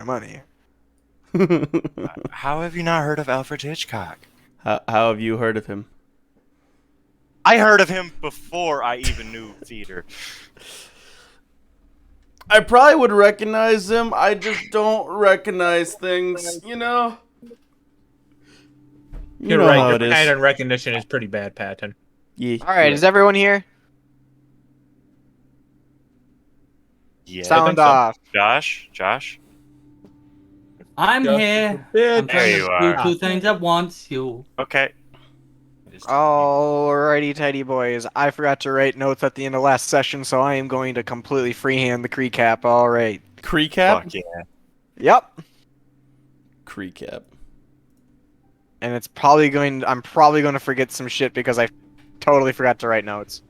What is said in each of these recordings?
their money. How have you not heard of Alfred Hitchcock? How have you heard of him? I heard of him before I even knew theater. I probably would recognize him. I just don't recognize things, you know? You're know right. how Your it is. pattern recognition is pretty bad, Patton. Yeah, All right, yeah. is everyone here? Yeah. Sound so. off. Josh? I'm Just here. a bit. I'm trying There you to are. do two things at once. You. Okay. Alrighty, tidy boys. I forgot to write notes at the end of last session, so I am going to completely freehand the recap. All right. Recap? Fuck yeah. Yep. Recap. And it's probably going. I'm probably going to forget some shit because I totally forgot to write notes.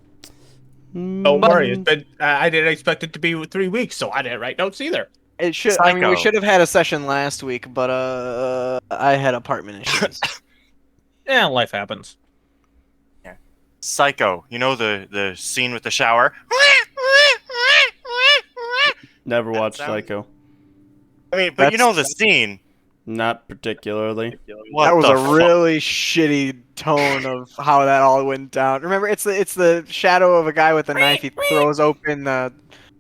Don't worry. It's been, I didn't expect it to be 3 weeks, so I didn't write notes either. It should. I mean, we Psycho. should have had a session last week, but I had apartment issues. Yeah, life happens. Psycho. You know the scene with the shower? Never watched sounds- Psycho. I mean, but you know the scene. Not particularly. What That was the a fuck? really shitty tone of how that all went down. Remember, it's the shadow of a guy with a knife. He throws open the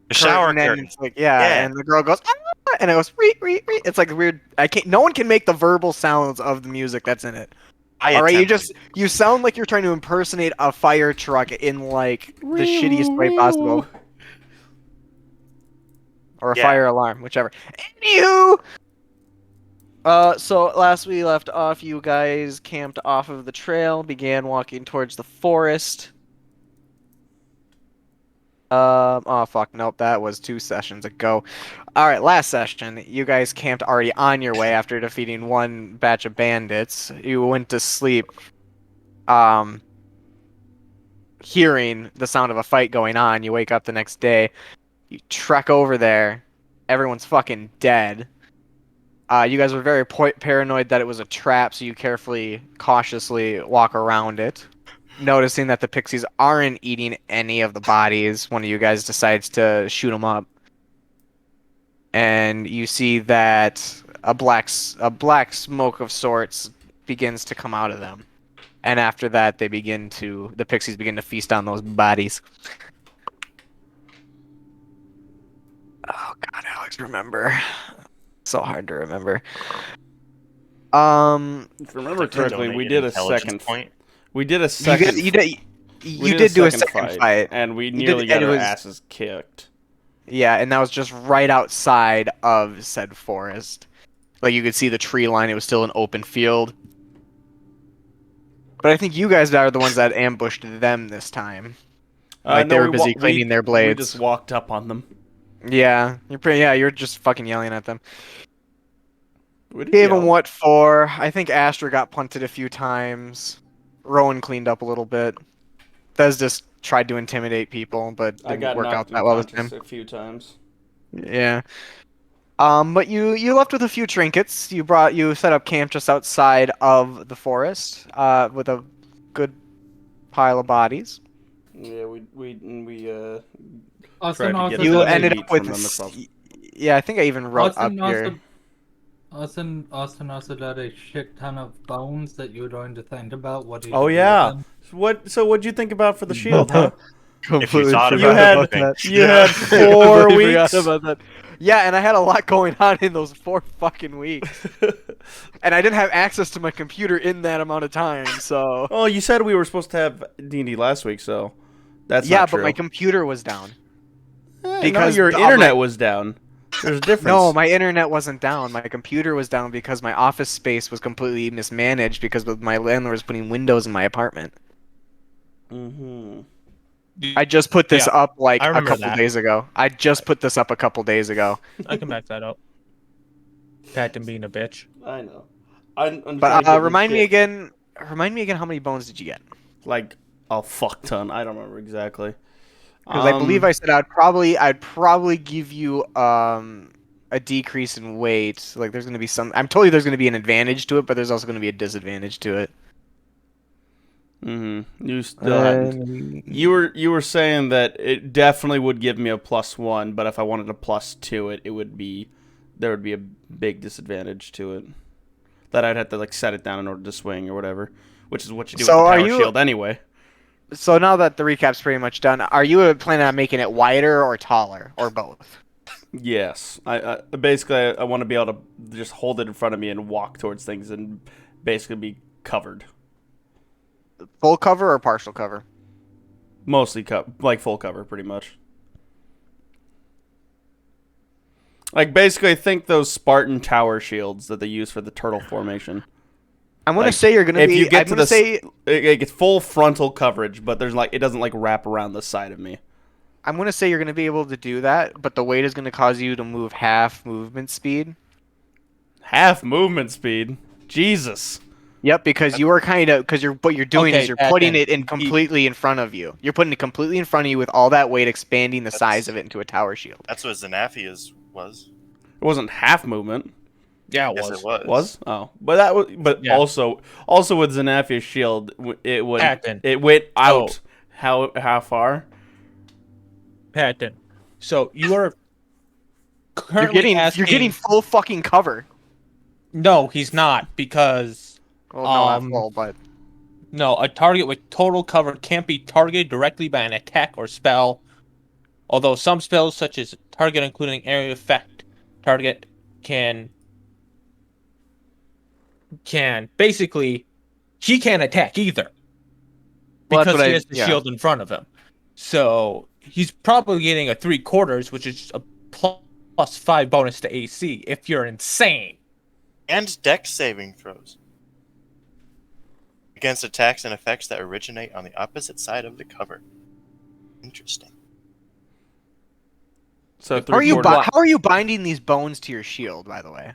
The shower curtain and curtain. it's like, yeah, Yeah. and the girl goes, "Ah," and it goes, "Ree, ree, ree." It's like weird. I can't. No one can make the verbal sounds of the music that's in it. All right, you sound like you're trying to impersonate a fire truck in like the shittiest way possible, or a Yeah. fire alarm, whichever. Anywho. So last we left off, you guys camped off of the trail, began walking towards the forest. Oh fuck, nope, that was 2 sessions ago. Alright, last session, you guys camped already on your way after defeating one batch of bandits. You went to sleep, hearing the sound of a fight going on. You wake up the next day, you trek over there, everyone's fucking dead. You guys were very paranoid that it was a trap, so you carefully, cautiously walk around it. Noticing that the pixies aren't eating any of the bodies, one of you guys decides to shoot them up. And you see that a black smoke of sorts begins to come out of them. And after that, the pixies begin to feast on those bodies. Oh god, Alex, remember. So hard to remember. If I remember correctly, we did a second. point. We did a second. You did do a second fight, and we You nearly did- got and it our was- asses kicked. Yeah, and that was just right outside of said forest. Like you could see the tree line; it was still an open field. But I think you guys are the ones that ambushed them this time. Like No, they were we busy wa- cleaning their We blades. just walked up on them. Yeah, you're just fucking yelling at them. We did Gave them yell. what for? I think Astra got punted a few times. Rowan cleaned up a little bit. Thez just tried to intimidate people, but I didn't got work out knocked that well this time. unconscious a few times. Yeah. But you left with a few trinkets. You set up camp just outside of the forest, with a good pile of bodies. Yeah, we Austin Tried to get also You some got ended meat up with from them this. as well. Yeah, I think I even wrote Austin up here. Austin also got a shit ton of bones that you were going to think about. What? Oh yeah. What'd you think about for the shield, huh? If you thought You about had- anything. You had 4 Completely weeks. forgot about that. Yeah, and I had a lot going on in those 4 fucking weeks, and I didn't have access to my computer in that amount of time. So Oh, you said we were supposed to have D&D last week, so that's yeah, not but true. my computer was down. Because because your the- internet was down. There's a difference. No, my internet wasn't down. My computer was down because my office space was completely mismanaged because my landlord was putting windows in my apartment. Mm-hmm. I just put this Yeah, up like I a remember couple that. days ago. I just put this up a couple days ago. I can back that up. Patton being a bitch. I know. I'm trying to But give you remind me shit. again. Remind me again. How many bones did you get? Like a fuck ton. I don't remember exactly. Because I believe I said I'd probably give you a decrease in weight. Like there's gonna be some. I'm told you there's gonna be an advantage to it, but there's also gonna be a disadvantage to it. Mm-hmm. You still hadn't. You were saying that it definitely would give me a +1, but if I wanted a +2, it would be there would be a big disadvantage to it. That I'd have to like set it down in order to swing or whatever, which is what you do So with the are power you- shield anyway. So now that the recap's pretty much done, are you planning on making it wider or taller, or both? Yes, I basically I want to be able to just hold it in front of me and walk towards things and basically be covered, Full cover or partial cover? mostly like full cover, pretty much. Like basically, think those Spartan tower shields that they use for the turtle formation. I'm gonna Like, say you're gonna if be. you get I'm to gonna the say it gets full frontal coverage, but there's like it doesn't like wrap around the side of me. I'm gonna say you're gonna be able to do that, but the weight is gonna cause you to move half movement speed. Half movement speed, Jesus. Yep, because you are what you're doing Okay, is you're putting Patton, it in completely in front of you. You're putting it completely in front of you with all that weight expanding the size of it into a tower shield. That's what Xanafia's was. It wasn't half movement. Yeah, it Yes, was. it was. Was? Oh, but that was. But Yeah. also with Xanafia's shield, it would. Patton. It went out. Oh. How far? Patton. So you are You're currently you're getting full fucking cover. No, he's not, because Well, no, not Um, full, but no, a target with total cover can't be targeted directly by an attack or spell. Although some spells, such as target including area effect target, can basically he can't attack either. Well, that's Because what he I- has the yeah. shield in front of him. So he's probably getting a 3/4, which is a +5 bonus to AC if you're insane. And dex saving throws. Against attacks and effects that originate on the opposite side of the cover. Interesting. So How how are you 3/4 how are you binding these bones to your shield? By the way,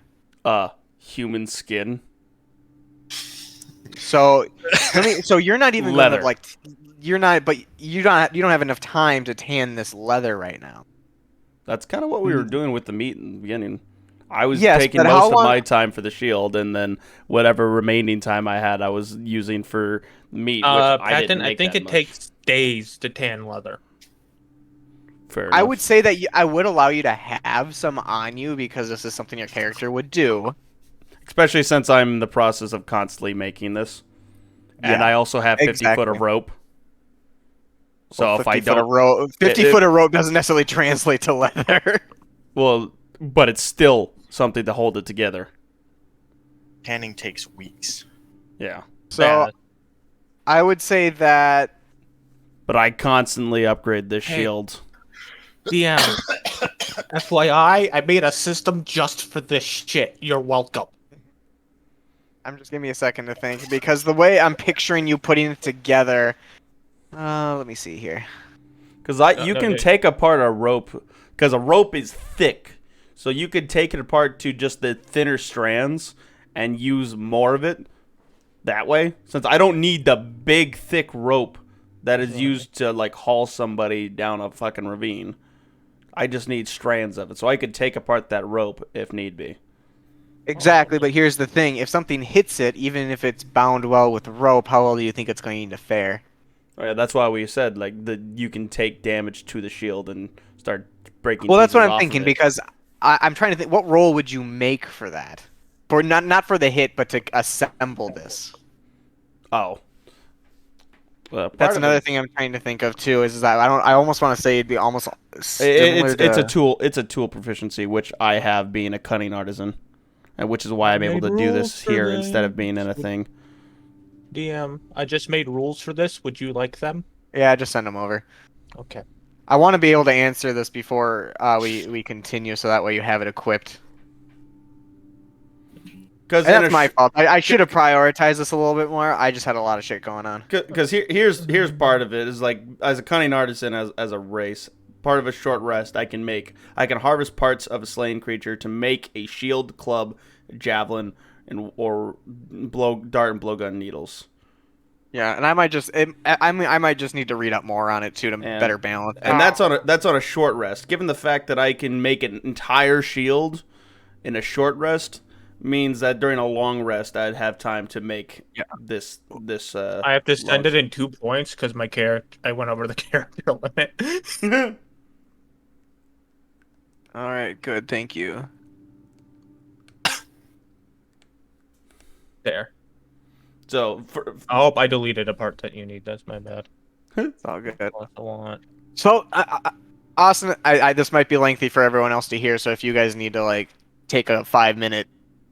human skin. so so you're not even Leather. gonna like you're not, but you don't have enough time to tan this leather right now. That's kind of what we were doing with the meat in the beginning. I was Yes, taking but how most of long- my time for the shield, and then whatever remaining time I had, I was using for meat. Which I Patton, didn't I make think that it much. takes days to tan leather. Fair I enough. would say that I would allow you to have some on you because this is something your character would do. Especially since I'm in the process of constantly making this, and Yeah, I also have 50 foot of exactly. rope. So Well, if I 50 foot of don't, rope, 50 it- foot of rope doesn't necessarily translate to leather. well, but it's still something to hold it together. Tanning takes weeks. Yeah. So Yeah. I would say that But I constantly upgrade this Hey. shield. DM, FYI, I made a system just for this shit. You're welcome. I'm just give me a second to think because the way I'm picturing you putting it together. Let me see here. Because you no, can no. take apart a rope, because a rope is thick. So you could take it apart to just the thinner strands and use more of it that way. Since I don't need the big, thick rope that is used to, like, haul somebody down a fucking ravine. I just need strands of it. So I could take apart that rope if need be. Exactly, but here's the thing: if something hits it, even if it's bound well with rope, how well do you think it's going to fare? Oh, yeah, that's why we said, like, you can take damage to the shield and start breaking Well, that's what pieces I'm off of thinking it. because I'm trying to think. What role would you make for that? For not for the hit, but to assemble this. Oh. Well, part That's of another it- thing I'm trying to think of too. Is that I almost want to say it'd be almost It's a to- tool. It's a tool proficiency, which I have being a cunning artisan, and which is why I'm able to do this here instead of being in a thing. DM, I just made rules for this. Would you like them? Yeah, just send them over. Okay. I want to be able to answer this before we continue, so that way you have it equipped. Because And that's my fault. I should have prioritized this a little bit more. I just had a lot of shit going on. Because here's part of it is like as a cunning artisan as a race, part of a short rest I can harvest parts of a slain creature to make a shield, club, javelin, or dart and blowgun needles. Yeah, and I might just I might just need to read up more on it too to better balance. And that's on a short rest. Given the fact that I can make an entire shield in a short rest, means that during a long rest I'd have time to make this. I have to send it in 2 points because I went over the character limit. All right, good. Thank you. there. So Oh, I deleted a part that you need. That's my bad. It's all good. That's what I want. So, Austin, this might be lengthy for everyone else to hear. So if you guys need to like take a 5 minute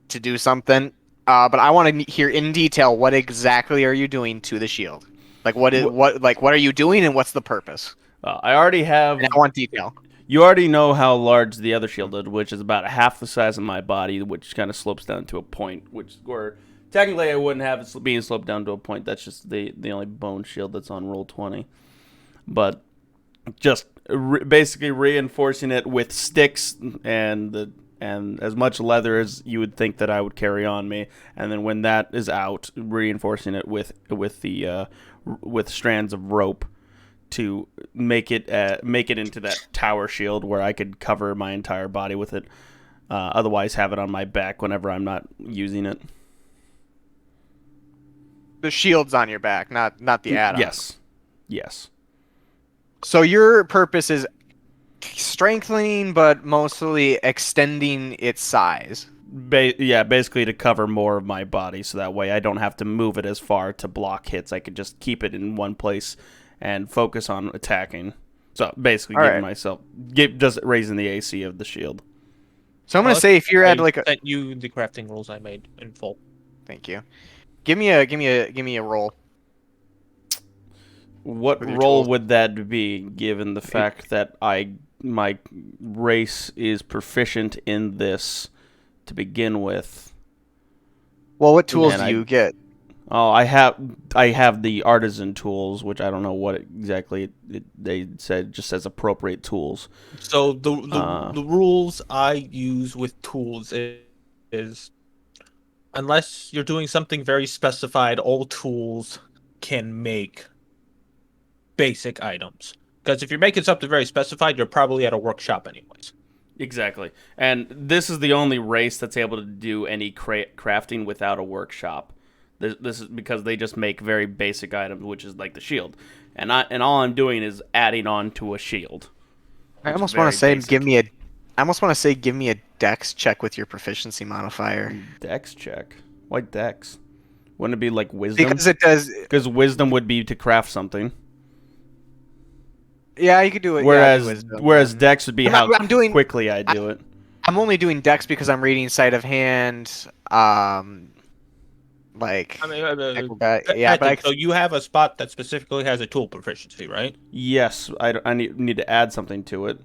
to do something, but I want to hear in detail what exactly are you doing to the shield? Like what are you doing and what's the purpose? I already have. And I want detail. You already know how large the other shield is, which is about half the size of my body, which kind of slopes down to a point, which where technically I wouldn't have it being sloped down to a point. That's just the only bone shield that's on roll 20. But just basically reinforcing it with sticks and as much leather as you would think that I would carry on me, and then when that is out, reinforcing it with strands of rope to make it into that tower shield where I could cover my entire body with it. Otherwise, have it on my back whenever I'm not using it. The shield's on your back, not the add-on. Yes. So your purpose is strengthening, but mostly extending its size. Basically to cover more of my body, so that way I don't have to move it as far to block hits. I could just keep it in one place and focus on attacking. So basically, just raising the AC of the shield. So I'm gonna say if you're at I sent you the crafting rules I made in full. Thank you. Give me a roll. What role would that be, given the fact that my race is proficient in this to begin with? Well, what tools do you get? Oh, I have the artisan tools, which I don't know what exactly they said. Just says appropriate tools. So the rules I use with tools is unless you're doing something very specified, all tools can make basic items. Because if you're making something very specified, you're probably at a workshop anyways. Exactly. And this is the only race that's able to do any crafting without a workshop. This is because they just make very basic items, which is like the shield. And all I'm doing is adding on to a shield. I almost want to say give me a dex check with your proficiency modifier. Dex check? Why dex? Wouldn't it be like wisdom? Because it does. Because wisdom would be to craft something. Yeah, you could do it. Whereas dex would be quickly I do it. I'm only doing dex because I'm reading sleight of hand. Like so you have a spot that specifically has a tool proficiency, right? Yes, I need to add something to it,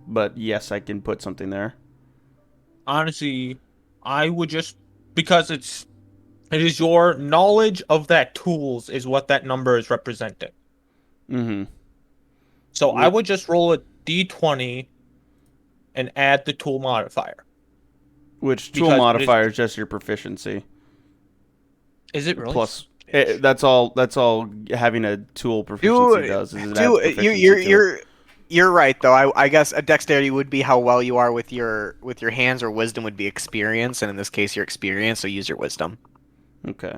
but yes, I can put something there. Honestly, I would just because it is your knowledge of that tools is what that number is representing. Mm-hmm. So I would just roll a d20 and add the tool modifier. Which tool modifier is just your proficiency. Is it really? Plus, that's all having a tool proficiency does. You're right though. I guess a dexterity would be how well you are with your hands, or wisdom would be experience, and in this case, your experience. So use your wisdom. Okay.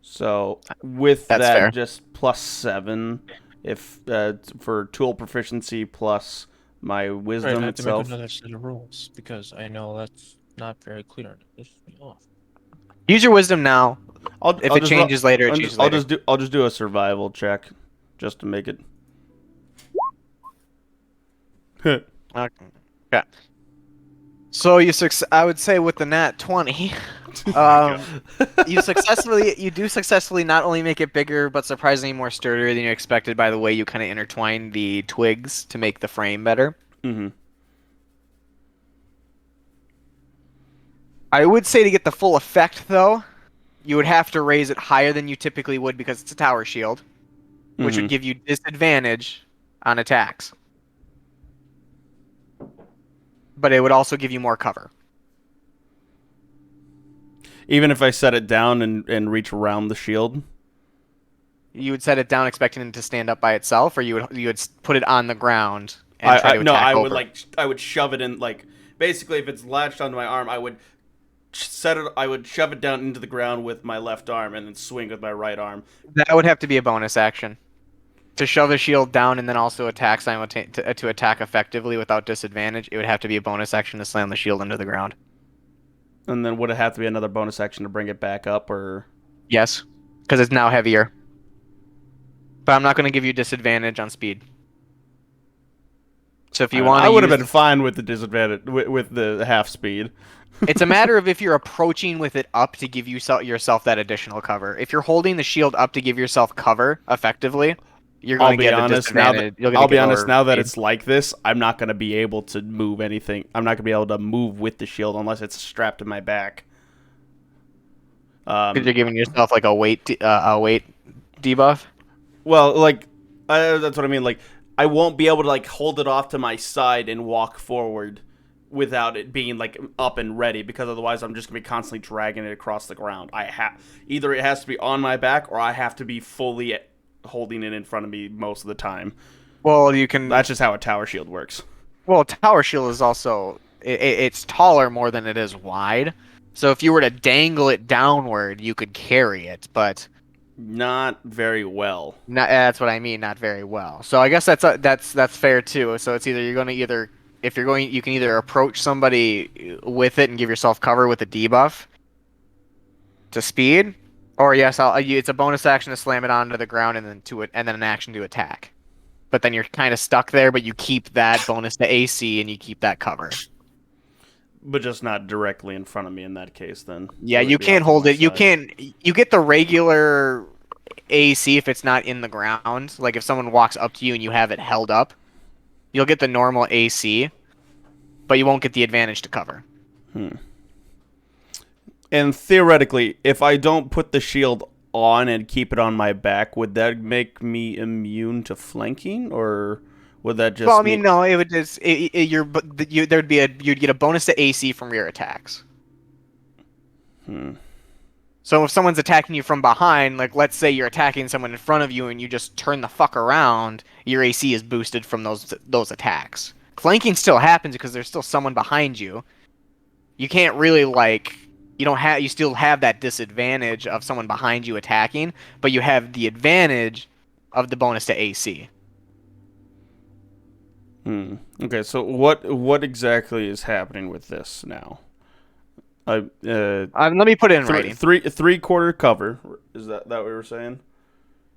So with That's that, fair. just +7 if for tool proficiency plus my wisdom I have itself. to make another set of rules because I know that's not very clear. This is me off. Use your wisdom now. If it just changes later, it changes later. I'll just do a survival check just to make it. Okay. So I would say with the nat 20, you do successfully not only make it bigger, but surprisingly more sturdier than you expected by the way you kind of intertwine the twigs to make the frame better. Mm-hmm. I would say to get the full effect, though, you would have to raise it higher than you typically would because it's a tower shield, which would give you disadvantage on attacks. But it would also give you more cover. Even if I set it down and reach around the shield? You would set it down expecting it to stand up by itself, or you would put it on the ground and try to attack over. I would shove it in, basically if it's latched onto my arm, I would shove it down into the ground with my left arm and then swing with my right arm. That would have to be a bonus action. To shove the shield down and then also attack to attack effectively without disadvantage, it would have to be a bonus action to slam the shield into the ground. And then would it have to be another bonus action to bring it back up, or? Yes, because it's now heavier. But I'm not going to give you disadvantage on speed. So if you want I to would have use been fine with the disadvantage with the half speed. it's a matter of if you're approaching with it up to give you yourself that additional cover. If you're holding the shield up to give yourself cover effectively, you're going I'll to be get a honest now that disadvantage. You're going I'll to be get honest lower now that speed. it's like this, I'm not going to be able to move anything. I'm not going to be able to move with the shield unless it's strapped to my back. Because you're giving yourself like a weight debuff. Well, like that's what I mean. Like I won't be able to like hold it off to my side and walk forward without it being like up and ready, because otherwise I'm just gonna be constantly dragging it across the ground. Either it has to be on my back or I have to be fully holding it in front of me most of the time. Well, you can. That's just how a tower shield works. Well, tower shield is also it's taller more than it is wide. So if you were to dangle it downward, you could carry it, but Not very well. that's what I mean, not very well. So I guess that's fair too. So it's either you're going to if you're going you can either approach somebody with it and give yourself cover with a debuff to speed, or yes, it's a bonus action to slam it onto the ground and then an action to attack. But then you're kind of stuck there, but you keep that bonus to AC and you keep that cover. But just not directly in front of me in that case, then. Yeah, So it'd you be can't off to hold my it. You side. can. You get the regular AC if it's not in the ground. Like if someone walks up to you and you have it held up, you'll get the normal AC, but you won't get the advantage to cover. And theoretically, if I don't put the shield on and keep it on my back, would that make me immune to flanking, or would that just? Well, I mean, no, it would just there'd be you'd get a bonus to AC from your attacks. So if someone's attacking you from behind, like let's say you're attacking someone in front of you and you just turn the fuck around, your AC is boosted from those attacks. Flanking still happens because there's still someone behind you. You can't really you still have that disadvantage of someone behind you attacking, but you have the advantage of the bonus to AC. Okay, so what exactly is happening with this now? Let me put it in writing. Three-quarter cover. Is that what we were saying?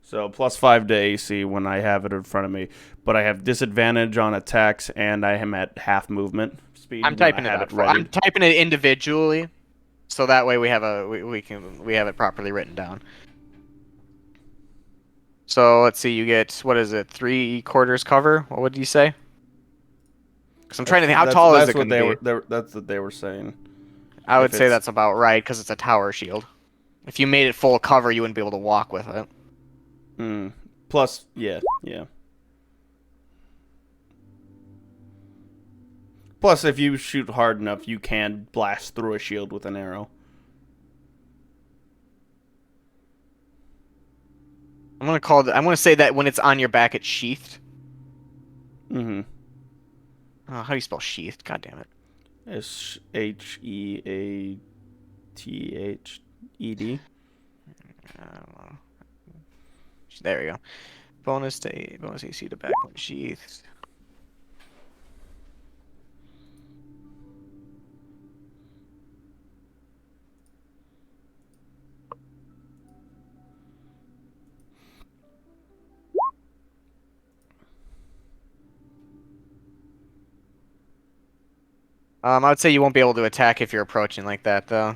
So +5 to AC when I have it in front of me, but I have disadvantage on attacks and I am at half movement speed. I'm typing it up. I'm typing it individually, so that way we have we have it properly written down. So let's see. You get what is it? 3/4 cover. What would you say? Because I'm trying to think. How tall is it going to be? That's what they were saying. I would say that's about right because it's a tower shield. If you made it full cover, you wouldn't be able to walk with it. Plus, yeah. Plus, if you shoot hard enough, you can blast through a shield with an arrow. I'm gonna say that when it's on your back, it's sheathed. Mm-hmm. Oh, how do you spell sheathed? God damn it. SHEATHED. There we go. Bonus AC to back when sheathed. I would say you won't be able to attack if you're approaching like that, though.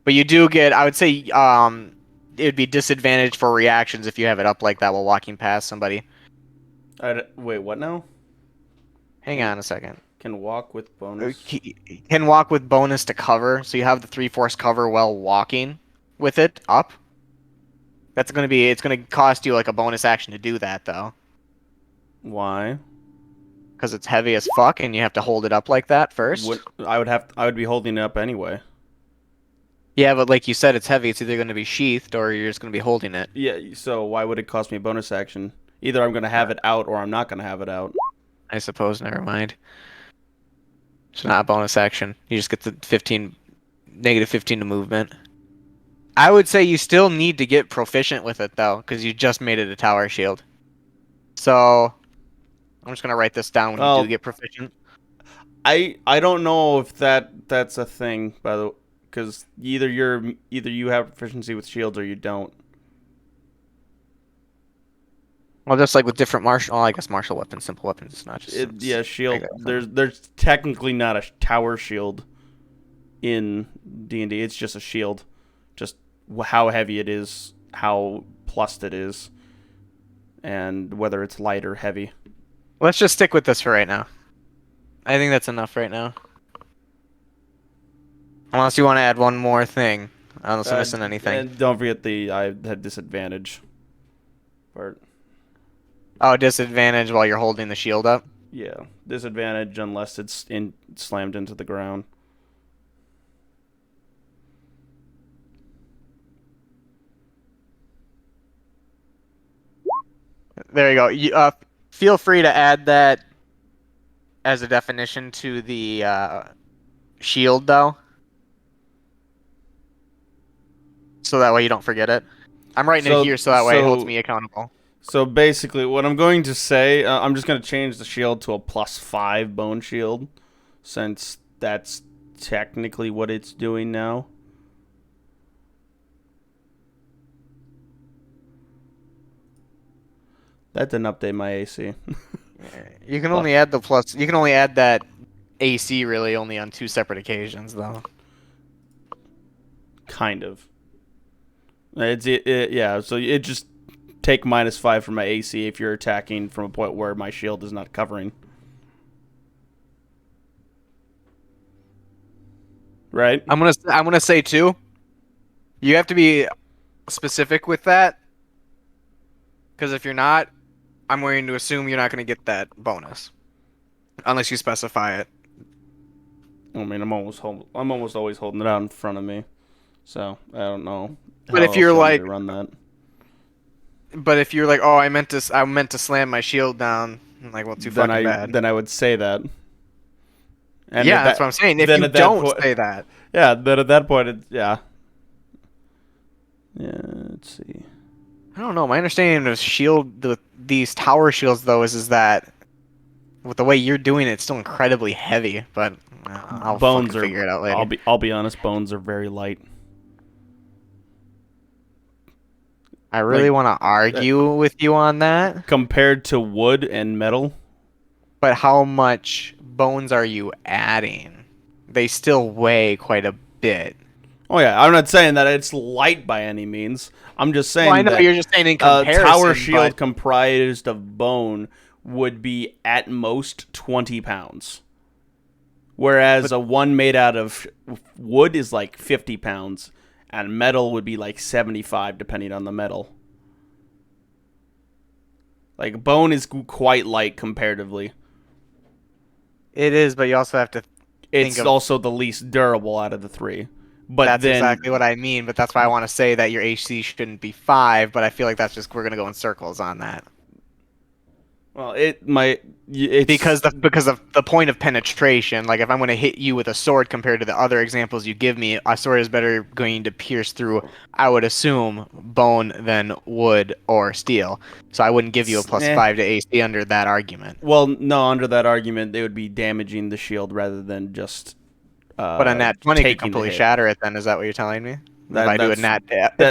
But you do get, I would say, it would be disadvantage for reactions if you have it up like that while walking past somebody. Wait, what now? Hang on a second. Can walk with bonus. Can walk with bonus to cover, so you have the 3/4 cover while walking with it up. It's gonna cost you like a bonus action to do that, though. Why? Because it's heavy as fuck and you have to hold it up like that first. I would be holding it up anyway. Yeah, but like you said, it's heavy. It's either going to be sheathed or you're just going to be holding it. Yeah, so why would it cost me a bonus action? Either I'm going to have it out or I'm not going to have it out. I suppose, never mind. It's not a bonus action. You just get the -15 to movement. I would say you still need to get proficient with it, though, because you just made it a tower shield. So I'm just going to write this down when you do get proficient. I don't know if that's a thing, by the because either you have proficiency with shields or you don't. Well, just like with different martial, I guess martial weapons, simple weapons, it's not just. Yeah, shield. regular. There's technically not a tower shield in D&D. It's just a shield. Just how heavy it is, how plussed it is, and whether it's light or heavy. Let's just stick with this for right now. I think that's enough right now. Unless you want to add one more thing. Unless I'm missing anything. And don't forget I had disadvantage part. Oh, disadvantage while you're holding the shield up? Yeah, disadvantage unless it's slammed into the ground. There you go. Feel free to add that as a definition to the shield, though. So that way you don't forget it. I'm writing it here so that way it holds me accountable. So basically, what I'm going to say, I'm just going to change the shield to a +5 bone shield, since that's technically what it's doing now. That didn't update my AC. You can only add the plus. You can only add that AC really only on 2 separate occasions, though. Kind of. Yeah. So it just take -5 from my AC if you're attacking from a point where my shield is not covering. Right? I'm gonna say too. You have to be specific with that, because if you're not, I'm going to assume you're not going to get that bonus, unless you specify it. I mean, I'm almost always holding it out in front of me, so I don't know. But if you're like, run that. But if you're like, oh, I meant to slam my shield down, I'm like, well, too fucking bad. Then I would say that. And yeah, that's what I'm saying. If you don't say that, yeah, then at that point, yeah. Let's see. I don't know. My understanding of these tower shields though is that with the way you're doing it, it's still incredibly heavy. But I'll figure it out later. I'll be honest. Bones are very light. I really want to argue with you on that. Compared to wood and metal. But how much bones are you adding? They still weigh quite a bit. Oh yeah, I'm not saying that it's light by any means. I'm just saying. Well, I know you're just saying in comparison. A tower shield comprised of bone would be at most 20 pounds, whereas a one made out of wood is like 50 pounds, and metal would be like 75, depending on the metal. Like bone is quite light comparatively. It is, but you also have to. It's also the least durable out of the three. But that's exactly what I mean. But that's why I want to say that your AC shouldn't be 5. But I feel like that's just we're gonna go in circles on that. Well, because of the point of penetration. Like if I'm gonna hit you with a sword compared to the other examples you give me, a sword is better going to pierce through, I would assume, bone than wood or steel. So I wouldn't give you a +5 to AC under that argument. Well, no, under that argument, they would be damaging the shield rather than just. But a nat 20 could completely shatter it. Then is that what you're telling me? If I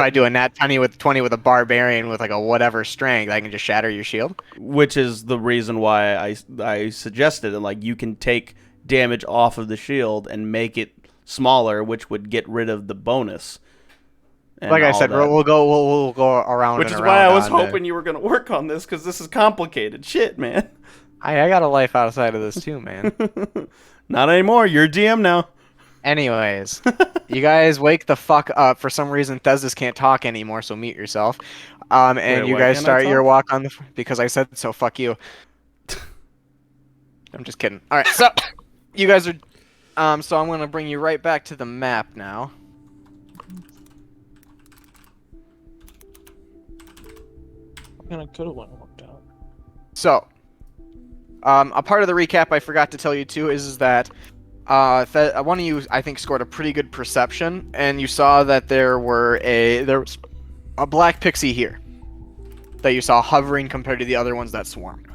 do a nat 20 with a barbarian with like a whatever strength, I can just shatter your shield. Which is the reason why I suggested it. Like you can take damage off of the shield and make it smaller, which would get rid of the bonus. Like I said, we'll go around. Which is why I was hoping you were going to work on this, because this is complicated shit, man. I got a life outside of this too, man. Not anymore. You're GM now. Anyways, you guys wake the fuck up. For some reason, Thesis can't talk anymore, so mute yourself. And wait, you guys start your walk on because I said so. Fuck you. I'm just kidding. All right, so you guys are. So I'm gonna bring you right back to the map now. I could have went and looked out. So, a part of the recap I forgot to tell you too is that. One of you, I think, scored a pretty good perception, and you saw that there was a black pixie here that you saw hovering compared to the other ones that swarmed.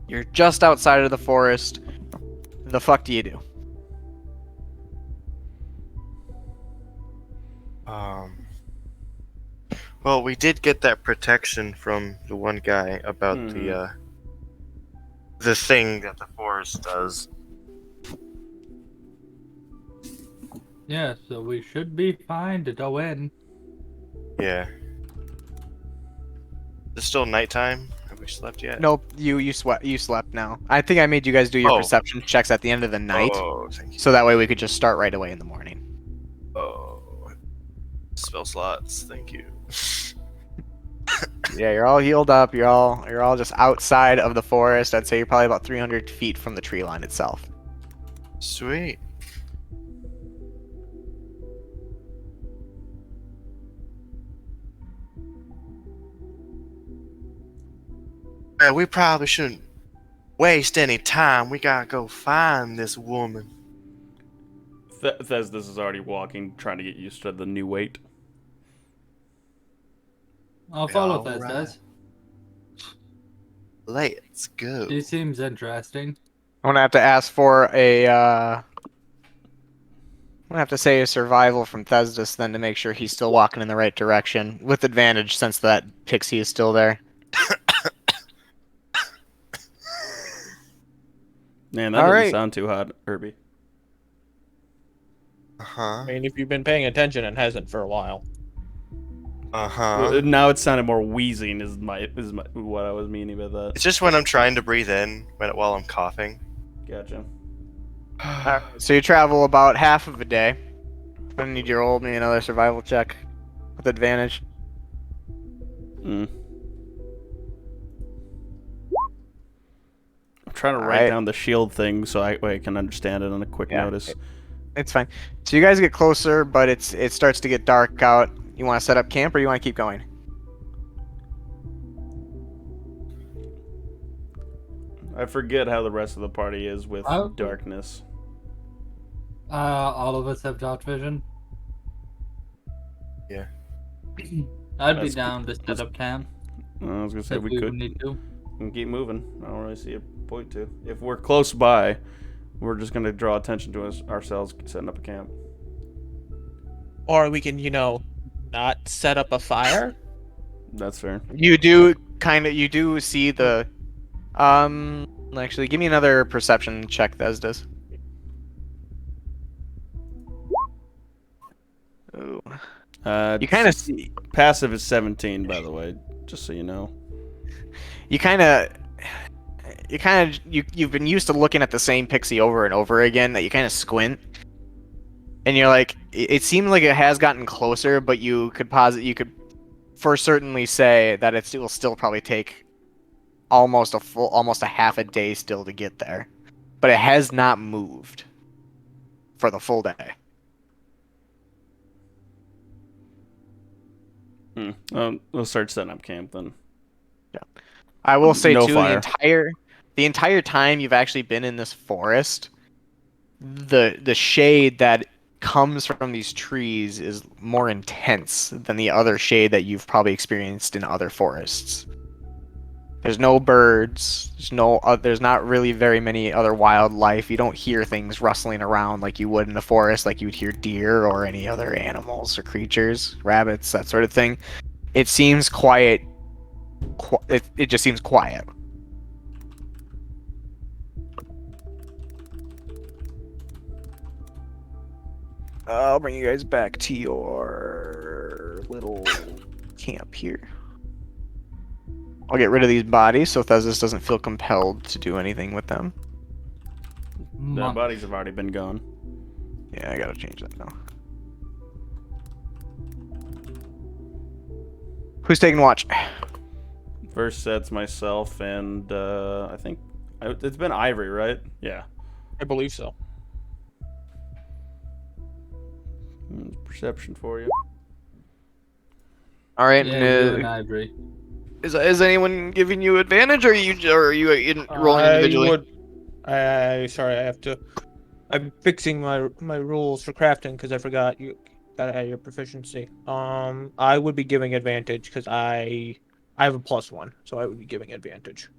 You're just outside of the forest. the fuck do you do? Well, we did get that protection from the one guy about the thing that the forest does. Yeah, so we should be fine to go in. Yeah. It's still nighttime. Have we slept yet? Nope, you slept now. I think I made you guys do your Oh. perception checks at the end of the night, Oh, thank you. so that way we could just start right away in the morning. Oh. Spell slots. Thank you. Yeah, you're all healed up. You're all just outside of the forest. I'd say you're probably about 300 feet from the tree line itself. Sweet. We probably shouldn't waste any time. We gotta go find this woman. Thesdus is already walking, trying to get used to the new weight. I'll follow Alright. Thesdes. Let's go. He seems interesting. I'm gonna have to ask for a. I'm gonna have to say a survival from Thesdus then to make sure he's still walking in the right direction with advantage since that pixie is still there. Man, that All doesn't right. sound too hot, Herbie. Uh-huh. I mean, if you've been paying attention, it hasn't for a while. Uh-huh. Now it sounded more wheezing. Is what I was meaning by that. It's just when I'm trying to breathe in while I'm coughing. Gotcha. So you travel about half of a day. I'm gonna need you to roll me another survival check with advantage. Mm. I'm trying to write Alright. down the shield thing so I can understand it on a quick Yeah. notice. It's fine. So you guys get closer, but it starts to get dark out. You want to set up camp or you want to keep going? I forget how the rest of the party is with Oh. darkness. All of us have dark vision. Yeah. I'd be That's down to set up camp I was gonna say if we we could need to. keep moving. I don't really see a point to. If we're close by, we're just gonna draw attention to ourselves setting up a camp. Or we can, not set up a fire. That's fair. You do see the actually give me another perception check, Thesdus. Ooh. You kind of see Passive is 17, by the way, just so you know. you've been used to looking at the same pixie over and over again that you kind of squint. And you're like, it seemed like it has gotten closer, but you could for certainly say that it will still probably take almost a half a day still to get there. But it has not moved for the full day. We'll start setting up camp then. I will say No too, fire. the entire time you've actually been in this forest, the shade that comes from these trees is more intense than the other shade that you've probably experienced in other forests. There's no birds. There's not really very many other wildlife. You don't hear things rustling around like you would in the forest, like you would hear deer or any other animals or creatures, rabbits, that sort of thing. It seems quiet. It just seems quiet. I'll bring you guys back to your little camp here. I'll get rid of these bodies so Thesdus doesn't feel compelled to do anything with them. The Monk. bodies have already been gone. Yeah, I gotta change that now. Who's taking watch? First set's myself and I think it's been Ivory, right? Yeah. I believe so. Perception for you. All right. Yeah, you and Ivory. Is anyone giving you advantage, or are you rolling individually? I'm fixing my rules for crafting because I forgot you gotta have your proficiency. I would be giving advantage because I have a +1, so I would be giving advantage.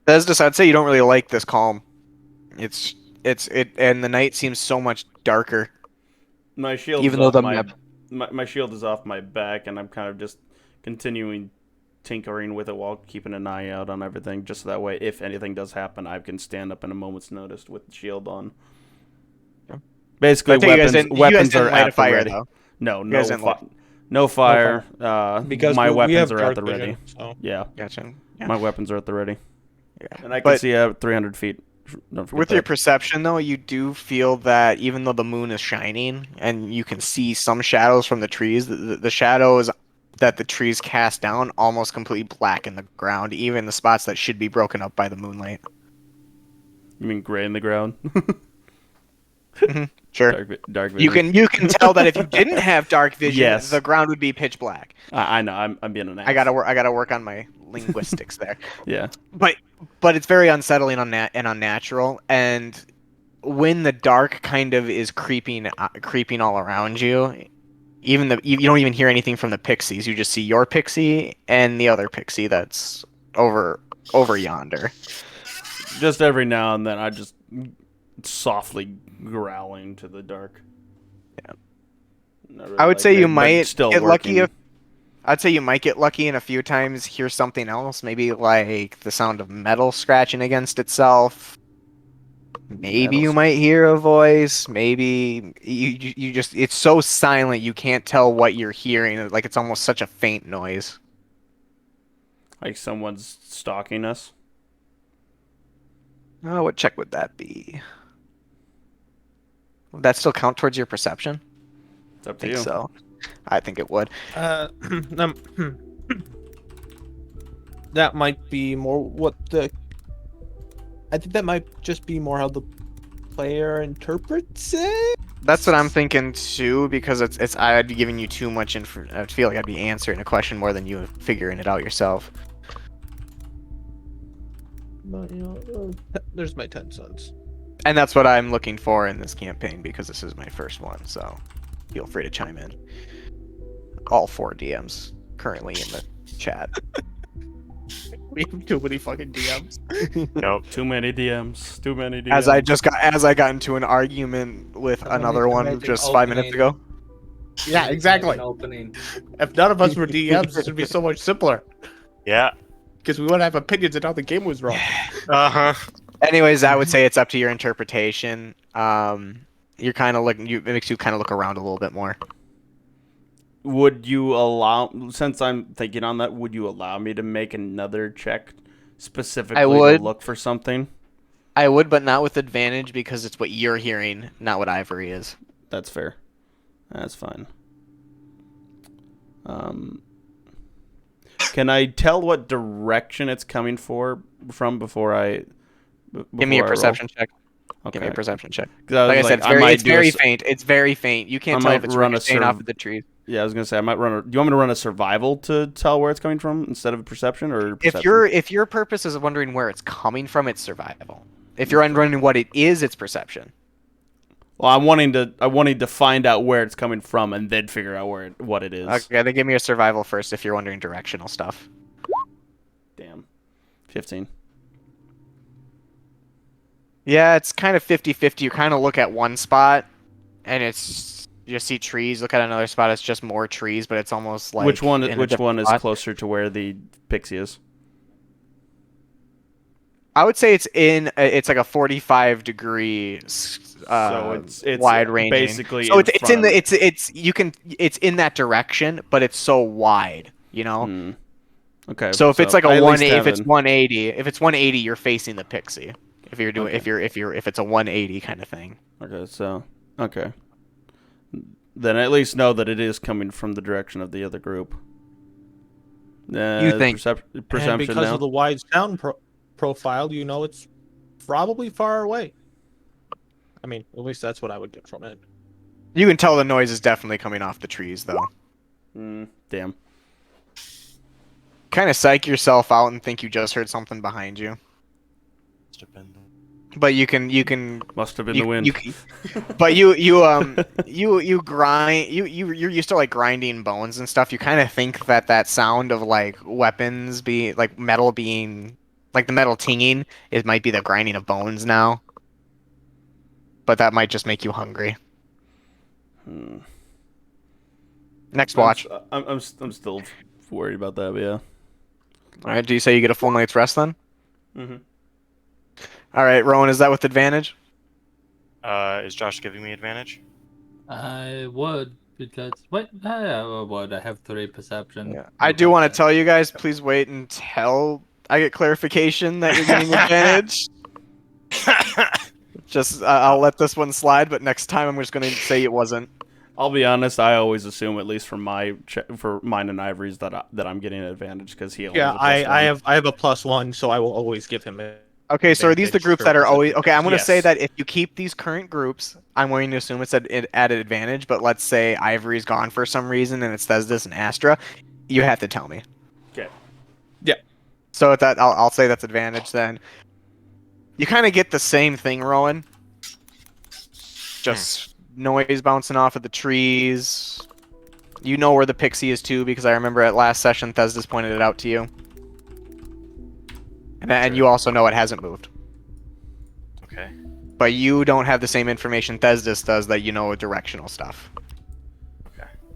I'd say you don't really like this calm. It's and the night seems so much darker. My shield is Even though off the my, map, my shield is off my back, and I'm kind of just continuing tinkering with it while keeping an eye out on everything, just so that way, if anything does happen, I can stand up in a moment's notice with the shield on. Basically, I think you guys weapons are didn't light a at the fire ready. though. No, You guys no, didn't light. no fire. Because My we weapons have are at dark the ready. vision, so. Yeah, Gotcha. Yeah. my weapons are at the ready, Yeah. and I can But see at 300 feet. Don't forget with your that. perception though, you do feel that even though the moon is shining and you can see some shadows from the trees, the shadows that the trees cast down almost completely blacken the ground, even the spots that should be broken up by the moonlight. You mean gray in the ground? Sure. Dark vision. You can tell that if you didn't have dark vision, Yes. the ground would be pitch black. I know. I'm being an ass. I gotta work on my linguistics there. Yeah. But it's very unsettling and unnatural. And when the dark kind of is creeping all around you, you don't even hear anything from the pixies. You just see your pixie and the other pixie that's over yonder. Just every now and then, I just softly growling to the dark. Yeah. Not really I would like say it, you but might still get lucky working. I'd say you might get lucky and a few times hear something else, maybe like the sound of metal scratching against itself. Maybe you might hear a voice. Maybe you just it's so silent you can't tell what you're hearing. Like it's almost such a faint noise. Like someone's stalking us. Oh, what check would that be? Would that still count towards your perception? It's up I to think you. so. I think it would. That might be more what the. I think that might just be more how the player interprets it. That's what I'm thinking too, because it's I'd be giving you too much info. I feel like I'd be answering a question more than you figuring it out yourself. But, you know, there's my 10 cents. And that's what I'm looking for in this campaign because this is my first one, so feel free to chime in. All 4 DMs currently in the chat. We have too many fucking DMs. Nope. Too many DMs. Too many DMs. As I got into an argument with another one just 5 minutes ago. Yeah, exactly. Opening. If none of us were DMs, this would be so much simpler. Yeah. Because we wouldn't have opinions on how the game was wrong. Uh-huh. Anyways, I would say it's up to your interpretation. You're kind of looking. It makes you kind of look around a little bit more. Would you allow, since I'm thinking on that, would you allow me to make another check specifically I would. to look for something? I would, but not with advantage because it's what you're hearing, not what Ivory is. That's fair. That's fine. Can I tell what direction it's coming from before I? Give me a before I roll? perception check. Okay. Give me a perception check. 'Cause I was Like I said, might it's do a very s- faint. It's very faint. You can't I tell might if it's run a staying off serv- of the trees. Yeah, I was gonna say I might run. Do you want me to run a survival to tell where it's coming from instead of perception or? Perception? If your purpose is wondering where it's coming from, it's survival. If you're wondering what it is, it's perception. Well, I'm wanting to find out where it's coming from and then figure out what it is. Okay, then give me a survival first if you're wondering directional stuff. Damn. 15. Yeah, it's kind of 50-50. You kind of look at one spot, and it's you see trees. Look at another spot, it's just more trees, but it's almost like Which one in a is different spot. closer to where the pixie is? I would say it's like a 45 degree So it's wide range. basically So in it's front in the of me. it's in that direction, but it's so wide, you know. Hmm. Okay. So if it's like I a at least 180, have if it's an- 180, you're facing the pixie. If you're doing Okay. if it's a 180 kind of thing. Okay, so okay. Then I at least know that it is coming from the direction of the other group. You think. Perception And because now? of the wide sound profile, you know it's probably far away. I mean, at least that's what I would get from it. You can tell the noise is definitely coming off the trees though. Damn. Kind of psych yourself out and think you just heard something behind you. But you can Must have been the wind. but you grind you're used to like grinding bones and stuff. You kind of think that sound of like weapons being like metal being Like the metal tinging, it might be the grinding of bones now, but that might just make you hungry. Hmm. Next watch. I'm still worried about that, but yeah. All right. Do you say you get a full night's rest then? Mm-hmm. All right, Rowan. Is that with advantage? Is Josh giving me advantage? I would because what? I would. I have 3 perception. Yeah. I You do got want to that. tell you guys. Please wait until I get clarification that you're getting advantage. Just I'll let this one slide, but next time I'm just going to say it wasn't. I'll be honest. I always assume, at least for for mine and Ivory's, that I'm getting an advantage because he only Yeah, has a plus I one. have a +1, so I will always give him it. Okay, so are these the Advantage groups for that are his always okay? I'm going to say Yes. that if you keep these current groups, I'm going to assume it's at added advantage. But let's say Ivory's gone for some reason and it says this and Astra, you have to tell me. Okay. Yeah. So at that, I'll say that's advantage then. You kind of get the same thing, Rowan. Just noise bouncing off of the trees. You know where the pixie is too, because I remember at last session Thesdis pointed it out to you. And you also know it hasn't moved. Okay. But you don't have the same information Thesdis does that you know directional stuff.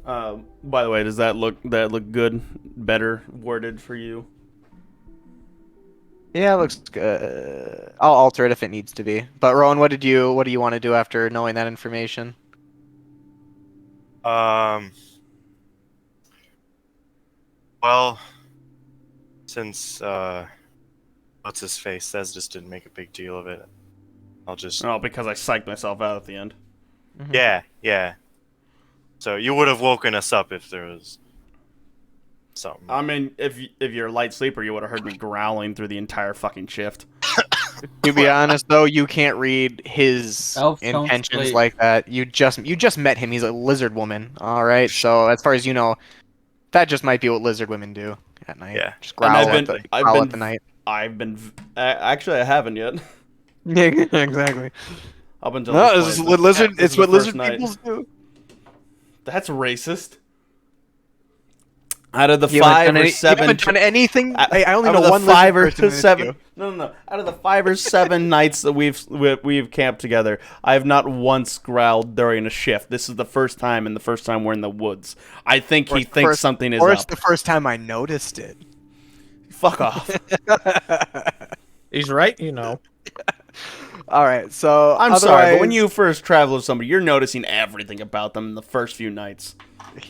By the way, does that look good? Better worded for you? Yeah, it looks good. I'll alter it if it needs to be. But Rowan, what do you want to do after knowing that information? Well, since what's his face says just didn't make a big deal of it, I'll just Oh, because I psyched myself out at the end. yeah. So you would have woken us up if there was something. I mean, if you're a light sleeper, you would have heard me growling through the entire fucking shift. To be honest, though, you can't read his Elves don't intentions sleep. like that. You just met him. He's a lizard woman. All right. So as far as you know, that just might be what lizard women do at night. Yeah. Just And growl at the night. Actually, I haven't yet. Yeah, exactly. Up until No, this it's point. lizard. This It's is what the first lizard night. people do. That's racist. Out of the You haven't 5 done or any- 7, You haven't done anything. I only out know of the one 5 lizard or person in this 7. queue. No. Out of the 5 or 7 nights that we've camped together, I have not once growled during a shift. This is the first time, and the first time we're in the woods. I think he thinks something is Or up. it's the first time I noticed it. Fuck off. He's right, you know. All right, so I'm sorry, but when otherwise- you first travel with somebody, you're noticing everything about them in the first few nights.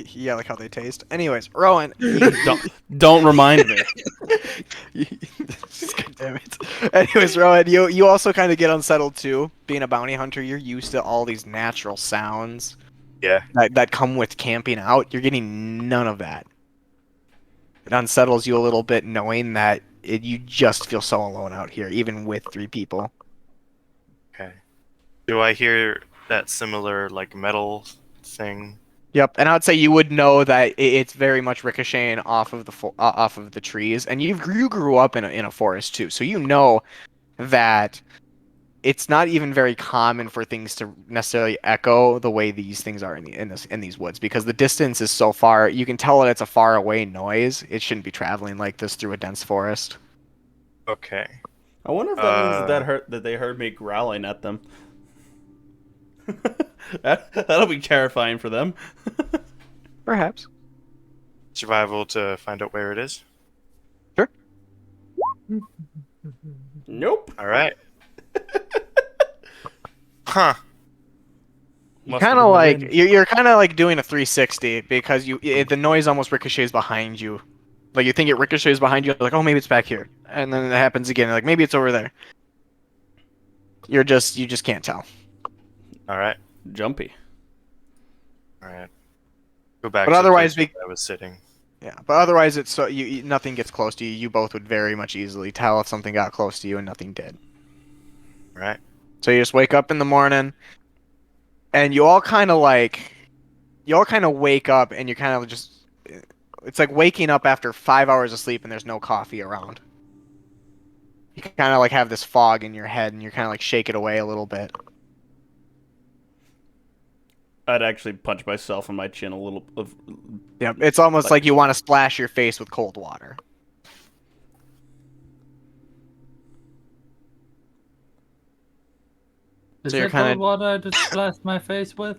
yeah, like how they taste. Anyways, Rowan, Don't remind me. God damn it. Anyways, Rowan, you also kind of get unsettled too. Being a bounty hunter, you're used to all these natural sounds Yeah. that come with camping out. You're getting none of that. It unsettles you a little bit knowing that you just feel so alone out here, even with 3 people. Okay. Do I hear that similar like metal thing? Yep, and I would say you would know that it's very much ricocheting off of the trees, and you grew up in a forest too, so you know that it's not even very common for things to necessarily echo the way these things are in these woods, because the distance is so far. You can tell that it's a far away noise. It shouldn't be traveling like this through a dense forest. Okay. I wonder if that means that they heard me growling at them. That'll be terrifying for them. Perhaps. Survival to find out where it is. Sure. Nope. All right. Huh. Must Kind have of been the like wind. you're kind of like doing a 360 because the noise almost ricochets behind you. Like you think it ricochets behind you, like, oh, maybe it's back here, and then it happens again, like maybe it's over there. You just can't tell. All right. Jumpy. All right. Go back. But to the otherwise, place where I was sitting. Yeah, but otherwise it's so nothing gets close to you. You both would very much easily tell if something got close to you and nothing did. Right. So you just wake up in the morning, and you all kind of wake up, and you kind of just. It's like waking up after 5 hours of sleep and there's no coffee around. You kind of like have this fog in your head and you're kind of like shake it away a little bit. I'd actually punch myself in my chin a little. Yeah, it's almost like you want to splash your face with cold water. Is So you're that the kind of, water I just splashed my face with?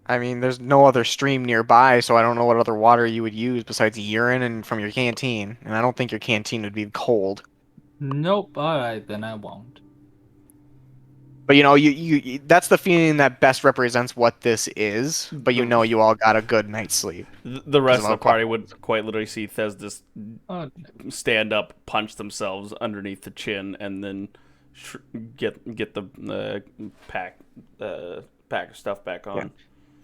I mean, there's no other stream nearby, so I don't know what other water you would use besides urine and from your canteen. And I don't think your canteen would be cold. Nope. Alright, then I won't. But that's the feeling that best represents what this is. But you know you all got a good night's sleep. The rest of the about party would quite literally see Thesdis Oh, stand up, punch themselves underneath the chin, and then get the pack of stuff back on. Yeah.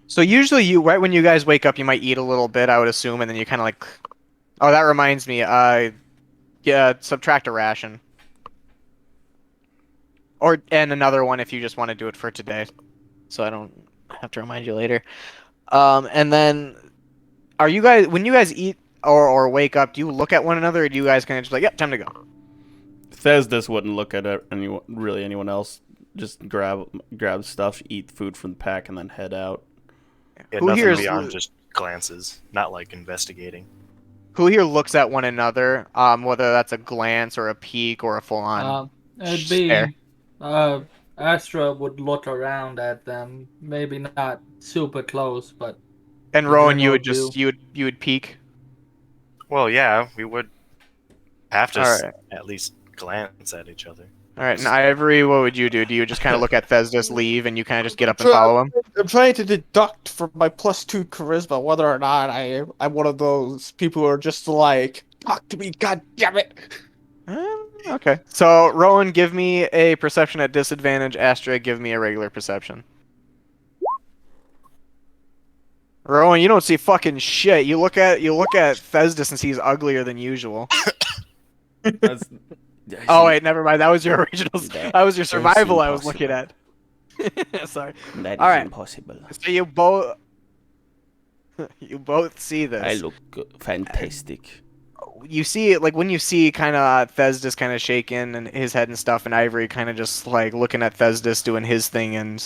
So usually right when you guys wake up, you might eat a little bit, I would assume, and then you kind of like, oh, that reminds me, yeah, subtract a ration. And another one if you just want to do it for today. So I don't have to remind you later. And then when you guys eat or wake up, do you look at one another, or do you guys kind of just like, yep, time to go? Thesdis wouldn't look at anyone else. Just grab stuff, eat food from the pack, and then head out. Yeah, Who nothing here is beyond just glances, not like investigating. who here looks at one another, whether that's a glance or a peek or a full-on it'd stare? be Astra would look around at them. Maybe not super close, but And the Rowan, you general would just view. you would peek. Well, yeah, we would have to All right. at least glance at each other. All right, and Ivory, what would you do? Do you just kind of look at Thesdis leave and you kind of just get up and Try- follow him? I'm trying to deduct from my +2 charisma whether or not I'm one of those people who are just like, talk to me, god damn it. Okay. So Rowan, give me a perception at disadvantage. Astra, give me a regular perception. Rowan, you don't see fucking shit. You look at Thesdis and see he's uglier than usual. Oh wait, never mind. That was your original. That was your survival I was looking at. Sorry. That is All right. impossible. So you both see this. I look fantastic. You see it like when you see kind of Thesdis kind of shaking and his head and stuff, and Ivory kind of just like looking at Thesdis doing his thing and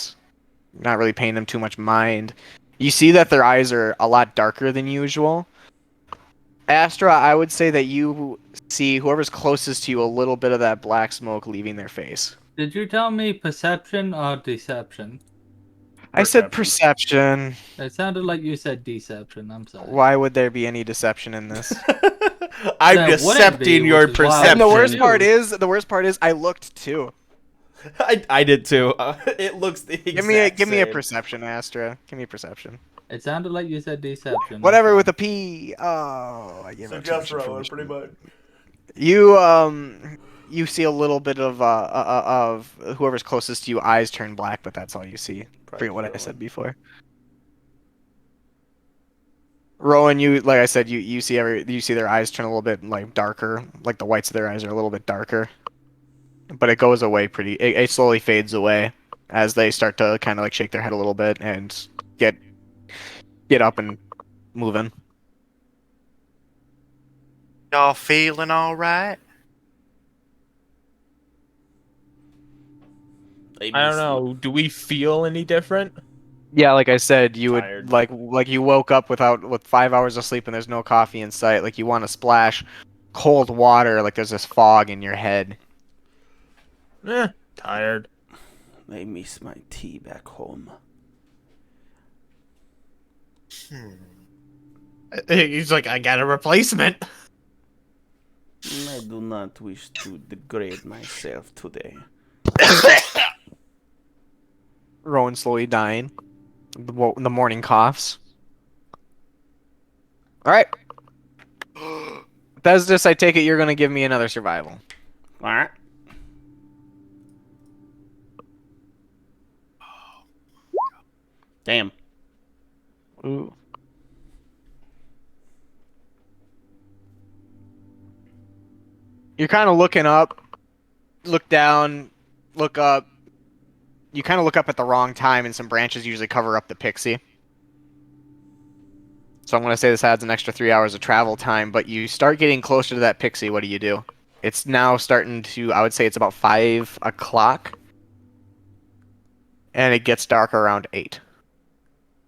not really paying him too much mind. You see that their eyes are a lot darker than usual. Astra, I would say that you see whoever's closest to you a little bit of that black smoke leaving their face. Did you tell me perception or deception? I said perception. It sounded like you said deception. I'm sorry. Why would there be any deception in this? I'm That wouldn't be, decepting your which is why- perception. And the worst Perception. part is I looked too. I did too. It looks the exact Give me a same. perception, Astra. Give me a perception. It sounded like you said deception. Whatever with a P. Oh, I gave So her too just much Rowan, information. pretty much. You see a little bit of whoever's closest to you eyes turn black, but that's all you see. Forget what I said before. Rowan, like I said, you see their eyes turn a little bit like darker, like the whites of their eyes are a little bit darker. But it goes away it slowly fades away as they start to kind of like shake their head a little bit and get up and moving. Y'all feeling all right? I don't know. Do we feel any different? Yeah, like I said, you Tired. would like you woke up with 5 hours of sleep and there's no coffee in sight. Like you want to splash cold water, like there's this fog in your head. Tired. I miss my tea back home. He's like, I got a replacement. I do not wish to degrade myself today. Rowan slowly dying. The morning coughs. All right. Thesdis, I take it you're gonna give me another survival. All right. Damn. Ooh. You're kind of looking up, look down, look up. You kind of look up at the wrong time, and some branches usually cover up the pixie. So I'm going to say this adds an extra 3 hours of travel time, but you start getting closer to that pixie. What do you do? It's now starting to, I would say it's about 5 o'clock. And it gets dark around 8.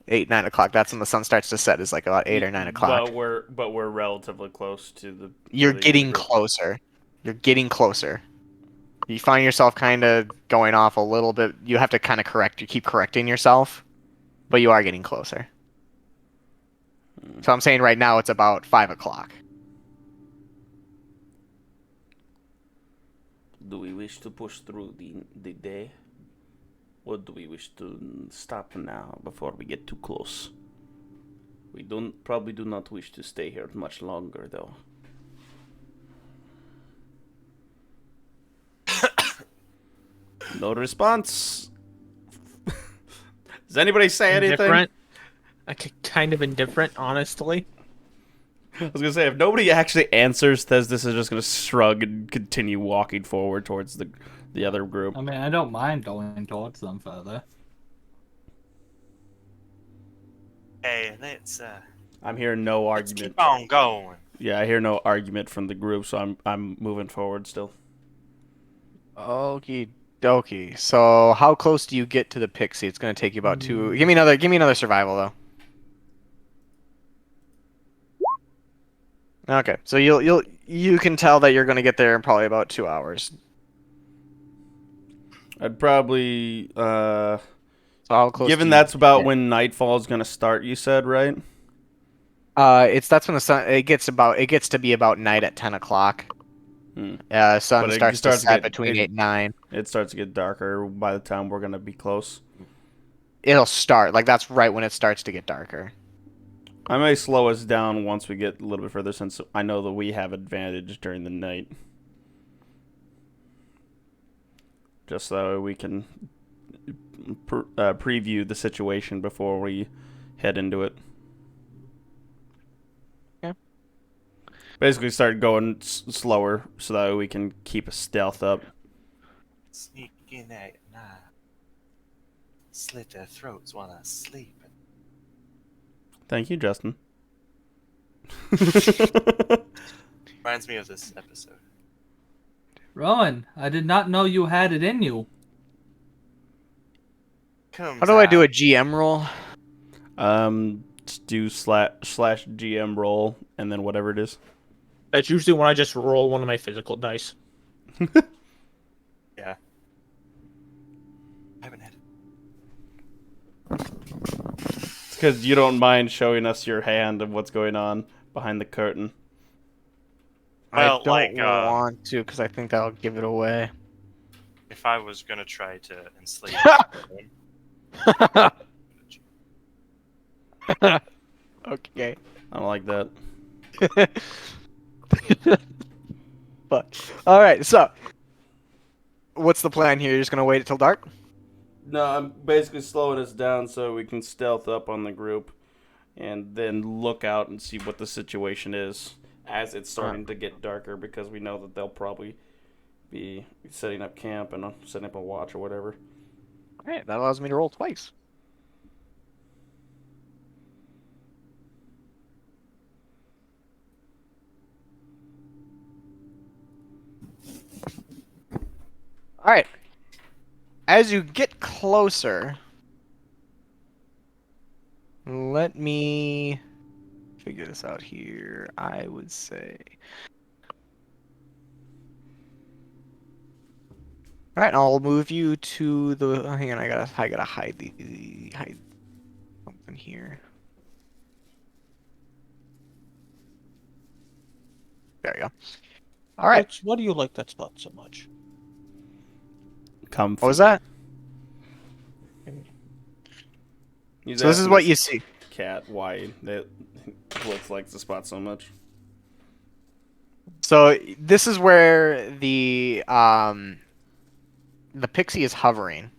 9 o'clock. That's when the sun starts to set, is like about 8 or 9 o'clock. But we're relatively close to the. You're to the getting group. closer. You're getting closer. You find yourself kind of going off a little bit. You have to kind of keep correcting yourself, but you are getting closer. So I'm saying right now it's about 5 o'clock. Do we wish to push through the day? Or do we wish to stop now before we get too close? We probably do not wish to stay here much longer, though. No response. Does anybody say anything? Indifferent. Kind of indifferent, honestly. I was gonna say, if nobody actually answers, Thesdis is just gonna shrug and continue walking forward towards the other group. I mean, I don't mind going towards them further. Hey, let's I'm hearing no let's argument. keep on going. Yeah, I hear no argument from the group, so I'm moving forward still. Okie dokie. So how close do you get to the pixie? It's gonna take you about 2. Give me another survival though. Okay, so you can tell that you're gonna get there in probably about 2 hours. I'd probably So how close? given do you that's about get? when nightfall is gonna start, you said, right? That's when the sun it gets to be about night at 10 o'clock. Sun But it starts to starts to set get- between it- 8 and 9. It starts to get darker by the time we're gonna be close. It'll start like that's right when it starts to get darker. I may slow us down once we get a little bit further, since I know that we have advantage during the night. Just so we can preview the situation before we head into it. Yeah. Basically, start going slower so that we can keep a stealth up. Sneak in at night. Slit their throats while I sleep. Thank you, Justin. Reminds me of this episode. Rowan, I did not know you had it in you. Comes How do I do a out. GM roll? Just do slash GM roll and then whatever it is. That's usually when I just roll one of my physical dice. Yeah. I haven't had it. It's because you don't mind showing us your hand of what's going on behind the curtain. Well, I don't like, want to because I think that'll give it away. If I was gonna try to enslave Okay. I don't like that. But all right, so what's the plan here? You're just gonna wait until dark? No, I'm basically slowing us down so we can stealth up on the group and then look out and see what the situation is as it's starting to get darker, because we know that they'll probably be setting up camp and setting up a watch or whatever. All right, that allows me to roll twice. All right. As you get closer, let me figure this out here. I would say. All right, I'll move you to the. Hang on, I gotta hide hide something here. There you go. All right. Why do you like that spot so much? Comfy. What was that? He's So this is asking what this you see. cat why it looks like the spot so much. So this is where the pixie is hovering.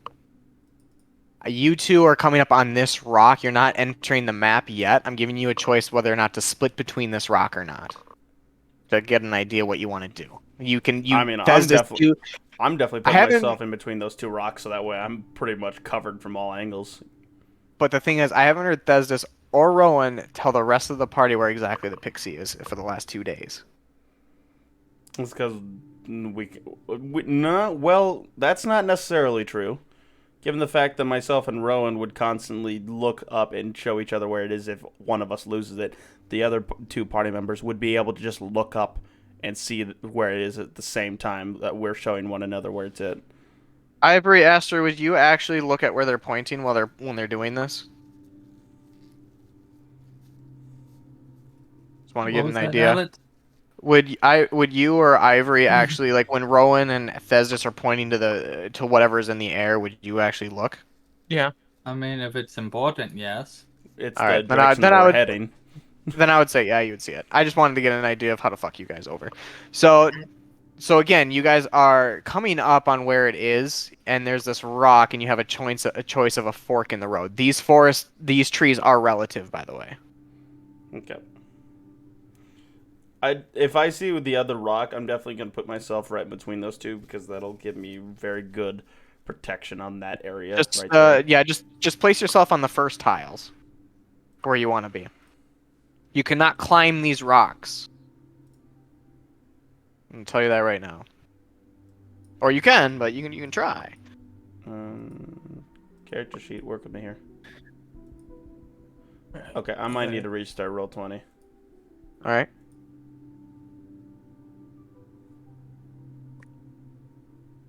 You two are coming up on this rock. You're not entering the map yet. I'm giving you a choice whether or not to split between this rock or not, to get an idea what you want to do. You can. I mean, I'm definitely putting myself in between those two rocks, so that way I'm pretty much covered from all angles. But the thing is, I haven't heard Thesdis or Rowan tell the rest of the party where exactly the pixie is for the last 2 days. It's because well, that's not necessarily true. Given the fact that myself and Rowan would constantly look up and show each other where it is if one of us loses it, the other two party members would be able to just look up and see where it is at the same time that we're showing one another where it's at. Ivory, Astra, would you actually look at where they're pointing when they're doing this? Just want to What get was an that, idea. Alex? Would you or Ivory actually like when Rowan and Thesdis are pointing to whatever's in the air? Would you actually look? Yeah. I mean, if it's important, yes. It's All the right, direction that we're heading. then I would say yeah, you would see it. I just wanted to get an idea of how to fuck you guys over. So again, you guys are coming up on where it is, and there's this rock, and you have a choice of a fork in the road. These trees are relative, by the way. Okay. If I see with the other rock, I'm definitely going to put myself right between those two because that'll give me very good protection on that area right there. Yeah, just place yourself on the first tiles where you want to be. You cannot climb these rocks. I'm gonna tell you that right now. Or you can, but you can try. Character sheet, work with me here. Okay, I might need to restart roll 20. All right.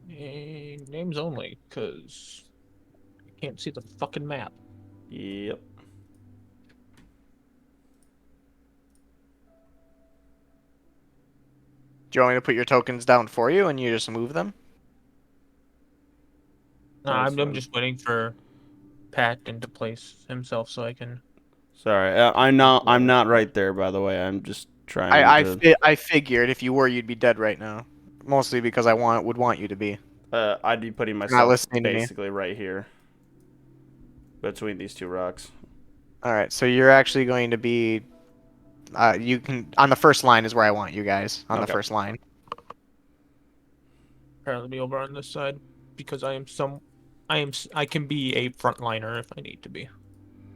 Names only, because I can't see the fucking map. Yep. Do you want me to put your tokens down for you and you just move them? No, That's I'm fine. just waiting for Pat into place himself so I can. Sorry, I'm not right there. By the way, I'm just trying to. I figured if you were, you'd be dead right now. Mostly because I would want you to be. I'd be putting You're not myself listening to me. basically right here between these two rocks. All right, so you're actually going to be. You can on the first line is where I want you guys on the Okay. first line. Apparently be over on this side because I can be a frontliner if I need to be.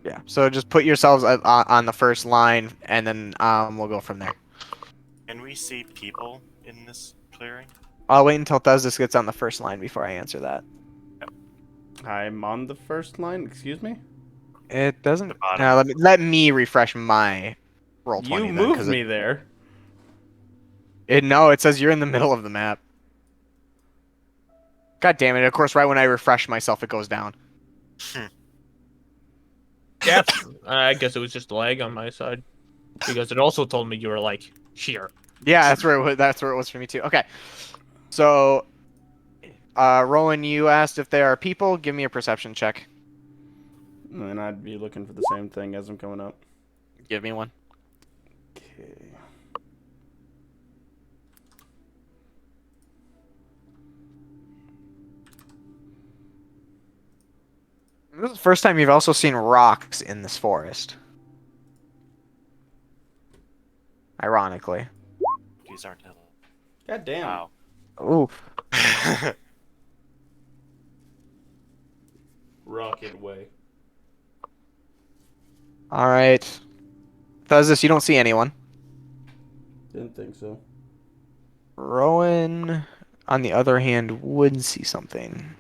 Yeah. So just put yourselves on the first line, and then we'll go from there. Can we see people in this clearing? I'll wait until Thesdis gets on the first line before I answer that. I'm on the first line. Excuse me. It doesn't. The bottom. Let me refresh my roll 20. You then, moved 'cause me there. No, it says you're in the middle of the map. God damn it! Of course, right when I refresh myself, it goes down. Yeah, I guess it was just lag on my side because it also told me you were like here. Yeah, that's where it was. That's where it was for me too. Okay, so, Rowan, you asked if there are people. Give me a perception check. And I'd be looking for the same thing as I'm coming up. Give me one. Okay. This is the first time you've also seen rocks in this forest. Ironically. These aren't helpful. God damn. Wow. Ooh. Rocket way. All right. Thesdis, you don't see anyone. Didn't think so. Rowan, on the other hand, would see something.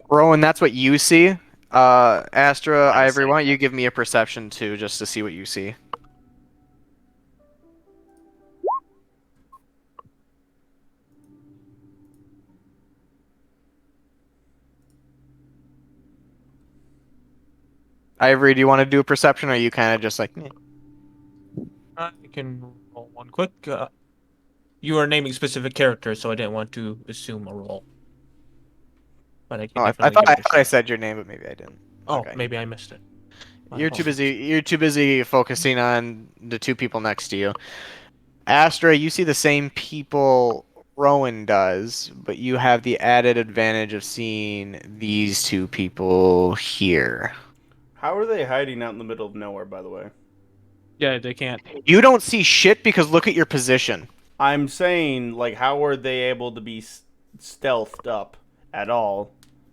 Rowan, that's what you see. Astra, Ivory, why don't you give me a perception too, just to see what you see? Ivory, do you want to do a perception, or are you kind of just like, "Meh"? I can roll one quick. You are naming specific characters, so I didn't want to assume a roll. But I can Oh, I definitely thought give it a I shot. said your name, but maybe I didn't. Oh, Okay. maybe I missed it. My You're too apologies. busy. You're too busy focusing on the two people next to you. Astra, you see the same people Rowan does, but you have the added advantage of seeing these two people here. How are they hiding out in the middle of nowhere, by the way? Yeah, they can't. You don't see shit because look at your position. I'm saying, like, how are they able to be stealthed up at all?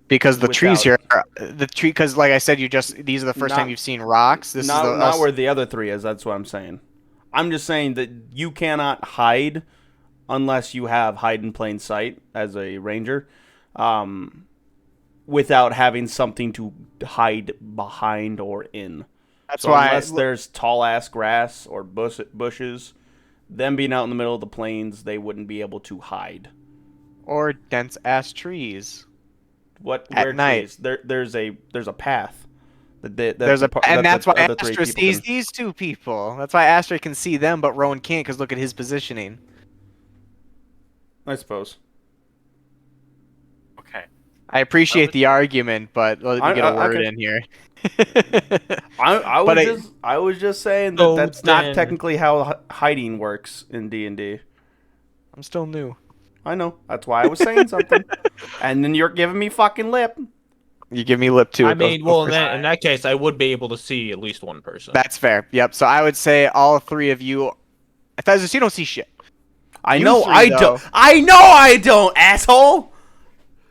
Because the trees here, Without- the tree. Because like I said, these are the first time Not- you've seen rocks. This not is not where the other three is. That's what I'm saying. I'm just saying that you cannot hide unless you have hide in plain sight as a ranger, without having something to hide behind or in. That's So why. unless there's tall ass grass or bushes, them being out in the middle of the plains, they wouldn't be able to hide. Or dense ass trees What? at Where night. trees? There's a path. And that's why other three Astra people sees can. these two people. That's why Astra can see them, but Rowan can't because look at his positioning. I suppose. Okay. I appreciate the argument, but let me get a word okay. in here. I But was just saying that So that's not then- technically how hiding works in D&D. I'm still new. I know. That's why I was saying something. And then you're giving me fucking lip. You give me lip too. I It goes mean, well, over. in that case, I would be able to see at least one person. That's fair. Yep. So I would say all three of you. Thessus, you don't see shit. I You know three, I though. don't. I know I don't, asshole.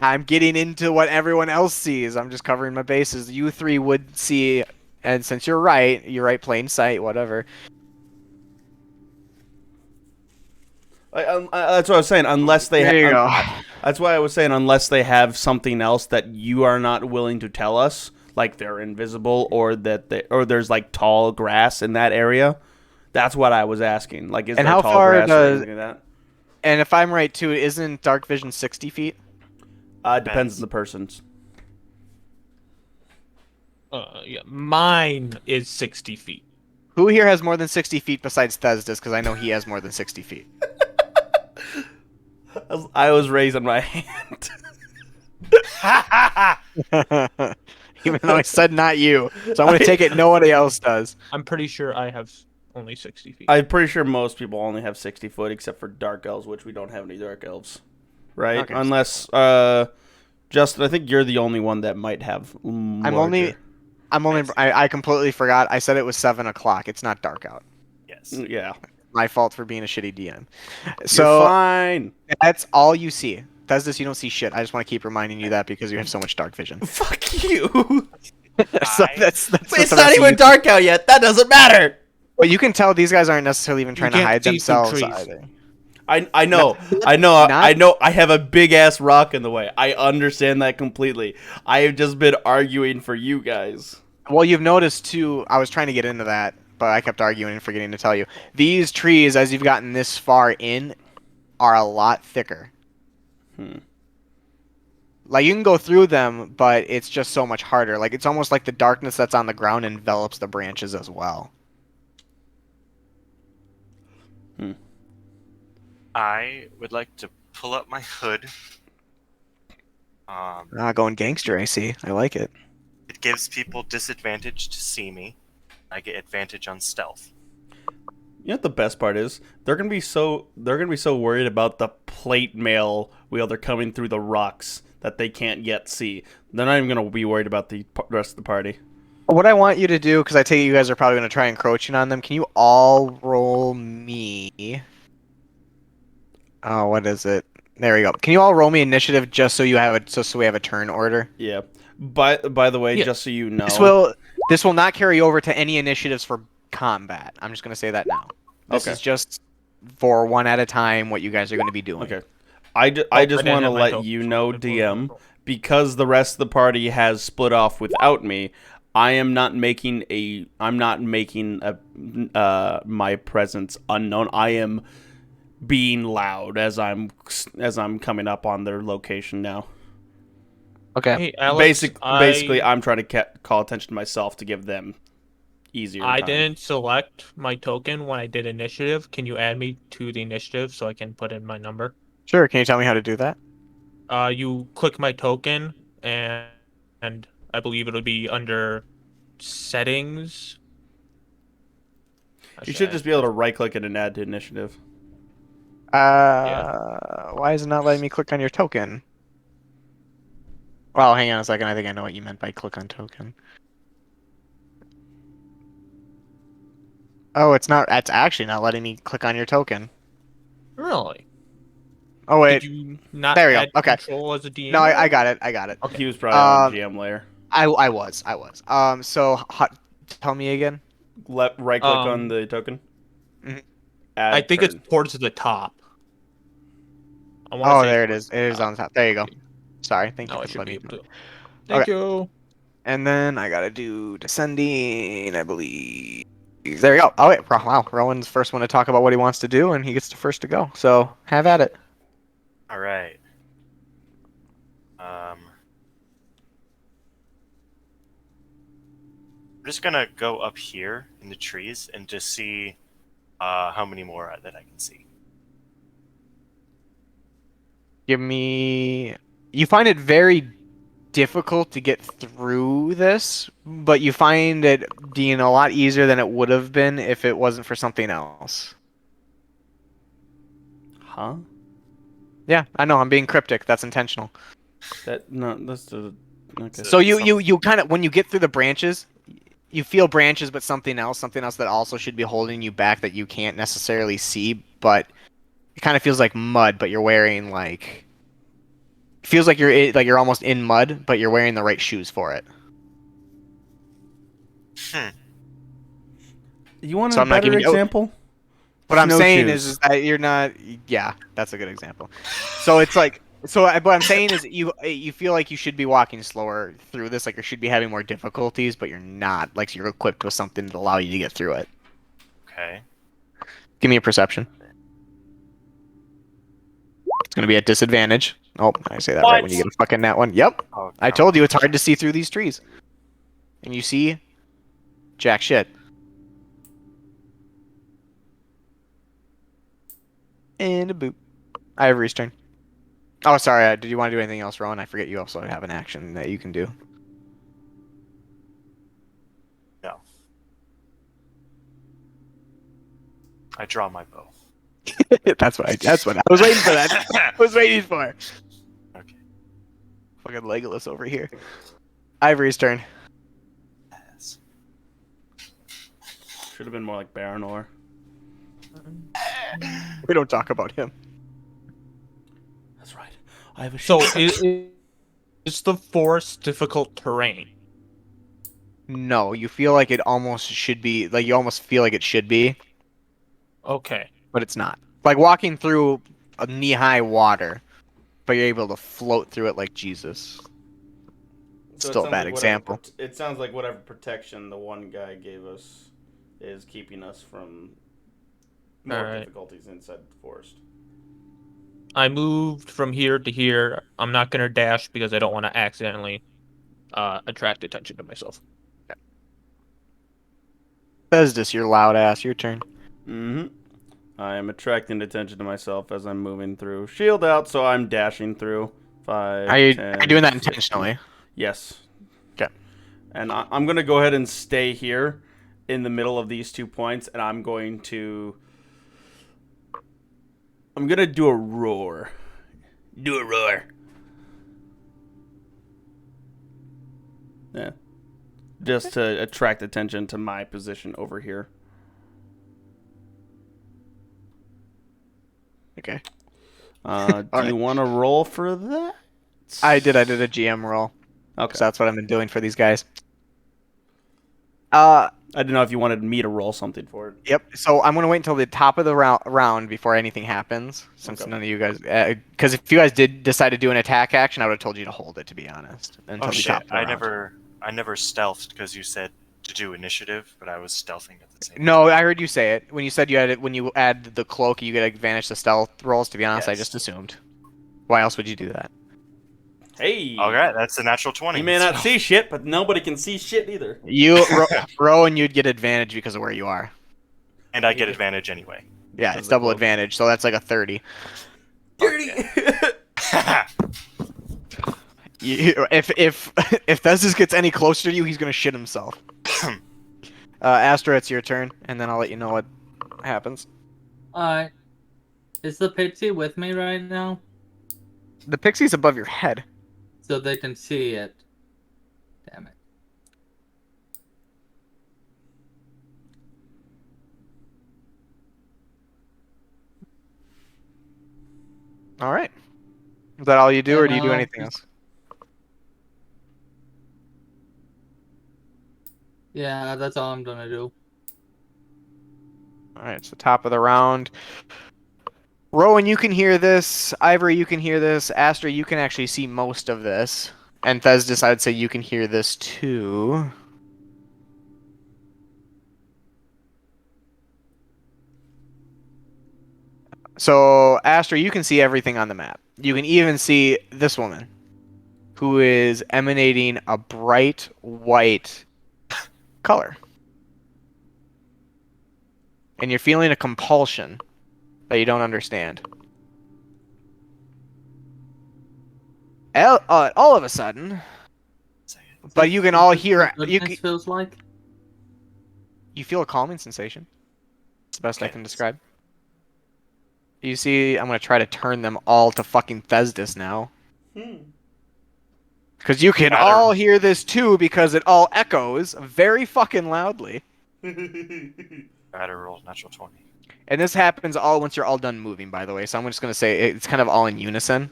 I'm getting into what everyone else sees. I'm just covering my bases. You three would see, and since you're right, plain sight, whatever. That's what I was saying. Unless they, There you go. that's why I was saying unless they have something else that you are not willing to tell us, like they're invisible or there's like tall grass in that area. That's what I was asking. Like, is And there how tall far grass or does- anything like that? And if I'm right too, isn't dark vision 60 feet? Depends on the person's. Yeah, mine is 60 feet. Who here has more than 60 feet besides Thesdus? Because I know he has more than 60 feet. I was raising my hand. Even though I said not you. So I'm going to take it nobody else does. I'm pretty sure I have only 60 feet. I'm pretty sure most people only have 60 foot, except for dark elves, which we don't have any dark elves, right? Okay. Unless, Justin, I think you're the only one that might have. Larger. I completely forgot. I said it was 7 o'clock. It's not dark out. Yes. Yeah. My fault for being a shitty DM. You're So fine. that's all you see. Thesdus, you don't see shit. I just want to keep reminding you that because you have so much dark vision. Fuck you. So that's It's what the not rest of even you- dark out yet. That doesn't matter. But you can tell these guys aren't necessarily even trying to can't hide see through themselves trees. either. I know. Not- I know. I have a big ass rock in the way. I understand that completely. I have just been arguing for you guys. Well, you've noticed too. I was trying to get into that, but I kept arguing and forgetting to tell you. These trees, as you've gotten this far in, are a lot thicker. Like you can go through them, but it's just so much harder. Like it's almost like the darkness that's on the ground envelops the branches as well. I would like to pull up my hood. Going gangster, I see. I like it. It gives people disadvantage to see me. I get advantage on stealth. You know what the best part is? They're gonna be so worried about the plate mail wheel they're coming through the rocks that they can't yet see. They're not even gonna be worried about the rest of the party. What I want you to do, because I take it you guys are probably going to try encroaching on them, can you all roll me... Oh, what is it? There we go. Can you all roll me initiative just so you have it, so we have a turn order? Yeah. By the way, Yeah. just so you know, This will not carry over to any initiatives for combat. I'm just going to say that now. This Okay. is just for one at a time what you guys are going to be doing. Okay. I just didn't want to have my let token, you so know, I didn't DM, roll. because the rest of the party has split off without me. I'm not making my presence unknown. I am being loud as I'm coming up on their location now. Okay. Hey, Alex, Basically, I'm trying to call attention to myself to give them easier. I time. didn't select my token when I did initiative. Can you add me to the initiative so I can put in my number? Sure. Can you tell me how to do that? You click my token, and I believe it'll be under settings. You should just be able to right click it and add to initiative. Why is it not letting me click on your token? Well, hang on a second. I think I know what you meant by click on token. Oh, it's not. It's actually not letting me click on your token. Really? Oh wait. Did you not There we go. add Okay. control as a DM? No, I got it. I got it. He was probably on Um, GM layer. I was. So tell me again. Right click on the token. Mhm. Add I think turn. it's towards the top. I want to Oh, say. there it is. It is on top. There you go. Sorry. Thank you Now I for should letting be me. able to. Okay. Thank you. And then I gotta do descending, I believe. There you go. Oh wait, wow. Rowan's first one to talk about what he wants to do, and he gets the first to go. So have at it. All right. I'm just gonna go up here in the trees and just see how many more that I can see. Give me. You find it very difficult to get through this, but you find it being a lot easier than it would have been if it wasn't for something else. Huh? Yeah, I know. I'm being cryptic. That's intentional. That's the okay. So you kind of when you get through the branches, you feel branches, but something else that also should be holding you back that you can't necessarily see, but it kind of feels like mud, but you're wearing like it feels like you're almost in mud, but you're wearing the right shoes for it. Hmm. You want So a I'm not better giving you. example? What I'm saying Snowshoes. is that you're not. Yeah, that's a good example. So it's like. What I'm saying is you feel like you should be walking slower through this, like you should be having more difficulties, but you're not. Like you're equipped with something to allow you to get through it. Okay. Give me a perception. It's gonna be at disadvantage. Oh, I say that right when you get a fucking nat one. Yep. Oh, I come told you it's hard to see through these trees. And you see jack shit. And a boop. Ivory's turn. Oh, sorry. Did you want to do anything else, Rowan? I forget you also have an action that you can do. No. I draw my bow. That's what I was waiting for that. I was waiting for. Okay. Fucking Legolas over here. Ivory's turn. Yes. Should have been more like Baranor. We don't talk about him. That's right. I have a So shield. is the forest difficult terrain? No, you feel like it almost should be. Like you almost feel like it should be, Okay. but it's not. Like walking through a knee-high water, but you're able to float through it like Jesus. So Still a bad example. It sounds like whatever protection the one guy gave us is keeping us from more Alright. difficulties inside the forest. I moved from here to here. I'm not gonna dash because I don't want to accidentally attract attention to myself. Besdis, your loud ass. Your turn. Mm-hmm. I am attracting attention to myself as I'm moving through. Shield out, so I'm dashing through. 5, Are you 10, doing that 15. intentionally? Yes. Okay. And I'm going to go ahead and stay here in the middle of these 2 points, and I'm going to do a roar. Do a roar. Yeah. Just to attract attention to my position over here. Okay. Do you want to roll for that? I did a GM roll. Okay. Because that's what I've been doing for these guys. I didn't know if you wanted me to roll something for it. Yep. So I'm gonna wait until the top of the round before anything happens, since Okay. none of you guys. Because if you guys did decide to do an attack action, I would have told you to hold it. To be honest, until Oh the shit! top of the I round. never stealthed because you said to do initiative, but I was stealthing at the same time. No, I heard you say it when you said you had it. When you add the cloak, you get advantage to stealth rolls. To be honest, I Yes. just assumed. Why else would you do that? Hey. Okay, that's a natural 20. You may not so- see shit, but nobody can see shit either. You Rowan, you'd get advantage because of where you are. And I get advantage anyway. Yeah, Because it's of the double cloak. advantage, so that's like a 30. Dirty. If if Thesis gets any closer to you, he's gonna shit himself. Astra, it's your turn, and then I'll let you know what happens. Alright. Is the pixie with me right now? The pixie's above your head. So they can see it. Damn it. All right. Is that all you do, or And do you do I'll anything just- else? Yeah, that's all I'm gonna do. All right, so top of the round. Rowan, you can hear this. Ivory, you can hear this. Astra, you can actually see most of this. And Thesdis, I'd say you can hear this too. So, Astra, you can see everything on the map. You can even see this woman, who is emanating a bright white color. And you're feeling a compulsion that you don't understand. All of a sudden, but you can all hear. Goodness feels like. You feel a calming sensation. It's the best I Okay. can describe. You see, I'm gonna try to turn them all to fucking Thesdis now. Because you can all hear this too, because it all echoes very fucking loudly. Gotta roll natural 20. And this happens all once you're all done moving, by the way. So I'm just gonna say it's kind of all in unison.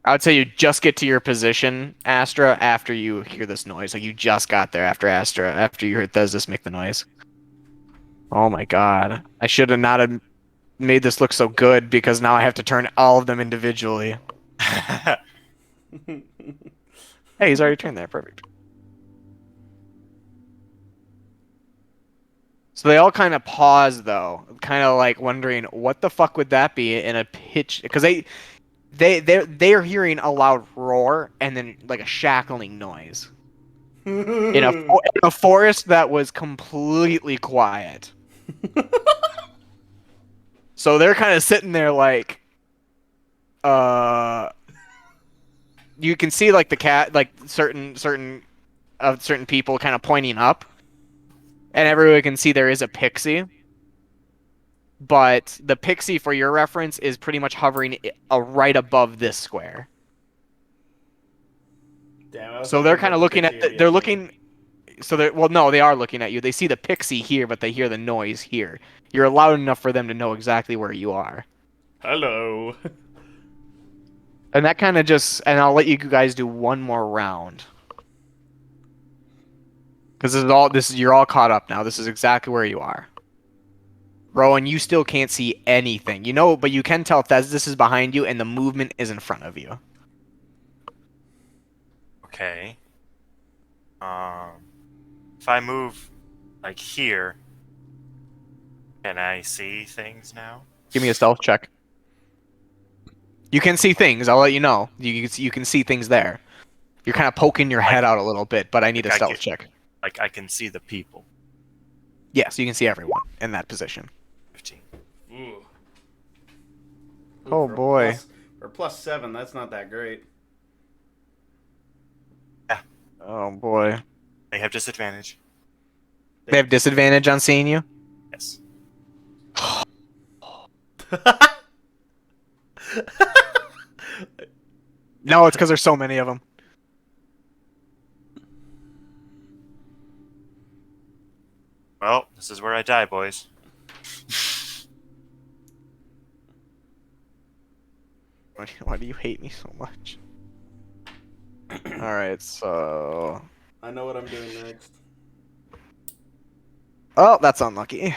I would say you just get to your position, Astra, after you hear this noise. Like you just got there after Astra, after you heard Thesdis make the noise. Oh my god. I should have not have made this look so good because now I have to turn all of them individually. Hey, he's already turned there. Perfect. So they all kind of pause though, kind of like wondering what the fuck would that be in a pitch, because they're hearing a loud roar and then like a shackling noise in a forest that was completely quiet. So they're kind of sitting there like, you can see like the cat, like certain people kind of pointing up, and everyone can see there is a pixie. But the pixie, for your reference, is pretty much hovering right above this square. Damn, So they're kind of looking at they're looking. So they well, no, they are looking at you. They see the pixie here, but they hear the noise here. You're loud enough for them to know exactly where you are. Hello. And that kind of just, and I'll let you guys do one more round. Because you're all caught up now. This is exactly where you are. Rowan, you still can't see anything. You know, but you can tell Thesdis is behind you and the movement is in front of you. Okay. If I move like here, can I see things now? Give me a stealth check. You can see things. I'll let you know. You can see things there. You're kind of poking your head out a little bit, but I need a stealth check. Like I can see the people. Yes, you can see everyone in that position. 15. Ooh. Oh boy. For +7, that's not that great. Oh boy. They have disadvantage. They have disadvantage on seeing you? Yes. No, it's because there's so many of them. Well, this is where I die, boys. Why do you hate me so much? Alright, so... I know what I'm doing next. Oh, that's unlucky.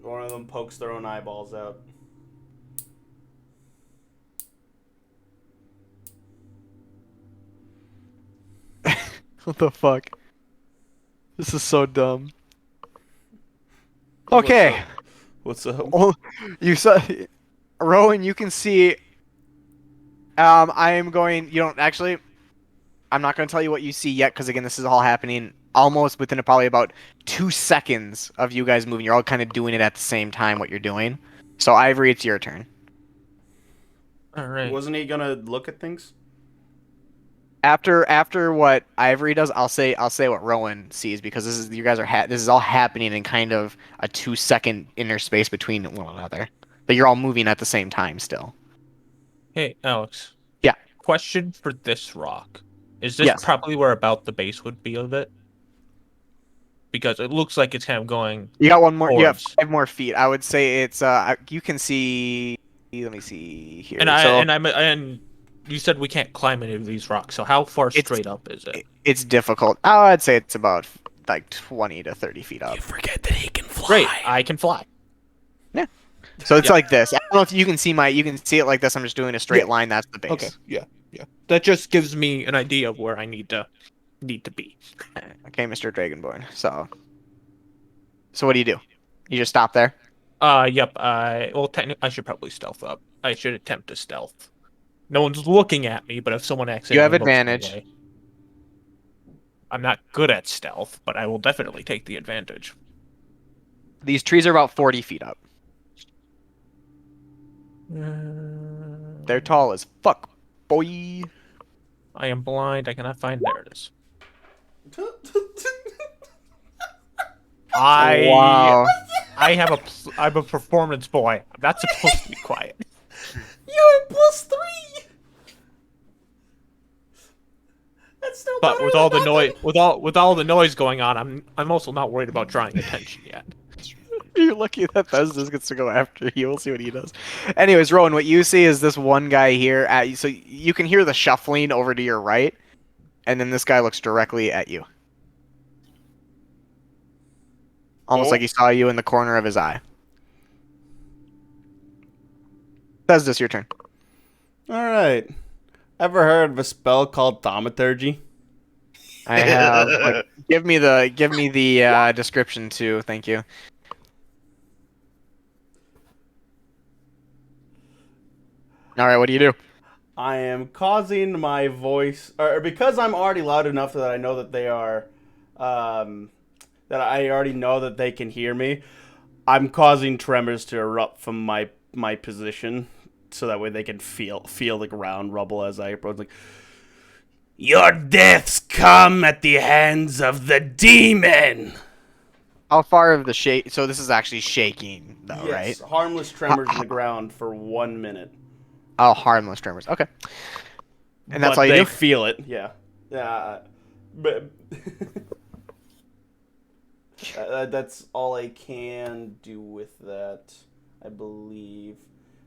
One of them pokes their own eyeballs out. What the fuck? This is so dumb. Okay. What's up? Oh, you saw... Rowan, you can see... I am going... You don't... Actually... I'm not going to tell you what you see yet, because again, this is all happening almost within probably about 2 seconds of you guys moving. You're all kind of doing it at the same time, what you're doing. So, Ivory, it's your turn. All right. Wasn't he gonna look at things? After what Ivory does, I'll say what Rowan sees, because this is you guys are this is all happening in kind of a 2-second interspace between one another. But you're all moving at the same time still. Hey, Alex. Yeah. Question for this rock. Is this Yes. probably where about the base would be of it? Because it looks like it's kind of going. You got one more. You have towards. 5 more feet. I would say it's you can see. Let me see here. And you said we can't climb any of these rocks. So how far It's- straight up is it? It's difficult. I'd say it's about like 20 to 30 feet up. You forget that he can fly. Great, I can fly. So it's Yeah. like this. I don't know if you can see you can see it like this. I'm just doing a straight Yeah. line. That's the base. Okay, yeah. That just gives me an idea of where I need to be. Okay, Mr. Dragonborn. So what do? You just stop there? Yep. Well, technically, I should probably stealth up. I should attempt to stealth. No one's looking at me, but if someone accidentally You have looks my advantage. way- I'm not good at stealth, but I will definitely take the advantage. These trees are about 40 feet up. They're tall as fuck, boy. I am blind. I cannot find. There it is. Wow. I'm a performance boy. I'm not supposed to be quiet. You're at +3. That's still But better with than all the nothing. noise, with all the noise going on, I'm also not worried about drawing attention yet. You're lucky that Thesdus gets to go after you. We'll see what he does. Anyways, Rowan, what you see is this one guy here at you. So you can hear the shuffling over to your right, and then this guy looks directly at you. Almost like he saw you in the corner of his eye. Thesdus, your turn. All right. Ever heard of a spell called thaumaturgy? I have. Give me the description too. Thank you. All right, what do you do? I am causing my voice, or because I'm already loud enough that I know that they are, that I already know that they can hear me. I'm causing tremors to erupt from my position, so that way they can feel the ground rubble as I approach. Like, your deaths come at the hands of the demon. How far of the shake? So this is actually shaking, though, right? Yes, harmless tremors in the ground for 1 minute. Oh, harmless tremors. Okay. And that's But all you they do? feel it. Yeah. But that's all I can do with that, I believe.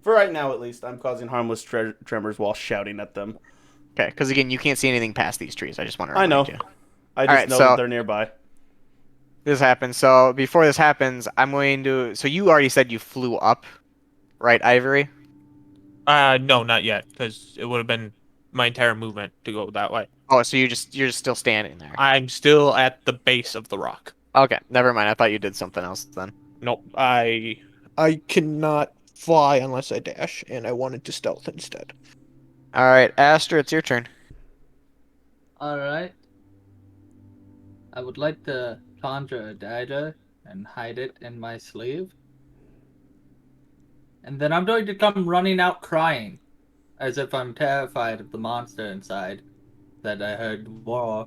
For right now, at least, I'm causing harmless tremors while shouting at them. Okay, because again, you can't see anything past these trees. I just want to I remind know. you. I just Alright, know so- that they're nearby. This happens. So before this happens, I'm going to. So you already said you flew up, right, Ivory? No, not yet, because it would have been my entire movement to go that way. Oh, so you're just still standing there. I'm still at the base of the rock. Okay, never mind. I thought you did something else then. Nope, I cannot fly unless I dash, and I wanted to stealth instead. All right, Astra, it's your turn. Alright. I would like to conjure a dagger and hide it in my sleeve. And then I'm going to come running out crying, as if I'm terrified of the monster inside that I heard roar.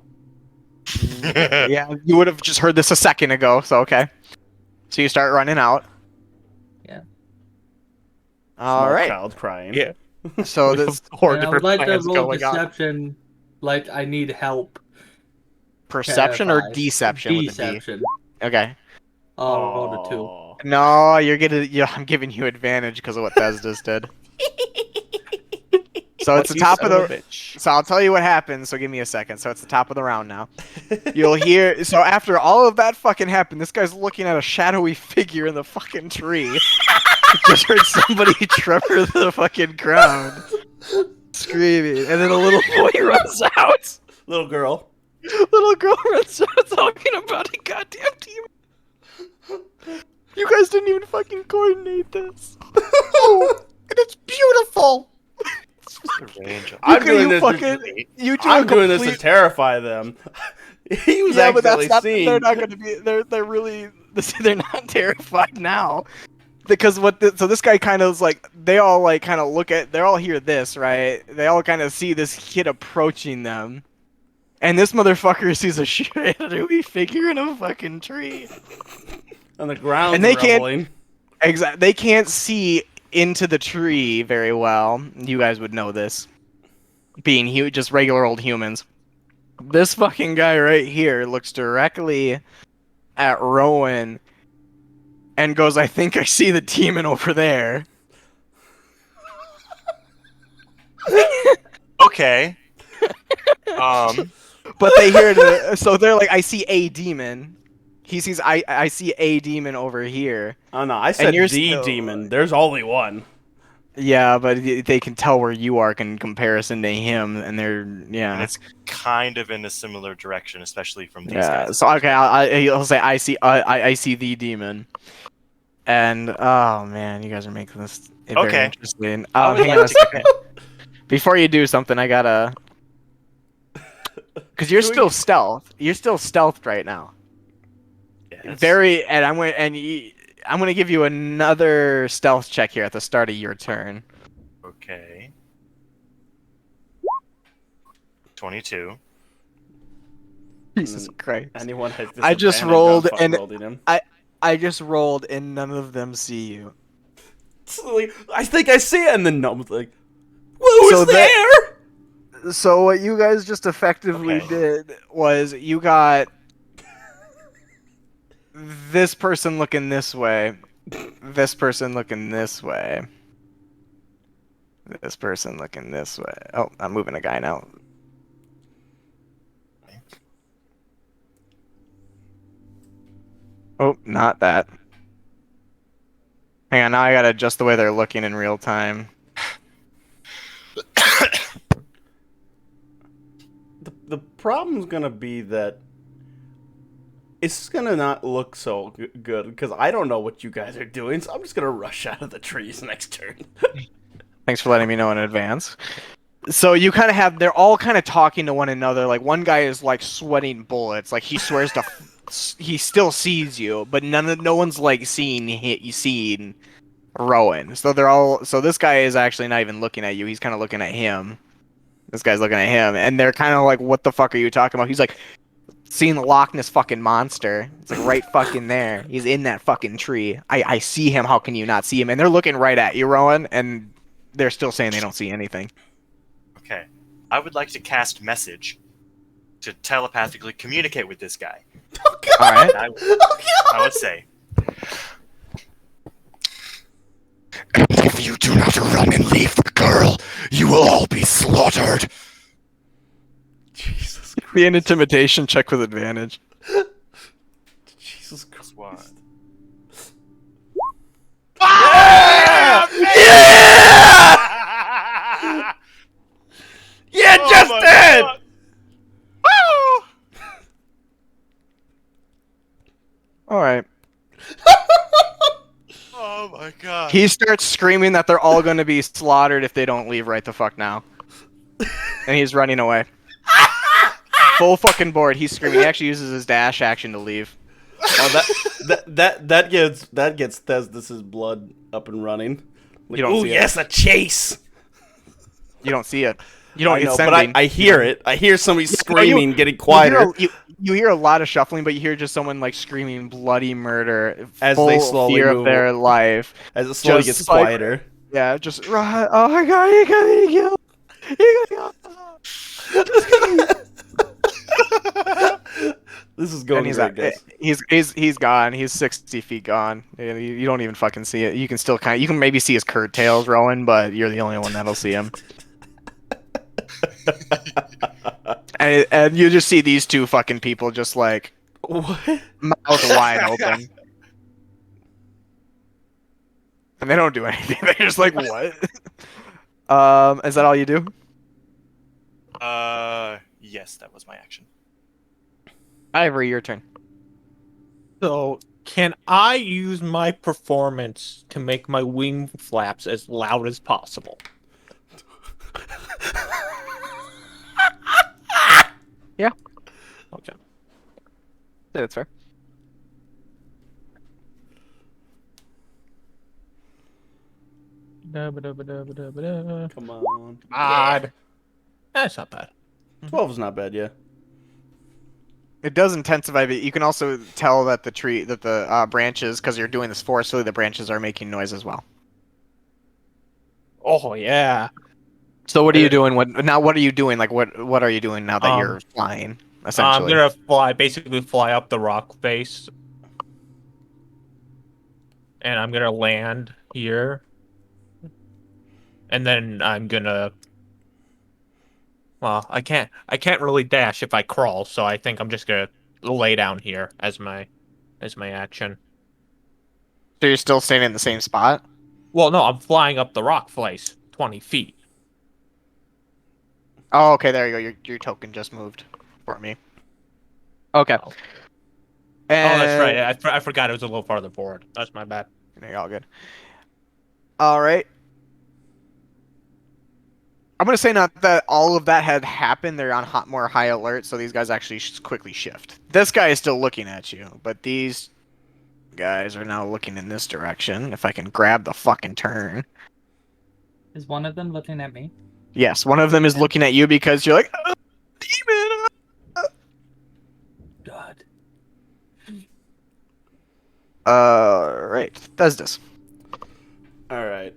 Yeah, you would have just heard this a second ago, so okay. So you start running out. Yeah. All Small right. child crying. Yeah. So this Four And I would different like to plans roll going on. deception, like I need help. perception or Terrified. deception with a D? Deception. Okay. I'll roll a 2. Aw. No, you're gonna. Yeah, I'm giving you advantage because of what Thesdus did. So it's the top of the. So I'll tell you what happens. So give me a second. So it's the top of the round now. You'll hear. So after all of that fucking happened, this guy's looking at a shadowy figure in the fucking tree. Just heard somebody tremor the fucking ground, screaming, and then a little boy runs out. Little girl. Little girl runs out talking about a goddamn demon. You guys didn't even fucking coordinate this. Oh, and it's beautiful. I'm doing this. You do I'm a doing this to complete- terrify them. He was Yeah, but actually that's not. seen. They're not going to be. They're really. They're not terrified now, because so this guy kind of is like. They all like kind of look at. They all hear this, right? They all kind of see this kid approaching them, and this motherfucker sees a shadowy figure in a fucking tree. On the ground. And they can't- rumbling. Exactly. They can't see into the tree very well. You guys would know this, being just regular old humans. This fucking guy right here looks directly at Rowan and goes, "I think I see the demon over there." Okay. but they hear so they're like, I see a demon. He sees I see a demon over here. Oh no, I And said you're the still, demon. There's only one. yeah, but they can tell where you are in comparison to him, and they're And yeah. it's kind of in a similar direction, especially from these Yeah, guys. so okay, I'll say I see the demon, and oh man, you guys are making this very Okay. interesting. I would Hang like on a to- second. Before you do something, I gotta, because you're Should we- still stealth. You're still stealthed right now. Yes. Very, and I'm gonna give you another stealth check here at the start of your turn. Okay. 22. Jesus Christ! Anyone has I just disadvantage rolled, on and rolling him. I just rolled, and none of them see you. So, like, I think I see it, and then Gnome's like, "Who's So there?" So what you guys just effectively Okay. did was you got this person looking this way, this person looking this way, this person looking this way. Oh, I'm moving a guy now. Oh, not that. Hang on, now I gotta adjust the way they're looking in real time. The problem's gonna be that it's gonna not look so good because I don't know what you guys are doing, so I'm just gonna rush out of the trees next turn. Thanks for letting me know in advance. So you kind of have, they're all kind of talking to one another. Like one guy is like sweating bullets. Like he swears to, he still sees you, but no one's like seeing Rowan. So they're all, so this guy is actually not even looking at you. He's kind of looking at him. This guy's looking at him, and they're kind of like, "What the fuck are you talking about?" He's like, "Seeing the Loch Ness fucking monster. It's like right fucking there. He's in that fucking tree. I see him. How can you not see him?" And they're looking right at you, Rowan, and they're still saying they don't see anything. Okay. I would like to cast message to telepathically communicate with this guy. Oh god! All right. I would say, And if you do not run and leave the girl, you will all be slaughtered. Jesus, Be an intimidation check with advantage. Jesus Christ! what? Yeah, Oh just my did. God. Woo! All right. Oh my god. He starts screaming that they're all going to be slaughtered if they don't leave right the fuck now. And he's running away. Full fucking board. He's screaming. He actually uses his dash action to leave. Oh, that gets Thesdis's blood up and running. Like, You don't ooh, see it. yes, a chase. You don't see it. You don't I get know, sending. but I hear it. I hear somebody Yeah, but screaming, getting quieter You hear a lot of shuffling, but you hear just someone like screaming bloody murder, As full they slowly fear move. of their life. as it slowly just gets like- quieter. Yeah, just right. Oh my god, he got me killed. He got This is and going he's, great, guys. he's gone. He's 60 feet gone. You don't even fucking see it. You can still you can maybe see his curtails rolling, but you're the only one that'll see him. and you just see these two fucking people just like What? mouth wide open. And they don't do anything. They're just like, what? Is that all you do? Yes, that was my action. Ivory, your turn. So, can I use my performance to make my wing flaps as loud as possible? Yeah. Okay. Yeah, that's fair. Come on. Odd. That's not bad. 12 is not bad, yeah. It does intensify, but you can also tell that the branches, because you're doing this forcefully, the branches are making noise as well. Oh yeah. So what are you doing? What are you doing? Like what are you doing now that you're flying? I'm Essentially, gonna basically fly up the rock face, and I'm gonna land here, and then I'm gonna Well, I can't really dash if I crawl, so I think I'm just gonna lay down here as my action. So you're still standing in the same spot? Well, no, I'm flying up the rock face 20 feet. Oh, okay, there you go. Your token just moved for me. Okay. Oh, And that's right. I forgot it was a little farther forward. That's my bad. you're all good. All right. I'm gonna say not that all of that had happened. They're on more high alert, so these guys actually quickly shift. This guy is still looking at you, but these guys are now looking in this direction. If I can grab the fucking turn. Is one of them looking at me? Yes, one of them is looking at you because you're like, demon. God. Right. Does this? All right.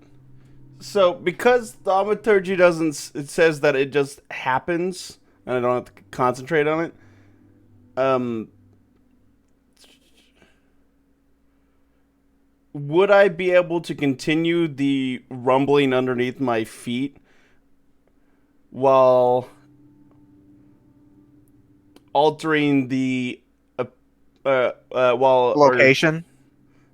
So because thaumaturgy doesn't, it says that it just happens, and I don't have to concentrate on it. Would I be able to continue the rumbling underneath my feet while altering the while Location.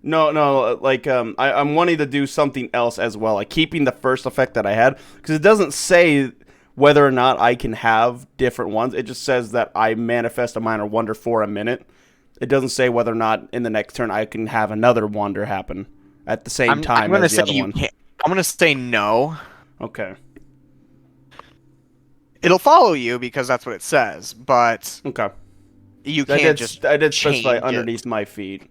No, like I'm wanting to do something else as well, like keeping the first effect that I had, because it doesn't say whether or not I can have different ones. It just says that I manifest a minor wonder for a minute. It doesn't say whether or not in the next turn I can have another wonder happen at the same time I'm gonna as the say other you one. can't. I'm gonna say no. Okay. It'll follow you because that's what it says, but Okay. you I can't did. just I did specify change underneath my feet.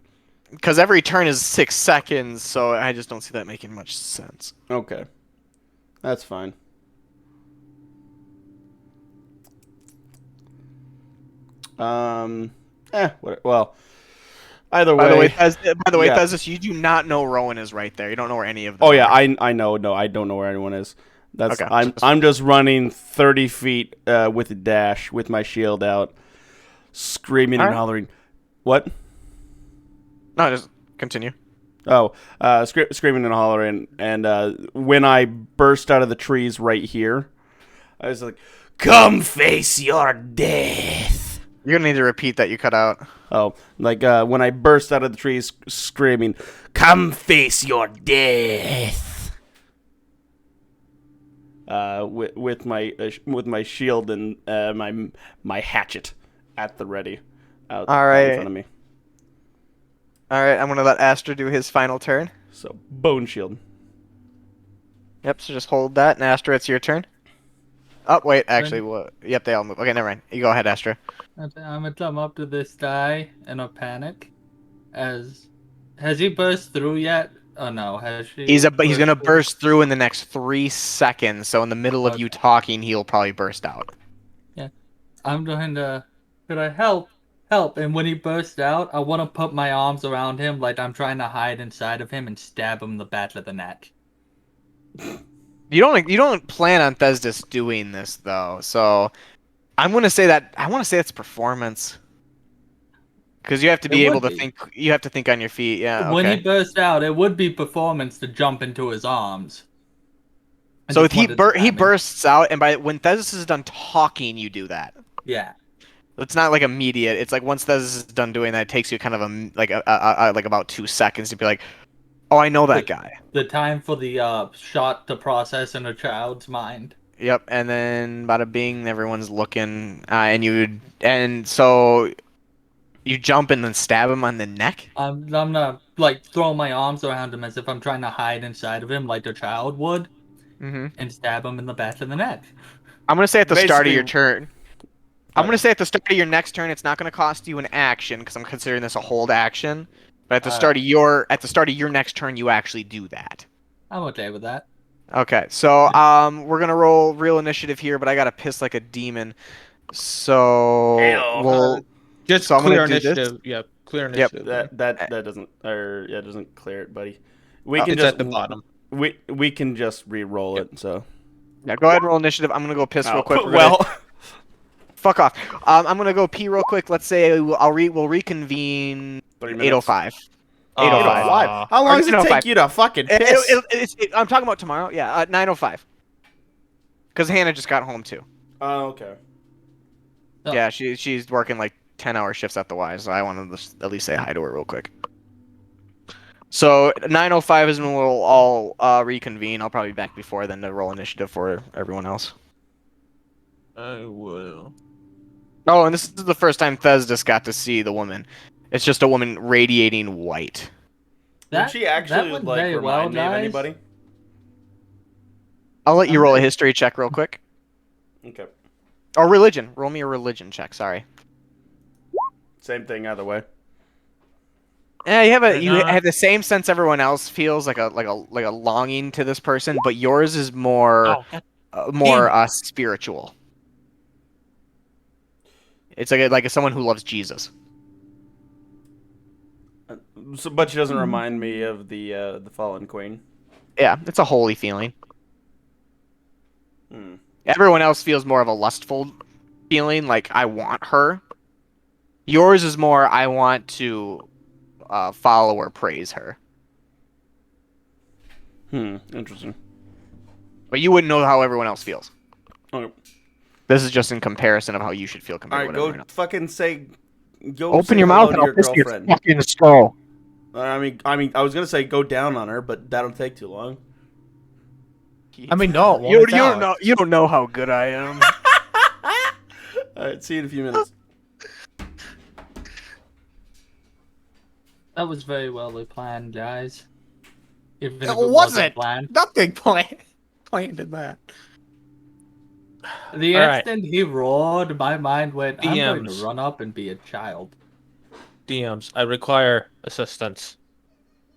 because every turn is 6 seconds, so I just don't see that making much sense. Okay. That's fine. Well, either way. By the way, yeah. Thesis, you do not know Rowan is right there. You don't know where any of them Oh yeah, are. I know. No, I don't know where anyone is. That's Okay, I'm just running 30 feet with a dash with my shield out, screaming and Alright. hollering. What? No, just continue. Oh, screaming and hollering, and when I burst out of the trees right here, I was like, "Come face your death." You're gonna need to repeat that. You cut out. Oh, like when I burst out of the trees screaming, "Come face your death." With my shield and my hatchet at the ready, out in front of me. All right, I'm gonna let Astra do his final turn. So bone shield. Yep. So just hold that, and Astra, it's your turn. Oh wait, actually, what? Yep, they all move. Okay, never mind. You go ahead, Astra. I'm gonna come up to this guy in a panic. Has he burst through yet? Oh no, has she? He's gonna through? burst through in the next 3 seconds. So in the middle of you talking, he'll probably burst out. Yeah, I'm going to. Could I help? Help! And when he bursts out, I want to put my arms around him like I'm trying to hide inside of him and stab him in the back of the neck. You don't plan on Thesdis doing this though, so I'm gonna say that I want to say it's performance because you have to be able to think. You have to think on your feet. Yeah. When Okay. he burst out, it would be performance to jump into his arms. I So just wanted to he stab him. bursts out, and when Thesdis is done talking, you do that. Yeah. It's not like immediate. It's like once Thesdis is done doing that, it takes you kind of like about 2 seconds to be like, oh, I know that guy. The time for the shot to process in a child's mind. Yep, and then bada bing, everyone's looking, and so you jump and then stab him on the neck. I'm gonna like throw my arms around him as if I'm trying to hide inside of him like a child would, and stab him in the back of the neck. I'm gonna say at the start of your Basically- turn. I'm gonna say at the start of your next turn, it's not gonna cost you an action because I'm considering this a hold action. But at the start of your next turn, you actually do that. I'm okay with that. Okay, so we're gonna roll real initiative here, but I gotta piss like a demon. So we'll Just So I'm clear gonna do this? initiative. Yeah, clear initiative. That doesn't, or yeah, it doesn't clear it, buddy. We can It's just at the bottom. we can just re-roll it. So yeah, go ahead and roll initiative. I'm gonna go piss real quick. Well, Fuck off. I'm gonna go pee real quick. Let's say we'll reconvene 30 minutes. 8:05. 8:05. 8:05. How long does it 8:05. take you to fucking piss? I'm talking about tomorrow. Yeah, 9:05. Because Hannah just got home too. Oh, okay. Oh. Yeah, she's working like 10-hour shifts at the Y, so I wanted to at least say hi to her real quick. So 9:05 is when we'll all reconvene. I'll probably be back before then to roll initiative for everyone else. I will. Oh, and this is the first time Thez just got to see the woman. It's just a woman radiating white. Would she actually went like very well, remind me of guys. anybody? I'll let you I'm roll a very- history check real quick. Okay. Or religion. Roll me a religion check. Sorry. Same thing either way. Yeah, They're you not- have the same sense everyone else feels, like a longing to this person, but yours is more Oh, God. more Damn spiritual. It's like someone who loves Jesus. So, but she doesn't remind me of the fallen queen. Yeah, it's a holy feeling. Hmm. Everyone else feels more of a lustful feeling, like I want her. Yours is more I want to follow or praise her. Interesting. But you wouldn't know how everyone else feels. Okay. This is just in comparison of how you should feel All compared to right, what go everyone else. fucking say. Go Open say your hello mouth to and I'll your piss your girlfriend. fucking skull. I was gonna say go down on her, but that'll take too long. I mean, no, it won't. You It's don't Alex. know how good I am. All right, see you in a few minutes. That was very well planned, guys. Even It if it wasn't wasn't. planned. Nothing planned in that. The All right. instant he roared, my mind went, I'm going to DMs. run up and be a child. DMs, I require assistance.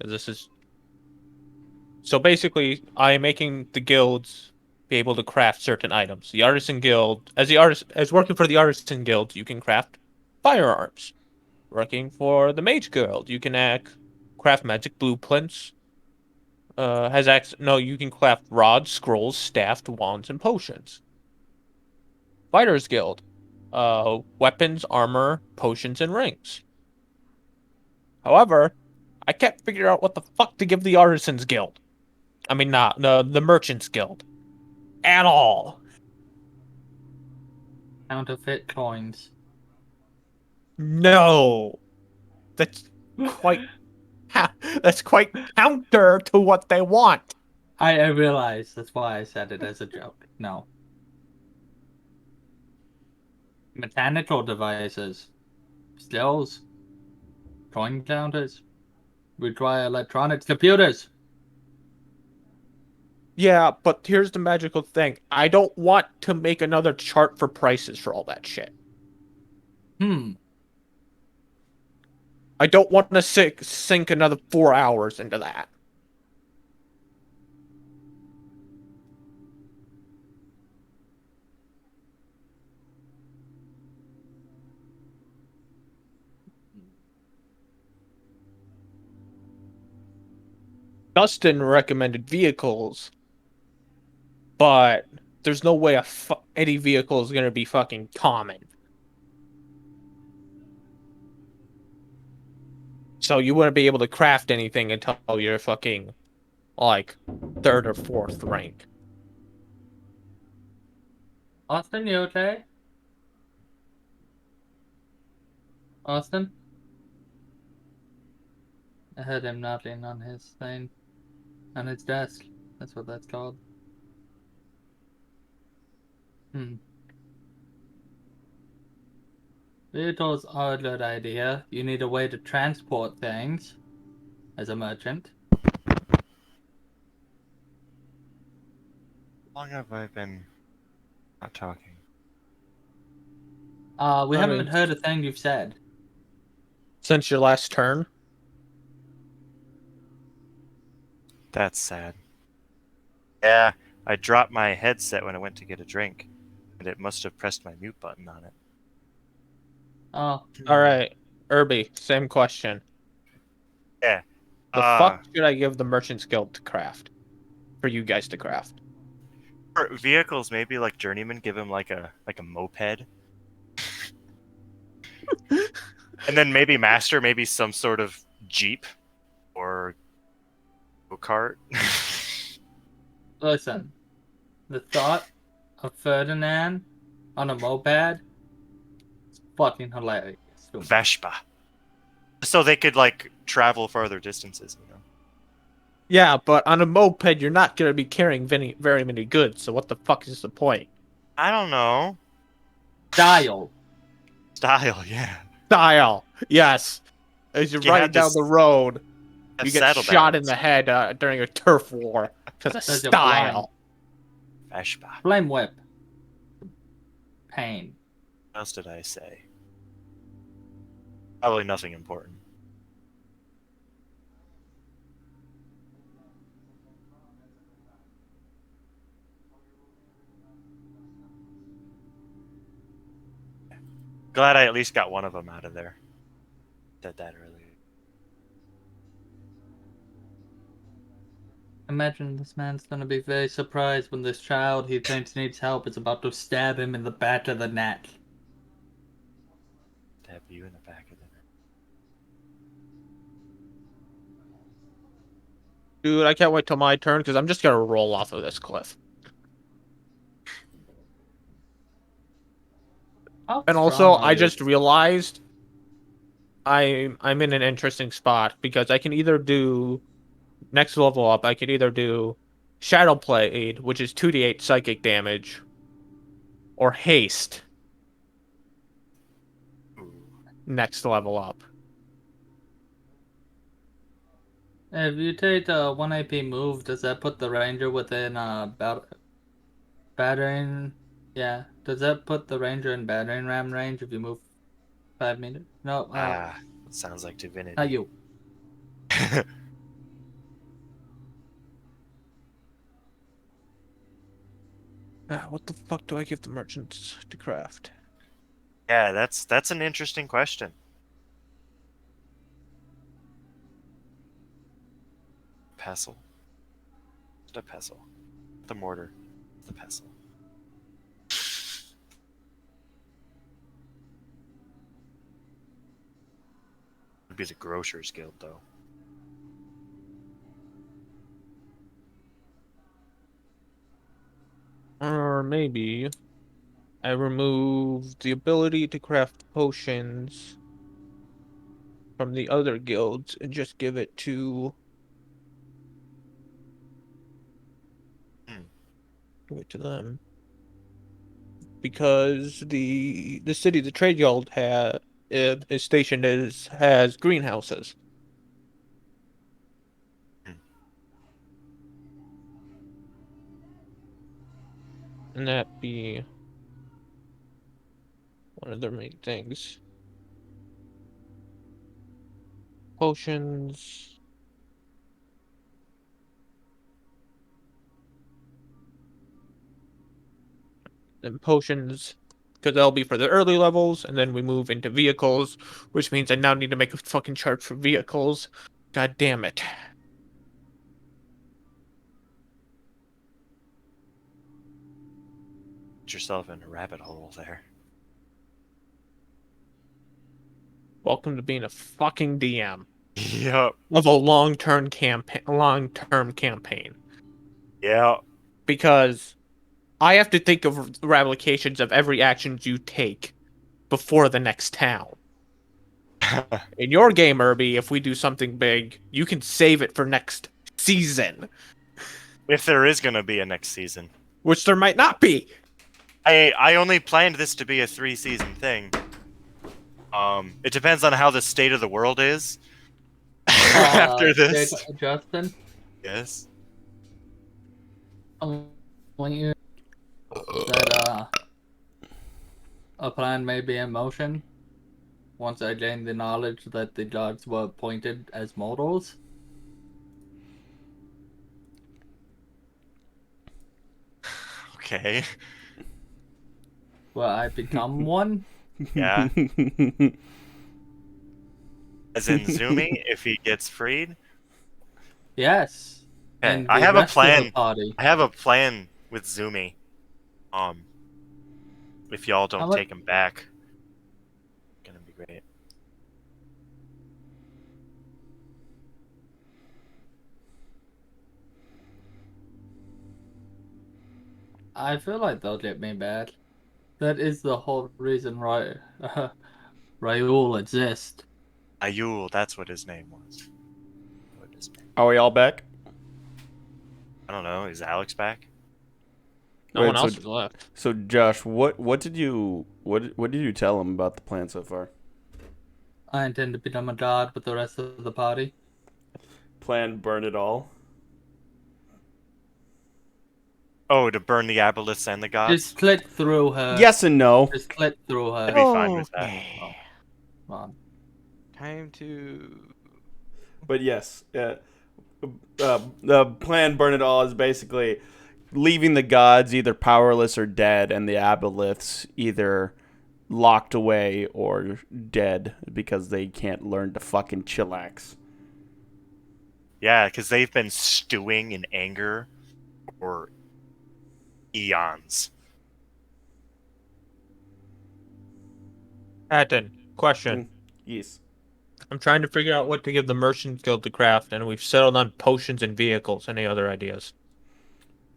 This is so basically I am making the guilds be able to craft certain items. The artisan guild, as working for the artisan guild, you can craft firearms. Working for the mage guild, you can craft magic blueprints. You can craft rods, scrolls, staffed wands, and potions. Fighters guild, weapons, armor, potions, and rings. However, I can't figure out what the fuck to give the Artisans Guild. I mean, not the Merchants Guild. At all. Counterfeit coins. No. That's quite... that's quite counter to what they want. I realize, that's why I said it as a joke. No. Mechanical devices. Skills. Coin counters. Require electronics computers. Yeah, but here's the magical thing. I don't want to make another chart for prices for all that shit. I don't want to sink another 4 hours into that. Dustin recommended vehicles, but there's no way any vehicle is going to be fucking common. So you wouldn't be able to craft anything until you're fucking, like, 3rd or 4th rank. Austin, you okay? Austin? I heard him nodding on his thing. On his desk. That's what that's called. Vehicles are a good idea. You need a way to transport things as a merchant. How long have I been not talking? We I haven't mean- heard a thing you've said. Since your last turn? That's sad. Yeah, I dropped my headset when I went to get a drink, and it must have pressed my mute button on it. Oh, Alright, Irby, same question. Yeah. The fuck should I give the Merchant's Guild to craft? For you guys to craft? For vehicles, maybe like Journeyman, give him like a moped. And then maybe Master, maybe some sort of Jeep or go-kart. listen. The thought of Ferdinand on a moped. It's fucking hilarious. Vespa. So they could like travel farther distances, you know. Yeah, but on a moped, you're not going to be carrying very many goods, so what the fuck is the point? I don't know. Style. Style, yeah. Style. Yes. As you're You riding have down this the road, have you get shot in saddlebags. the head during a turf war because of There's your blind. style. Vespa. Flame whip. Pain. What else did I say? Probably nothing important. Glad I at least got one of them out of there. Said that earlier. Imagine this man's gonna be very surprised when this child he thinks needs help is about to stab him in the back of the neck. Stab you in the back of the neck. Dude, I can't wait till my turn because I'm just going to roll off of this cliff. How And also, strong are I you? just realized I'm in an interesting spot because I can either do next level up. I could either do Shadow Blade, which is 2d8 psychic damage, or Haste Ooh. next level up. If you take the 1 AP move, does that put the ranger within battering? Yeah. Does that put the ranger in battering ram range if you move 5 meters? No, Ah, that sounds like not divinity. you. What the fuck do I give the merchants to craft? Yeah, that's an interesting question. Pestle. The pestle. The mortar. The pestle. Would be the Grocers Guild, though. Or maybe I remove the ability to craft potions from the other guilds and just give it to Hmm. them. Because the city the trade guild is stationed has greenhouses. Hmm. And that be one of their main things. Potions. Then potions, because that'll be for the early levels, and then we move into vehicles, which means I now need to make a fucking chart for vehicles. God damn it. Put yourself in a rabbit hole there. Welcome to being a fucking DM Yep. of a long-term campaign. Yep. Because I have to think of ramifications of every action you take before the next town. In your game, Irby, if we do something big, you can save it for next season, If there is gonna be a next season. which there might not be. I only planned this to be a 3-season thing. It depends on how the state of the world is after this. Justin, Yes. when you that a plan may be in motion, once I gain the knowledge that the gods were appointed as mortals, Okay. will I become one? Yeah. As in Zumi, if he gets freed. Yes. Okay. And I the have a rest of the plan. party. I have a plan with Zumi. If y'all don't How take him back, gonna be great. I feel like they'll get me back. That is the whole reason Raul exists. Ayul, that's what his name was. What is his name? Are we all back? I don't know. Is Alex back? No Wait, one else is left. So Josh, what did you tell him about the plan so far? I intend to become a god with the rest of the party. Plan burn it all. Oh, to burn the aboleths and the gods? Just click through her. Yes and no. Just click through I'd her. be fine with that. Okay. Oh, come on. Time to. But yes, the plan burn it all is basically leaving the gods either powerless or dead, and the aboleths either locked away or dead because they can't learn to fucking chillax. Yeah, because they've been stewing in anger for eons. Atton, question. Yes. I'm trying to figure out what to give the Merchant Guild to craft, and we've settled on potions and vehicles. Any other ideas?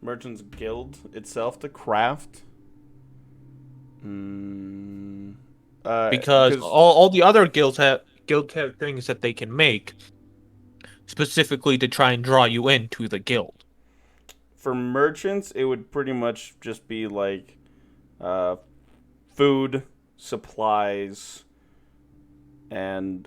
Merchants Guild itself to craft. Because all the other guilds have things that they can make specifically to try and draw you into the guild. For merchants, it would pretty much just be like food, supplies, and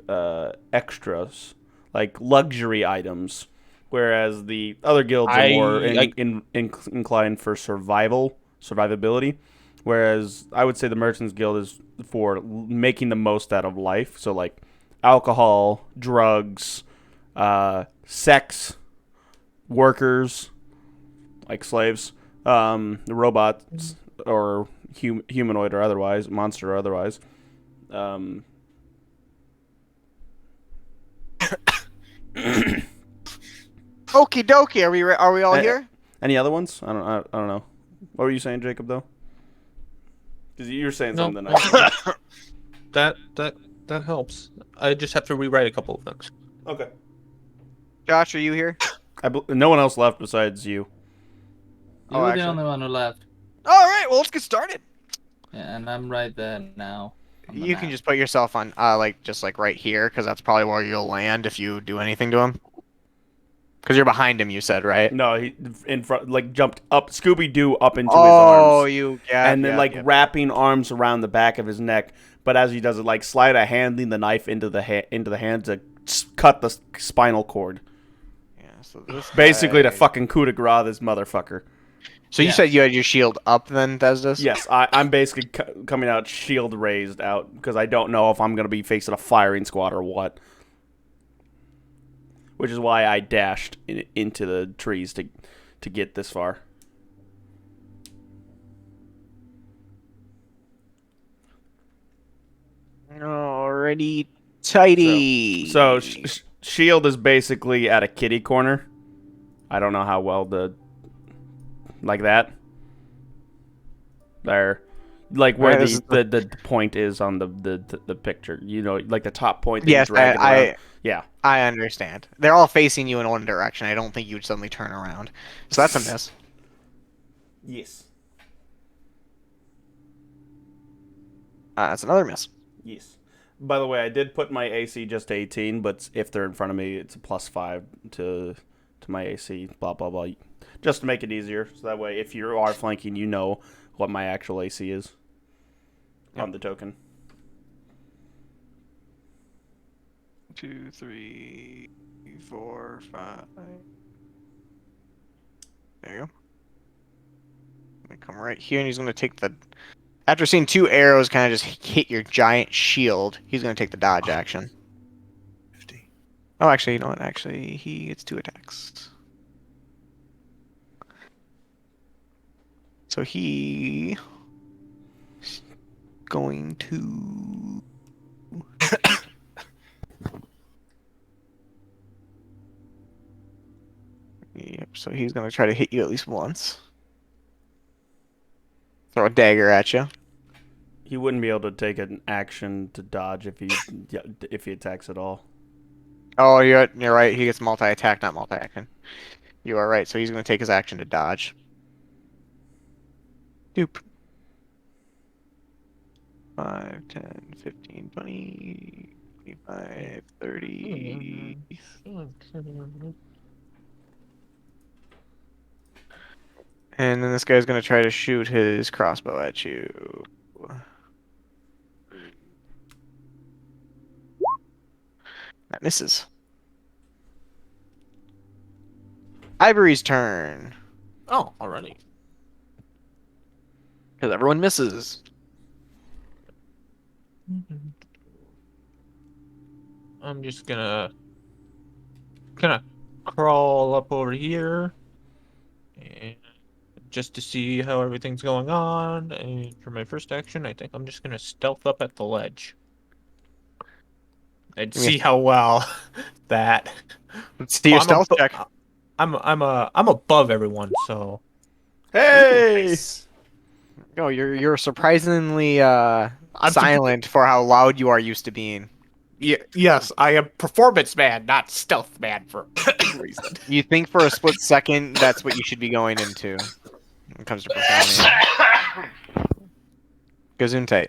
extras, like luxury items. Whereas the other guilds are more inclined for survivability. Whereas I would say the Merchants Guild is for making the most out of life. So like alcohol, drugs, sex, workers, like slaves, robots or humanoid or otherwise, monster or otherwise. Okie dokie. Are we all here? Any other ones? I don't know. What were you saying, Jacob? Though, because you were saying something. That helps. I just have to rewrite a couple of things. Okay. Josh, are you here? No one else left besides you. You Oh, were actually. the only one who left. All right. Well, let's get started. Yeah, and I'm right there now. on the You can map. just put yourself on, just right here, because that's probably where you'll land if you do anything to him. Because you're behind him, you said, right? No, he in front, like jumped up, Scooby Doo up into his Oh, arms, and then wrapping arms around the back of his neck. But as he does it, like slide a handing the knife into the hand to cut the spinal cord. Yeah, so this Basically, guy- to fucking coup de grace this motherfucker. So you Yes. said you had your shield up then, Thesdus? Yes, I'm basically coming out shield raised out because I don't know if I'm gonna be facing a firing squad or what. Which is why I dashed into the trees to get this far. Already tidy. So shield is basically at a kitty corner. I don't know how well like that. There, like where the point is on the picture. You know, like the top point. That Yes, you drag it around. Yeah. I understand. They're all facing you in one direction. I don't think you would suddenly turn around. So that's a miss. Yes. That's another miss. Yes. By the way, I did put my AC just to 18, but if they're in front of me, it's a +5 to my AC. Blah blah blah. Just to make it easier, so that way, if you are flanking, you know what my actual AC is on the token. 2, 3, 4, 5. There you go. Gonna come right here, and he's gonna take the. After seeing 2 arrows kind of just hit your giant shield, he's gonna take the dodge action. 50. Oh, actually, you know what? Actually, he gets 2 attacks. So he going to. Yep. So he's gonna try to hit you at least once. Throw a dagger at you. He wouldn't be able to take an action to dodge if he attacks at all. Oh, you're right. He gets multi-attack, not multi-action. You are right. So he's going to take his action to dodge. Doop. 5, 10, 15, 20, 25, 30. And then this guy's gonna try to shoot his crossbow at you. That misses. Ivory's turn. Oh, already. Because everyone misses. I'm just gonna crawl up over here and just to see how everything's going on. And for my first action, I think I'm just gonna stealth up at the ledge and Give me a- see how well that. Let's see your Well, stealth check. I'm above everyone, so Hey! Nice. Oh, you're surprisingly I'm silent for how loud you are used to being. yes, I am performance man, not stealth man for a reason. You think for a split second that's what you should be going into when it comes to performing. Gesundheit.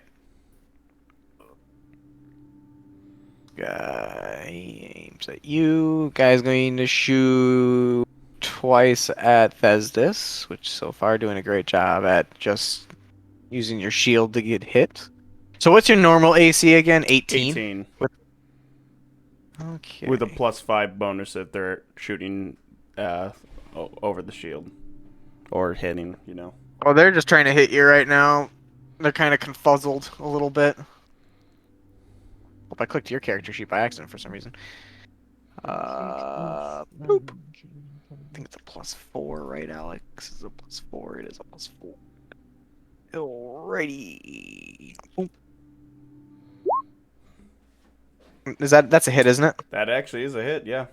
Guy aims at you. Guy's going to shoot twice at Thesdis, which so far doing a great job at just using your shield to get hit. So what's your normal AC again? 18? 18. Okay. With a +5 bonus if they're shooting over the shield. Or hitting, you know. Oh, they're just trying to hit you right now. They're kind of confuzzled a little bit. Hope I clicked your character sheet by accident for some reason. Boop. I think it's a +4, right, Alex? It's a +4. It is a +4. Alrighty. Boop. That's a hit, isn't it? That actually is a hit, yeah.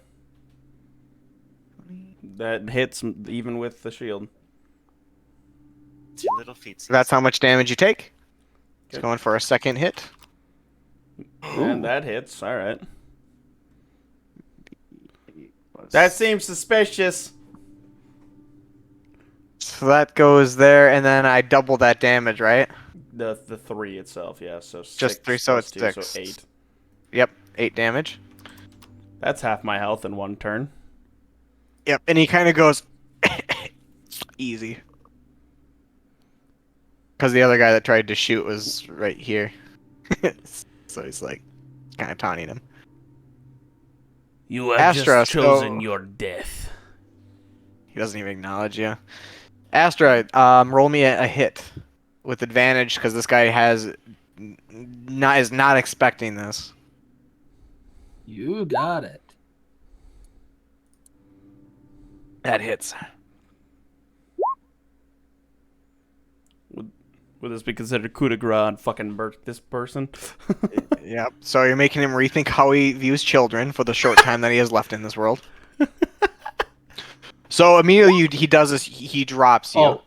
That hits even with the shield. Two little feet. So that's how much damage you take. It's Good. going for a second hit. And that hits, alright. That seems suspicious. So that goes there, and then I double that damage, right? The 3 itself, yeah. So Just 6 3, so plus it's 2, 6. so 8. Yep, 8 damage. That's half my health in one turn. Yep, and he kind of goes easy. Because the other guy that tried to shoot was right here. So he's like kind of taunting him. You have Astra, just chosen so- your death. He doesn't even acknowledge you. Astra, roll me a hit with advantage because this guy is not expecting this. You got it. That hits. Would this be considered coup de grace on fucking this person? Yep. So you're making him rethink how he views children for the short time that he has left in this world. So immediately he does this. He drops you. Oh,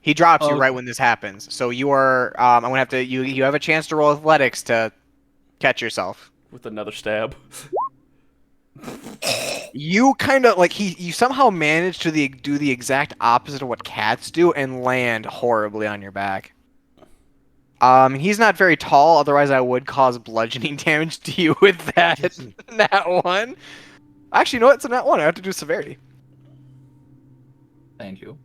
He drops you Oh. right when this happens. So you are. I'm gonna have to. You have a chance to roll athletics to catch yourself. With another stab. You kind of like you somehow manage to do the exact opposite of what cats do and land horribly on your back. He's not very tall, otherwise I would cause bludgeoning damage to you with that one. Actually, no, it's a nat one. I have to do severity. thank you.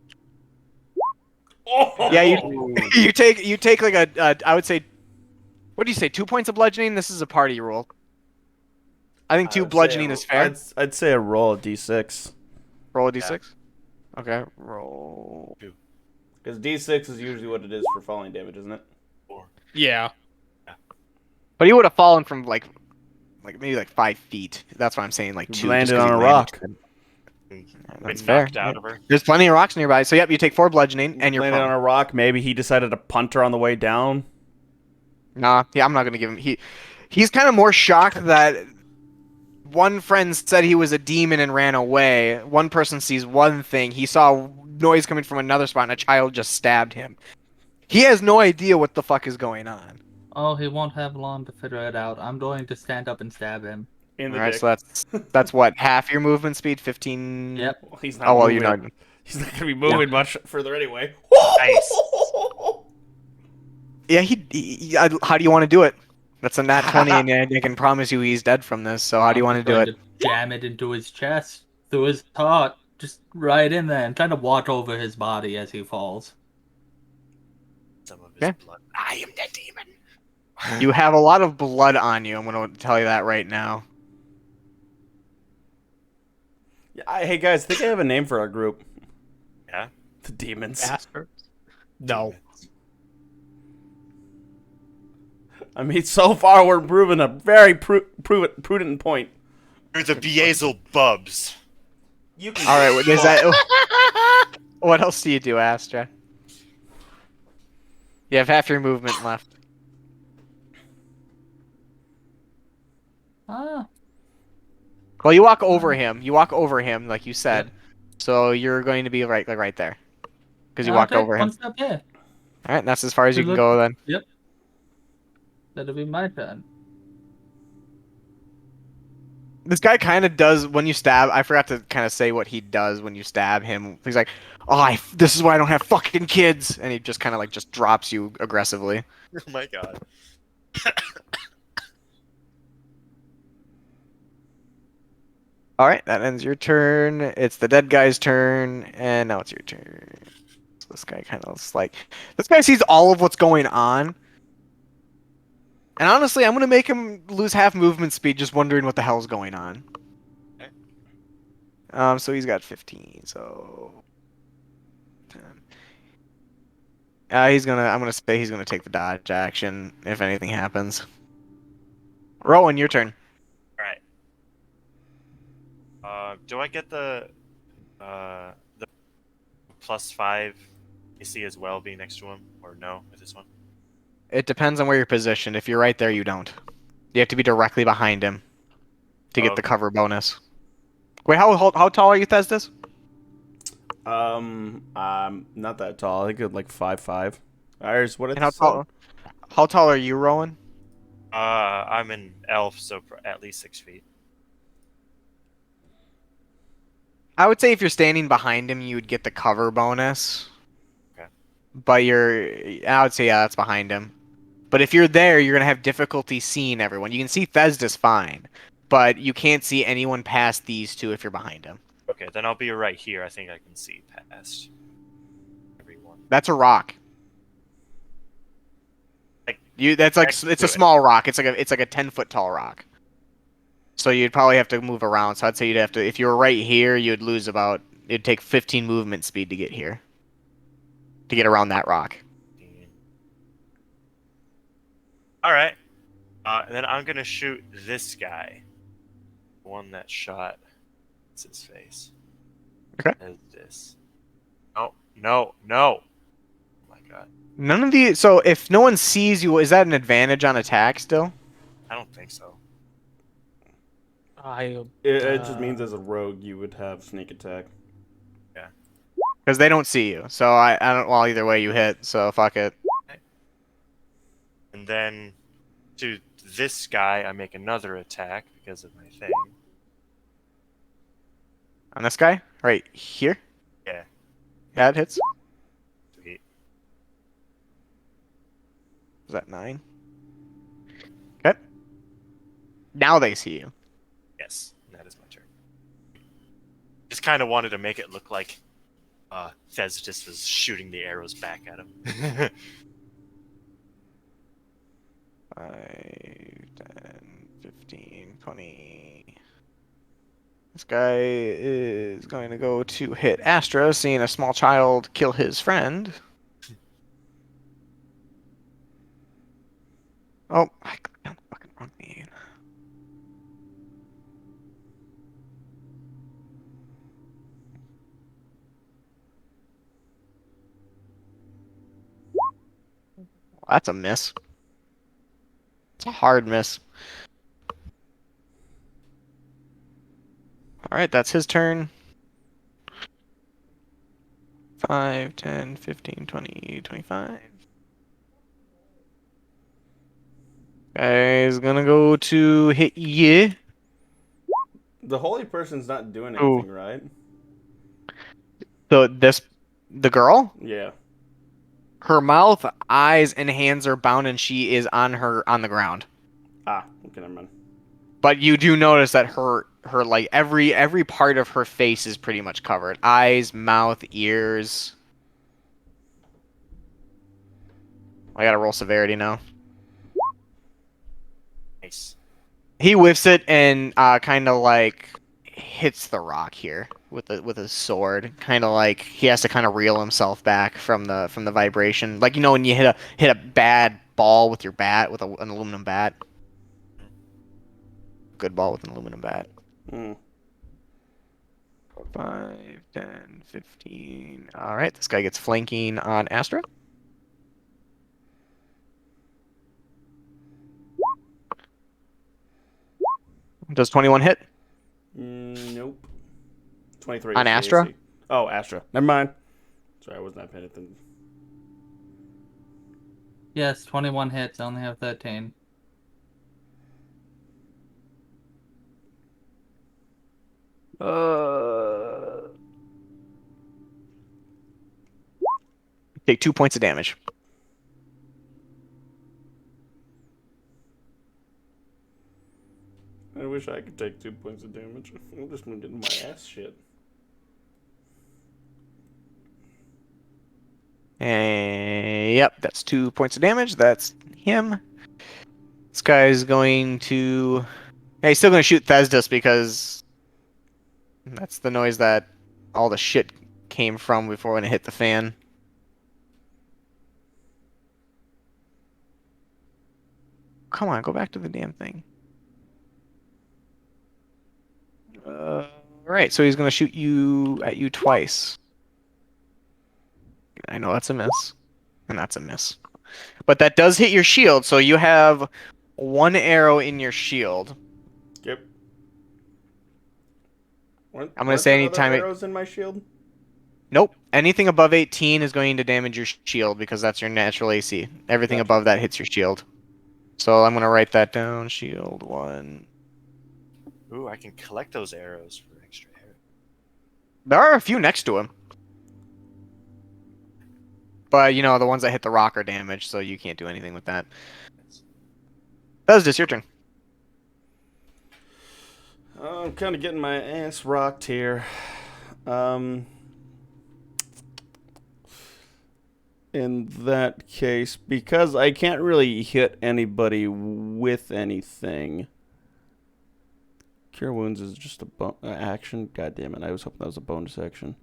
Yeah, you take like a I would say, what do you say? 2 points of bludgeoning. This is a party rule. I think 2 bludgeoning is fair. I'd say a roll of d6. Roll a d6. Okay, roll. Because d6 is usually what it is for falling damage, isn't it? Yeah. But he would have fallen from like maybe like 5 feet. That's what I'm saying. Like 2. Landed just 'cause on he a rock. That's Been fair. knocked out of her. There's plenty of rocks nearby. So yep, you take 4 bludgeoning and you're Landed prone. on a rock. Maybe he decided to punt her on the way down. Nah, yeah, I'm not gonna give him. He's kind of more shocked that one friend said he was a demon and ran away. One person sees one thing. He saw noise coming from another spot, and a child just stabbed him. He has no idea what the fuck is going on. Oh, he won't have long to figure it out. I'm going to stand up and stab him. In the All right, dick. so that's what, half your movement speed, 15. Yep. Well, he's not Oh well, moving. you know. He's not going to be moving much further anyway. Nice. Yeah, how do you want to do it? That's a nat 20, and I can promise you he's dead from this. So how do you want to just do going it? to jam it into his chest, through his heart, just right in there, and try to watch over his body as he falls. Some of his Okay. blood. I am the demon. You have a lot of blood on you. I'm going to tell you that right now. Hey guys, I think I have a name for our group. Yeah. The demons. Bastards. No. Demons. I mean, so far we're proving a very prudent point. You're the Beazel Bubs. You can All right, is that what else do you do, Astra? You have half your movement left. Ah, Well, you walk over him. You walk over him, like you said. Yep. So you're going to be right there, because you I'll walked take over one him. step here. All right, that's as far as you can Look- go then. Yep. That'll be my turn. This guy kind of does when you stab. I forgot to kind of say what he does when you stab him. He's like, "Oh, this is why I don't have fucking kids," and he just kind of like just drops you aggressively. Oh my god. All right, that ends your turn. It's the dead guy's turn, and now it's your turn. So this guy kind of like this guy sees all of what's going on, and honestly, I'm gonna make him lose half movement speed just wondering what the hell's going on. So he's got 15. So 10. I'm gonna say he's gonna take the dodge action if anything happens. Rowan, your turn. Alright. Do I get the +5 AC as well being next to him? Or no with this one? It depends on where you're positioned. If you're right there, you don't. You have to be directly behind him to get the Okay. cover bonus. Wait, how tall are you, Thestis? I'm not that tall. I think I'm like 5'5". Iris, what And it how said? tall? How tall are you, Rowan? I'm an elf, so at least 6 feet. I would say if you're standing behind him, you would get the cover bonus. Okay. But I would say yeah, that's behind him. But if you're there, you're gonna have difficulty seeing everyone. You can see Thestis fine, but you can't see anyone past these two if you're behind him. Okay, then I'll be right here. I think I can see past everyone. That's a rock. Like, That's like next to it's a it. small rock. It's like a 10-foot tall rock. So you'd probably have to move around. So I'd say you'd have to if you were right here, it'd take 15 movement speed to get here. To get around that rock. Alright. And then I'm gonna shoot this guy. The one that shot. It's his face. Okay. As this. No, no, no. Oh my god. None of the so if no one sees you, is that an advantage on attack still? I don't think so. It just means as a rogue you would have sneak attack. Because they don't see you. So I don't. Well, either way you hit. So fuck it. And then to this guy, I make another attack because of my thing. On this guy, right here. Yeah. Yeah, it hits. Sweet. Is that 9? Okay. Now they see you. Yes, that is my turn. Just kind of wanted to make it look like Thestis was shooting the arrows back at him. 5, 10, 15, 20. This guy is going to go to hit Astra, seeing a small child kill his friend. Oh, I clicked on the fucking wrong thing. Well, that's a miss. It's a hard miss. Alright, that's his turn. 5, 10, 15, 20, 25. Guy's gonna go to hit you. The holy person's not doing Ooh. anything, right? So the girl? Yeah. Her mouth, eyes, and hands are bound, and she is on the ground. Ah, okay, never mind. But you do notice that her like every part of her face is pretty much covered. Eyes, mouth, ears. I gotta roll severity now. Nice. He whiffs it and kind of like hits the rock here with a sword. Kind of like he has to kind of reel himself back from the vibration. Like when you hit a bad ball with your bat with an aluminum bat. Good ball with an aluminum bat. 5, 10, 15. All right, this guy gets flanking on Astra. Does 21 hit? Nope. 23 On is the Astra? AC. Oh, Astra. Never mind. Sorry, I was not paying attention. Yes, 21 hits. I only have 13. Take 2 points of damage. I wish I could take 2 points of damage. I'm just gonna get my ass shit. And yep, that's 2 points of damage. That's him. This guy's going to. Yeah, he's still going to shoot Thesdus because that's the noise that all the shit came from before when it hit the fan. Come on, go back to the damn thing. Right, so he's going to shoot at you twice. I know that's a miss, and that's a miss. But that does hit your shield, so you have 1 arrow in your shield. Yep. I'm going to say anytime arrows in my shield? Nope. Anything above 18 is going to damage your shield because that's your natural AC. Everything Gotcha. above that hits your shield. So I'm going to write that down. Shield 1. Ooh, I can collect those arrows for extra arrows. There are a few next to him. But, the ones that hit the rock are damaged, so you can't do anything with that. That was just your turn. I'm kind of getting my ass rocked here. In that case, because I can't really hit anybody with anything. Cure Wounds is just a action. God damn it, I was hoping that was a bonus action.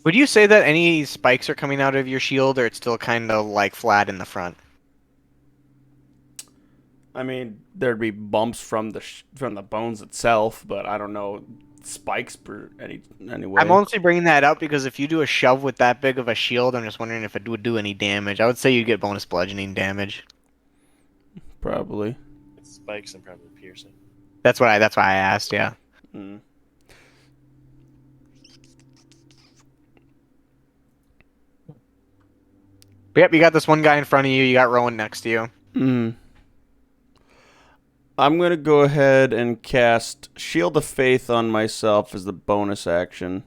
Would you say that any spikes are coming out of your shield, or it's still kind of like flat in the front? I mean, there'd be bumps from the bones itself, but I don't know spikes per anyway. I'm mostly bringing that up because if you do a shove with that big of a shield, I'm just wondering if it would do any damage. I would say you'd get bonus bludgeoning damage. Probably. It's spikes and probably piercing. That's why I asked. Yeah. Mm. But yep, you got this one guy in front of you. You got Rowan next to you. I'm going to go ahead and cast Shield of Faith on myself as the bonus action.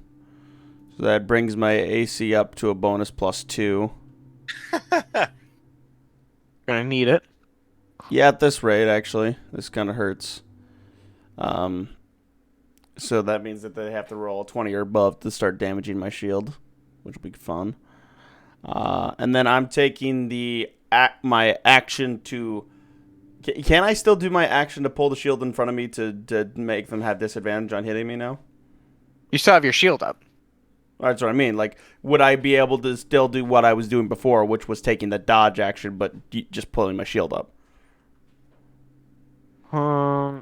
So that brings my AC up to a bonus +2. Gonna need it. Yeah, at this rate, actually. This kind of hurts. So that means that they have to roll a 20 or above to start damaging my shield, which will be fun. And then I'm taking my action to... Can I still do my action to pull the shield in front of me to make them have disadvantage on hitting me now? You still have your shield up. That's what I mean. Like, would I be able to still do what I was doing before, which was taking the dodge action, but just pulling my shield up? I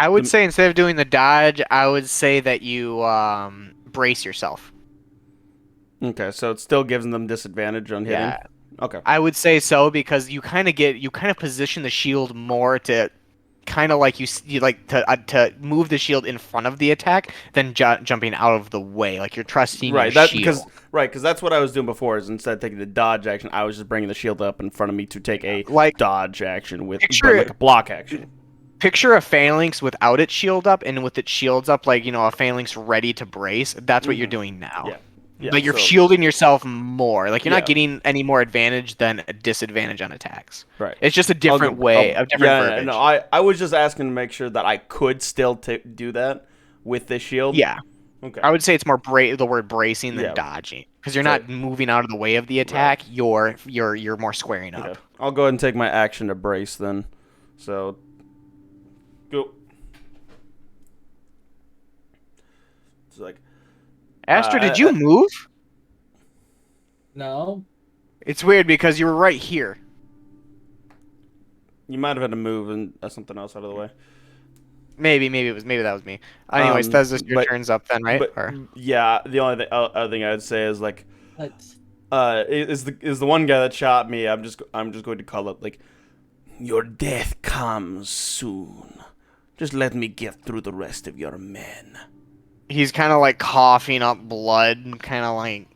would say instead of doing the dodge, I would say that you brace yourself. Okay, so it still gives them disadvantage on hitting? Yeah. Okay. I would say so because you kind of position the shield more to kind of like you like to move the shield in front of the attack than jumping out of the way. Like you're trusting your shield. Because that's what I was doing before. Is instead of taking the dodge action, I was just bringing the shield up in front of me to take a dodge action with like a block action. Picture a phalanx without its shield up and with its shields up, like a phalanx ready to brace. That's what you're doing now. Yeah. Yeah, Like you're so- shielding yourself more. Like you're Yeah. not getting any more advantage than a disadvantage on attacks. Right. It's just a different a different yeah, verbiage. no, I was just asking to make sure that I could still do that with the shield. Yeah. Okay. I would say it's more the word bracing than Yeah. dodging, because you're So- not moving out of the way of the attack. You're more squaring up. Okay. I'll go ahead and take my action to brace then. So, go. It's like Astra, did you move? No. It's weird because you were right here. you might have had to move and something else out of the way. Maybe that was me. Anyways, Thessus, your but- turn's up then, right? But Or- yeah, the only other thing I'd say is like, Let's. is the one guy that shot me. I'm just going to call it like, your death comes soon. Just let me get through the rest of your men. He's kind of like coughing up blood, kind of like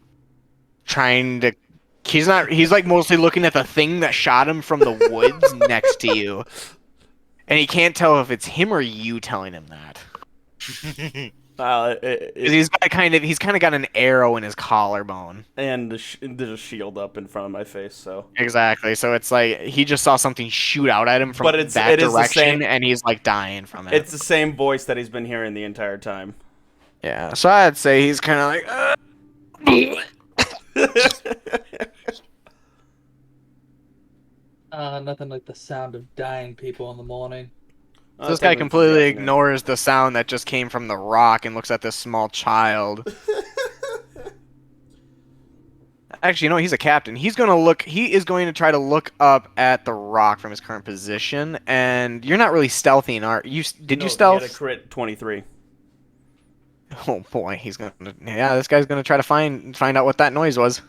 trying to. He's not. He's like mostly looking at the thing that shot him from the woods next to you, and he can't tell if it's him or you telling him that. 'Cause he's kind of got an arrow in his collarbone. and there's a shield up in front of my face, so. Exactly. So it's like he just saw something shoot out at him from But it that is the direction, same- and he's like dying from it. It's the same voice that he's been hearing the entire time. Yeah. So I'd say he's kind of like. Nothing like the sound of dying people in the morning. So this guy completely ignores the sound that just came from the rock and looks at this small child. Actually, you know, he's a captain. He is going to try to look up at the rock from his current position, and you're not really stealthing, are you? Did you stealth? He had a crit 23. Oh boy, yeah, this guy's gonna try to find out what that noise was.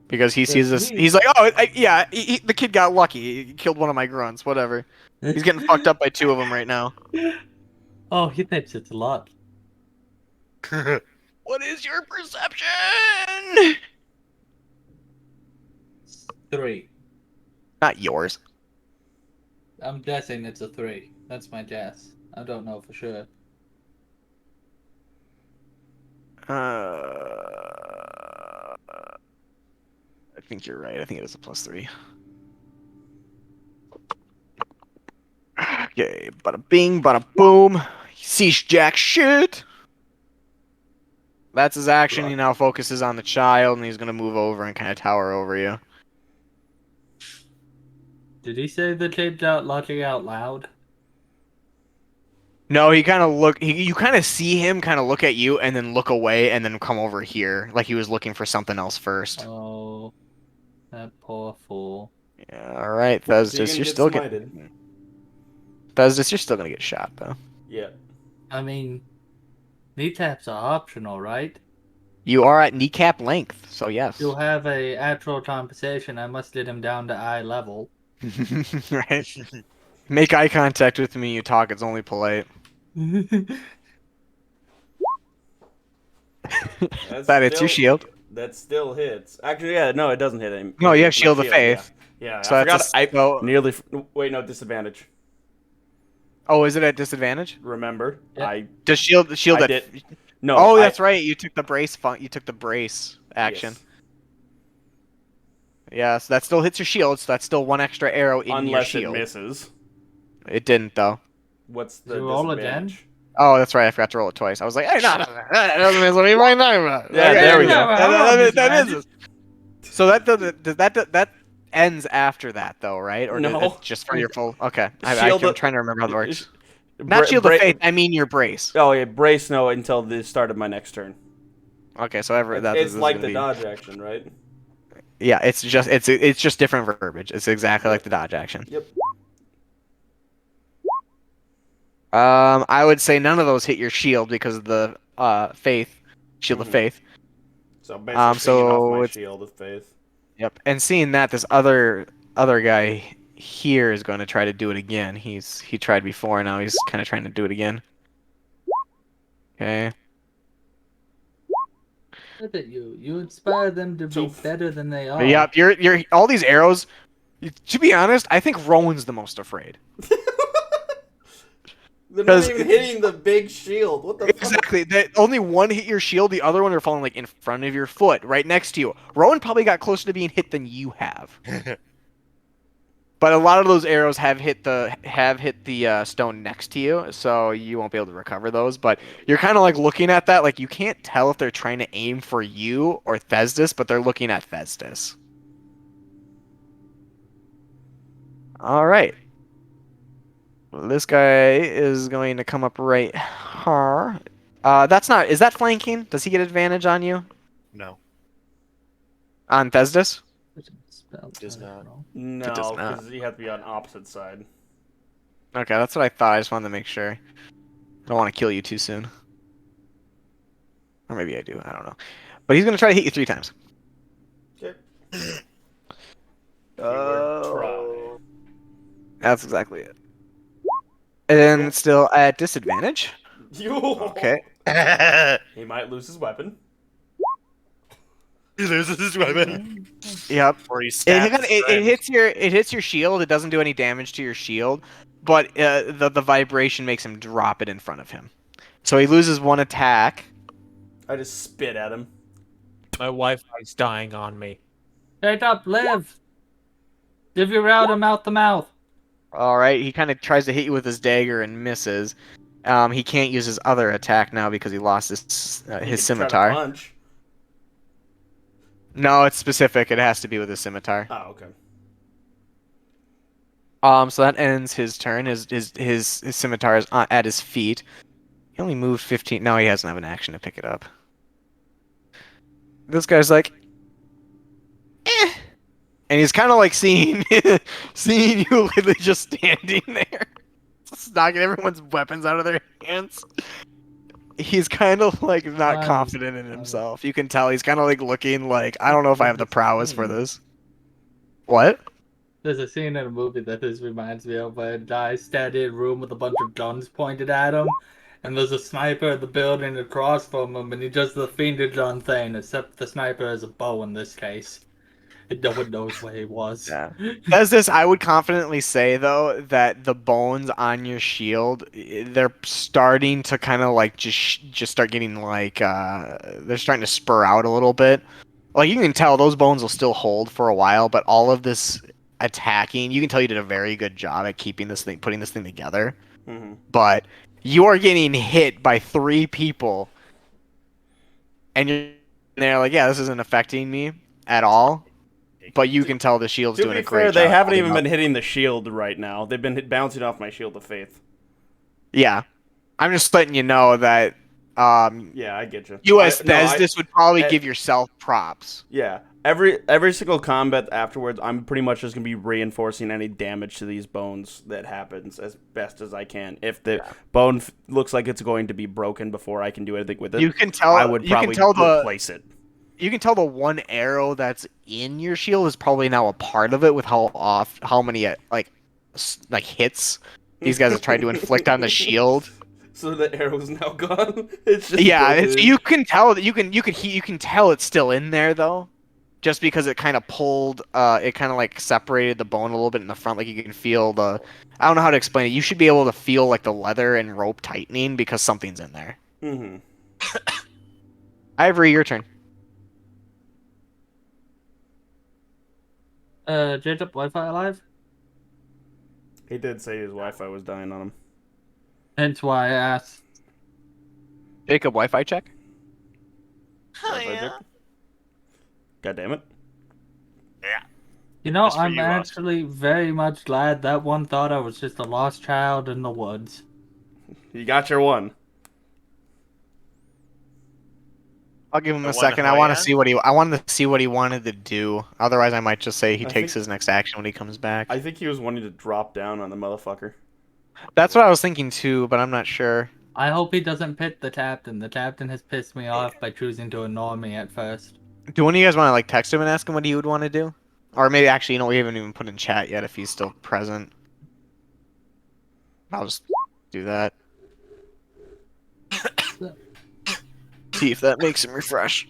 Because he sees this, he's like, oh, yeah, the kid got lucky. He killed one of my grunts, whatever. He's getting fucked up by two of them right now. Oh, he thinks it's luck. What is your perception? 3. Not yours. I'm guessing it's a 3. That's my guess. I don't know for sure. I think you're right. I think it is a +3. Okay, bada bing, bada boom. He sees jack shit. That's his action. He now focuses on the child, and he's gonna move over and kind of tower over you. Did he say the kid's out looking out loud? No, he kind of look. You kind of see him kind of look at you, and then look away, and then come over here, like he was looking for something else first. Oh, that poor fool. Yeah. All right, Thesdus, you're still getting. Thesdus, you're still gonna get shot though. Yeah. I mean, kneecaps are optional, right? You are at kneecap length, so yes. You'll have a actual compensation. I must get him down to eye level. Right. Make eye contact with me. You talk. It's only polite. That hits your shield. That still hits. Actually, yeah, no, it doesn't hit him. No, you have My Shield of Faith. Yeah, So I that's forgot. so- Nearly. Wait, no, disadvantage. Oh, is it at disadvantage? Remember, Yeah. Does shield I that? did. No. Oh, that's right. You took the brace. You took the brace action. Yes. Yeah, so that still hits your shield. So that's still one extra arrow in your Unless shield. it misses. It didn't though. What's the You roll disadvantage? Oh, that's right. I forgot to roll it twice. I was like, hey, no, that doesn't miss. What are you talking about? Yeah, there we go. That misses. So that ends after that, though, right? Or No. it's just for your full. Okay, I'm Shield trying to remember how that works. Bra- Not shield bra- of faith. I mean your brace. Oh yeah, brace no until the start of my next turn. Okay, so that It's is like gonna the be- dodge action, right? Yeah, it's just different verbiage. It's exactly like the dodge action. Yep. I would say none of those hit your shield because of the faith, shield of Mhm. faith. So basically, so feeding off my it's- shield of faith. Yep. And seeing that, this other guy here is going to try to do it again. He tried before, now he's kind of trying to do it again. Okay. Look at you. You inspire them to be better than they are. But yep. You're all these arrows. To be honest, I think Rowan's the most afraid. They're not 'Cause even hitting the big shield. What the fuck? exactly. Only one hit your shield, the other one are falling like in front of your foot, right next to you. Rowan probably got closer to being hit than you have. But a lot of those arrows have hit the stone next to you, so you won't be able to recover those. But you're kind of like looking at that, like you can't tell if they're trying to aim for you or Thesdis, but they're looking at Thesdis. All right. This guy is going to come up right here. That's not. Is that flanking? Does he get advantage on you? No, On Thesdis? Spell Does not. It does No, not. because you have to be on opposite side. Okay, that's what I thought. I just wanted to make sure. I don't want to kill you too soon. Or maybe I do. I don't know. But he's going to try to hit you 3 times. Okay. Try. That's exactly it. And still at disadvantage. Okay. He might lose his weapon. He loses his weapon. Yep. Or he It, stabs kinda- his friend. it hits your shield. It doesn't do any damage to your shield, but the vibration makes him drop it in front of him. So he loses 1 attack. I just spit at him. My Wi-Fi's dying on me. Shut up, live. Give your router mouth to mouth. All right. He kind of tries to hit you with his dagger and misses. He can't use his other attack now because he lost his He could try to scimitar. punch. No, it's specific. It has to be with his scimitar. Oh, okay. So that ends his turn. His scimitar is at his feet. He only moved 15. No, he doesn't have an action to pick it up. This guy's like, eh. And he's kind of like seeing seeing you literally just standing there, just knocking everyone's weapons out of their hands. He's kind of like not confident in himself. You can tell he's kind of like looking like, I don't know if I have the prowess for this. What? There's a scene in a movie that this reminds me of where a guy standing in a room with a bunch of guns pointed at him, and there's a sniper in the building across from him, and he does the finger gun thing, except the sniper has a bow in this case. And no one knows where he was. Yeah. As this, I would confidently say though that the bones on your shield, they're starting to kind of like just start getting like they're starting to spur out a little bit. Like you can tell those bones will still hold for a while, but all of this attacking, you can tell you did a very good job at keeping this thing, putting this thing together. Mm-hmm. But you are getting hit by 3 people, and they're like, yeah, this isn't affecting me at all. But you can tell the shield's To doing be a great fair, job. they haven't holding even up. been hitting the shield right now. They've been bouncing off my shield of faith. Yeah, I'm just letting you know that Yeah, I get you. you as No, Thesdis would probably I- give yourself props. Yeah, every single combat afterwards, I'm pretty much just gonna be reinforcing any damage to these bones that happens as best as I can. If the bone looks like it's going to be broken before I can do anything with it, You can tell. I would you probably can tell the. replace it. You can tell the one arrow that's in your shield is probably now a part of it with how many like hits these guys have tried to inflict on the shield. So the arrow's now gone. It's just Yeah, broken. you can tell that you can tell it's still in there though, just because it kind of pulled, it kind of like separated the bone a little bit in the front. Like you can feel the, I don't know how to explain it. You should be able to feel like the leather and rope tightening because something's in there. Mm-hmm. Ivory, your turn. Jacob, Wi-Fi alive? He did say his Wi-Fi was dying on him. Hence why I asked. Jacob, Wi-Fi check. Wi-Fi check. God damn it. You know, Just for I'm you, Austin. actually very much glad that one thought I was just a lost child in the woods. You got your one. I'll give him The a one second. I want to Hoya? see what I wanted to see what he wanted to do. Otherwise, I might just say he I takes think- his next action when he comes back. I think he was wanting to drop down on the motherfucker. That's what I was thinking too, but I'm not sure. I hope he doesn't pit the captain. The captain has pissed me off by choosing to ignore me at first. Do one of you guys want to like text him and ask him what he would want to do? Or maybe actually, you know, we haven't even put in chat yet if he's still present. I'll just do that. See if that makes him refresh.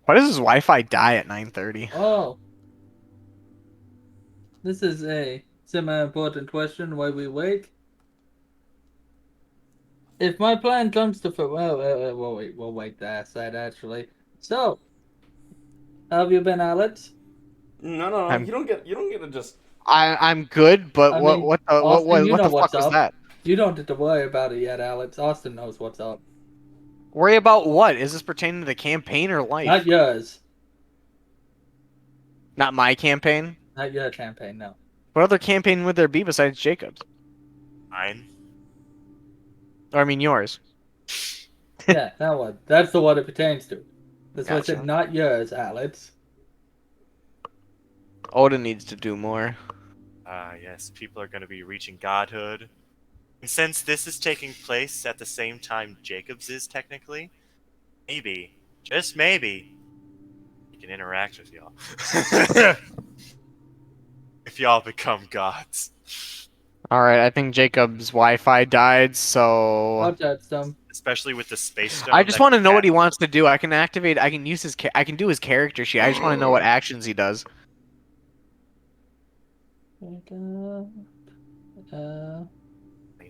Why does his Wi-Fi die at 9:30? Oh. This is a semi-important question while we wait. if my plan comes to we'll wait to ask that actually. So, how have you been, Alex? No. I'm You don't get to just. I'm good, but I mean, Austin, you what know the fuck what's was up. that? You don't have to worry about it yet, Alex. Austin knows what's up. Worry about what? Is this pertaining to the campaign or Not life? yours. Not my campaign. Not your campaign, no. What other campaign would there be besides Jacob's? Fine. Or I mean yours. Yeah, that one. That's the one it pertains to. That's why I said Gotcha. not yours, Alex. Odin needs to do more. Yes, people are going to be reaching godhood. And since this is taking place at the same time Jacob's is technically, maybe, just maybe, he can interact with y'all. If y'all become gods. All right, I think Jacob's Wi-Fi died, so I'll touch them. Especially with the space I stone just that want to can know what he tap. wants to do. I can activate. I can use his. I can do his character sheet. I just want to know what actions he does. Lane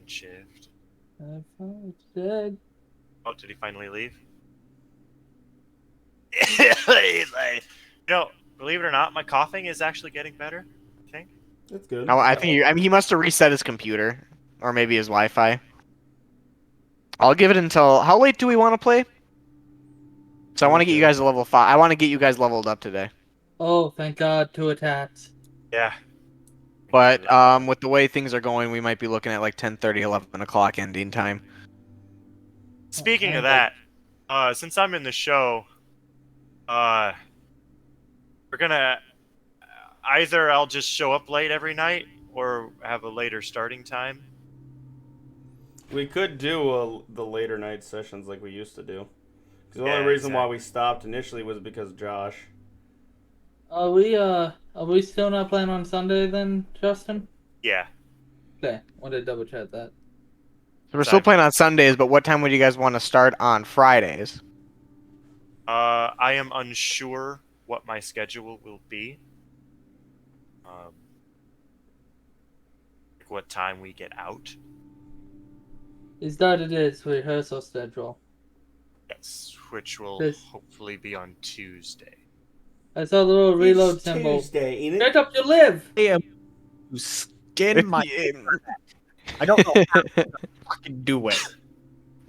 shift. Dead. Oh, did he finally leave? You know, believe it or not, my coughing is actually getting better, I think. That's good. No, I think. I mean, he must have reset his computer, or maybe his Wi-Fi. I'll give it until. How late do we want to play? So I want to get you guys to level 5. I want to get you guys leveled up today. Oh, thank God, 2 attacks. Yeah. But with the way things are going, we might be looking at like 10:30, 11 o'clock ending time. Speaking of Okay. that, since I'm in the show, we're gonna either I'll just show up late every night or have a later starting time. We could do the later night sessions like we used to do. Because the Yeah, only reason why exactly. we stopped initially was because Josh. Are we still not playing on Sunday then, Justin? Yeah. Okay, wanted to double check that. So we're still playing on Sundays, but what time would you guys want to start on Fridays? I am unsure what my schedule will be. Like what time we get out. He started his rehearsal schedule. Yes, which will This- hopefully be on Tuesday. I saw the little reload It's symbol. Tuesday, ain't Pick it? up your live! You skin my. I don't know how to fucking do it. It's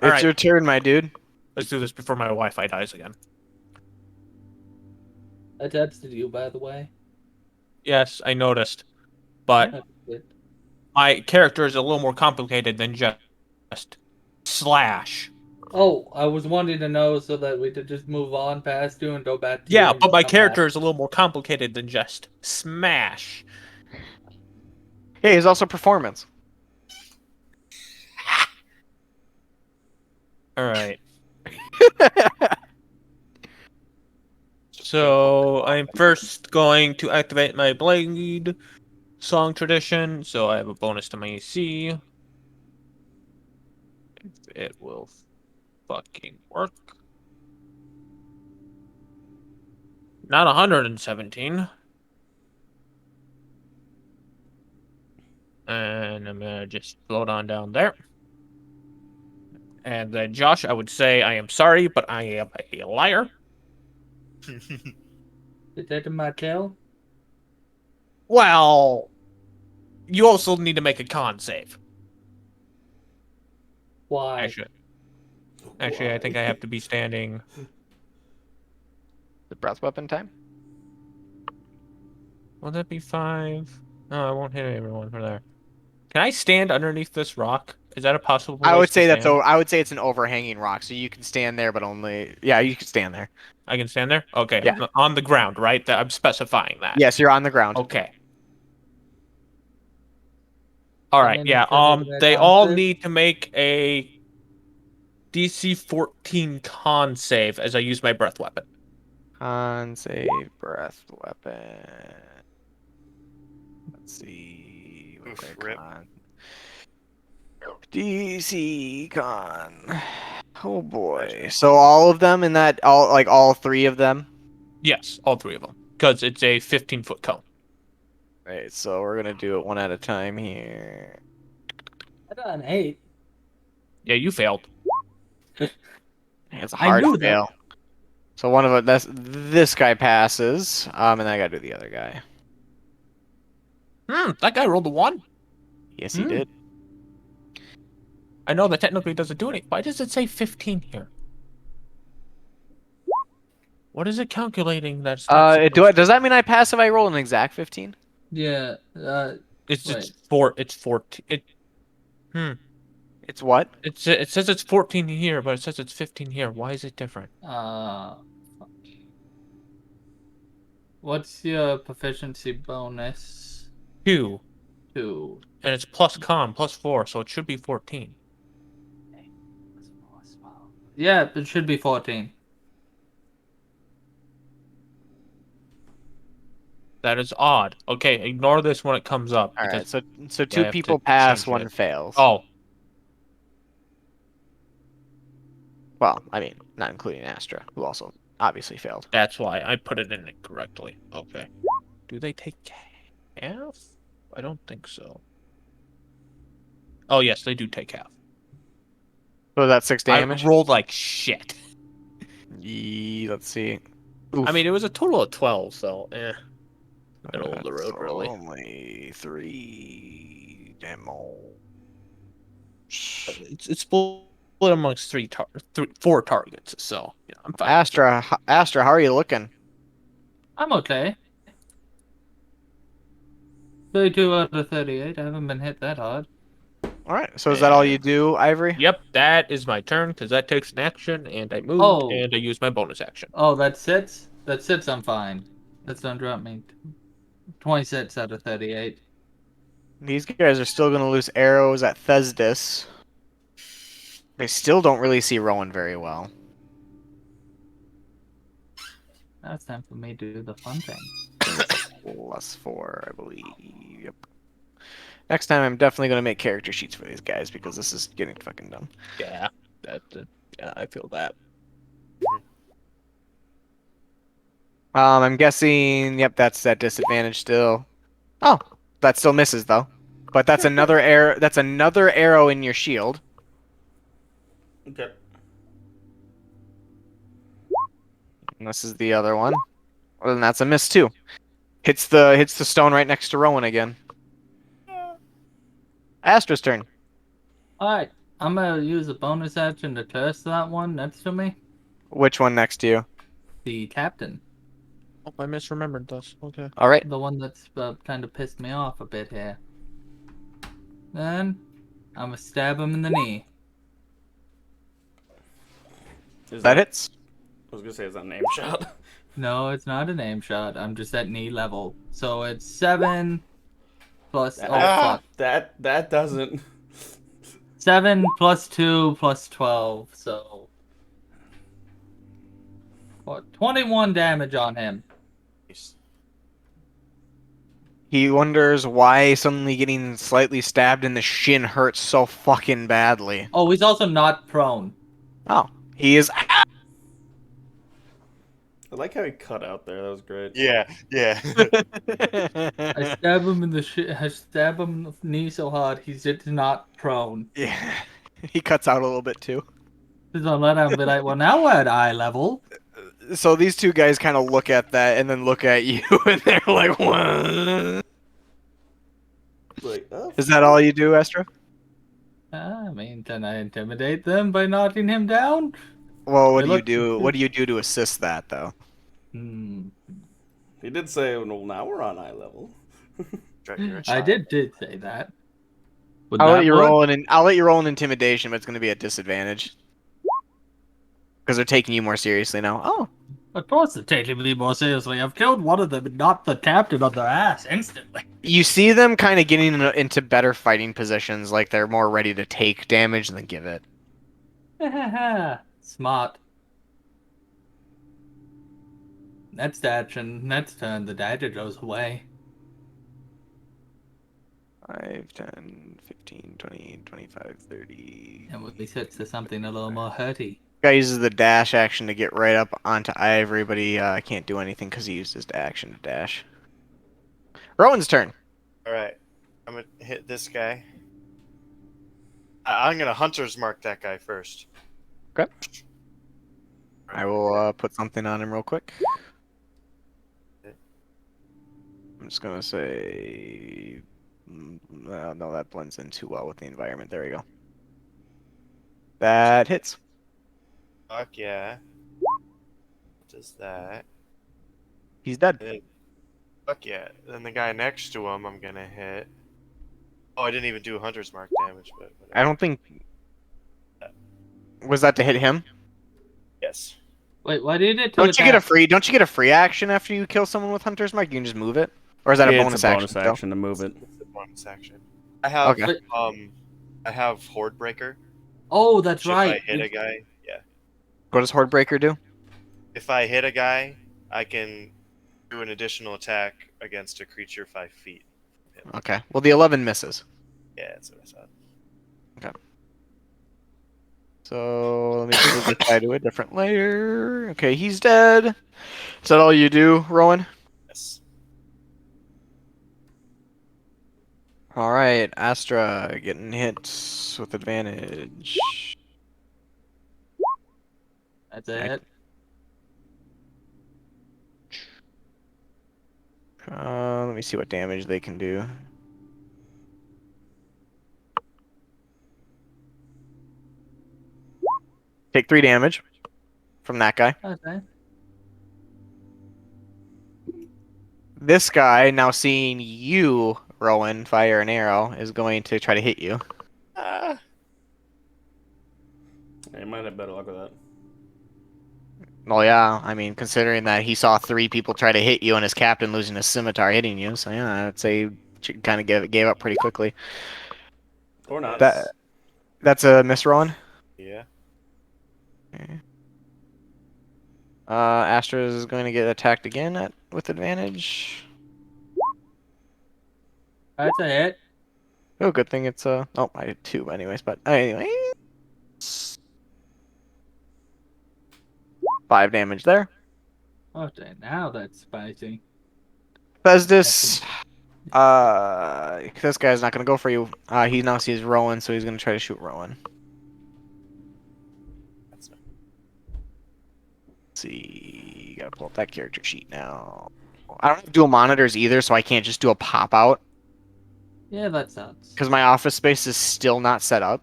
Alright. your turn, my dude. Let's do this before my Wi-Fi dies again. I texted you, by the way. Yes, I noticed, but my character is a little more complicated than just slash. Oh, I was wanting to know so that we could just move on past you and go back to you. Yeah, and but my come character back. is a little more complicated than just smash. Hey, he's also performance. All right. So I'm first going to activate my Blade Song Tradition, so I have a bonus to my AC. If it will fucking work. Not 117. And I'm gonna just float on down there. And then Josh, I would say I am sorry, but I am a liar. Is that in my tail? Well, you also need to make a con save. Why? Actually, I think I have to be standing. The breath weapon time. Will that be 5? No, I won't hit everyone from there. Can I stand underneath this rock? Is that a possible place I would to say that's. stand? I would say it's an overhanging rock, so you can stand there, but only. Yeah, you can stand there. I can stand there? Okay. Yeah. On the ground, right? I'm specifying that. Yes, you're on the ground. Okay. All right. And Yeah. then They con all save? need to make a DC 14 con save as I use my breath weapon. Con save breath weapon. Let's see. What's Oof, their rip. con? DC con. Oh boy. So all of them in that. All 3 of them. Yes, all 3 of them, because it's a 15-foot cone. Right. So we're gonna do it one at a time here. I got an 8. Yeah, you failed. It's a I hard knew that. fail. So one of it, this guy passes, and then I gotta do the other guy. That guy rolled a 1. Yes, he did. I know that technically doesn't do anything. Why does it say 15 here? What is it calculating that's not supposed Does that mean I pass if I roll an exact 15? Yeah. It's Wait. it's 14. It's what? It says it's 14 here, but it says it's 15 here. Why is it different? What's your proficiency bonus? 2. 2. And it's plus con, plus 4, so it should be 14. Yeah, it should be 14. That is odd. Okay, ignore this when it comes up. All right, Because so I two have people to pass, change one it. fails. Oh, Well, I mean, not including Astra, who also obviously failed. that's why I put it in incorrectly. Okay. Do they take half? I don't think so. Oh, yes, they do take half. So that's 6 damage? I rolled like shit. Let's see. I mean, it was a total of 12, so middle of the That's road, really. only 3 demo. It's split amongst 4 targets, so yeah, I'm fine. Astra, how are you looking? I'm okay. 32 out of 38. I haven't been hit that hard. All right, so is that all you do, Ivory? Yep, that is my turn because that takes an action, and I moved, Oh. and I use my bonus action. Oh, that sits? That sits, I'm fine. That's don't drop me. 26 out of 38. These guys are still going to lose arrows at Thesdis. They still don't really see Rowan very well. Now it's time for me to do the fun thing. +4, I believe. Yep. Next time, I'm definitely going to make character sheets for these guys because this is getting fucking dumb. Yeah, yeah, I feel that. I'm guessing. Yep, that's that disadvantage still. Oh, that still misses though. But that's another arrow. That's another arrow in your shield. Okay. And this is the other one. Well, then that's a miss too. Hits the stone right next to Rowan again. Astra's turn. Alright, I'm gonna use a bonus action to curse that one next to me. Which one next to you? The captain. Oh, I misremembered this. Okay. All right. The one that's kind of pissed me off a bit here. Then, I'm gonna stab him in the knee. That hits. I was gonna say, is that a name shot? No, it's not a name shot. I'm just at knee level. So it's 7 plus... Oh, fuck. That doesn't. 7 plus 2 plus 12, so... What? 21 damage on him. He wonders why suddenly getting slightly stabbed in the shin hurts so fucking badly. Oh, he's also not prone. Oh, he is. I like how he cut out there. That was great. Yeah, yeah. I stab him in the I stab him in the knee so hard he's just not prone. Yeah, he cuts out a little bit too. Just don't let him be like, well, now we're at eye level. So these two guys kind of look at that and then look at you, and they're like, "What?" Like, oh, Is that all you do, Astra? I mean, can I intimidate them by knocking him down? Well, what They do you look- do? What do you do to assist that, though? He did say, well, now we're on eye level. I did say that. Would I'll that let you work? roll I'll let you roll an intimidation, but it's going to be at disadvantage because they're taking you more seriously now. Oh, Of course they're taking me more seriously. I've killed one of them and knocked the captain on their ass instantly. you see them kind of getting into better fighting positions, like they're more ready to take damage than give it. Smart. Next action, next turn, the dagger goes away. 5, 10, 15, 20, 25, 30. And we switch to something a little more hurty. Guy uses the dash action to get right up onto Ivory, but he can't do anything because he used his action to dash. Rowan's turn. Alright. I'm gonna hit this guy. I'm gonna hunter's mark that guy first. Okay. I will put something on him real quick. I'm just gonna say, no, that blends in too well with the environment. There we go. That hits. Fuck yeah. What does that? He's dead. Fuck yeah. Then the guy next to him, I'm gonna hit. Oh, I didn't even do hunter's mark damage, but whatever. I don't think. Was that to hit him? Yes. Wait, why did it? Don't you get a free? Don't you get a free action after you kill someone with Hunter's Mark? You can just move it, or is that a Yeah, bonus it's a bonus action? action to move it. It's a bonus action. I have Okay. I have Horde Breaker. Oh, that's If right. I hit a guy, yeah. What does Horde Breaker do? If I hit a guy, I can do an additional attack against a creature 5 feet. Okay. Well, the 11 misses. Yeah, that's what I thought. So let me move this guy to a different layer. Okay, he's dead. Is that all you do, Rowan? Yes. All right, Astra getting hit with advantage. That's it. Let me see what damage they can do. Take 3 damage from that guy. Okay. This guy, now seeing you, Rowan, fire an arrow, is going to try to hit you. Yeah, you might have better luck with that. Well, yeah, I mean, considering that he saw 3 people try to hit you and his captain losing his scimitar hitting you, so yeah, I'd say he kind of gave up pretty quickly. Or not. That's a miss, Rowan. Yeah. Okay. Astra is going to get attacked again with advantage. That's a hit. Oh, good thing it's oh, I did 2 anyways, but anyway. 5 damage there. Oh, dang, now that's spicy. Festus, this guy's not gonna go for you. He now sees Rowan, so he's gonna try to shoot Rowan. That's not... Let's see, gotta pull up that character sheet now. I don't have dual monitors either, so I can't just do a pop out Yeah, that sounds. because my office space is still not set up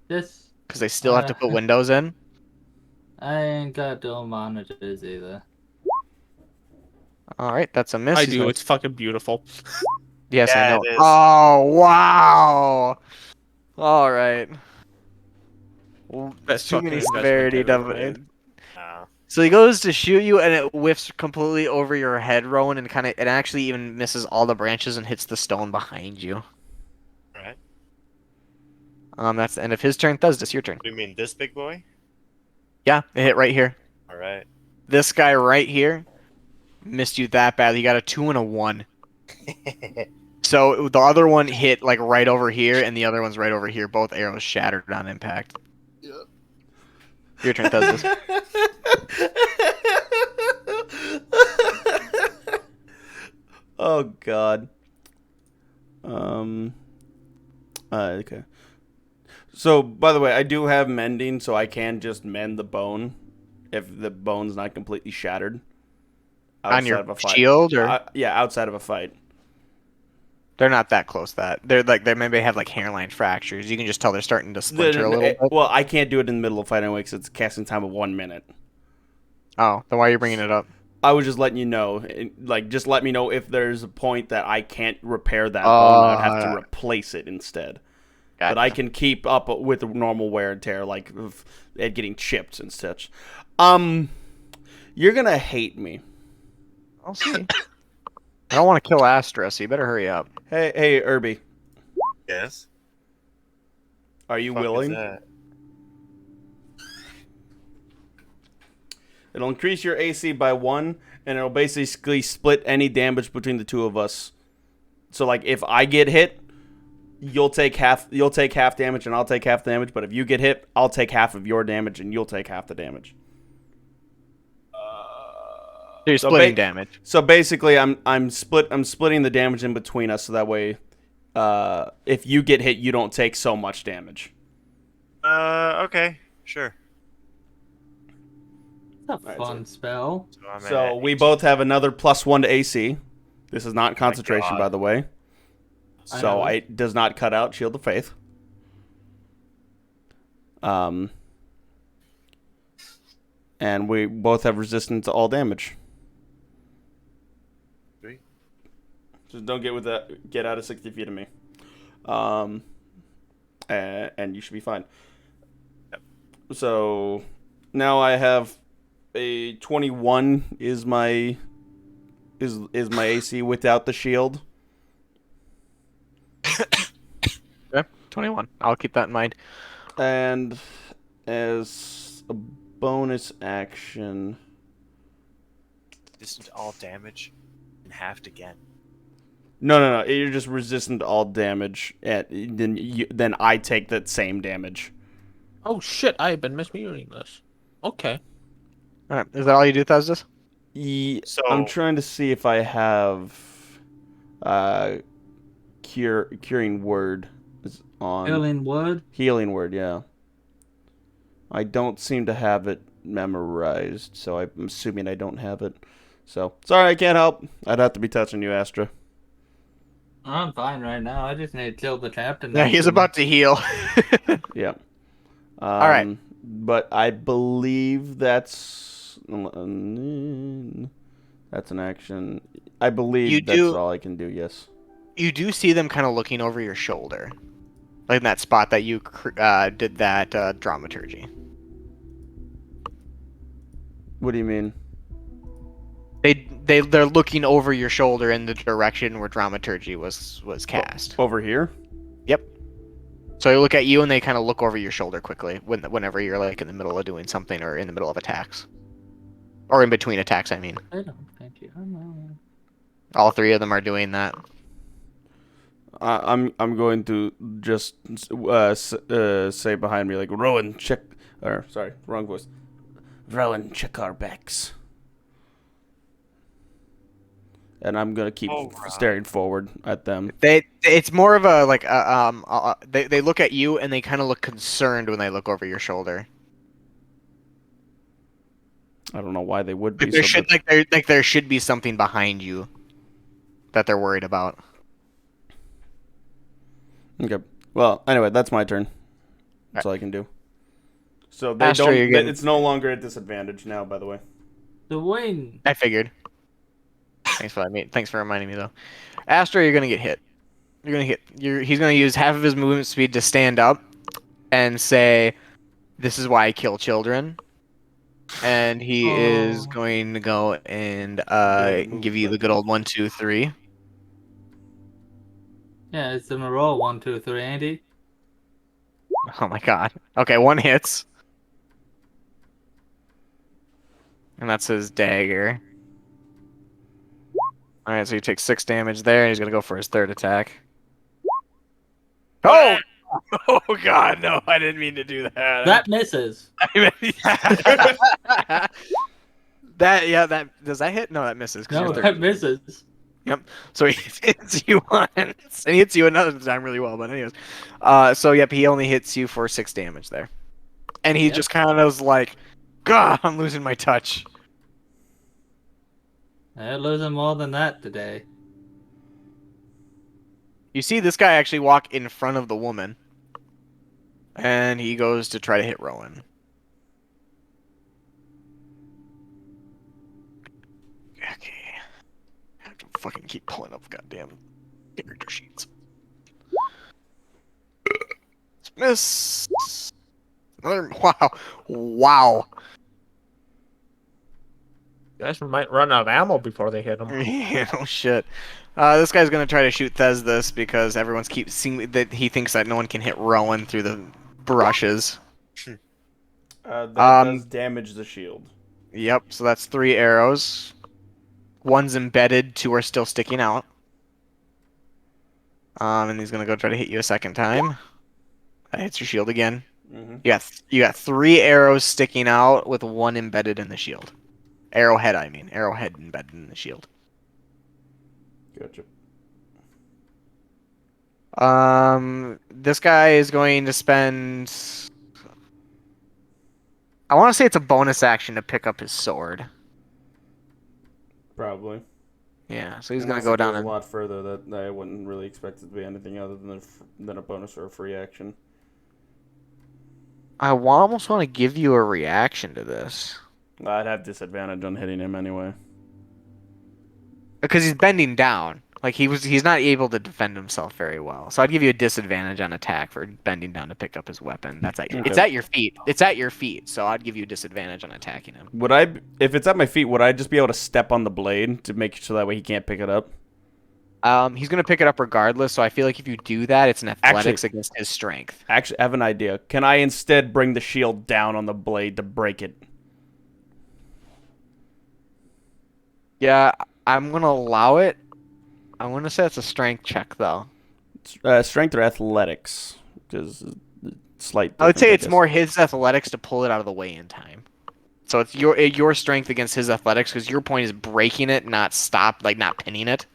This. because they still have to put windows in. I ain't got dual monitors either. All right, that's a miss. I He's do. gonna- It's fucking beautiful. Yes, Yeah, I know. it is. Oh wow! All right. Well, That's too many fucking severity. investment I've ever made. No. So he goes to shoot you, and it whiffs completely over your head, Rowan, and it actually even misses all the branches and hits the stone behind you. Alright. That's the end of his turn. Thesdis, your turn. What do you mean, this big boy? Yeah, it hit right here. Alright. This guy right here missed you that bad. He got a 2 and a 1. So the other one hit like right over here, and the other one's right over here. Both arrows shattered on impact. Yep. Your turn, Thesdis. Oh God. Okay. So, by the way, I do have mending, so I can just mend the bone if the bone's not completely shattered. On your Outside of a fight. shield, or Yeah, outside of a fight. they're not that close. They maybe have like hairline fractures. You can just tell they're starting to splinter a little bit. Well, I can't do it in the middle of a fight anyway because it's a casting time of 1 minute. Oh, then why are you bringing it up? I was just letting you know, like, just let me know if there's a point that I can't repair that bone. I'd have to replace it instead. Gotcha. But I can keep up with the normal wear and tear, like of it getting chipped and such. You're gonna hate me. I'll see. I don't want to kill Astra, so you better hurry up. Hey, Irby, Yes? are you Fuck is willing? that? It'll increase your AC by 1, and it'll basically split any damage between the two of us. So, like, if I get hit, you'll take half damage, and I'll take half damage. But if you get hit, I'll take half of your damage, and you'll take half the damage. So you're So splitting damage. So basically, I'm splitting the damage in between us, so that way, if you get hit, you don't take so much damage. Okay, sure. It's a Alright, fun spell. So I'm So at we 18. both have another +1 to AC. This is not my concentration, God. by the way. I So know. it does not cut out Shield of Faith. And we both have resistance to all damage. Sweet. Just don't get out of 60 feet of me. And you should be fine. Yep. So now I have a 21 is my AC without the shield. Okay, 21. I'll keep that in mind. And as a bonus action, Resistant to all damage and halved again. no, you're just resistant to all damage, and then I take that same damage. Oh shit! I have been misreading this. Okay. All right, is that all you do, Thesdus? So I'm trying to see if I have curing word is on Healing Wood. healing word. Yeah, I don't seem to have it memorized, so I'm assuming I don't have it. So sorry, I can't help. I'd have to be touching you, Astra. I'm fine right now. I just need to kill the captain. Yeah, he's about to heal. Yeah. All right. But I believe that's an action. I believe You that's do- all I can do. Yes. You do see them kind of looking over your shoulder, like in that spot that you did that dramaturgy. What do you mean? They're looking over your shoulder in the direction where dramaturgy was cast. Over here? Yep. So they look at you and they kind of look over your shoulder quickly whenever you're like in the middle of doing something or in the middle of attacks, or in between attacks. I mean, I don't think you. I know. all three of them are doing that. I'm going to just say behind me like Rowan check, or sorry, wrong voice. Rowan check our backs. And I'm gonna keep staring forward at them. It's more of a like they look at you and they kind of look concerned when they look over your shoulder. I don't know why they would be. Like there should be something behind you that they're worried about. Okay. Well, anyway, that's my turn. That's all I can do. So they Astra, don't. you're getting- It's no longer at disadvantage now. By the way. The win. I figured. Thanks for that. Thanks for reminding me though. Astra, you're gonna get hit. You're gonna hit. He's gonna use half of his movement speed to stand up and say, "This is why I kill children." And he is Oh. going to go and move give you the good old 1, 2, 3. Yeah, it's in a roll. 1, 2, 3, Andy. Oh my god. Okay, one hits. And that's his dagger. Alright, so he takes 6 damage there, and he's gonna go for his third attack. Oh! Oh god, no, I didn't mean to do that. That misses. that does that hit? No, that misses. 'Cause No, you're that third. misses. So he hits you once, and he hits you another time really well. But anyways, so yep, he only hits you for 6 damage there, and he just kind of was like, "God, I'm losing my touch." They're losing more than that today. You see this guy actually walk in front of the woman, and he goes to try to hit Rowan. Okay, I have to fucking keep pulling up goddamn character sheets. Miss. Another wow. You guys might run out of ammo before they hit him. Yeah, oh shit. This guy's gonna try to shoot Thesdus because everyone's keeps seeing that he thinks that no one can hit Rowan through the brushes. That does damage the shield. Yep, so that's 3 arrows. One's embedded, 2 are still sticking out. And he's gonna go try to hit you a second time. That hits your shield again. Mm-hmm. You got 3 arrows sticking out with 1 embedded in the shield. Arrowhead embedded in the shield. Gotcha. This guy is going to spend I want to say it's a bonus action to pick up his sword. Probably. Yeah, so he's gonna Unless go it down goes a and. lot further, that I wouldn't really expect it to be anything other than a bonus or a free action. Almost want to give you a reaction to this I'd have disadvantage on hitting him anyway. because he's bending down. Like he's not able to defend himself very well. So I'd give you a disadvantage on attack for bending down to pick up his weapon. It's Okay. at your feet. It's at your feet. So I'd give you a disadvantage on attacking him. Would I, if it's at my feet, would I just be able to step on the blade to make so that way he can't pick it up? He's gonna pick it up regardless. So I feel like if you do that, it's an athletics against his strength. Actually, I have an idea. Can I instead bring the shield down on the blade to break it? Yeah, I'm gonna allow it. I'm gonna say it's a strength check though. Strength or athletics? Because slight. I would say difference, it's more his athletics to pull it out of the way in time. So it's your strength against his athletics because your point is breaking it, not not pinning it.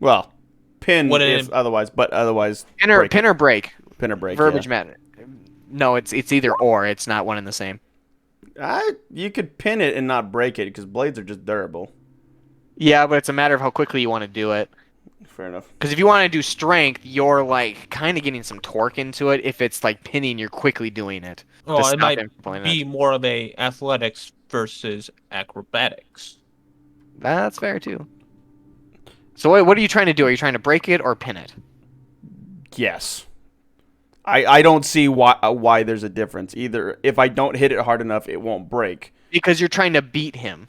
Well, pin What if an- otherwise, but otherwise. Pin or break it. break. Pin or break. Verbiage Yeah. matter. No, it's either or. It's not one and the same. You could pin it and not break it because blades are just durable. Yeah, but it's a matter of how quickly you want to do it. Fair enough. Because if you want to do strength, you're like kind of getting some torque into it. If it's like pinning, you're quickly doing it. Well, to it stop might him from pulling be it. more of a athletics versus acrobatics. That's fair too. So what are you trying to do? Are you trying to break it or pin it? Yes. I don't see why there's a difference. Either if I don't hit it hard enough, it won't break. Because you're trying to beat him.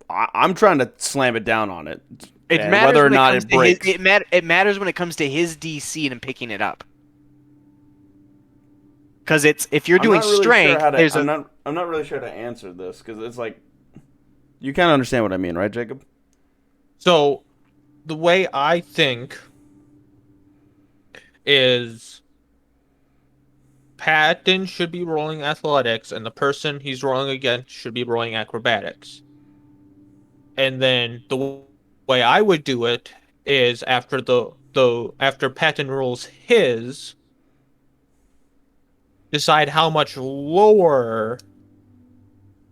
I'm trying to slam it down on it. It And matters whether or when not comes it to his- breaks. it matters when it comes to his DC and picking it up. Because if you're doing strength, there's I'm not really sure how to answer this because it's like you kind of understand what I mean, right, Jacob? So, the way I think is Patton should be rolling athletics, and the person he's rolling against should be rolling acrobatics. And then the way I would do it is after after Patton rolls his, decide how much lower.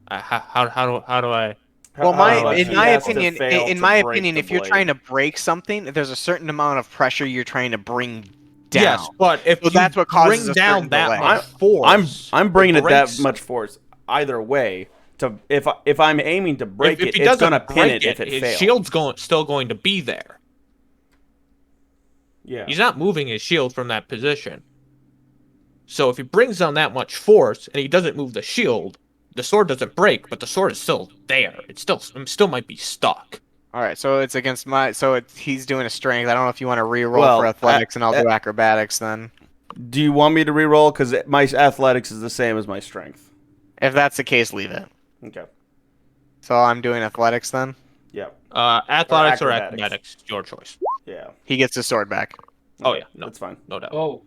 How do I? well, How much in he my has to opinion, fail in to my break opinion, the if you're blade. trying to break something, there's a certain amount of pressure you're trying to bring down. Yes, but if So you that's what causes bring a down certain that delay. much force, I'm bringing it that breaks- much force either way. To if I'm aiming to break if it, he it's doesn't gonna pin break it if it his fails. shield's still going to be there. Yeah. He's not moving his shield from that position. So if he brings down that much force and he doesn't move the shield, the sword doesn't break, but the sword is still there. It still might be stuck. All right, so it's against my. He's doing a strength. I don't know if you want to re-roll Well, for athletics, and I'll do acrobatics then. Do you want me to re-roll? Because my athletics is the same as my strength. If that's the case, leave it. Okay. So I'm doing athletics then. Yeah. Athletics or acrobatics. acrobatics, your choice. Yeah. He gets his sword back, Oh yeah, no, That's fine. no doubt. Oh,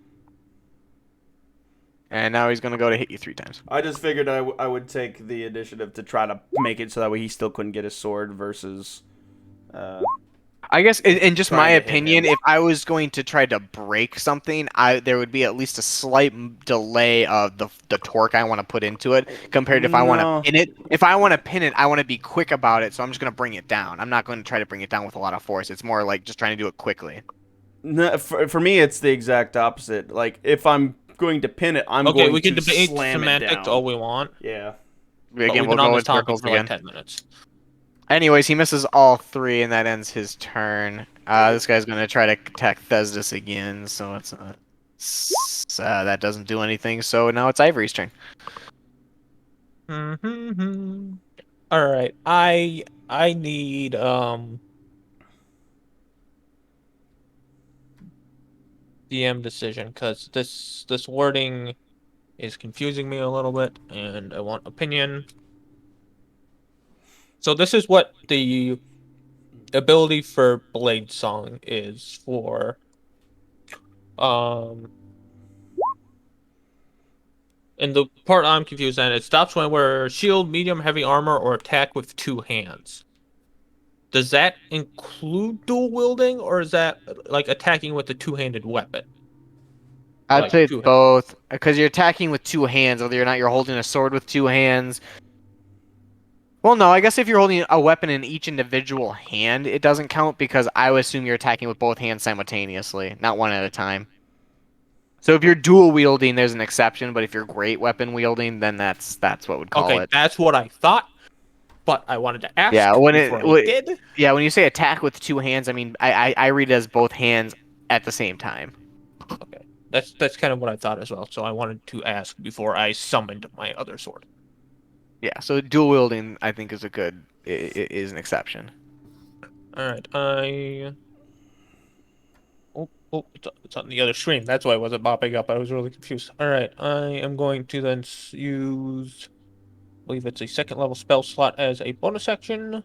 and now he's gonna go to hit you 3 times. I just figured I would take the initiative to try to make it so that way he still couldn't get his sword versus. I guess, in just Trying my to hit opinion, him. if I was going to try to break something, there would be at least a slight delay of the torque I want to put into it compared to if I want No. to pin it. If I want to pin it, I want to be quick about it, so I'm just going to bring it down. I'm not going to try to bring it down with a lot of force. It's more like just trying to do it quickly. No, for me, it's the exact opposite. Like if I'm going to pin it, I'm Okay, going we can to debate slam it semantics down. all we want. Yeah. But Again, we've we'll been on go this with topic circles for again. like 10 minutes. Anyways, he misses all 3, and that ends his turn. This guy's going to try to attack Thesdus again, so that doesn't do anything. So now it's Ivory's turn. Mm-hmm. All right, I need DM decision because this wording is confusing me a little bit, and I want opinion. So this is what the ability for Blade Song is for. And the part I'm confused on, it stops when we're shield, medium, heavy armor, or attack with 2 hands. Does that include dual wielding, or is that like attacking with a 2-handed weapon? I'd Like say it's two hands. both because you're attacking with two hands, whether or not you're holding a sword with two hands. Well, no, I guess if you're holding a weapon in each individual hand, it doesn't count because I would assume you're attacking with both hands simultaneously, not one at a time. So if you're dual wielding, there's an exception, but if you're great weapon wielding, then that's what would call Okay, it. that's what I thought, but I wanted to ask Yeah, before I did. yeah, when you say attack with two hands, I mean I read it as both hands at the same time. Okay, that's kind of what I thought as well. So I wanted to ask before I summoned my other sword. Yeah, so dual wielding I think is a good is an exception. All right, it's on the other screen. That's why it wasn't popping up. I was really confused. All right, I am going to then use, I believe it's a second level spell slot as a bonus action.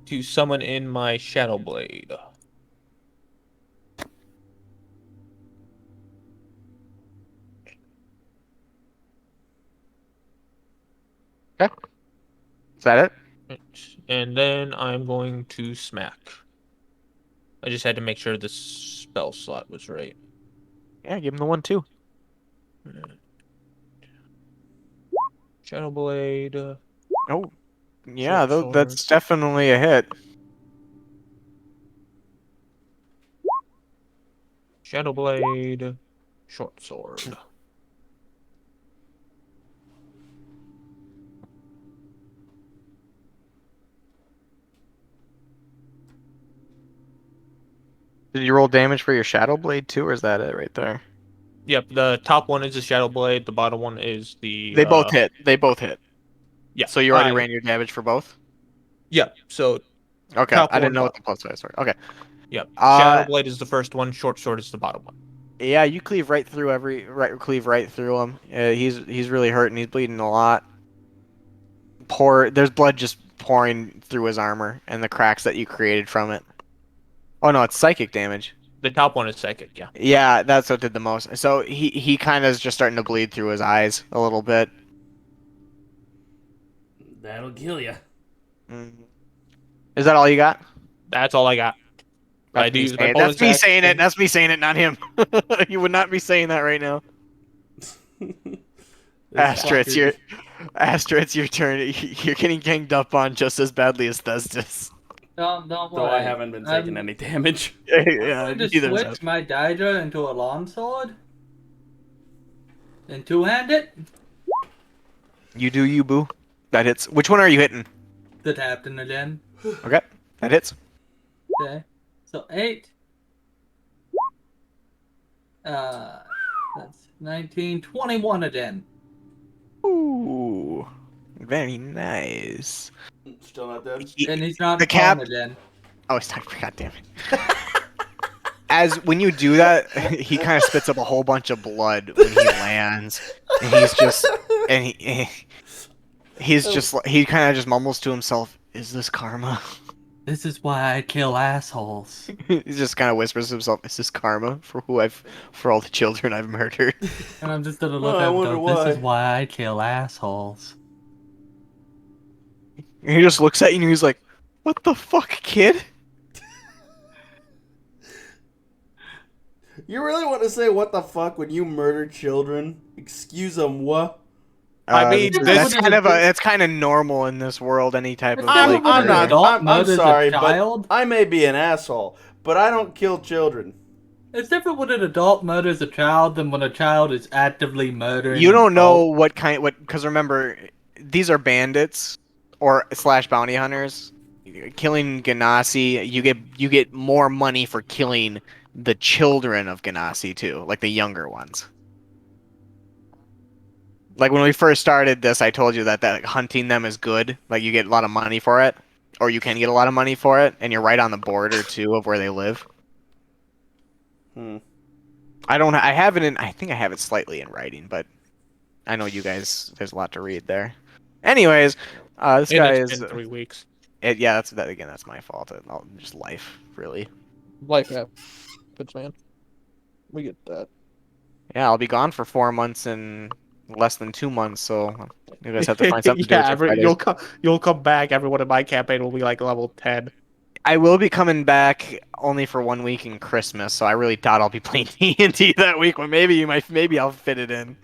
To summon in my Shadow Blade. Okay. Is that it? And then I'm going to smack. I just had to make sure the spell slot was right. Yeah, give him the 1-2. Shadow Blade, Oh, yeah, short sword. that's definitely a hit. Shadow Blade, short sword. Did you roll damage for your Shadow Blade too, or is that it right there? Yep, the top one is the Shadow Blade, the bottom one is the They both hit. They both hit. yeah. So you already ran your damage for both? Yep. So Okay, top I didn't one, know what bottom. the plus size were. Okay. Yep. Uh, Shadow Blade is the first one, short sword is the bottom one. yeah, you cleave right through cleave right through him. He's really hurting. He's bleeding a lot. There's blood just pouring through his armor and the cracks that you created from it. Oh no, it's psychic damage. The top one is psychic, yeah. Yeah, that's what did the most. So he kind of is just starting to bleed through his eyes a little bit. That'll kill you. Mm. Is that all you got? That's all I got. I do use my bonus That's me saying it. action. That's me saying it, not him. You would not be saying that right now. Astra, it's your turn. You're getting ganged up on just as badly as Thestis. Don't Though worry. I haven't been taking any damage. Yeah, I'm going to neither switch my Daedra into a longsword. And two-hand it. You do you, boo. That hits. Which one are you hitting? The captain again. Okay, that hits. Okay. So 8. That's 19, 21 again. Ooh, very nice. Still not dead. And he's not The prone cap. again. Oh, it's time. God damn it. As when you do that, he kind of spits up a whole bunch of blood when he lands, and he kind of just mumbles to himself, "Is this karma?" This is why I kill assholes. He just kind of whispers to himself, "Is this karma for all the children I've murdered?" And I'm just gonna look I at him wonder and go, why. this is why I kill assholes. And he just looks at you and he's like, "What the fuck, kid?" You really want to say what the fuck when you murder children? Excuse-moi. I mean, that's kind of normal in this world. Any type of I'm- like, I'm not- murder. Adult murders a sorry, but child? I may be an asshole, but I don't kill children. It's different when an adult murders a child than when a child is actively murdering. You don't an know adult. because remember, these are bandits or slash bounty hunters. Killing Ganassi, you get more money for killing the children of Ganassi too, like the younger ones. Like when we first started this, I told you that like, hunting them is good. Like you get a lot of money for it, or you can get a lot of money for it, and you're right on the border too of where they live. I have it in. I think I have it slightly in writing, but I know you guys. There's a lot to read there. Anyways, this And guy it's is. been 3 weeks. Yeah, that's that again. That's my fault. Just life, really. Life happens, man. We get that. Yeah, I'll be gone for 4 months in less than 2 months, so you guys have to find something to do with Yeah, your Fridays. you'll come back. Everyone in my campaign will be like level 10. I will be coming back only for 1 week in Christmas, so I really doubt I'll be playing D&D that week. But maybe I'll fit it in.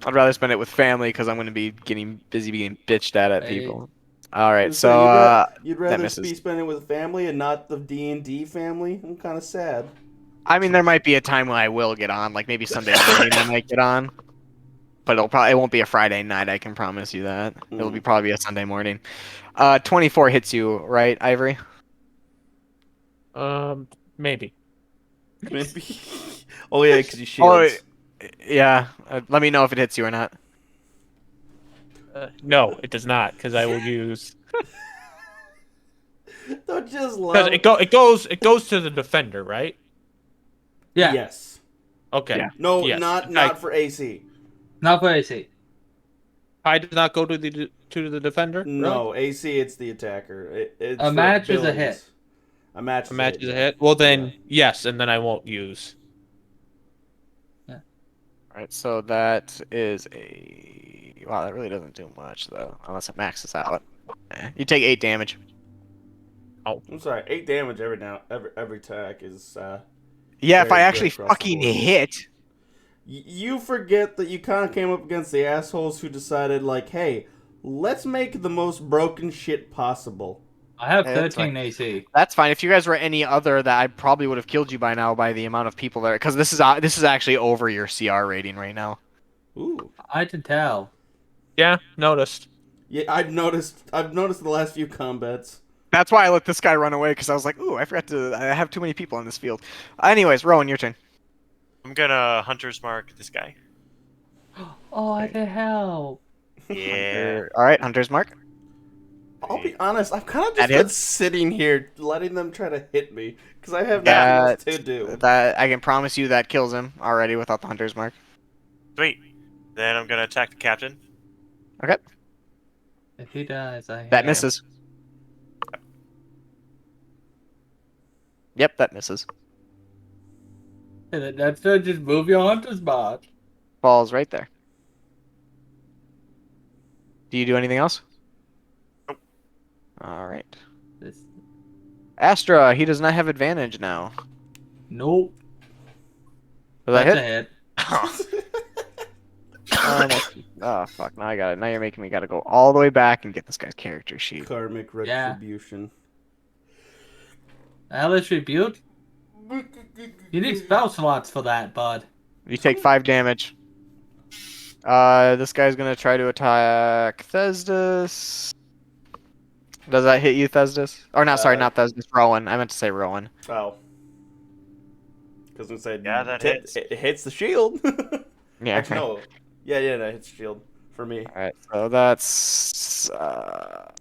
I'd rather spend it with family because I'm going to be getting busy being bitched at Hey, people. All right, So so you'd that rather misses. be spending with family and not the D&D family? I'm kind of sad. I mean, there might be a time when I will get on, like maybe Sunday morning I might get on, but it won't be a Friday night. I can promise you that. It'll be probably a Sunday morning. 24 hits you, right, Ivory? Maybe. Maybe. Oh yeah, because he Oh, shields. yeah. Let me know if it hits you or not. No, it does not, because I will use. Don't just Because love. it goes to the defender, right? yeah, Yes. Okay. Yeah. No, Yes. not for AC. not for AC. I did not go to the defender, really? No, AC. It's the attacker. It's A for match is a abilities. hit. A match A is a match hit. is a Yeah. hit. Well, Yeah. then yes, and then I won't use. All right, so that is a wow. That really doesn't do much though, unless it maxes out. You take 8 damage. I'm sorry. 8 damage every attack is Yeah, if I very good actually across the fucking board. hit. You forget that you kind of came up against the assholes who decided, like, hey, let's make the most broken shit possible. I have That's fine. 13 AC. That's fine. If you guys were any other, that I probably would have killed you by now by the amount of people there, because this is actually over your CR rating right now. Ooh. I can tell. Yeah, noticed. Yeah, I've noticed the last few combats. That's why I let this guy run away, because I was like, ooh, I forgot to. I have too many people on this field. Anyways, Rowan, your turn. I'm gonna hunter's mark this guy. Oh, I can help. Yeah. All right, Hunter's Mark. I'll be honest, I've kind of That just been hits. sitting here letting them try to hit me because I have nothing That else to do. that I can promise you that kills him already without the Hunter's Mark. Sweet. Then I'm gonna attack the captain. Okay, If he dies, I that have. misses. Yep, that misses. That's just move your hunter's mark. Falls right there. Do you do anything else? Nope. All right. This. Astra, he does not have advantage now. Nope. Does that That's hit? a hit. Oh fuck! Now I got it. Now you're making me gotta go all the way back and get this guy's character sheet. Karmic Yeah. retribution. Alice Rebuke? You need spell slots for that, bud. You take 5 damage. This guy's gonna try to attack Thesdus. Does that hit you, Thesdus? Or not? Sorry, not Thesdus. Rowan. I meant to say Rowan. Oh. Because I said Yeah, that hits. It hits the shield. Yeah. Actually, no. Yeah, that hits shield for me. All right. So that's. All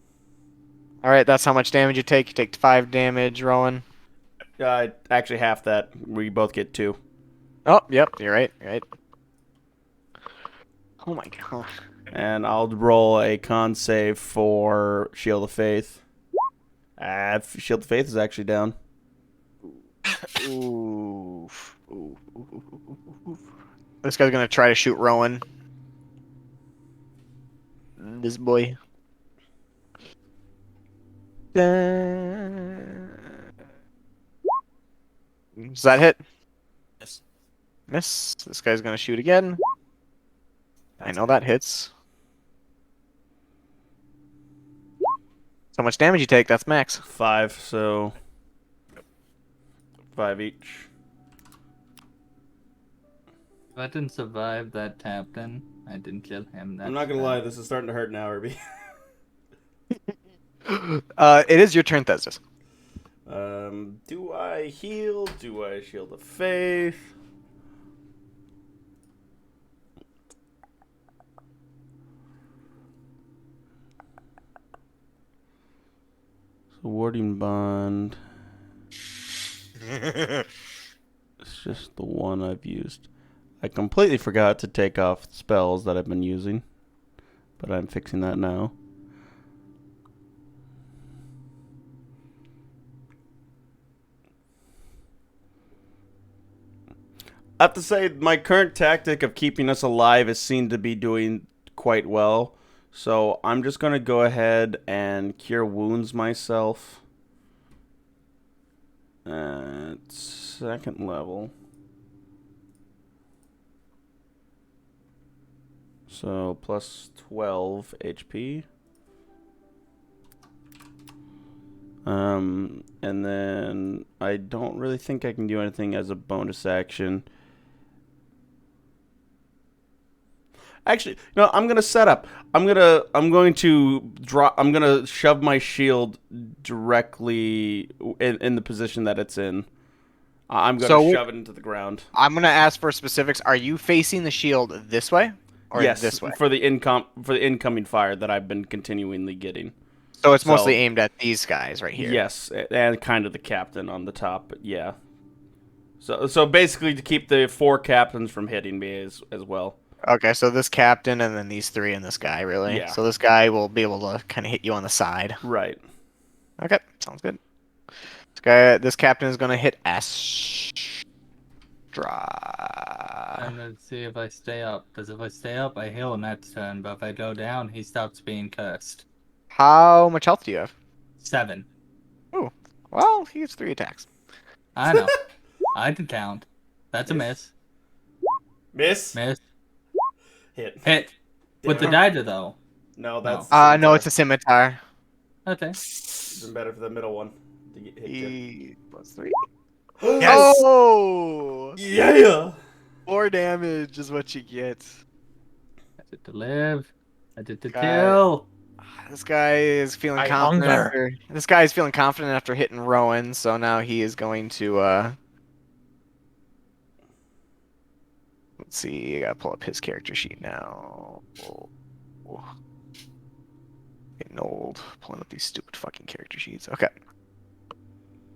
right. That's how much damage you take. You take 5 damage, Rowan. Actually, half that. We both get 2. Oh, yep. You're right. You're right. Oh my god. And I'll roll a con save for Shield of Faith. Shield of Faith is actually down. Ooh. Ooh. This guy's gonna try to shoot Rowan. This boy. Does that hit? Yes. Miss. This guy's gonna shoot again. I know that hits. So much damage you take, that's max. 5, so 5 each. If I didn't survive that captain, I didn't kill him. I'm not gonna lie, this is starting to hurt now, Irby. It is your turn, Thesdus. Do I heal? Do I Shield of Faith? So Warding Bond. It's just the one I've used. I completely forgot to take off spells that I've been using, but I'm fixing that now. I have to say, my current tactic of keeping us alive has seemed to be doing quite well. So I'm just going to go ahead and cure wounds myself. At second level. So plus 12 HP. And then I don't really think I can do anything as a bonus action. Actually, no, I'm gonna set up. I'm going to shove my shield directly in the position that it's in. I'm gonna So shove it into the ground. I'm gonna ask for specifics. Are you facing the shield this way or Yes, this way? for the incoming fire that I've been continually getting. So it's So- mostly aimed at these guys right here. Yes, and kind of the captain on the top, but yeah. So basically to keep the 4 captains from hitting me as well. Okay, so this captain and then these 3 and this guy, really. Yeah. So this guy will be able to kind of hit you on the side. Right. Okay, sounds good. This captain is gonna hit Astra. I'm gonna see if I stay up. Because if I stay up, I heal next turn. But if I go down, he stops being cursed. How much health do you have? 7. Well, he gets 3 attacks. I know. I did count. That's a miss. Miss. Miss. Hit. Hit. With the dagger, though. No, that's. No, it's a scimitar. Okay. Even better for the middle one to hit you. E plus 3. Yes. Oh! Yeah. 4 damage is what you get. I did to live. I did to Guy. kill. This guy is feeling I confident hunger. after. This guy is feeling confident after hitting Rowan, so now he is going to. Let's see. I gotta pull up his character sheet now. Getting old. Pulling up these stupid fucking character sheets. Okay.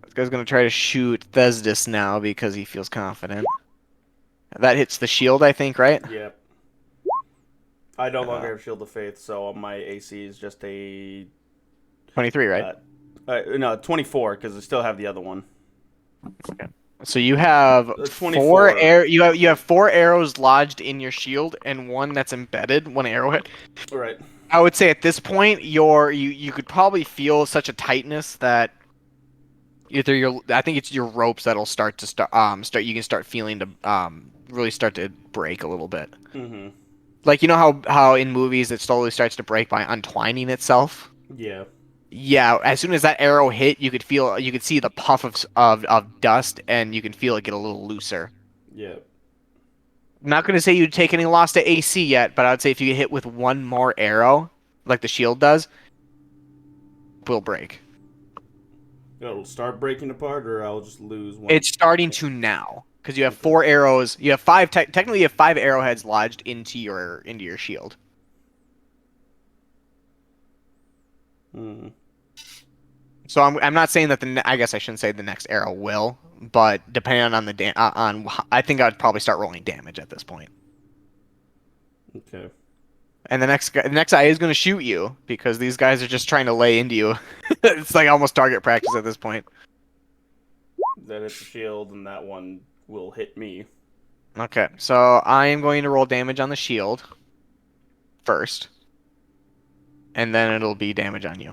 This guy's gonna try to shoot Thesdis now because he feels confident. That hits the shield, I think, right? Yep. I no longer have Shield of Faith, so my AC is just a 23, right? no 24 because I still have the other one. So you have 24. you have 4 arrows lodged in your shield and 1 that's embedded, 1 arrowhead. Right. I would say at this point you could probably feel such a tightness that either I think it's your ropes that'll start you can start feeling to really start to break a little bit. Mm-hmm. Like, you know how in movies it slowly starts to break by untwining itself? Yeah. Yeah, as soon as that arrow hit, you could see the puff of dust, and you can feel it get a little looser. Yeah. I'm not going to say you'd take any loss to AC yet, but I would say if you get hit with 1 more arrow, like the shield does, it will break. It'll start breaking apart, or I'll just lose one. It's starting to now, because you have 4 arrows. You have 5. Technically, you have 5 arrowheads lodged into your shield. Hmm. So I'm not saying that I guess I shouldn't say the next arrow will, but depending on I think I'd probably start rolling damage at this point. Okay. And the next guy is going to shoot you because these guys are just trying to lay into you. It's like almost target practice at this point. Then it's a shield, and that one will hit me. Okay, so I am going to roll damage on the shield first, and then it'll be damage on you.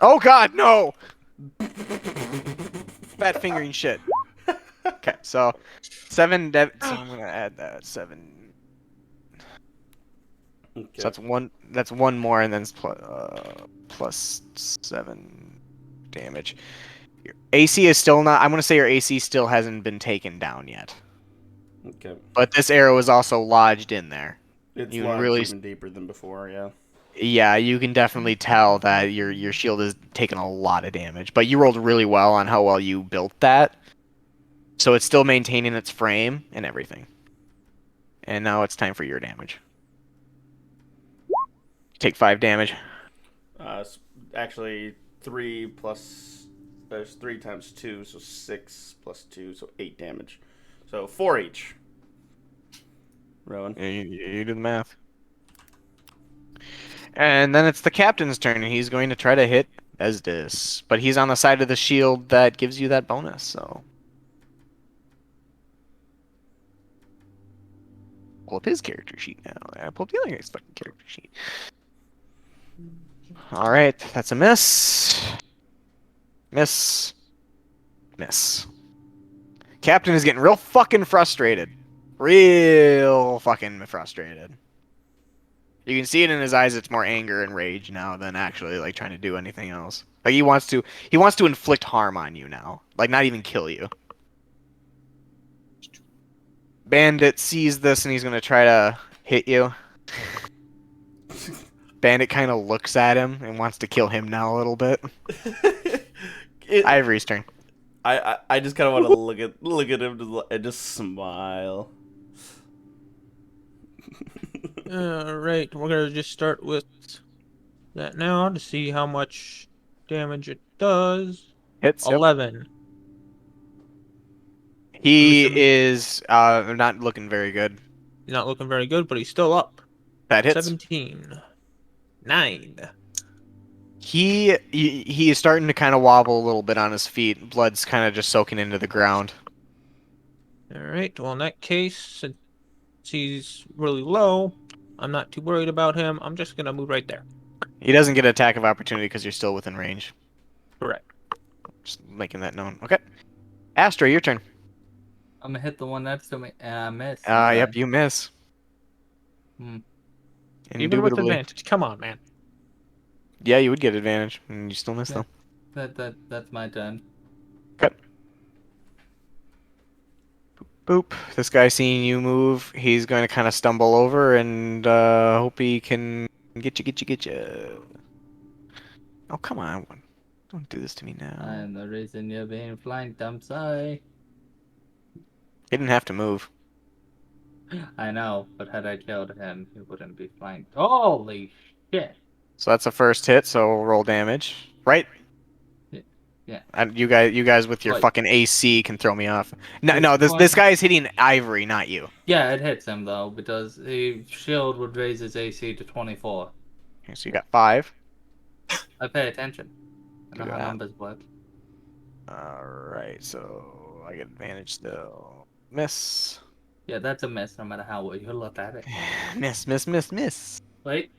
Oh God, no! Fat fingering shit. Okay, so 7. So I'm gonna add that 7. Okay. So that's one. That's 1 more, and then it's plus 7 damage. Your AC is still not. I'm gonna say your AC still hasn't been taken down yet. Okay. But this arrow is also lodged in there. It's You lodged really- even deeper than before, yeah. Yeah, you can definitely tell that your shield has taken a lot of damage. But you rolled really well on how well you built that, so it's still maintaining its frame and everything. And now it's time for your damage. Take 5 damage. Actually, 3 plus... There's 3 times 2, so 6 plus 2, so 8 damage. So 4 each. Rowan. Yeah, you do the math. And then it's the captain's turn, and he's going to try to hit Esdis. But he's on the side of the shield that gives you that bonus, so. Pull up his character sheet now. I pull up the other guy's fucking character sheet. Alright, that's a miss. Miss. Miss. Captain is getting real fucking frustrated. Real fucking frustrated. You can see it in his eyes. It's more anger and rage now than actually like trying to do anything else. Like he wants to inflict harm on you now. Like not even kill you. Bandit sees this and he's gonna try to hit you. Bandit kind of looks at him and wants to kill him now a little bit. Ivory's turn. I just kind of want to look at him and just smile. Alright, we're gonna just start with that now to see how much damage it does. Hits. Yep. 11. He is not looking very good. He's not looking very good, but he's still up. That hits. 17. 9. He is starting to kind of wobble a little bit on his feet. Blood's kind of just soaking into the ground. Alright, well in that case, since he's really low, I'm not too worried about him. I'm just gonna move right there. He doesn't get an attack of opportunity because you're still within range. Correct. Just making that known. Okay. Astra, your turn. I'm gonna hit the one next to me. Miss. Yep, you miss. Hmm. Even with Indubitably. advantage. Come on, man. Yeah, you would get advantage, and you still miss Yeah. though. That's my turn. Okay. Boop. This guy seeing you move, he's going to kind of stumble over and hope he can get you. Oh, come on. Don't do this to me now. I'm the reason you're being flanked. I'm sorry. He didn't have to move. I know, but had I killed him, he wouldn't be flanked. Holy shit! So that's a first hit, so roll damage. Right? Yeah. And you guys with your Wait. fucking AC can throw me off. No, Which no, this one? guy is hitting Ivory, not you. Yeah, it hits him though, because the shield would raise his AC to 24. Okay, so you got 5. I pay attention. I know Do how that. numbers work. Alright, so I get advantage still. Miss. Yeah, that's a miss no matter how well you look at it. Miss. Wait.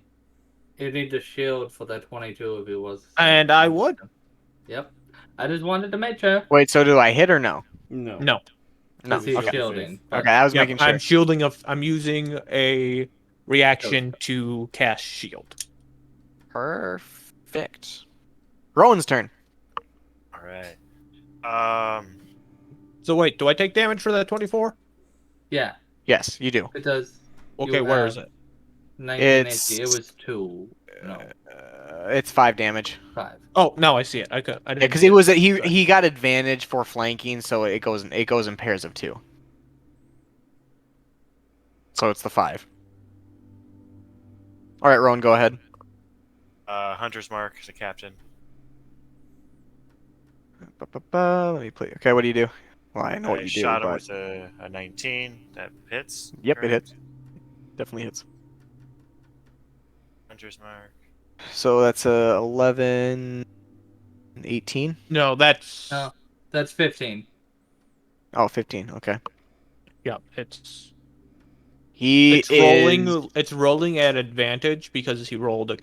You need the shield for that 22 if it was. And I would. Yep. I just wanted to make sure. Wait, so do I hit or no? No. No. No. Because he's Okay. shielding. Okay, I was Yep, making sure. I'm shielding I'm using a reaction to cast shield. Perfect. Rowan's turn. Alright. So wait, do I take damage for that 24? Yeah, Yes, you do. because. Okay, you where have is it? 1980. It was 2. No, It's 5 damage. 5. Oh, no, I see it. I Yeah, didn't because see he it. was Sorry. he got advantage for flanking, so it goes in pairs of 2. So it's the 5. All right, Rowan, go ahead. Hunter's Mark, the captain. Let me play. Okay, what do you do? Well, I know what I you do, shot him but with a 19. That hits. yep, it correct? hits. Definitely hits. Hunter's Mark. So that's 11, 18. No, that's No, that's 15. Oh, 15. Okay. yeah, it's He it's is. rolling it's rolling at advantage because he rolled a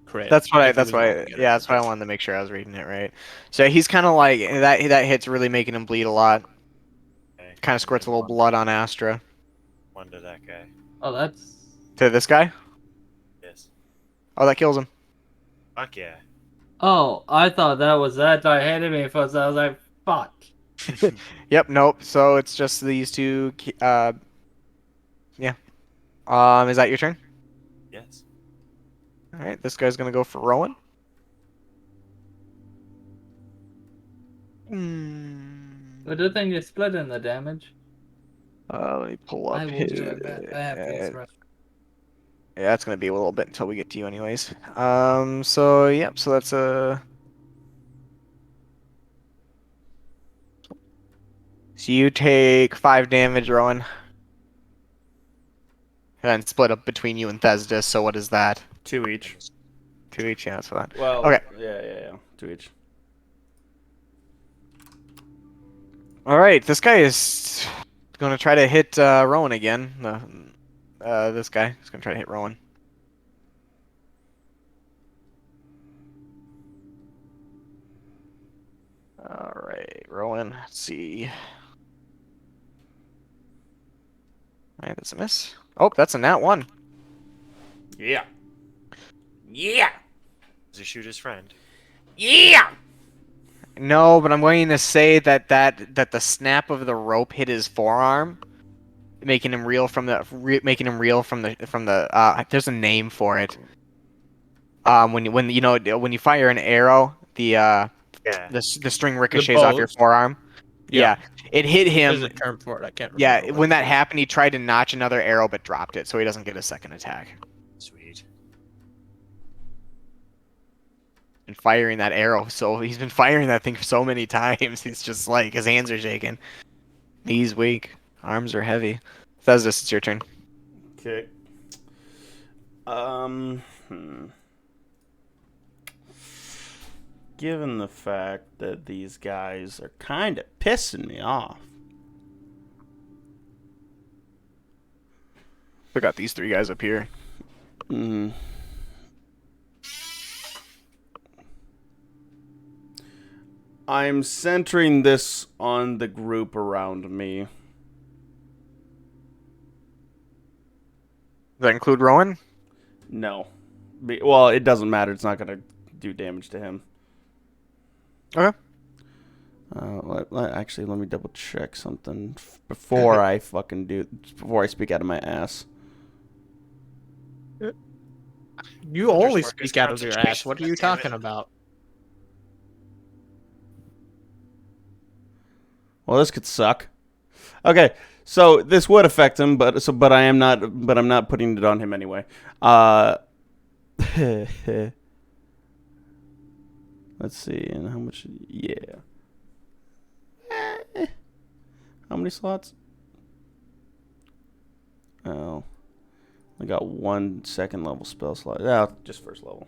crit. That's what I. If he That's was why. rolling at Yeah, that's why I advantage. wanted to make sure I was reading it right. So he's kind of like that. That hit's really making him bleed a lot. Okay. Kind of squirts a little blood on Astra. One to that guy. Oh, that's. To this guy. Yes. Oh, that kills him. Fuck yeah. Oh, I thought that was that guy hitting me first. I was like, fuck. Yep. Nope. So it's just these two. Yeah. Is that your turn? Yes. All right. This guy's gonna go for Rowan. But the thing is splitting the damage. Let me pull up I will his. do it back. I have these right. Yeah, that's gonna be a little bit until we get to you, anyways. So yep. So that's a. So you take 5 damage, Rowan. And split up between you and Thesdis. So what is that? 2 each. 2 each. Yeah, that's that. Well, Okay. Yeah. to each. All right, this guy is going to try to hit Rowan again. This guy is going to try to hit Rowan. All right, Rowan. Let's see. All right, that's a miss. Oh, that's a nat 1. Yeah. Yeah. Does he shoot his friend? Yeah. No, but I'm going to say that the snap of the rope hit his forearm, making him reel from the. There's a name for it. When you fire an arrow, Yeah. the string ricochets off your bows. forearm. Yeah, it hit There's him. a term for it. I can't remember. Yeah, what when it that is. happened, he tried to notch another arrow but dropped it, so he doesn't get a second attack. Sweet. And firing that arrow, so he's been firing that thing so many times. He's just like his hands are shaking, knees weak, arms are heavy. Thesdus, it's your turn. Okay. Given the fact that these guys are kind of pissing me off. We got these 3 guys up here. I'm centering this on the group around me. Does that include Rowan? No. Well, it doesn't matter. It's not going to do damage to him. Okay. Actually, let me double check something before I before I speak out of my ass. You only Marcus speak out of your ass. concentration, What are you goddammit. talking about? Well, this could suck. Okay, so this would affect him, but I'm not putting it on him anyway. Let's see, and how much? Yeah. How many slots? Oh, I got 1 second level spell slot. Yeah, just first level.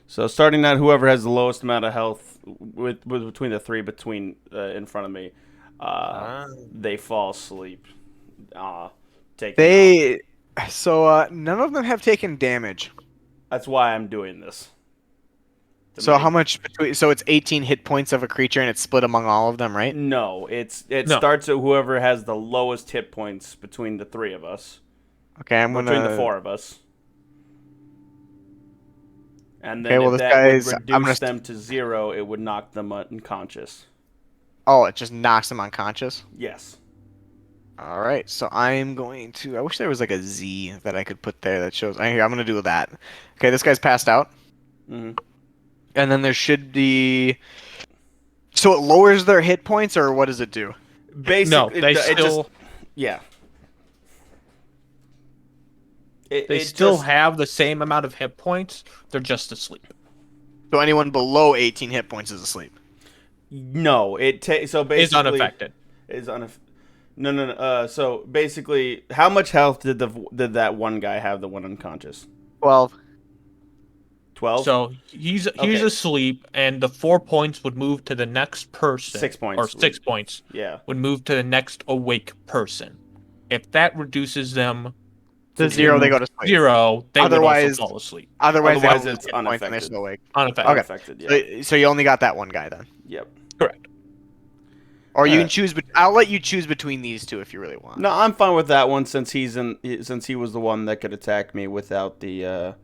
So starting at whoever has the lowest amount of health with between the 3 in front of me, they fall asleep. None of them have taken damage. That's why I'm doing this. So how much between? So it's 18 hit points of a creature, and it's split among all of them, right? No, it No. starts at whoever has the lowest hit points between the 3 of us. Okay, Between the 4 of us. And then Okay, well, if this that would guy's- I'm reduce gonna- them to 0, it would knock them unconscious. Oh, it just knocks them unconscious. Yes. All right, so I'm going to. I wish there was like a Z that I could put there that shows. I'm going to do that. Okay, this guy's passed out, Mm-hmm. and then there should be. So it lowers their hit points, or what does it do? No, they still yeah. they still have the same amount of hit points. They're just asleep. So anyone below 18 hit points is asleep. No, so basically Is unaffected. No. So basically, how much health did that one guy have? The one unconscious. 12. 12. So he's Okay. asleep, and the 4 points would move to the next person. 6 points. Or 6 points Yeah. would move to the next awake person. If that reduces them To 0, they go to sleep. 0, they would Otherwise- also fall asleep. Otherwise Otherwise they have it's hit points and they're unaffected. still awake. Unaffected. Unaffected. Yeah. So you only got that one guy then. Yep. Correct. Or you can choose. I'll let you choose between these 2 if you really want. No, I'm fine with that one since he was the one that could attack me without the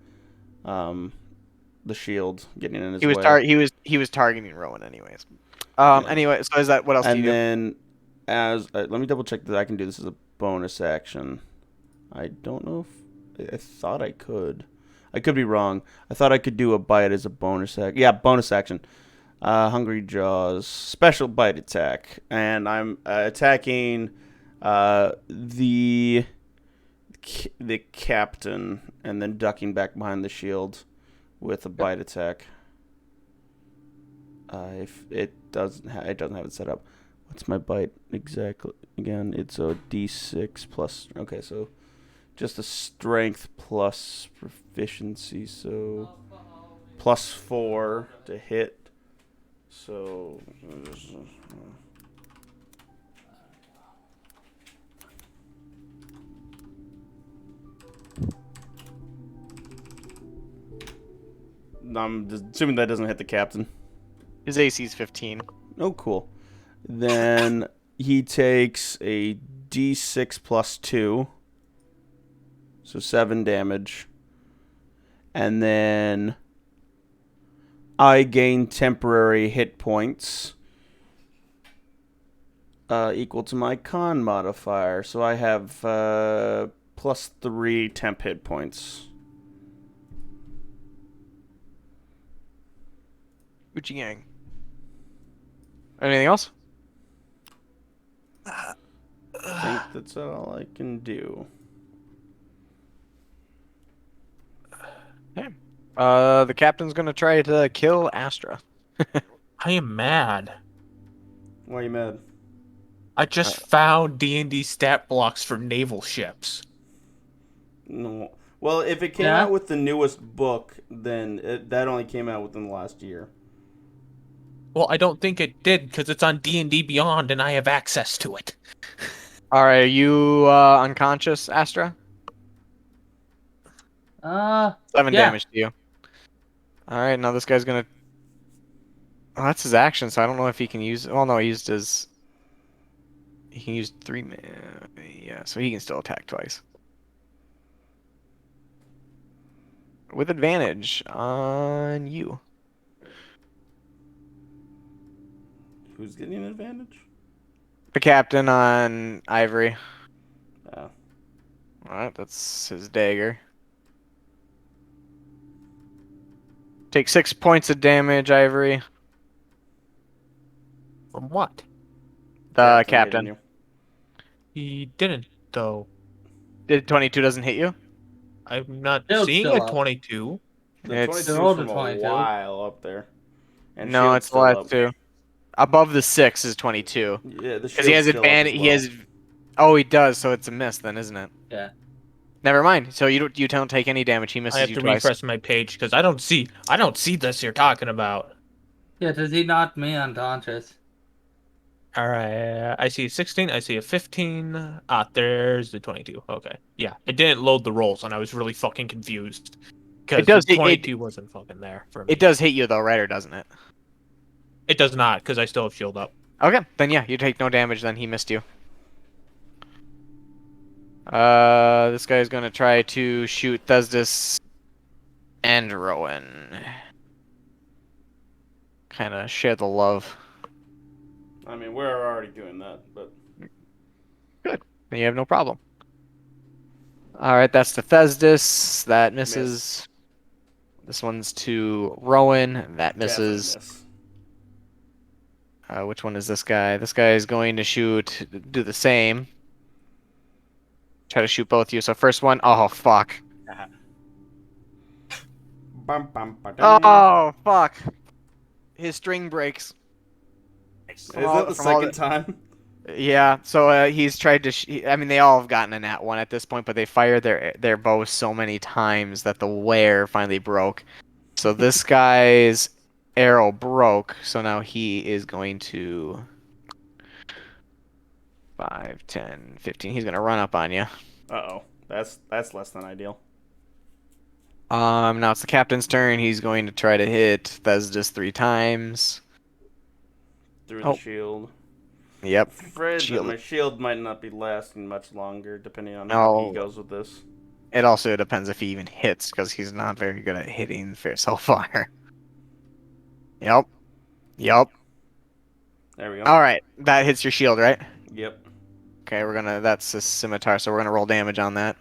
shield getting in his way. He was targeting Rowan anyways. Anyway, so is that what else do And you do? then let me double check that I can do this as a bonus action. I don't know if I thought I could. I could be wrong. I thought I could do a bite as a bonus action. Yeah, bonus action. Hungry Jaws, special bite attack, and I'm attacking the captain, and then ducking back behind the shield with a bite attack. If it doesn't have it set up. What's my bite exactly? Again, it's a D6 plus. Okay, so just a strength plus proficiency, so +4 to hit. So. I'm assuming that doesn't hit the captain. His AC's 15. Oh, cool. Then he takes a d6 plus 2. So 7 damage. And then I gain temporary hit points equal to my con modifier. So I have +3 temp hit points. Gucci gang. Anything else? I think that's all I can do. Okay. The captain's gonna try to kill Astra. I am mad. Why are you mad? I just found D&D stat blocks for naval ships. No. Well, if it came Yeah? out with the newest book, then that only came out within the last year. Well, I don't think it did because it's on D&D Beyond and I have access to it. All right, are you unconscious, Astra? 7 Yeah. damage to you. All right, now this guy's gonna. Oh, that's his action, so I don't know if he can use. Oh no, he used his. He can use 3. Yeah, so he can still attack twice. With advantage on you. Who's getting an advantage? The captain on Ivory. Oh. Alright, that's his dagger. Take 6 points of damage, Ivory. From what? The hitting captain. you. He didn't, though. Did 22 doesn't hit you? I'm not Shield's seeing still a up. 22. The It's 22 rolled a from a 22. while up there. And no, shield's it's the still last up. 2. Above the 6 is 22. Yeah, the Because shield's he has still up advantage. as He well. has. Oh, he does. So it's a miss then, isn't it? Yeah. Never mind. So you don't take any damage. He I misses have you to twice. refresh my page because I don't see this you're talking about. Yeah, does he knock me unconscious? All right, I see a 16. I see a 15. Ah, there's the 22. Okay, yeah, it didn't load the rolls, and I was really fucking confused because the does- it- 22 wasn't fucking there for me. It does hit you though, right, or doesn't it? It does not because I still have shield up. Okay, then yeah, you take no damage. Then he missed you. This guy's gonna try to shoot Thesdis and Rowan. Kind of share the love. I mean, we're already doing that, but Good. Then you have no problem. All right, that's to Thesdis. That misses. Miss. This one's to Rowan. That definitely misses. miss. Which one is this guy? This guy is going to do the same. Try to shoot both of you. So first one, oh fuck. Bum, bum, ba-dum. Oh fuck. His string breaks. Nice. Is that the second time? Yeah. So he's tried to. I mean, they all have gotten a nat 1 at this point, but they fired their bows so many times that the wear finally broke. So this guy's arrow broke. So now he is going to 5, 10, 15. He's gonna run up on you. Uh-oh. That's less than ideal. Now it's the captain's turn. He's going to try to hit Thesdis 3 times. Through Oh. the shield. Yep. Afraid that Shield. my shield might not be lasting much longer, depending on No. how he goes with this. It also depends if he even hits, because he's not very good at hitting so far. Yep. Yep. There we go. All right. That hits your shield, right? Yep. Okay, that's a scimitar, so we're gonna roll damage on that.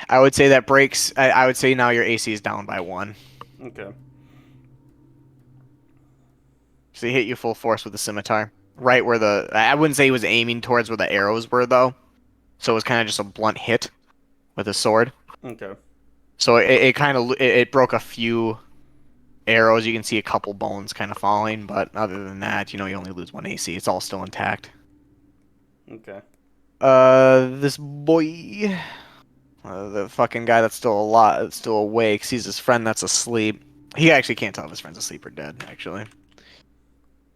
I would say that breaks. I would say now your AC is down by 1. Okay. So he hit you full force with the scimitar. Right where I wouldn't say he was aiming towards where the arrows were, though. So it was kind of just a blunt hit with a sword. Okay. So it kind of it broke a few arrows. You can see a couple bones kind of falling, but other than that, you only lose 1 AC. It's all still intact. Okay. This boy. The fucking guy that's still alive, still awake, sees his friend that's asleep. He actually can't tell if his friend's asleep or dead, actually.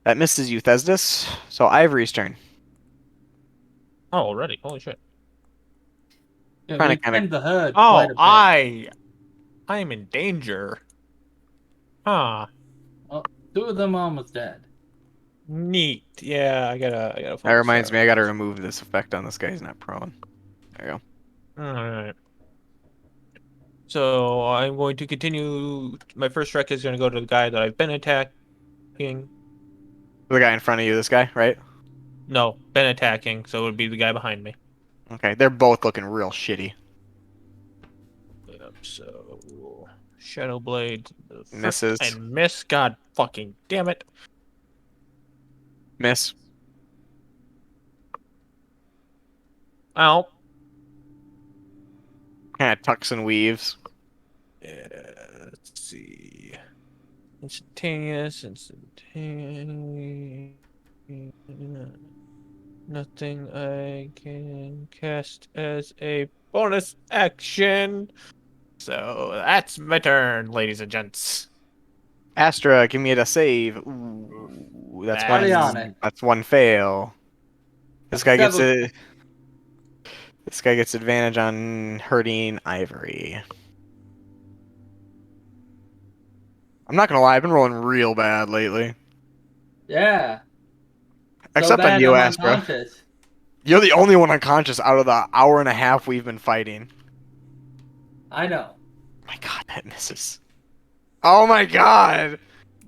That misses you, Thesdus. So Ivory's turn. Oh, already. Holy shit. Yeah, Trying we to kind of tend the herd Oh, quite a bit. I am in danger. Huh. Oh, two of them almost dead. Neat. Yeah, I gotta That focus reminds there. me, I gotta remove this effect on this guy. He's not prone. There you go. Alright. So I'm going to continue. My first strike is going to go to the guy that I've been attacking. The guy in front of you, this guy, right? No, been attacking, so it would be the guy behind me. Okay, they're both looking real shitty. Yep, so Shadow Blade the first Misses. and miss. God fucking damn it. Miss. Ow. Kind of tucks and weaves. Let's see. Instantaneous. Nothing I can cast as a bonus action. So that's my turn, ladies and gents. Astra, give me a save. Ooh, that's Party on one. it. That's one fail. This guy gets Several- a. This guy gets advantage on hurting Ivory. I'm not gonna lie, I've been rolling real bad lately. Yeah. So Except on bad you, I'm Astra. unconscious. You're the only one unconscious out of the hour and a half we've been fighting. I know. My god, that misses. Oh my god!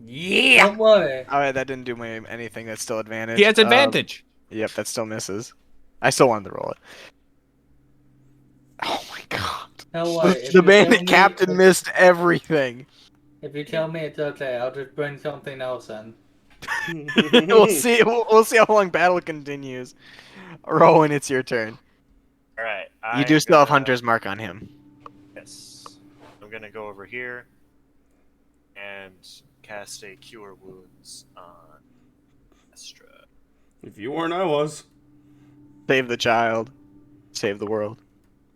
Yeah. Don't worry. Alright, that didn't do me anything. That's still advantage. He has advantage. Yep, that still misses. I still wanted to roll it. Oh my god. Don't worry. If The you tell bandit me- captain missed everything. If you tell me it's okay, I'll just bring something else in. We'll see. We'll see how long battle continues. Rowan, it's your turn. Alright. You do still have Hunter's Mark on him. Yes. I'm gonna go over here and cast a Cure Wounds on Astra. If you weren't, I was. Save the child. Save the world.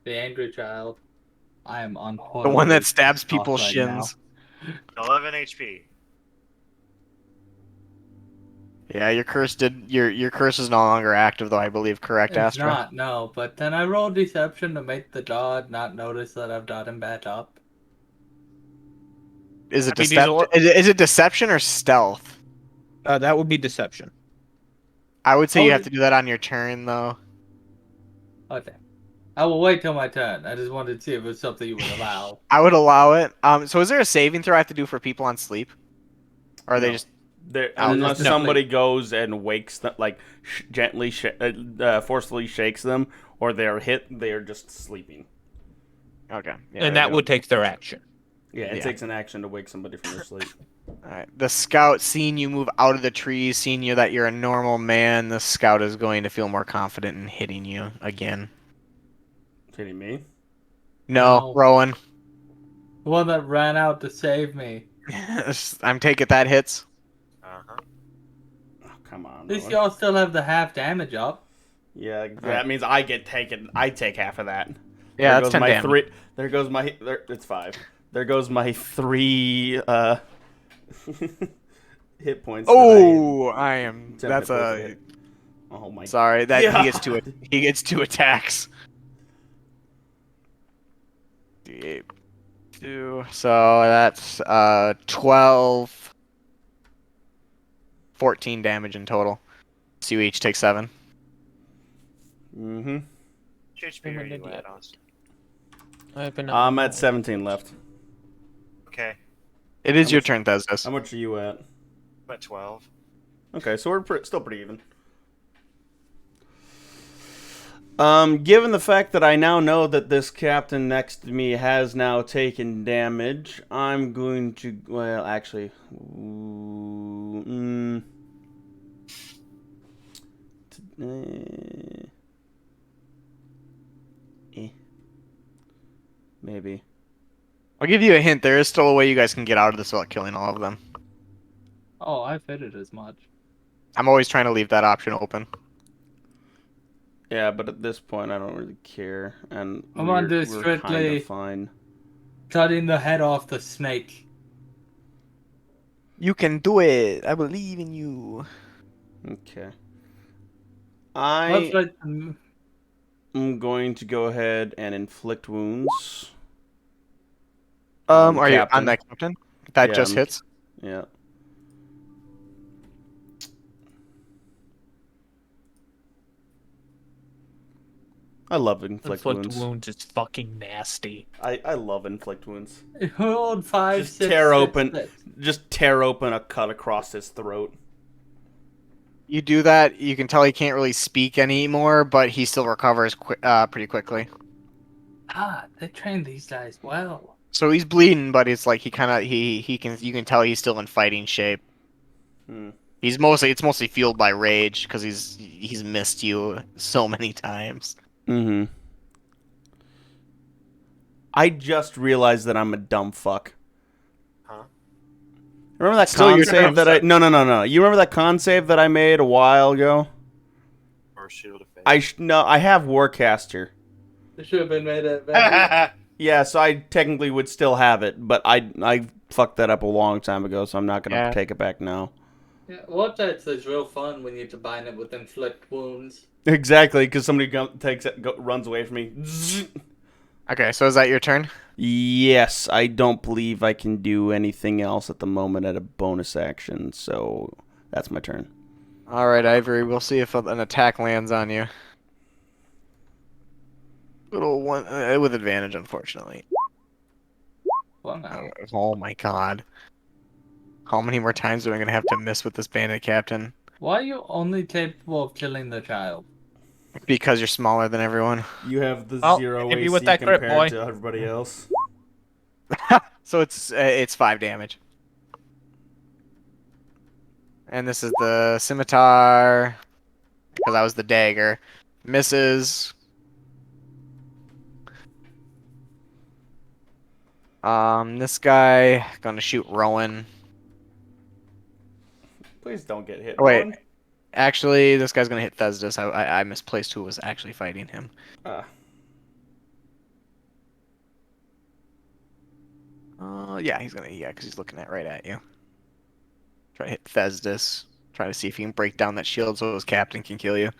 The angry child. I am on The one that stabs people's right shins. 11 HP. Yeah, your curse did. Your curse is no longer active, though. I believe. Correct, It's Astra? not, no. But then I roll deception to make the god not notice that I've got him back up. Is it Happy Diesel- deception? Is it deception or stealth? That would be deception. I would say Oh, you have to do that on your turn, though. Okay. I will wait till my turn. I just wanted to see if it was something you would allow. I would allow it. So is there a saving throw I have to do for people on sleep? Or are they No. just Unless No. somebody goes and wakes them, like gently, forcefully shakes them, or they're hit, they're just sleeping. okay? Yeah, And that would take their action. Yeah, it Yeah. takes an action to wake somebody from their sleep. All right. The scout, seeing you move out of the trees, seeing you that you're a normal man, the scout is going to feel more confident in hitting you again. Hitting me? No, No. Rowan. The one that ran out to save me. I'm taking that hits. Uh-huh. Oh, come on. At least Rowan. y'all still have the half damage up. Yeah, that means I get taken. I take half of that. Yeah, There that's goes 10 my damage. 3. There goes my. It's 5. There goes my 3 hit points. Oh, I am. Ten That's hit points a. hit. Oh my. Sorry, that God. he gets two attacks. D8, 2. So that's 12, 14 damage in total. So you each take 7. Mm-hmm. Which HP are you at, Austin? I'm at 17 left. Okay. It is How your much- turn, Thesdus. How much are you at? I'm at 12. Okay, so we're still pretty even. Given the fact that I now know that this captain next to me has now taken damage, I'm going to. Well, actually. Maybe. I'll give you a hint. There is still a way you guys can get out of this without killing all of them. Oh, I fitted as much. I'm always trying to leave that option open. Yeah, but at this point, I don't really care, and I'm on this we're kind strictly of fine. cutting the head off the snake. You can do it. I believe in you. Okay. Let's I let am going to go ahead and inflict wounds on the Are you on captain. that captain? That Yeah, just hits. Yeah. I love inflict Inflict wounds. wounds is fucking nasty. I love inflict wounds. hold 5, Just 6, tear 6, open, 6. just tear open a cut across his throat. You do that, you can tell he can't really speak anymore, but he still recovers pretty quickly. Ah, they trained these guys well. So he's bleeding, but it's like he can you can tell he's still in fighting shape. Hmm. It's mostly fueled by rage because he's missed you so many times. Mm-hmm. I just realized that I'm a dumb fuck. Huh? Remember that Still con your save turn. that I... No. You remember that con save that I made a while ago? Or Shield of Faith. I have Warcaster. They should have been made at Yeah, so I technically would still have it, but I fucked that up a long time ago, so I'm not going to Yeah. take it back now. Yeah, Vortex is real fun when you combine it with inflict wounds. Exactly, because somebody runs away from me. Okay, so is that your turn? Yes, I don't believe I can do anything else at the moment at a bonus action, so that's my turn. All right, Ivory. We'll see if an attack lands on you. Little one with advantage, unfortunately. Well, now. Oh my god. How many more times am I gonna have to miss with this bandit captain? Why are you only capable of killing the child? Because you're smaller than everyone. You have the Oh, 0 hit me AC with that crit, compared boy. to everybody else. So it's 5 damage. And this is the scimitar, because that was the dagger. Misses. This guy gonna shoot Rowan. Please don't get hit. Oh, wait. Rowan. Actually, this guy's gonna hit Thesdus. I misplaced who was actually fighting him. Yeah, because he's looking right at you. Try to hit Thesdus. Try to see if he can break down that shield so his captain can kill you.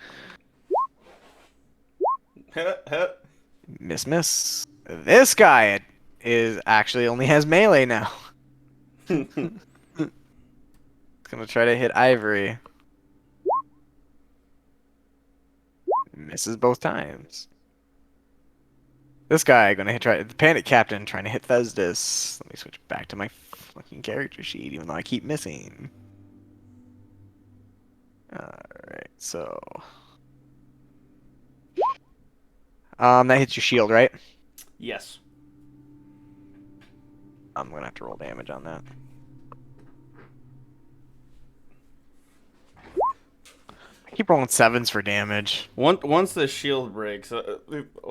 Miss. This guy only has melee now. It's gonna try to hit Ivory. Misses both times. This guy gonna try the Panic Captain trying to hit Thesdus. Let me switch back to my fucking character sheet, even though I keep missing. Alright, so that hits your shield, right? Yes. I'm gonna have to roll damage on that. I keep rolling 7s for damage. Once the shield breaks,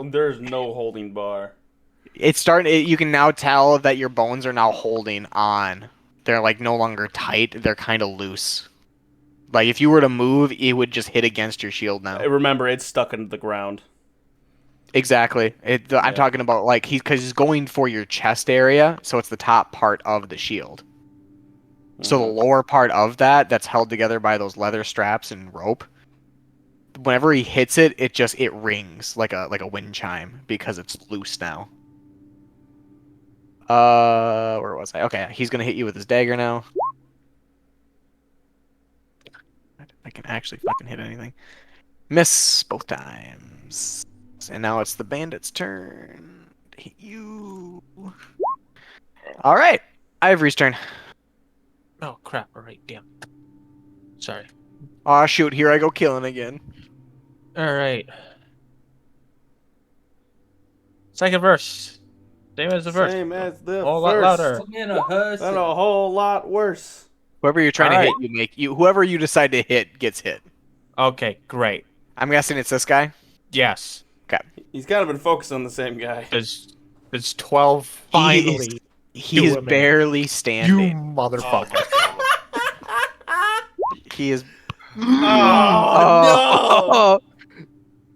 there's no holding bar. It's starting. You can now tell that your bones are now holding on. They're like no longer tight. They're kind of loose. Like if you were to move, it would just hit against your shield now. Remember, it's stuck into the ground. Exactly. I'm talking about like because he's going for your chest area, so it's the top part of the shield. So the lower part of that's held together by those leather straps and rope. Whenever he hits it, it rings like a wind chime because it's loose now. Where was I? Okay, he's gonna hit you with his dagger now. I can actually fucking hit anything. Miss both times. And now it's the bandit's turn to hit you. All right, Ivory's turn. Oh crap! All right, damn. Sorry. Aw, shoot! Here I go killing again. All right. Second verse. Same as the verse. Same as the A whole lot first. louder. Put me in a hearse. And a whole lot worse. Whoever you're trying All to hit, whoever you decide to hit gets hit. Okay, great. I'm guessing it's this guy. Yes. He's kind of been focused on the same guy. It's 12 finally. He's him in. barely You standing. motherfucker. He is. Oh,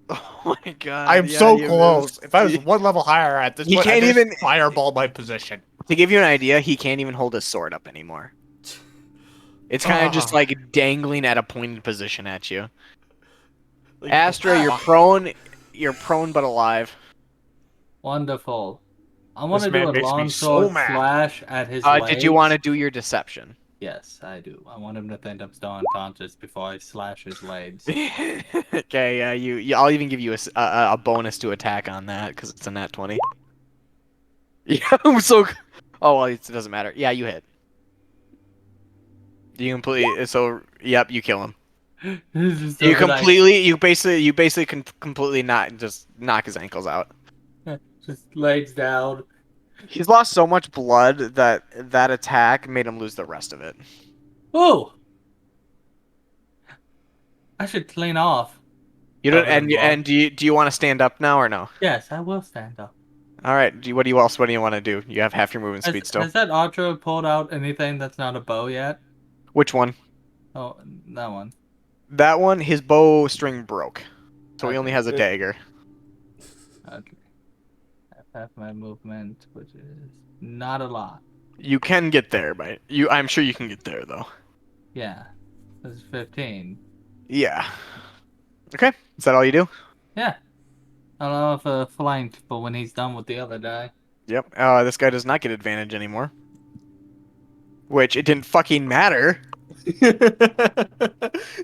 Oh, Oh my god. I'm yeah, so you close. missed. If I was one level higher at this He point, I can't just even- fireball my position. To give you an idea, he can't even hold his sword up anymore. It's kind of just Ah. like dangling at a pointed position at you. Like, Astra, you're prone. You're prone but alive. Wonderful. I want to man do a makes me longsword so mad. slash at his Did you legs. want to do your deception? Yes, I do. I want him to think I'm still unconscious before I slash his legs. Okay, yeah, I'll even give you a bonus to attack on that because it's a nat 20. Yeah, I'm so. Oh well, it doesn't matter. Yeah, you hit. You completely. So, yep, you kill him. This is You so good, completely. You basically can completely not just knock his ankles out. just legs down. He's lost so much blood that that attack made him lose the rest of it. Ooh! I should clean off. You don't. Covered in blood. And do you want to stand up now or no? Yes, I will stand up. All right. What do you want to do? You have half your movement speed still. Has that archer pulled out anything that's not a bow yet? Which one? Oh, that one. That one. His bow string broke, so he Okay. only has a dagger. Okay. I have my movement, which is not a lot. You can get there, but I'm sure you can get there though. Yeah. This is 15. Yeah. Okay. Is that all you do? Yeah. I'll have a flank for when he's done with the other guy. Yep. This guy does not get advantage anymore. Which it didn't fucking matter.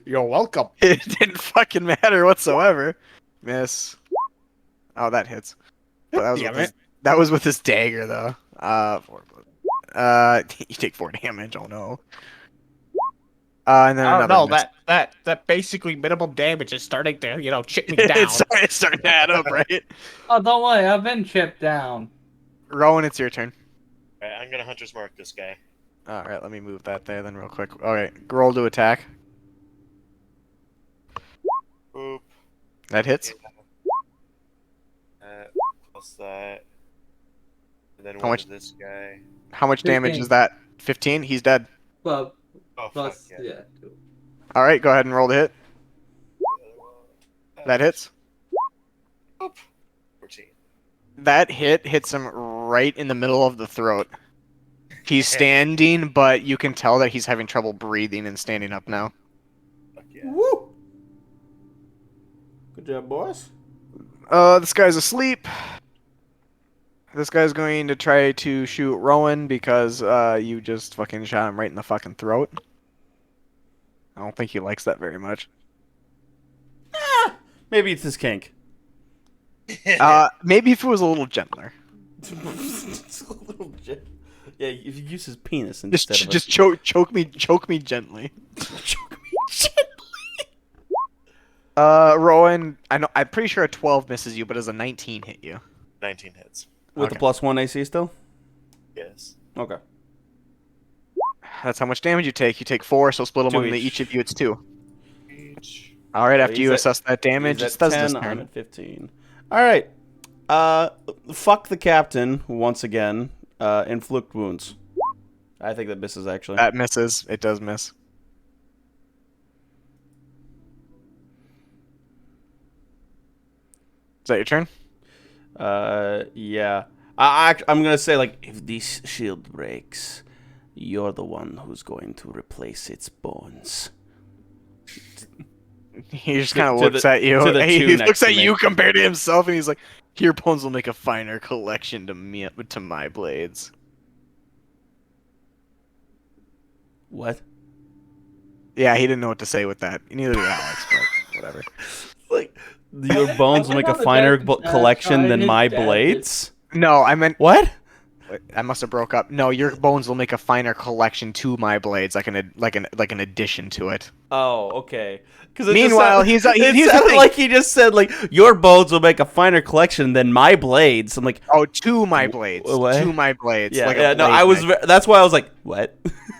You're welcome. It didn't fucking matter whatsoever. Miss. Oh, that hits. But that was Damn with his, it. that was with his dagger though. You take 4 damage. Oh no. And then I don't another know. miss. That basically minimum damage is starting to, chip me down. it's starting to add up, right? Oh, don't worry, I've been chipped down. Rowan, it's your turn. Alright, I'm gonna Hunter's Mark this guy. All right, let me move that there then real quick. All right, roll to attack. Boop. That hits. Plus that. And then How one much- to this guy. How much damage 15. is that? 15. He's dead. Well, Oh, plus, fuck, yeah. yeah. All right, go ahead and roll the hit. That hits. 14. That hits him right in the middle of the throat. He's standing, but you can tell that he's having trouble breathing and standing up now. Fuck yeah. Woo! Good job, boys. This guy's asleep. This guy's going to try to shoot Rowan because you just fucking shot him right in the fucking throat. I don't think he likes that very much. Maybe it's his kink. Maybe if it was a little gentler. It's a little yeah, if you use his penis Just instead of just choke me gently. choke me gently. Rowan, I'm pretty sure a 12 misses you, but does a 19 hit you? 19 hits. With Okay. the +1 AC still? Yes. Okay. That's how much damage you take. You take 4, so split Two among each. each of you. It's 2. Each. All right, after he's you at- assess that damage, He's it's at Thesda's 10, I'm turn. at 15. All right. Fuck the captain once again. Inflict wounds. I think that misses actually. That misses. It does miss. Is that your turn? Yeah. I'm gonna say like, if this shield breaks, you're the one who's going to replace its bones. He just To- kind of to looks the- at you. to the He two next looks to at me. you compared to himself, and he's like, "Your bones will make a finer collection to my blades." What? Yeah, he didn't know what to say with that. Neither did Alex, but whatever. Like, your bones will went make a on the finer deck and collection tried than his my dad blades? No, I meant What? I must have broke up. No, your bones will make a finer collection to my blades, like an addition to it. Oh, okay. Because Meanwhile, he's it the sounded thing. like he just said like your bones will make a finer collection than my blades. I'm like, Oh, to my blades. What? To my blades. yeah, like yeah. a No, blade I was. knife. That's why I was like, what?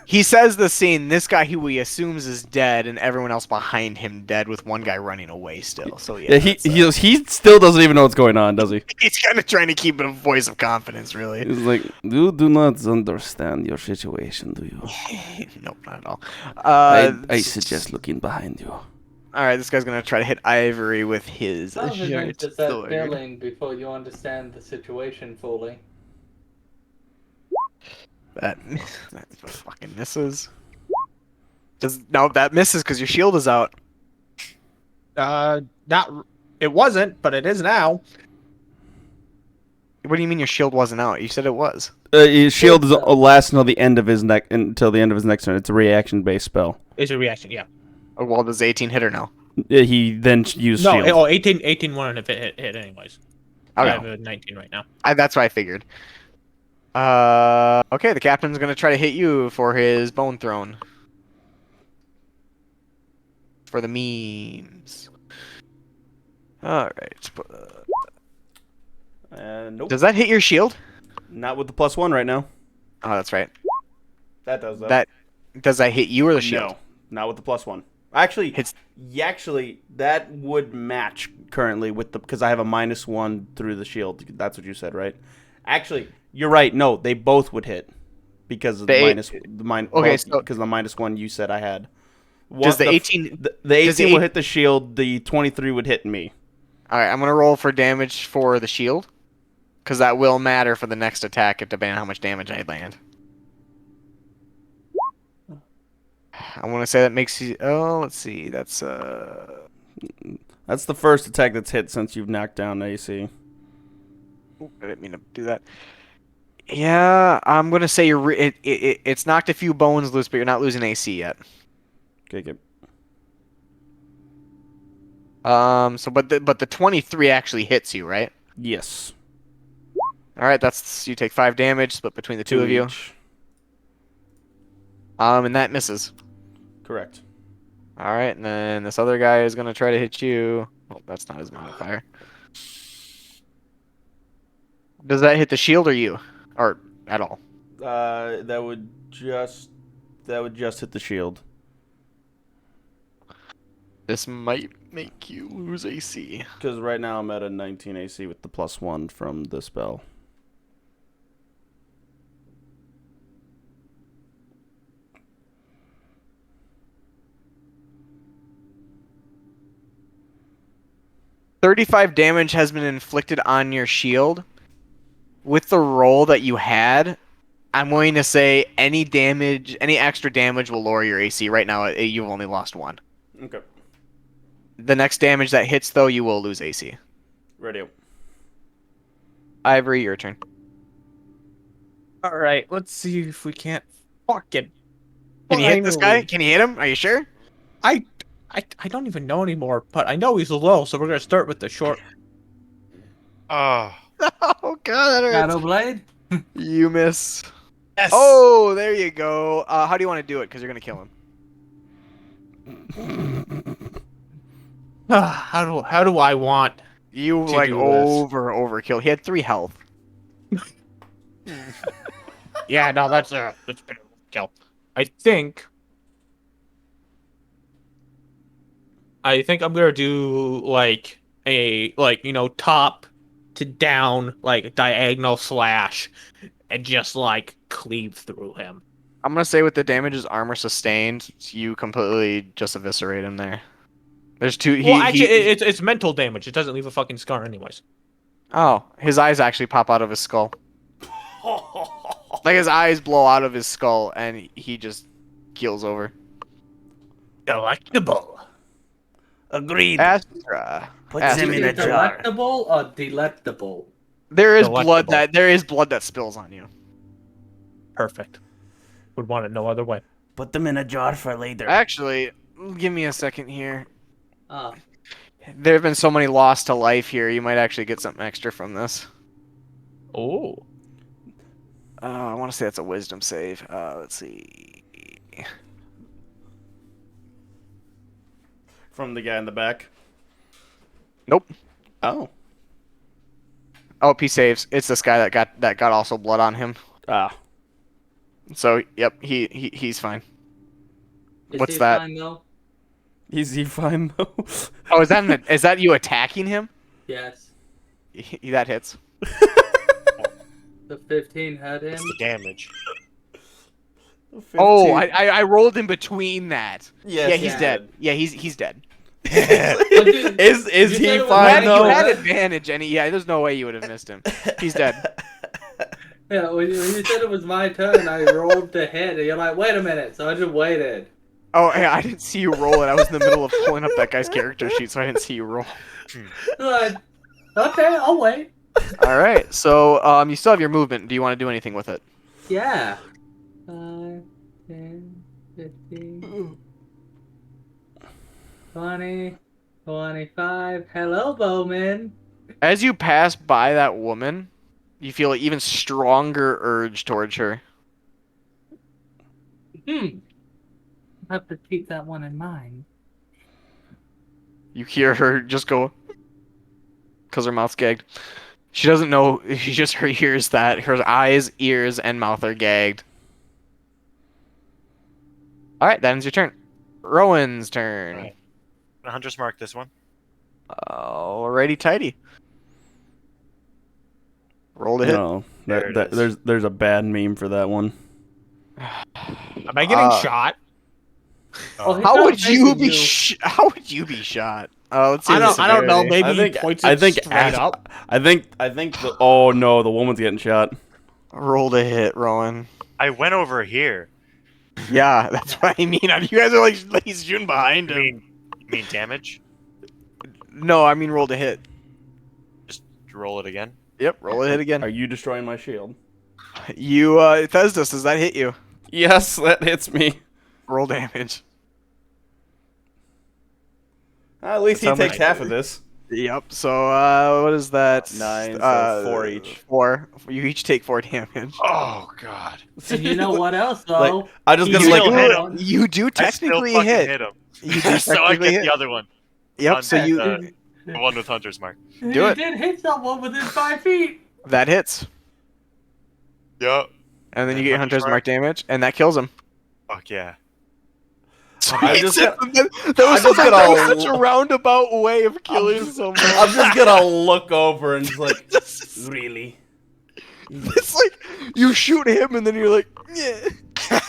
He says the scene. This guy who he assumes is dead, and everyone else behind him dead, with one guy running away still. So yeah, Yeah, he that's, he still doesn't even know what's going on, does he? he's kind of trying to keep a voice of confidence, really. He's like, you do not understand your situation, do you? Nope, not at all. I suggest looking behind you. All right, this guy's gonna try to hit Ivory with his Some of it is short just that sword. feeling before you understand the situation fully. That fucking misses. No, that misses because your shield is out. Not. It wasn't, but it is now. What do you mean your shield wasn't out? You said it was. His shield lasts until the end of his next turn. It's a reaction-based spell. Is a reaction, yeah. Oh, well, does 18 hit or no? He then used No, shield. 18 wouldn't have hit anyways. I have a 19 right now. That's what I figured. Okay, the captain's gonna try to hit you for his bone throne. For the memes. Alright. Nope. Does that hit your shield? Not with the +1 right now. Oh, that's right. That does though. Does that hit you or the shield? No, not with the +1. Actually, Hits. That would match currently with because I have a -1 through the shield. That's what you said, right? Actually, you're right. No, they both would hit because of Okay, because of the -1 you said I had. Does the 18? The 18 does the will hit the shield. The 23 would hit me. All right, I'm gonna roll for damage for the shield, because that will matter for the next attack, depending on how much damage I land. I want to say that makes you. Oh, let's see. That's the first attack that's hit since you've knocked down AC. I didn't mean to do that. Yeah, I'm gonna say it's knocked a few bones loose, but you're not losing AC yet. Okay. So but the 23 actually hits you, right? Yes. All right, that's you take 5 damage, split between the two of you. Each. And that misses. Correct. All right, and then this other guy is gonna try to hit you. Oh, that's not his modifier. Does that hit the shield or you, or at all? That would just hit the shield. This might make you lose AC. Because right now I'm at a 19 AC with the +1 from the spell. $35 damage has been inflicted on your shield. With the roll that you had, I'm willing to say any extra damage will lower your AC. Right now, you've only lost 1. Okay. The next damage that hits, though, you will lose AC. Radio. Ivory, your turn. All right, let's see if we can't fucking. Can you hit this guy? Finally. Can you hit him? Are you sure? I don't even know anymore, but I know he's low, so we're gonna start with the short. Oh. Oh god, that hurts. Shadow Blade? You miss. Yes. Oh, there you go. How do you want to do it? Because you're gonna kill him. How do I want? You To like do this. overkill. He had 3 health. Yeah, no, that's been a kill. I think I'm gonna do like a top to down like diagonal slash and just like cleave through him. I'm gonna say with the damage is armor sustained, you completely just eviscerate him there. There's 2. Well, actually, it's mental damage. It doesn't leave a fucking scar, anyways. Oh, his eyes actually pop out of his skull. Like his eyes blow out of his skull, and he just keels over. Delectable. Agreed. Astra. Puts him in a jar. Delectable or delectable? There is blood Delectable. that spills on you. Perfect. Would want it no other way. Put them in a jar for later. Actually, give me a second here. Ah, There have been so many lost to life here. You might actually get something extra from this. Oh. I want to say that's a wisdom save. Let's see. From the guy in the back. Nope. Oh. Oh, he saves. It's this guy that got also blood on him. Ah. So, yep, he's fine. is What's he that? fine though? Is he fine though? Oh, is that you attacking him? Yes. That hits. The 15 had him. What's the damage? 15. Oh, I rolled in between that. Yes, Yeah, he's yeah. dead. Yeah, he's dead. Is You he said it was fine You though? had advantage, and yeah, there's no way you would have missed him. He's dead. Yeah, when you said it was my turn, I rolled to hit, and you're like, wait a minute, so I just waited. Oh, yeah, I didn't see you roll it. I was in the middle of pulling up that guy's character sheet, so I didn't see you roll. Like, okay, I'll wait. All right, so you still have your movement. Do you want to do anything with it? Yeah. 5, 10, 15, 20, 25. Hello, Bowman. As you pass by that woman, you feel an even stronger urge towards her. I have to keep that one in mind. You hear her just go, because her mouth's gagged. She doesn't know. She just hears that her eyes, ears, and mouth are gagged. All right, that ends your turn. Rowan's turn. Right. Hunter's mark this one. Alrighty, tidy. Roll to hit. No, There it is. there's a bad meme for that one. Am I getting shot? Oh, he's How not would you facing be? How would you be shot? Let's see. I don't know. severity. Maybe I think he points I it think straight up. I think the oh no, the woman's getting shot. Roll to hit, Rowan. I went over here. Yeah, that's what I mean. You guys are like he's shooting behind You him. mean damage? No, I mean roll to hit. Just roll it again. Yep, roll to hit again. Are you destroying my shield? You, Thesdos, does that hit you? Yes, that hits me. Roll damage. At least he That's how takes much- half of this. Yep. So, what is that? 9, so 4 each. 4. You each take 4 damage. Oh god. And you know what else, though? Like, I just You gonna still hit like him. You do I still technically fucking hit. hit him. You do So I technically get hit. the other one. Yep. So you The one with Hunter's mark. do You it. did hit someone within 5 feet. that hits, Yup. and then you And get your Hunter's hunter's mark damage, and that kills him. Fuck yeah. I just that got- was just such got a roundabout way of killing just- someone. I'm just gonna look over and just like, really? It's like you shoot him, and then you're like, yeah.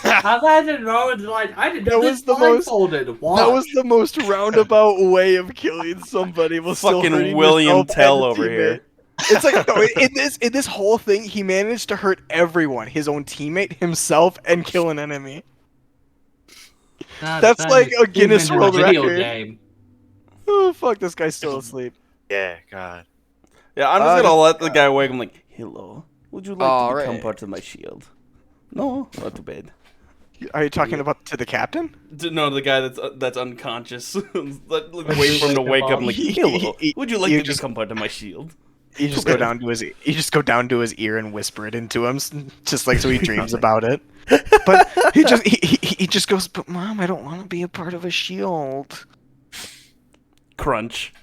I imagine Rowan's like, I did That this was the most- blindfolded. Watch. That was the most roundabout way of killing somebody. Was still Fucking hurting William yourself Tell and a over teammate. here. It's like no, in this whole thing, he managed to hurt everyone, his own teammate, himself, and kill an enemy. Nah, That's that like is a Guinness even in World video Record. game. Oh fuck, this guy's still asleep. Yeah, god. Yeah, I'm just Uh, gonna let the guy wake. I'm like, hello. Would you like to become Alright. part of my shield? No, not too bad. Are you talking about to the captain? No, the guy that's unconscious. Wait for him to wake up. I'm like, hello. Would you like You to just- become part of my shield? You just go down to his ear and whisper it into him, just like so he dreams about it. But he just goes, but mom, I don't want to be a part of a shield. Crunch.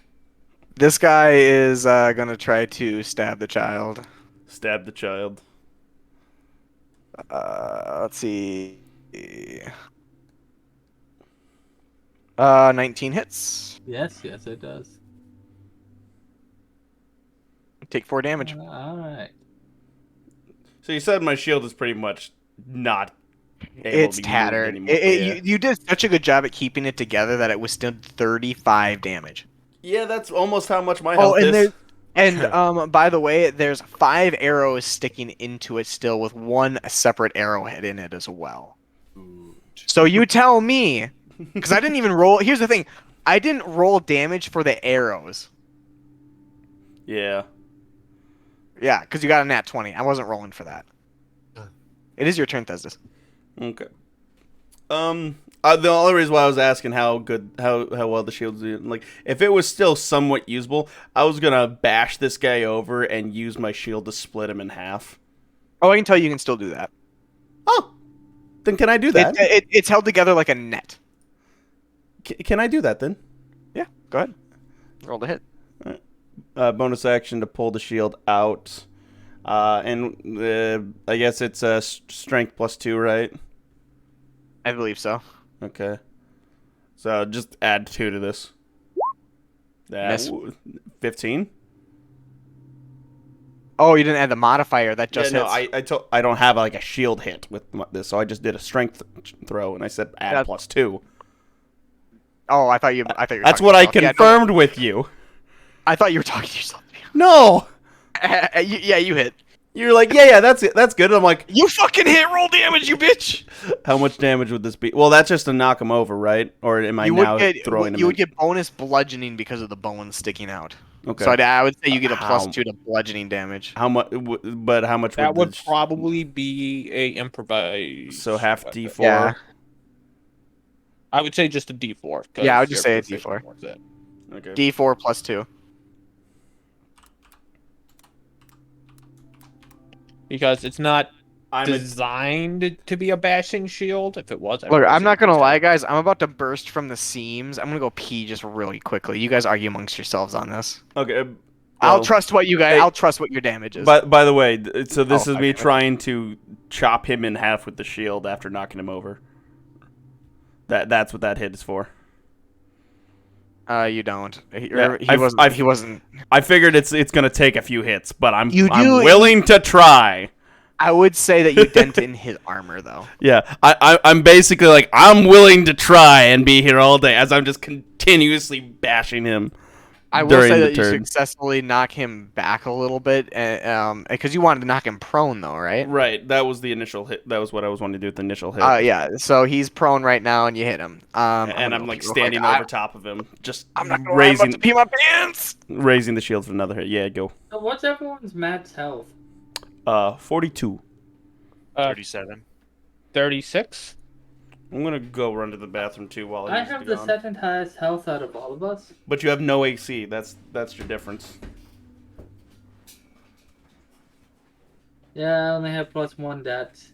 This guy is gonna try to stab the child. Stab the child. Let's see. 19 hits. Yes, it does. Take 4 damage. All right. So you said my shield is pretty much not able It's to be used tattered. anymore. Yeah. You did such a good job at keeping it together that it withstood 35 damage. Yeah, that's almost how much my Oh, health is. by the way, there's 5 arrows sticking into it still, with 1 separate arrowhead in it as well. So you tell me, because I didn't even roll. Here's the thing, I didn't roll damage for the arrows. Yeah. Yeah, because you got a nat 20. I wasn't rolling for that. It is your turn, Thesdus. Okay. The only reason why I was asking how well the shield's doing, like, if it was still somewhat usable, I was gonna bash this guy over and use my shield to split him in half. Oh, I can tell you can still do that. Oh, then can I do that? It's held together like a net. Can I do that then? Yeah, go ahead. Roll the hit. Bonus action to pull the shield out, and I guess it's strength +2, right? I believe so. Okay. So just add 2 to this. Miss. 15. Oh, you didn't add the modifier. That just yeah, no, hits. I don't have like a shield hit with this, so I just did a strength throw, and I said add That- +2. Oh, I thought you were That's talking what to I yourself. Yeah, no, confirmed with you. I thought you were talking to yourself. No. Yeah, you hit. You're like, yeah, that's it. That's good. And I'm like, You fucking hit roll damage, you bitch. how much damage would this be? Well, that's just to knock him over, right? Or am I now throwing him you would in? get bonus bludgeoning because of the bones sticking out. Okay. So I would say you get a How? +2 to bludgeoning damage. How much? But how much That would would this? probably be a improvise. So half weapon. D4. Yeah. I would say just a D4. Yeah, I would just your say a proficient D4. was it. Okay. D4 +2. Because it's not I'm designed to be a bashing shield. If it was, I Look, would I'm say not gonna it's lie, good. guys. I'm about to burst from the seams. I'm gonna go pee just really quickly. You guys argue amongst yourselves on this. okay. I'll well, trust what you guys. hey, I'll trust what your damage is. By the way, so this Oh, is me okay. trying to chop him in half with the shield after knocking him over. That's what that hit is for. You don't. Yeah, He wasn't. He wasn't. I figured it's gonna take a few hits, but I'm You I'm do- willing to try. I would say that you dent in his armor, though. Yeah, I'm basically like, I'm willing to try and be here all day as I'm just continuously bashing him. I will during say the that you turn. successfully knock him back a little bit, because you wanted to knock him prone, though, right? Right, that was the initial hit. That was what I was wanting to do with the initial hit. Yeah. So he's prone right now, and you hit him. And I'm like standing over top of him, just I'm not gonna lie, I'm about raising to pee my pants. raising the shield for another hit. Yeah, go. So what's everyone's max health? 42. 37. 36. I'm gonna go run to the bathroom too while I he's have the gone. second highest health out of all of us. But you have no AC. That's your difference. Yeah, I only have +1 dex.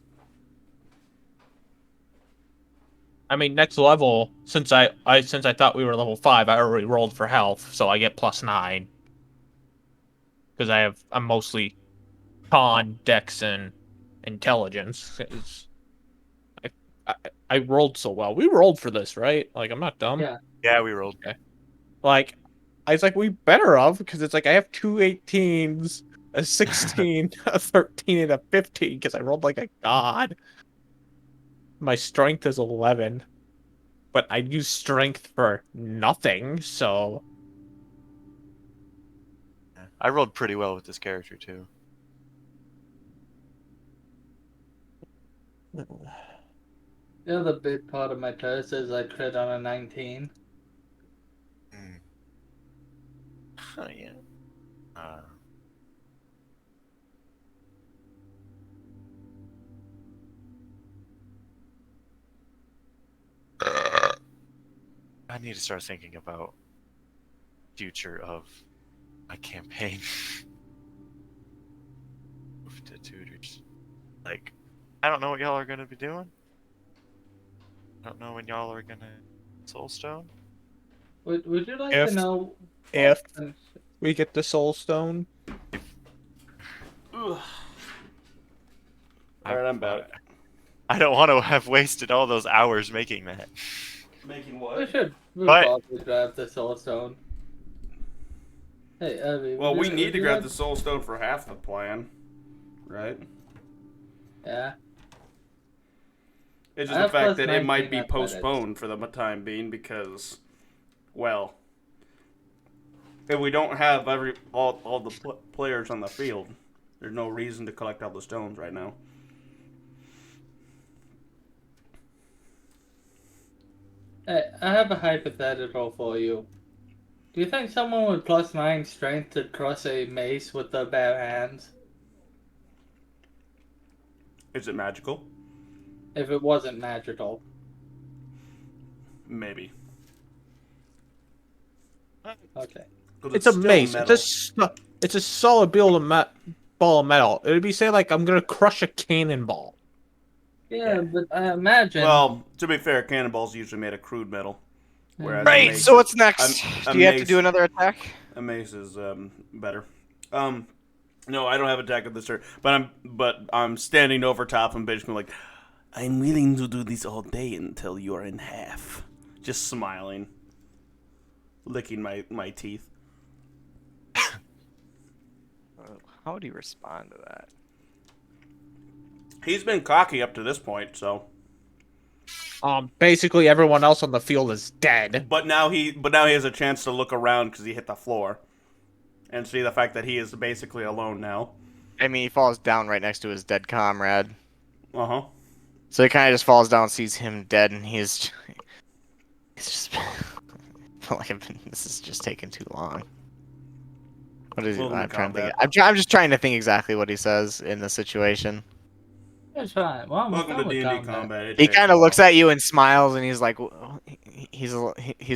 I mean, next level. Since I thought we were level 5, I already rolled for health, so I get +9. Because I'm mostly con, dex, and intelligence. 'Cause I rolled so well. We rolled for this, right? Like, I'm not dumb. Yeah. Yeah, we rolled. Like, I was like, we better have, because it's like I have 2 18s, a 16, a 13, and a 15, because I rolled like a god. My strength is 11, but I use strength for nothing, so... I rolled pretty well with this character too. The other big part of my curse is I crit on a 19. Oh yeah. I need to start thinking about future of my campaign. Move to tutors. Like, I don't know what y'all are gonna be doing. I don't know when y'all are gonna Soulstone. Would you like If- to know? If we get the soul stone, All right, I'm back. I don't want to have wasted all those hours making that. Making We what? should But- probably grab the soul stone. Hey, Abby. Well, would we you- need would to you grab like- the soul stone for half the plan, right? Yeah. It's I just the have fact plus that it might 19 be athletics. postponed for the time being because, well, if we don't have all the players on the field, there's no reason to collect all the stones right now. Hey, I have a hypothetical for you. Do you think someone with +9 strength could crush a mace with their bare hands? Is it magical? If it wasn't magical. Maybe. Okay. 'Cause it's a still mace. metal. It's a solid ball of metal. It would be say like I'm gonna crush a cannonball. Yeah, but I imagine. Well, to be fair, cannonballs are usually made of crude metal. Whereas a Right. mace So is- what's next? a Do you have to mace- do another attack? A mace is better. No, I don't have attack of this turn, but I'm standing over top and basically like, I'm willing to do this all day until you're in half. Just smiling, licking my teeth. How would he respond to that? He's been cocky up to this point, so Basically everyone else on the field is dead. But now he has a chance to look around because he hit the floor, and see the fact that he is basically alone now. I mean, he falls down right next to his dead comrade. Uh huh. So he kind of just falls down, sees him dead, and he's just I feel like this is just taking too long. What is he? Welcome to I'm trying to think. combat. I'm just trying to think exactly what he says in the situation. That's fine. Well, I'm Welcome to fine with D&D combat. combat. It He takes kind a of looks while. at you and smiles, and he's like, he's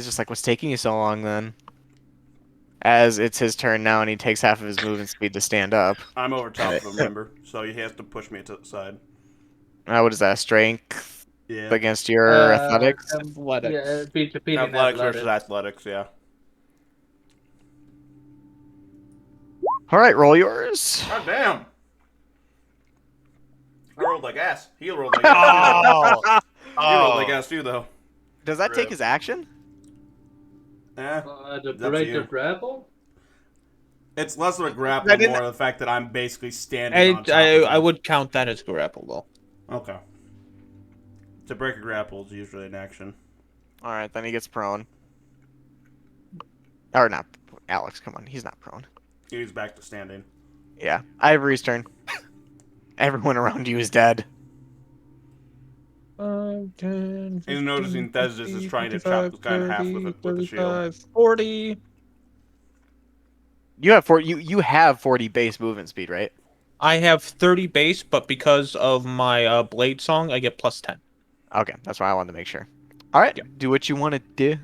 just like, "What's taking you so long then?" As it's his turn now, and he takes half of his movement speed to stand up. I'm over top of him, remember? So he has to push me to the side. What is that? Strength Yeah. against your athletics? Athletics. Yeah, beating Athletics versus athletics, yeah. All right, roll yours. God damn. I rolled like ass. He rolled like ass. Oh, He rolled like ass too, though. Does that take Rip. his action? Eh. The to rate you. of grapple? It's less of a grapple, I didn't- more of the fact that I'm basically standing on top of I him. would count that as grapple though. Okay. To break a grapple is usually an action. All right, then he gets prone. Or not, Alex. Come on, he's not prone. He's back to standing. Yeah, Ivory's turn. Everyone around you is dead. 5, 10, He's noticing Thesdis is trying to chop this guy in half with a shield. 40. You have 40. You have 40 base movement speed, right? I have 30 base, but because of my blade song, I get plus 10. Okay, that's why I wanted to make sure. All right, do what you want to do.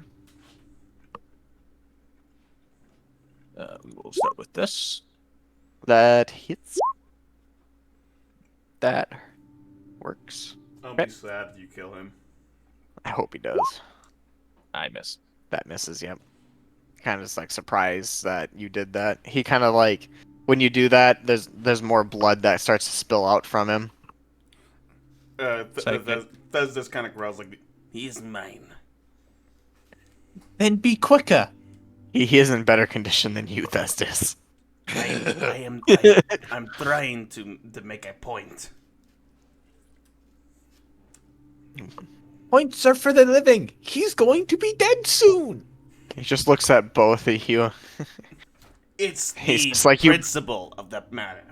We will start with this. That hits. That works. I'll be sad if you kill him. I hope he does. I miss. That misses. Yep. Kind of just like surprised that you did that. He kind of like when you do that, there's more blood that starts to spill out from him. Thesdis kind of growls like, "He's mine." Then be quicker. He is in better condition than you, Thestis. I'm trying to make a point. Points are for the living. He's going to be dead soon. He just looks at both of you. It's He's the just like you- principle of the matter.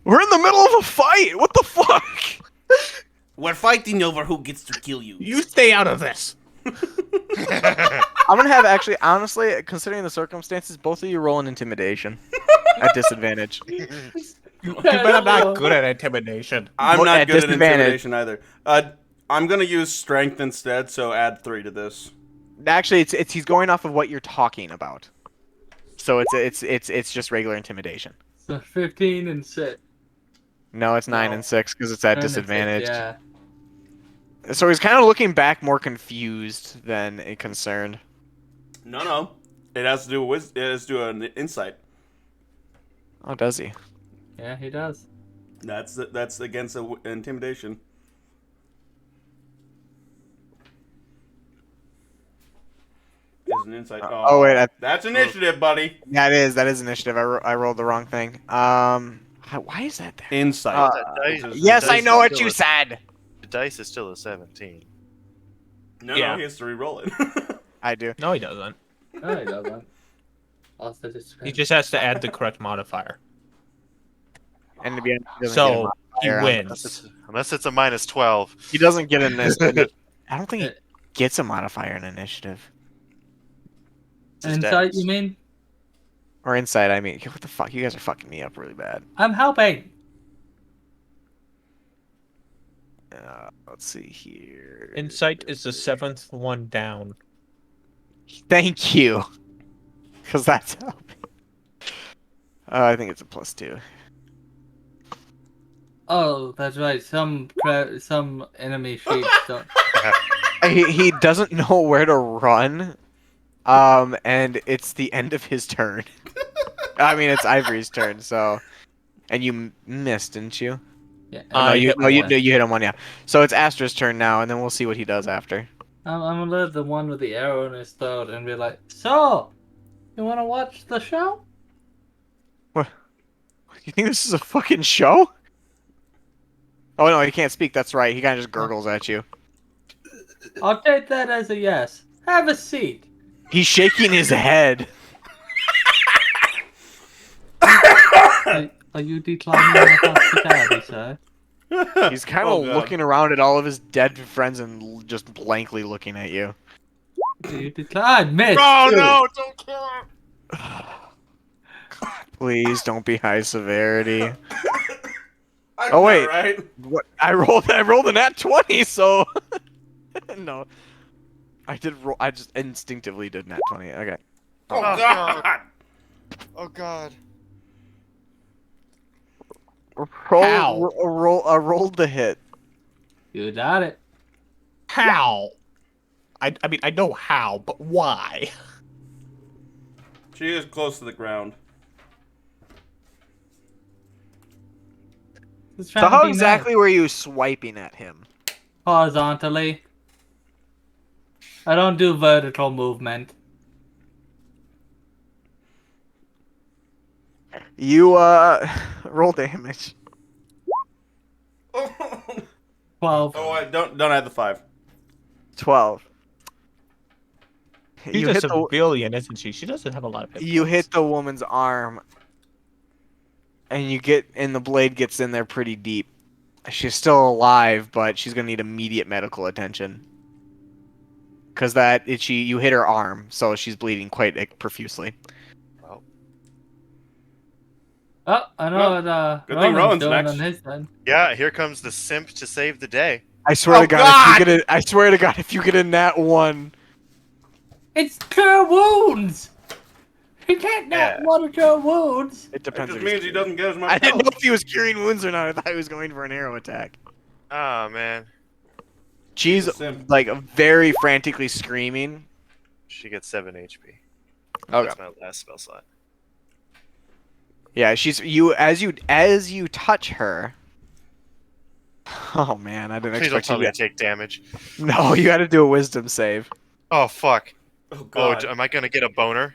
We're in the middle of a fight. What the fuck? We're fighting over who gets to kill you. You stay out of this. I'm gonna have actually, honestly, considering the circumstances, both of you roll an intimidation at disadvantage. But I'm not good at intimidation. I'm Well, not at good at disadvantage. intimidation either. I'm gonna use strength instead, so add 3 to this. Actually, it's he's going off of what you're talking about. So it's just regular intimidation. So 15 and 6. No, it's 9 No. and 6 because it's at 9 and 6, disadvantage. yeah. So he's kind of looking back more confused than concerned. No. It has to do with it has to do an insight. Oh, does he? Yeah, he does. That's against intimidation. Is an insight. Oh, wait, that's initiative, buddy. That is initiative. I rolled the wrong thing. Why is that there? Insight. Yes, I know what still you a- said. The dice is still a 17. No, Yeah. he has to re-roll it. I do. No, he doesn't. No, he doesn't. Also, He just has to add the correct modifier. And to be honest, he doesn't So get a he modifier on it. wins. Unless it's a minus 12. He doesn't get an initiative. I don't think he gets a modifier in initiative It's his Insight, dex. you mean? or insight. I mean, what the fuck? You guys are fucking me up really bad. I'm helping. Let's see here. Insight is the 7th one down. Thank you, because that's helping. I think it's a +2. Oh, that's right. Some enemy sheets don't. He doesn't know where to run, and it's the end of his turn. I mean, it's Ivory's turn, so, and you missed, didn't you? Yeah. No, you hit no, you one. you hit him one, yeah. So it's Astra's turn now, and then we'll see what he does after. I'm gonna let the one with the arrow in his throat and be like, "So, you wanna watch the show?" You think this is a fucking show? Oh no, he can't speak. That's right. He kind of just gurgles at you. I'll take that as a yes. Have a seat. He's shaking his head. Are you declining my hospitality, sir? He's kind Oh, of God. looking around at all of his dead friends and just blankly looking at you. Do you decline? Miss! Oh no! Don't kill him. Please don't be high severity. I Oh, wait. right? What? I rolled a nat 20, so no. I did roll. I just instinctively did nat 20. Okay. Oh, God. Oh god. How? Rolled the hit. You got it. How? I mean, I know how, but why? She is close to the ground. Just So trying to how be exactly were you swiping at him? nice. Horizontally. I don't do vertical movement. You roll damage. 12. Oh, I don't add the 5. 12. She's You a hit the civilian, isn't she? She doesn't have a lot of hit you points. hit the woman's arm, and the blade gets in there pretty deep. She's still alive, but she's gonna need immediate medical attention. Cause you hit her arm, so she's bleeding quite profusely. Oh, I know Well, what good thing Rowan's doing next. on his side. Yeah, here comes the simp to save the day. I swear Oh, to God, God! I swear to God, if you get a nat 1, It's cure wounds! He can't Yeah. not want to cure wounds! it That depends. just if he's means he cured. doesn't get as much I didn't know health. if he was curing wounds or not. I thought he was going for an arrow attack. Oh man. She's a simp. like very frantically screaming. She gets 7 HP. Okay. That's my last spell slot. Yeah, as you touch her. Oh man, I didn't Please don't expect tell you me to. to take damage. No, you got to do a wisdom save. Oh fuck. Oh, Oh, God. am I gonna get a boner?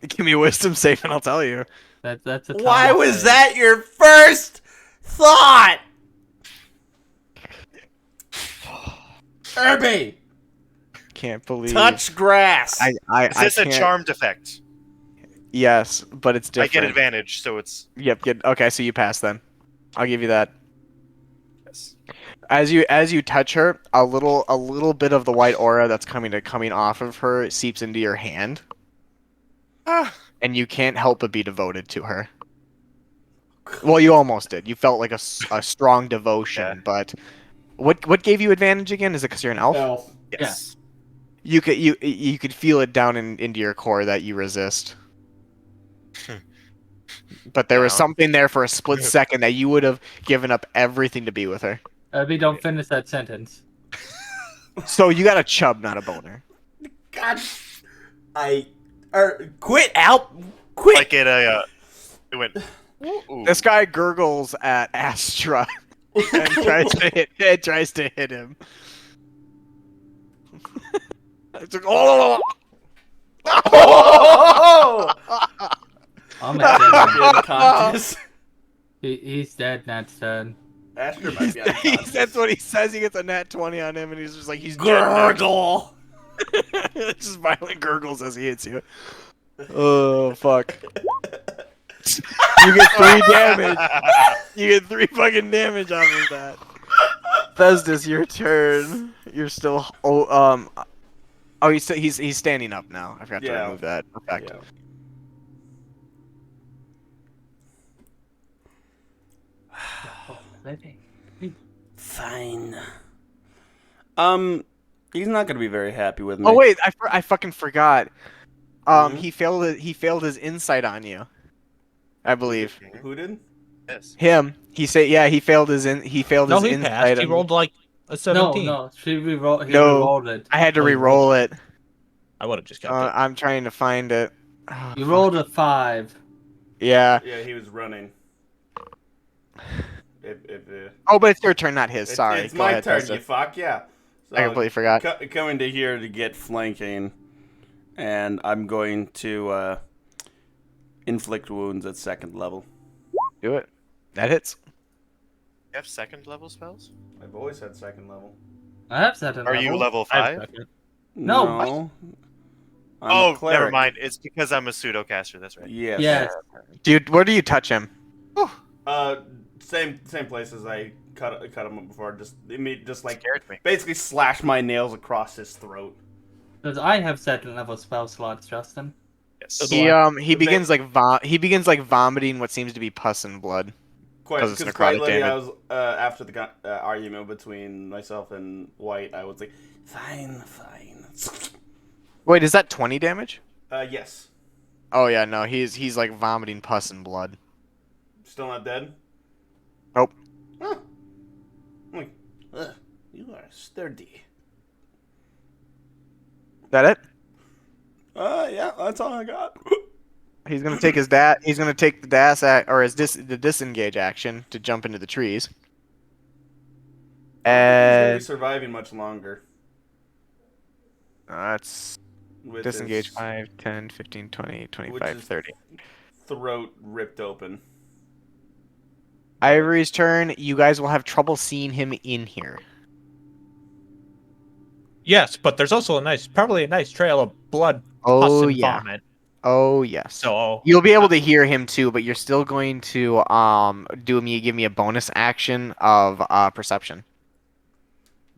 Give me a wisdom save and I'll tell you. That's a Why con was save. that your first thought? Irby! Can't believe. Touch grass. I Is this a can't- charmed effect? Yes, but it's I different. get advantage, so it's Yep. Okay, so you pass then. I'll give you that. yes. As you touch her, a little bit of the white aura that's coming off of her seeps into your hand, Ah, and you can't help but be devoted to her. Well, you almost did. You felt like a strong devotion, Yeah. but what gave you advantage again? Is it because you're an elf? Elf. yes. You could feel it down into your core that you resist. But there was Down. something there for a split second that you would have given up everything to be with her. Irby, don't finish that sentence. So you got a chub, not a boner. God. Quit out. Quit. Like it went. Ooh. This guy gurgles at Astra and tries to hit him. It's like, oh! Oh! I'm dead. Unconscious. He's dead, Nat's turn. Astra might be unconscious. That's what he says. He gets a nat 20 on him, and he's just like, he's dead now. Gurgle. Just violent gurgles as he hits you. Oh, fuck. You get 3 damage. You get 3 fucking damage off of that. Thesdis, your turn. You're still. Oh, he's standing up now. I forgot to Yeah. remove that effect. Yeah. Fine. He's not gonna be very happy with me. Oh wait, I fucking forgot. Mhm. He failed his insight on you. I believe Who did? Yes. him. He failed his No, his he insight. passed. He on rolled like a 17. No, he re-rolled it. I had to Oh, you re-roll it. I would have just kept it. I'm trying to find it. Oh, You fuck. rolled a 5. Yeah. Yeah, he was running. Oh, but it's your turn, not his. Sorry. It's Go my ahead, turn, Tessa. you fuck, yeah. So, I completely forgot. Coming to here to get flanking, and I'm going to inflict wounds at 2nd level. Do it. That hits. You have 2nd level spells? I've always had 2nd level. I have second Are level. you level I have 5? second. No, No. I'm a Oh, never cleric. mind. It's because I'm a pseudocaster. That's right. Yes. Yes. Dude, where do you touch him? Same place as I cut him up before. Just like Scared me. basically slash my nails across his throat. Because I have second level spell slots, Justin. Yes. He begins like vomiting what seems to be pus and blood. Quite, 'Cause it's quite necrotic literally, I damage. was after the argument between myself and White. I was like, fine. Wait, is that 20 damage? Yes. Oh yeah, no, he's like vomiting pus and blood. Still not dead. Nope. Huh. I'm like, ugh, you are sturdy. That it? Yeah, that's all I got. He's gonna take He's gonna take the the disengage action to jump into the trees. I don't think he's gonna be And surviving much longer. that's With disengage his 5, 10, 15, 20, Which 25, is- 30. throat ripped open. Ivory's turn. You guys will have trouble seeing him in here. Yes, but there's also probably a nice trail of blood, pus, Oh and yeah. vomit. Oh yes. So You'll be able to hear him too, but you're still going to give me a bonus action of perception.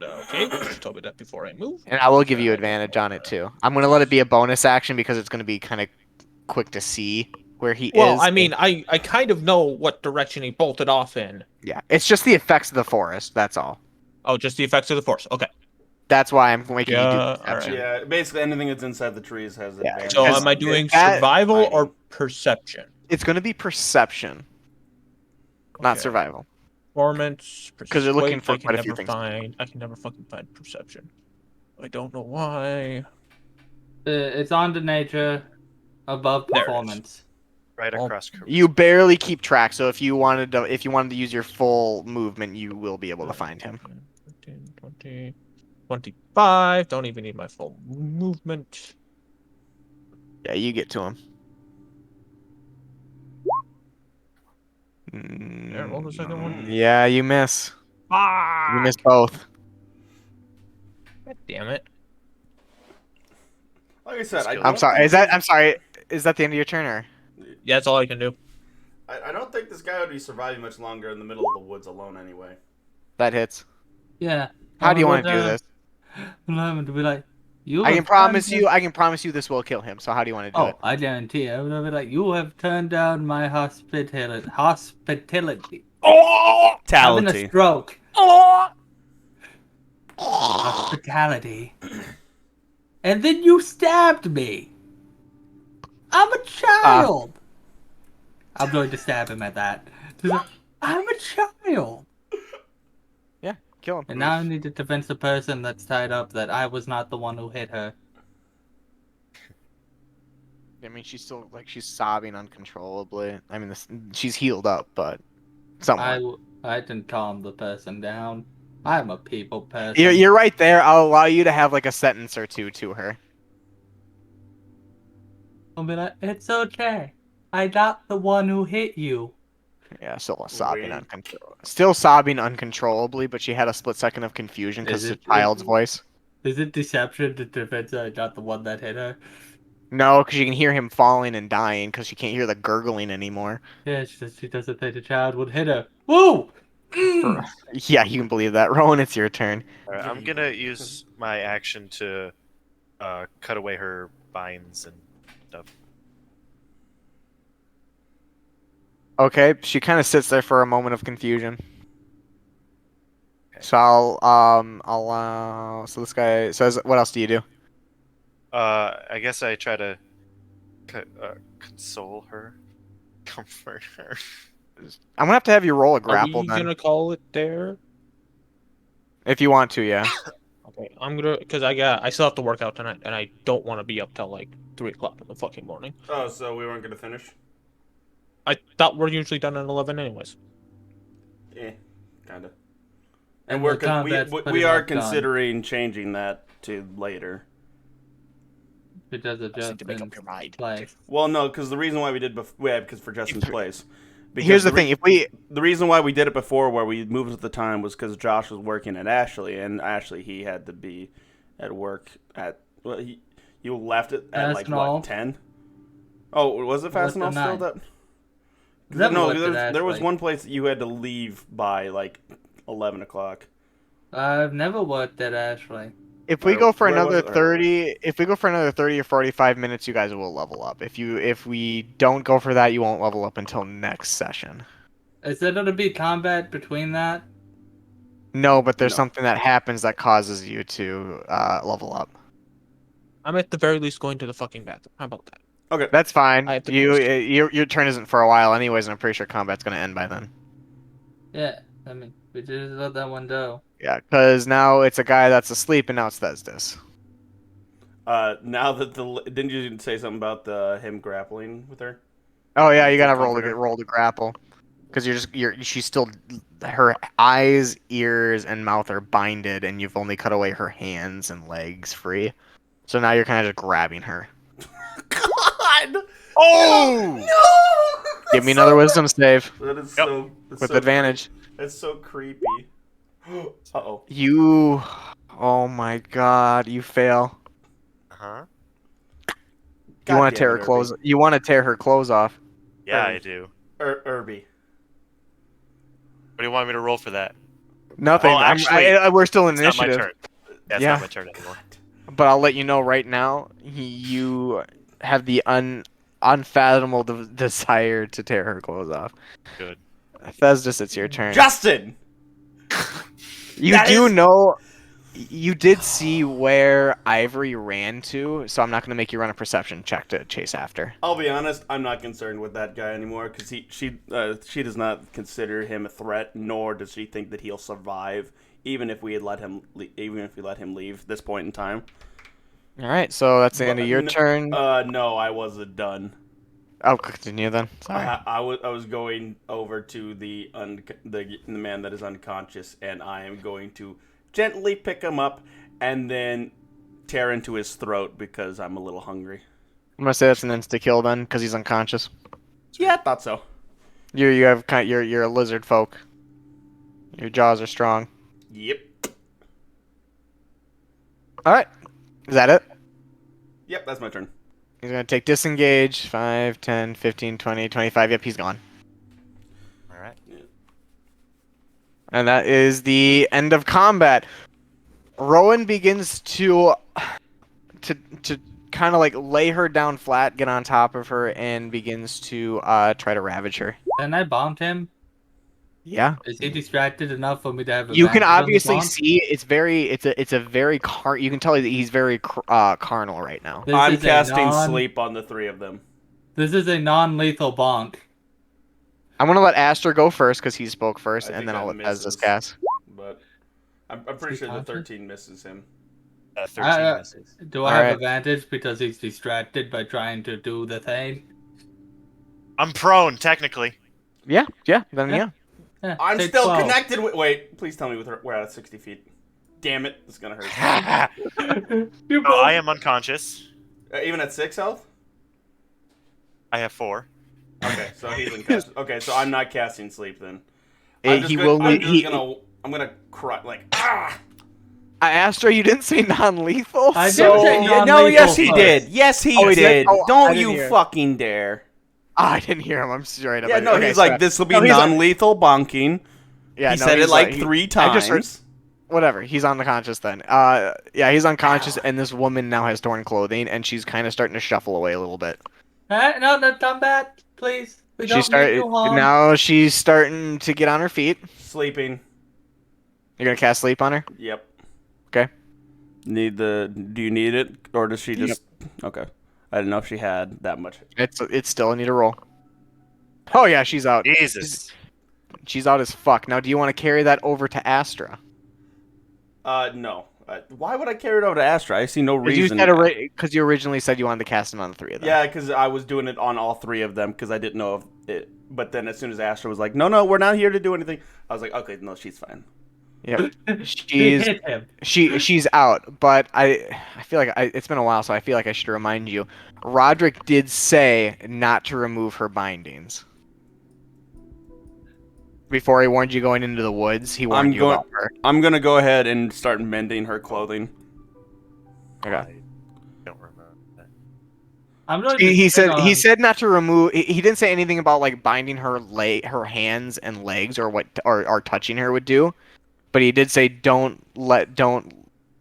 okay, you told me that before I move. And I will give you advantage on it too. I'm gonna let it be a bonus action because it's gonna be kind of quick to see where he Well, is. I mean, I kind of know what direction he bolted off in. Yeah, it's just the effects of the forest. That's all. Oh, just the effects of the force. Okay. That's why I'm making you do Yeah, perception. alright. Yeah, basically anything that's inside the trees has Yeah, advantage. So Because am I doing that- survival or hiding. perception? It's gonna be perception, not Okay. survival. Performance. 'Cause you're looking Wait, for I can quite a few never things. I can never fucking find perception. I don't know why. It's on the nature above There it is. performance. Right Well, across. Charisma. You barely keep track, so if you wanted to use your full movement, you will be able to find him. 15, 20, 25. Don't even need my full movement. Yeah, you get to him. There, roll the second one. Yeah, you miss. Ah! You miss both. God damn it. Like I said, I I'm don't I'm sorry. think I'm sorry. Is that the end of your turn, or? Yeah, that's all I can do. I don't think this guy would be surviving much longer in the middle of the woods alone anyway. That hits. Yeah. How do you want to do this? I'm going to be like, you I can have promise turned you. I can promise you this will kill him. So how do you want to do Oh, it? I guarantee you. I'm going to be like, you have turned down my hospitality. Having a Tality. stroke. Hospitality. And then you stabbed me. I'm a child. I'm going to stab him at that. He's like, I'm a child. Yeah, kill him. And now I need to convince the person that's tied up that I was not the one who hit her. I mean, she's still she's sobbing uncontrollably. I mean, she's healed up, but somewhat. I can calm the person down. I'm a people person. You're right there. I'll allow you to have like a sentence or two to her. I'll be like, it's okay. I not the one who hit you. Yeah, still sobbing Wait. Still sobbing uncontrollably, but she had a split second of confusion because Is it's a it- child's voice. Is it deception to convince I not the one that hit her? No, because you can hear him falling and dying because she can't hear the gurgling anymore. Yeah, she doesn't think the child would hit her. Woo! Mm. Yeah, you can believe that. Rowan, it's your turn. Alright, I'm gonna use my action to cut away her binds and stuff. Okay, she kind of sits there for a moment of confusion. So so this guy says, what else do you do? I guess I try to console her, comfort her. I'm gonna have to have you roll a Are grapple we then, gonna call it there? if you want to. Yeah. Okay, I'm gonna because I still have to work out tonight, and I don't want to be up till like 3 o'clock in the fucking morning. Oh, so we weren't gonna finish? I thought we're usually done at 11 anyways. Yeah, kinda. And And the combat's we pretty are much done. considering changing that to later. Because of I just need to make Justin's up your mind. place. Well, no, because the reason why we did because for Justin's place, Because Here's the thing: if we the reason why we did it before, where we moved at the time, was because Josh was working at Ashley, and Ashley he had to be at work at you left it at Fast like and what all. 10? Oh, was it fast What's enough the still? nine? That Never no, looked at there was Ashley. one place that you had to leave by like 11 o'clock. I've never worked at Ashley. if we Or go for where was another it? I don't remember. 30, if we go for another 30 or 45 minutes, you guys will level up. If we don't go for that, you won't level up until next session. Is there going to be combat between that? No, but there's No. something that happens that causes you to level up. I'm at the very least going to the fucking bathroom. How about that? Okay. That's fine. I have to Your turn isn't for a while anyways, and I'm pretty sure combat's gonna end by then. Yeah, I mean, we just let that one go. Yeah, because now it's a guy that's asleep, and now it's Thesdis. Now that didn't you say something about him grappling with her? Oh yeah, you To gotta comfort her? roll to grapple, because she's still her eyes, ears, and mouth are binded, and you've only cut away her hands and legs free. So now you're kind of just grabbing her. God! Oh! No! Give me another wisdom save That is Yep. so that's with so advantage. That's so creepy. Uh-oh. You, oh my God, you fail. Uh-huh. You want to tear her clothes? You want to tear her clothes off? Yeah, Irby. I do. Irby. What do you want me to roll for that? Nothing. Well, actually, we're still in It's not my initiative, turn. That's Yeah. not my turn anymore. but I'll let you know right now. You have the unfathomable desire to tear her clothes off. Good. Thesdis, it's your turn. Justin! You that do is- know. You did see where Ivory ran to, so I'm not going to make you run a perception check to chase after. I'll be honest, I'm not concerned with that guy anymore because she does not consider him a threat, nor does she think that he'll survive, even if we let him leave at this point in time. All right, so that's the end of your But turn. No, I wasn't done. Oh, continue then. Sorry. I was going over to the man that is unconscious, and I am going to gently pick him up and then tear into his throat because I'm a little hungry. I'm gonna say that's an insta kill then, because he's unconscious. Yeah, I thought so. You're a lizard folk. Your jaws are strong. Yep. All right, is that it? Yep, that's my turn. He's gonna take disengage. 5, 10, 15, 20, 25. Yep, he's gone. All right. And that is the end of combat. Rowan begins to kind of like lay her down flat, get on top of her, and begins to try to ravage her. And I bombed him. Yeah. Is he distracted enough for me to have? You can advantage on the obviously bomb? see it's a very you can tell that he's very carnal right now. This I'm is a casting non- sleep on the three of them. This is a non-lethal bonk. I'm gonna let Astra go first because he spoke first, I and think then I'll that let Pez misses. cast. But I'm pretty Is sure he the conscious? 13 misses him. 13 I- misses. Do I have Alright. advantage because he's distracted by trying to do the thing? I'm prone, technically. Yeah, then Yeah. yeah. Yeah, I'm take still 12. connected with. Wait, please tell me we're at 60 feet. Damn it, it's gonna hurt. You No, I am unconscious. Even at 6 health? I have 4. Okay, so he's unconscious. Okay, so I'm not casting sleep then. I'm He will. I'm gonna cry like ah. Astra, you didn't say non-lethal. I so... did say non- No, yes he first. did. Yes he Oh, he did? did. Oh, I Don't didn't you hear. fucking dare. I didn't hear him. I'm straight up. Yeah, no, Okay, he's so- like this will be No, he's like- non-lethal bonking. Yeah, he no, said it he's like he- 3 I just heard- times. Whatever. He's unconscious then. Yeah, he's unconscious, and this woman now has torn clothing, and she's kind of starting to shuffle away a little bit. No, combat, please. We don't need you home. Now she's starting to get on her feet. Sleeping. You're gonna cast sleep on her. Yep. Okay. Do you need it, or does she just? Okay. I didn't know if she had that much. It's still a need a roll. Oh yeah, she's out. Jesus. She's out as fuck. Now, do you want to carry that over to Astra? No. Why would I carry it over to Astra? I see no Because reason. you originally said you wanted to cast it on the 3 of them. Yeah, because I was doing it on all 3 of them because I didn't know if it. But then as soon as Astra was like, "No, we're not here to do anything," I was like, "Okay, no, she's fine." Yep. You She's hit him. she's out, but I feel like it's been a while, so I feel like I should remind you. Roderick did say not to remove her bindings. before he warned you going into the woods, he warned I'm you going. about her. I'm gonna go ahead and start mending her clothing. Okay. I don't remember that. I'm going He, to he sit said he on- said not to remove. He didn't say anything about like binding her hands and legs or what or touching her would do, but he did say don't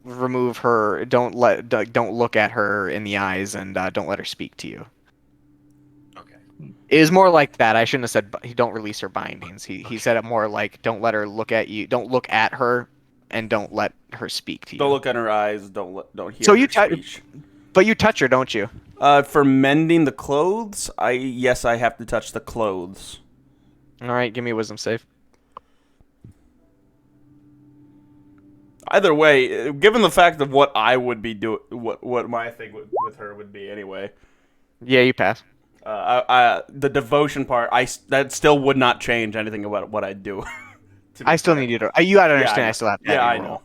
remove her, don't look at her in the eyes, and don't let her speak to you. Okay. It was more like that. I shouldn't have said don't release her bindings. He said it more like don't let her look at you, don't look at her, and don't let her speak to you. Don't look at her eyes. Don't hear So her you speech. But you touch her, don't you? For mending the clothes, yes, I have to touch the clothes. All right, give me a wisdom save. Either way, given the fact of what I would be doing, what my thing with her would be anyway. Yeah, you pass. The devotion part, that still would not change anything about what I do. To be I still fair. need you to. You gotta Yeah, understand. I I still have to Yeah, have I you know. roll.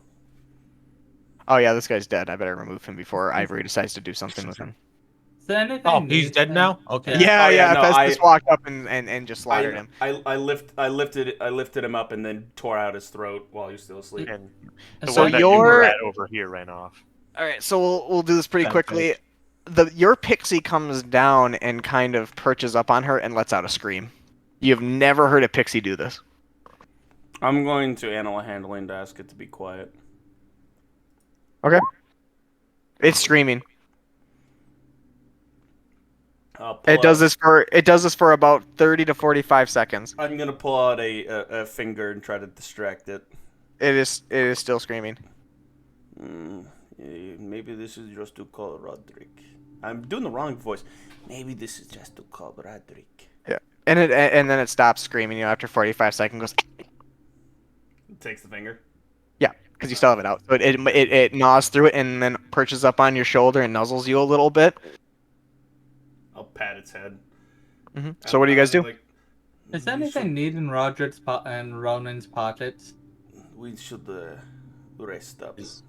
Oh yeah, this guy's dead. I better remove him before Ivory decides to do something with him. Is there anything Oh, he's neat dead in- now? Okay. Yeah. Oh, yeah, no, Festus walked up and just slaughtered him. I lifted him up and then tore out his throat while he was still asleep. And the So one that you were you're- at over here ran off. All right, so we'll do this pretty Sounds quickly. Your pixie comes down and kind of perches up on her and lets out a scream. You've never heard a pixie do this. I'm going to animal handling to ask it to be quiet. Okay. It's screaming. It does this for about 30 to 45 seconds. I'm gonna pull out a finger and try to distract it. It is still screaming. Maybe this is just to call Roderick. I'm doing the wrong voice. Maybe this is just to call Roderick. Yeah. And then it stops screaming, after 45 seconds goes It takes the finger. yeah, because you still have it out. So it gnaws through it and then perches up on your shoulder and nuzzles you a little bit. I'll pat its head. So what do you guys do? Is there anything neat in Roger's and Ronan's pockets? We should rest up. Is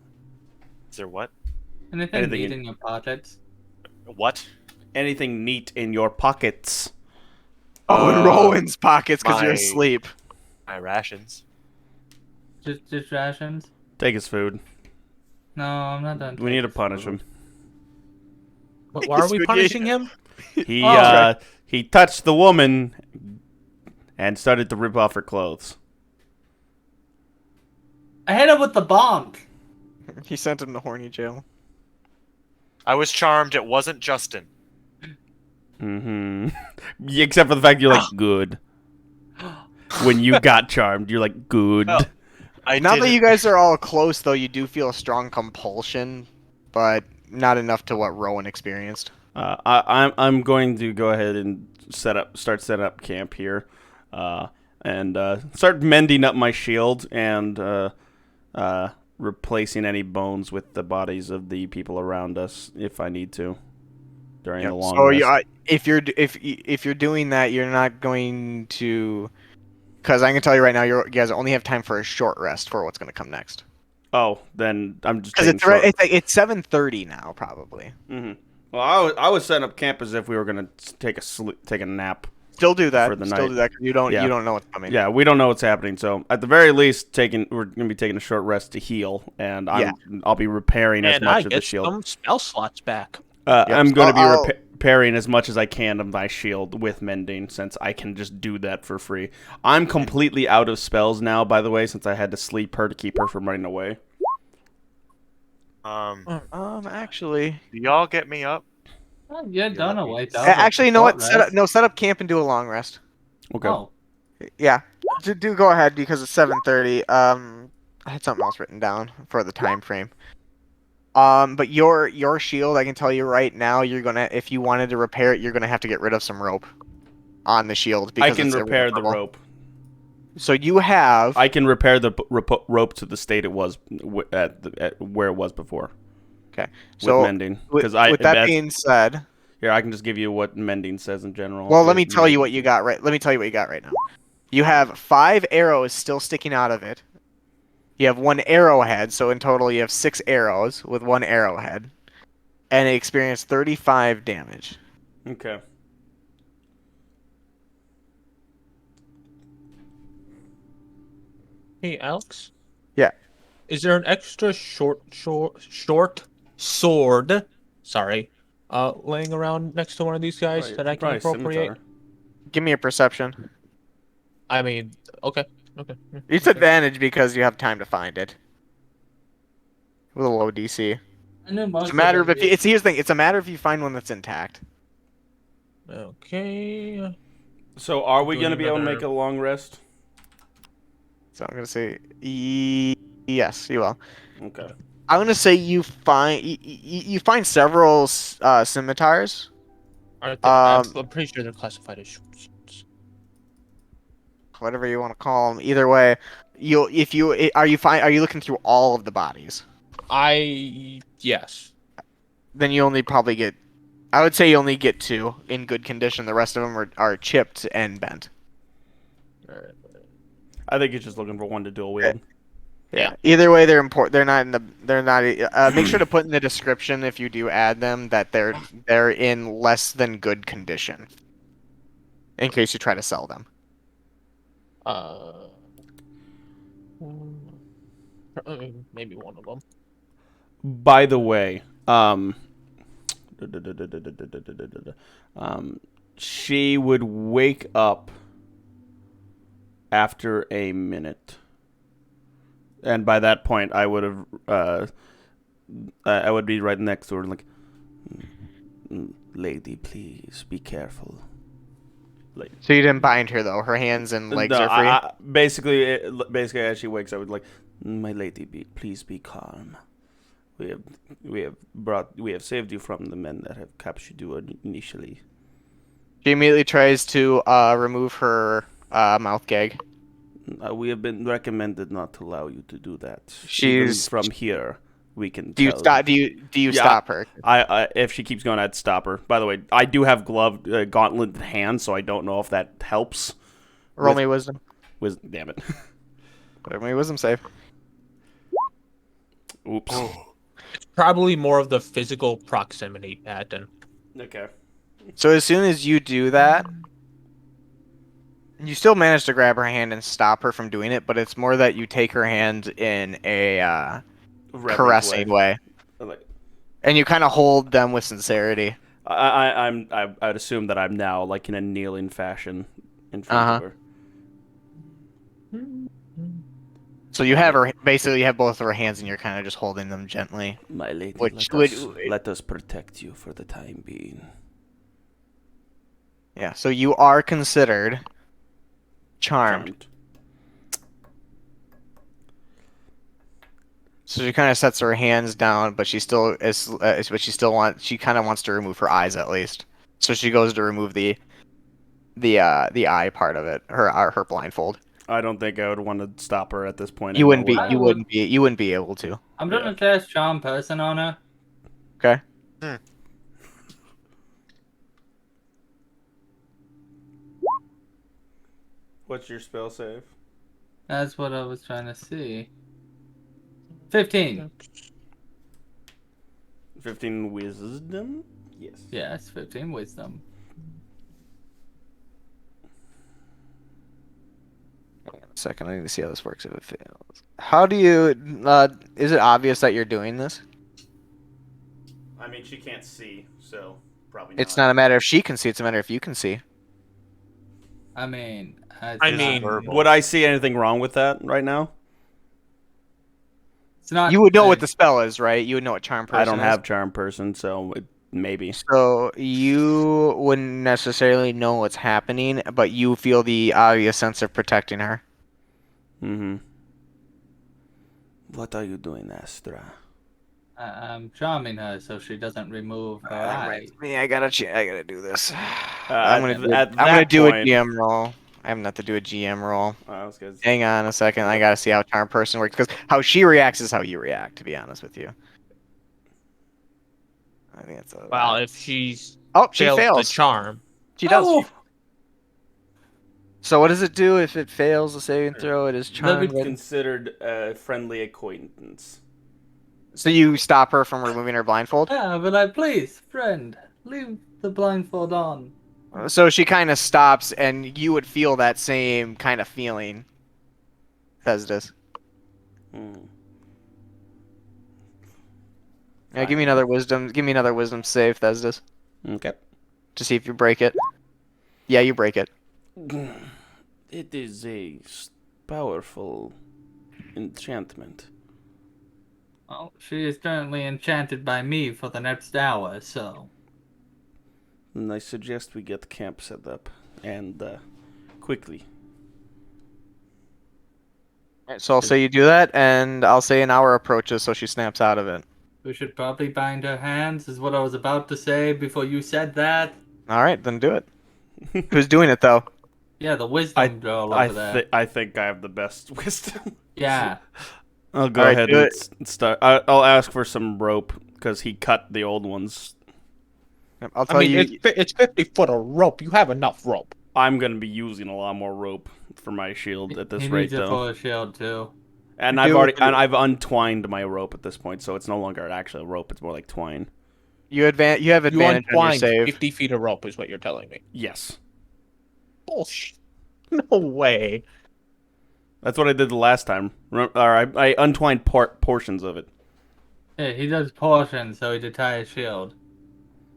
there what? Anything Anything neat in- in your pockets? What? Anything neat in your pockets? Oh, in Rowan's pockets because you're my- asleep. My rations. Just rations? Take his food. No, I'm not done. We need to taking punish food. him. Why are we punishing him? He Oh. he touched the woman and started to rip off her clothes. I hit him with the bomb. He sent him to horny jail. I was charmed it wasn't Justin. Mm-hmm. Except for the fact you're like good. When you got charmed, you're like good. Well, I Now that didn't- you guys are all close, though, you do feel a strong compulsion, but not enough to what Rowan experienced. I'm going to go ahead and start setting up camp here, and start mending up my shield and replacing any bones with the bodies of the people around us if I need to during the long So rest. if you're doing that, you're not going to, because I can tell you right now, you guys only have time for a short rest for what's going to come next. Oh, then I'm just Because taking it's 7:30 now, probably. Mm-hmm. Well, I was setting up camp as if we were gonna take a nap. Still do that. For the Still night. do that. 'Cause you don't know what's coming. Yeah, we don't know what's happening. So at the very least, we're gonna be taking a short rest to heal, and I'll be repairing as And I much of the get shield. some spell slots back. I'm going to be I'll- repairing as much as I can of my shield with mending, since I can just do that for free. I'm completely out of spells now, by the way, since I had to sleep her to keep her from running away. Actually, do y'all get me up? Oh, you're done let a me- white actually, you know what? Set Set up camp and do a long rest. Okay. Oh, Yeah, do go ahead because it's 7:30. I had something else written down for the time frame. But your shield, I can tell you right now, if you wanted to repair it, you're gonna have to get rid of some rope on the shield. I Because can it's repair the irreparable. rope. So you have. I can repair the rope to the state it was at where it was before. Okay. With So mending, with that being said, here I can just give you what mending says in general. well, let me tell you what you got right. Let me tell you what you got right now. You have 5 arrows still sticking out of it. You have 1 arrowhead, so in total you have 6 arrows with 1 arrowhead, and it experienced 35 damage. Okay. Hey, Alex. Yeah. Is there an extra short sword? Sorry. Laying around next to one of these guys that I can Probably appropriate? scimitar. Give me a perception. I mean, okay. Okay. Yeah, It's okay. advantage because you have time to find it. With a low DC. I knew It's most a matter of of them if you, did. it's here's the thing. It's a matter if you find one that's intact. Okay. So are we Doing going to be able to make another- a long rest? So I'm gonna say yes, you will. Okay. I'm gonna say you find several scimitars. Aren't they, Um, I'm pretty sure they're classified as short swords. whatever you want to call them. Either way, are you looking through all of the bodies? Yes. Then you only probably get. I would say you only get two in good condition. The rest of them are chipped and bent. Alright. I think he's just looking for one to dual wield. Yeah. Either way, they're important. They're not in the. They're not. Make sure to put in the description if you do add them that they're in less than good condition. In case you try to sell them. Uh, maybe one of them. By the way, she would wake up after a minute, and by that point, I would have, I would be right next to her, like, lady, please be careful. Like, So you didn't bind her though. Her hands and legs no, are free. basically, as she wakes, I would like, my lady, please be calm. We have saved you from the men that have captured you initially. She immediately tries to remove her mouth gag. We have been recommended not to allow you to do that. She's- Even from here. We can. Do you tell. stop? Do you Yeah, stop her? I if she keeps going, I'd stop her. By the way, I do have gauntlet hands, so I don't know if that helps. Roll me wisdom. Damn it. Roll me wisdom save. Oops. It's probably more of the physical proximity pattern. Okay. So as soon as you do that, you still manage to grab her hand and stop her from doing it, but it's more that you take her hand in a Reverent caressing way, Like, and you kind of hold them with sincerity. I'd assume that I'm now like in a kneeling fashion in front of her. So you have her basically. You have both of her hands, and you're kind of just holding them gently. My lady, Which let us protect you for the time being. Yeah. So you are considered charmed. So she kind of sets her hands down, but she still is. But she still wants. She kind of wants to remove her eyes at least. So she goes to remove the eye part of it. Her blindfold. I don't think I would want to stop her at this point. You wouldn't be. anymore, would I? You wouldn't be able to. I'm gonna cast Charm Person on her. Okay. What's your spell save? That's what I was trying to see. 15. 15 wisdom? Yes. Yes, 15 wisdom. Second, I need to see how this works if it fails. How do you? Is it obvious that you're doing this? I mean, she can't see, so probably It's not a matter if she can see. It's a matter if you can see. I mean, I mean, Would I see anything wrong with that right now? it's not. You would know what the spell is, right? You would know what charm person I don't is. have charm person, so maybe. So you wouldn't necessarily know what's happening, but you feel the obvious sense of protecting her. Mm-hmm. What are you doing, Astra? I'm charming her so she doesn't remove her eye. I gotta do this. At I'm that gonna do a point- GM roll. I have not to do a GM roll. I was gonna Hang on a second. I gotta see how charm person works because how she reacts is how you react. To be honest with you, I think that's. well, if she's She failed the fails. charm, She does. Oh! So what does it do if it fails the saving throw? It is charmed. considered a friendly acquaintance. So you stop her from removing her blindfold. Yeah, but like, please, friend, leave the blindfold on. So she kind of stops, and you would feel that same kind of feeling. Thesdis. Hmm. Yeah, give me another wisdom. Give me another wisdom save, Thesdis, Okay. to see if you break it. Yeah, you break it. It is a powerful enchantment. Well, she is currently enchanted by me for the next hour, so. And I suggest we get camp set up and quickly. Alright, so I'll say you do that, and I'll say an hour approaches, so she snaps out of it. We should probably bind her hands, is what I was about to say before you said that. All right, then do it. Who's doing it though? Yeah, the wisdom girl over there. I think I have the best wisdom. Yeah. I'll go All right, ahead do and it. start. I'll ask for some rope because he cut the old ones. I'll I tell mean, you. it's 50 foot of rope. You have enough rope. I'm gonna be using a lot more rope for my shield at this He rate, needs it though. for a shield, too. And You I've untwined my rope at this point, so it's no longer actually a rope; it's more like twine. You have You advantage on your untwined save. 50 feet of rope, is what you're telling me. Yes, Bullshit. No way. that's what I did the last time. I untwined portions of it Yeah, he does portions, so he could tie his shield.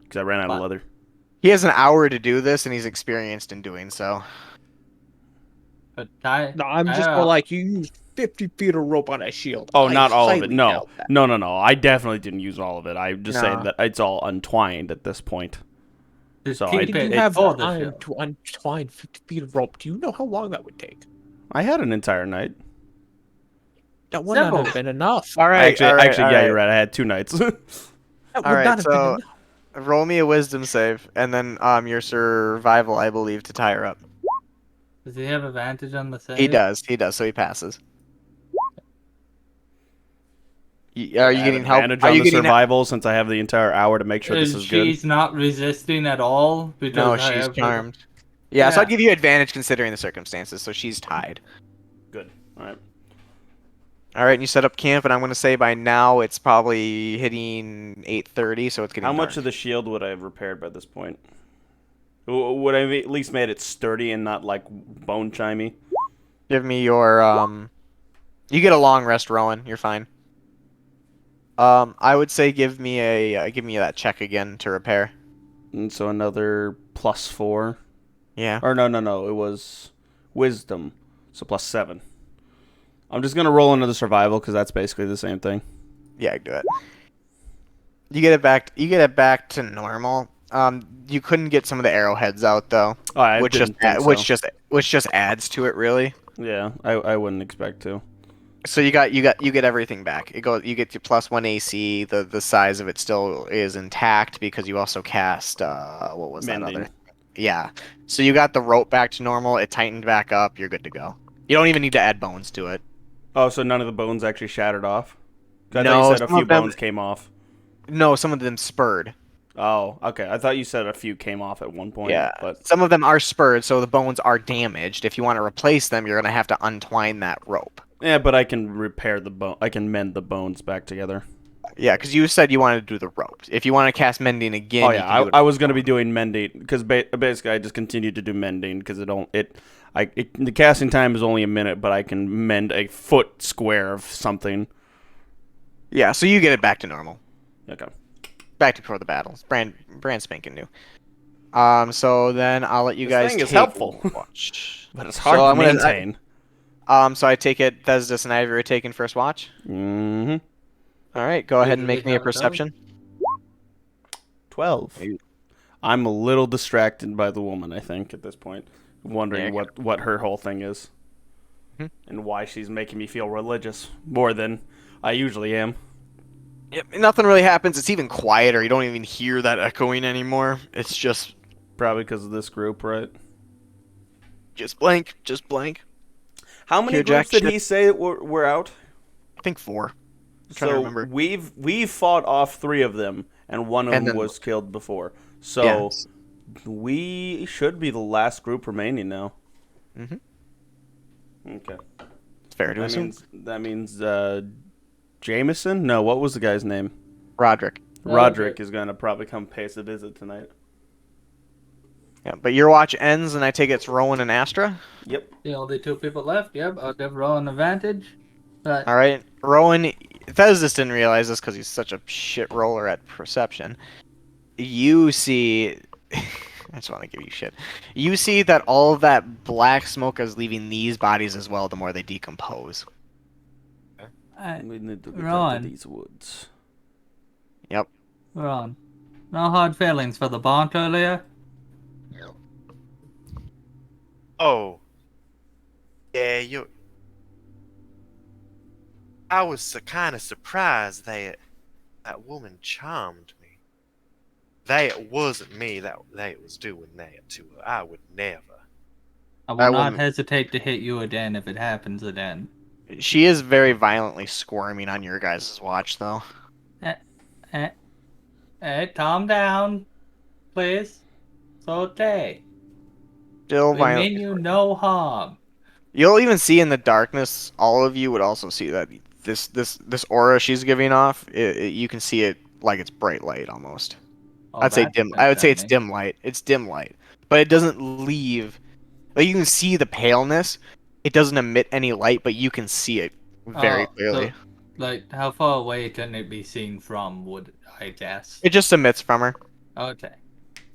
because I ran out of What? leather. He has an hour to do this, and he's experienced in doing so. But tie. No, I'm tie just her more up. like, you used 50 feet of rope on a shield. Oh, I not all of it. highly No, doubt that. no. I definitely didn't use all of it. I'm just saying No. that it's all untwined at this point. Just So keep Did it you have for the time shield. to untwine 50 feet of rope? Do you know how long that would take? I had an entire night. That would not Several. have been enough. All right, Actually, all right, yeah, all you're right. right. I had 2 nights. That All would right, not have been so enough. roll me a wisdom save, and then your survival, I believe, to tie her up. Does he have advantage on the save? He does, so he passes. Are you I have getting help? advantage Are on you the getting survival since I have the entire hour to make sure this is good? She's not resisting at all because No, I she's have charmed. Yeah, so Yeah. I'll give you advantage considering the circumstances. So she's tied. Good. All right. All right, and you set up camp, and I'm going to say by now it's probably hitting 8:30, so it's getting How much dark. of the shield would I have repaired by this point? Would I have at least made it sturdy and not like bone chimey? Give me your You get a long rest, Rowan. You're fine. I would say give me that check again to repair. And so another +4. Yeah. Or no. It was wisdom, so +7. I'm just gonna roll into the survival because that's basically the same thing. Yeah, do it. You get it back. You get it back to normal. You couldn't get some of the arrowheads out though, Oh, I which didn't just think so. which just adds to it really. Yeah, I wouldn't expect to. So you get everything back. You get your +1 AC. The size of it still is intact because you also cast what was Mending. that other? Yeah. So you got the rope back to normal. It tightened back up. You're good to go. You don't even need to add bones to it. Oh, so none of the bones actually shattered off? I No, thought you said a some few of them- bones came off. No, some of them spurred. Oh, okay. I thought you said a few came off at one point. Yeah. But Some of them are spurred, so the bones are damaged. If you want to replace them, you're gonna have to untwine that rope. yeah, but I can repair the bone. I can mend the bones back together. Yeah, because you said you wanted to do the ropes. If you want to cast mending again, Oh you yeah, can do it. I was gonna be doing mending because basically I just continued to do mending because the casting time is only a minute, but I can mend a foot square of something. Yeah, so you get it back to normal. Okay. Back to before the battles. Brand spanking new. So then I'll let you This guys thing is take helpful. watch. But it's hard So to I'm gonna- maintain. So I take it Thesdis and Ivy are taking first watch. Mm-hmm. All right, go ahead and Usually make me a how it goes. perception. 12. I'm a little distracted by the woman, I think, at this point. Wondering Yeah, what her whole thing is. Mhm. And why she's making me feel religious more than I usually am. Yep, nothing really happens. It's even quieter. You don't even hear that echoing anymore. It's just Probably because of this group, right? blank, just blank. How many Here, Jack, groups did shit. he say were out? I think 4. I'm trying to remember. we've fought off 3 of them, and one of And them then- was killed before. So Yeah. we should be the last group remaining now. Mhm. Okay. It's fair to That assume. means Jameson? No, what was the guy's name? Roderick. Roderick is gonna probably come pay us a visit tonight. Yeah, but your watch ends, and I take it's Rowan and Astra. Yep. The only two people left. Yep, I'll give Rowan advantage. But All right, Rowan. Fez just didn't realize this because he's such a shit roller at perception. You see, I just want to give you shit. You see that all of that black smoke is leaving these bodies as well. The more they decompose. We need to get out of Rowan, these woods. Yep. Rowan, no hard feelings for the bonk earlier. Oh. Yeah, you. I was kind of surprised that woman charmed me. That wasn't me that was doing that to her. I would never. I will I not will- hesitate to hit you again if it happens again. She is very violently squirming on your guys' watch, though. Calm down, please. It's okay. Still We mean violent. you no harm. You'll even see in the darkness. All of you would also see that this aura she's giving off. You can see it like it's bright light almost. Oh, I'd say that's dim. I would say it's concerning. dim light. It's dim light, but it doesn't leave. Like you can see the paleness. It doesn't emit any light, but you can see it very clearly. So, like, how far away can it be seen from, would I guess? It just emits from her. Okay.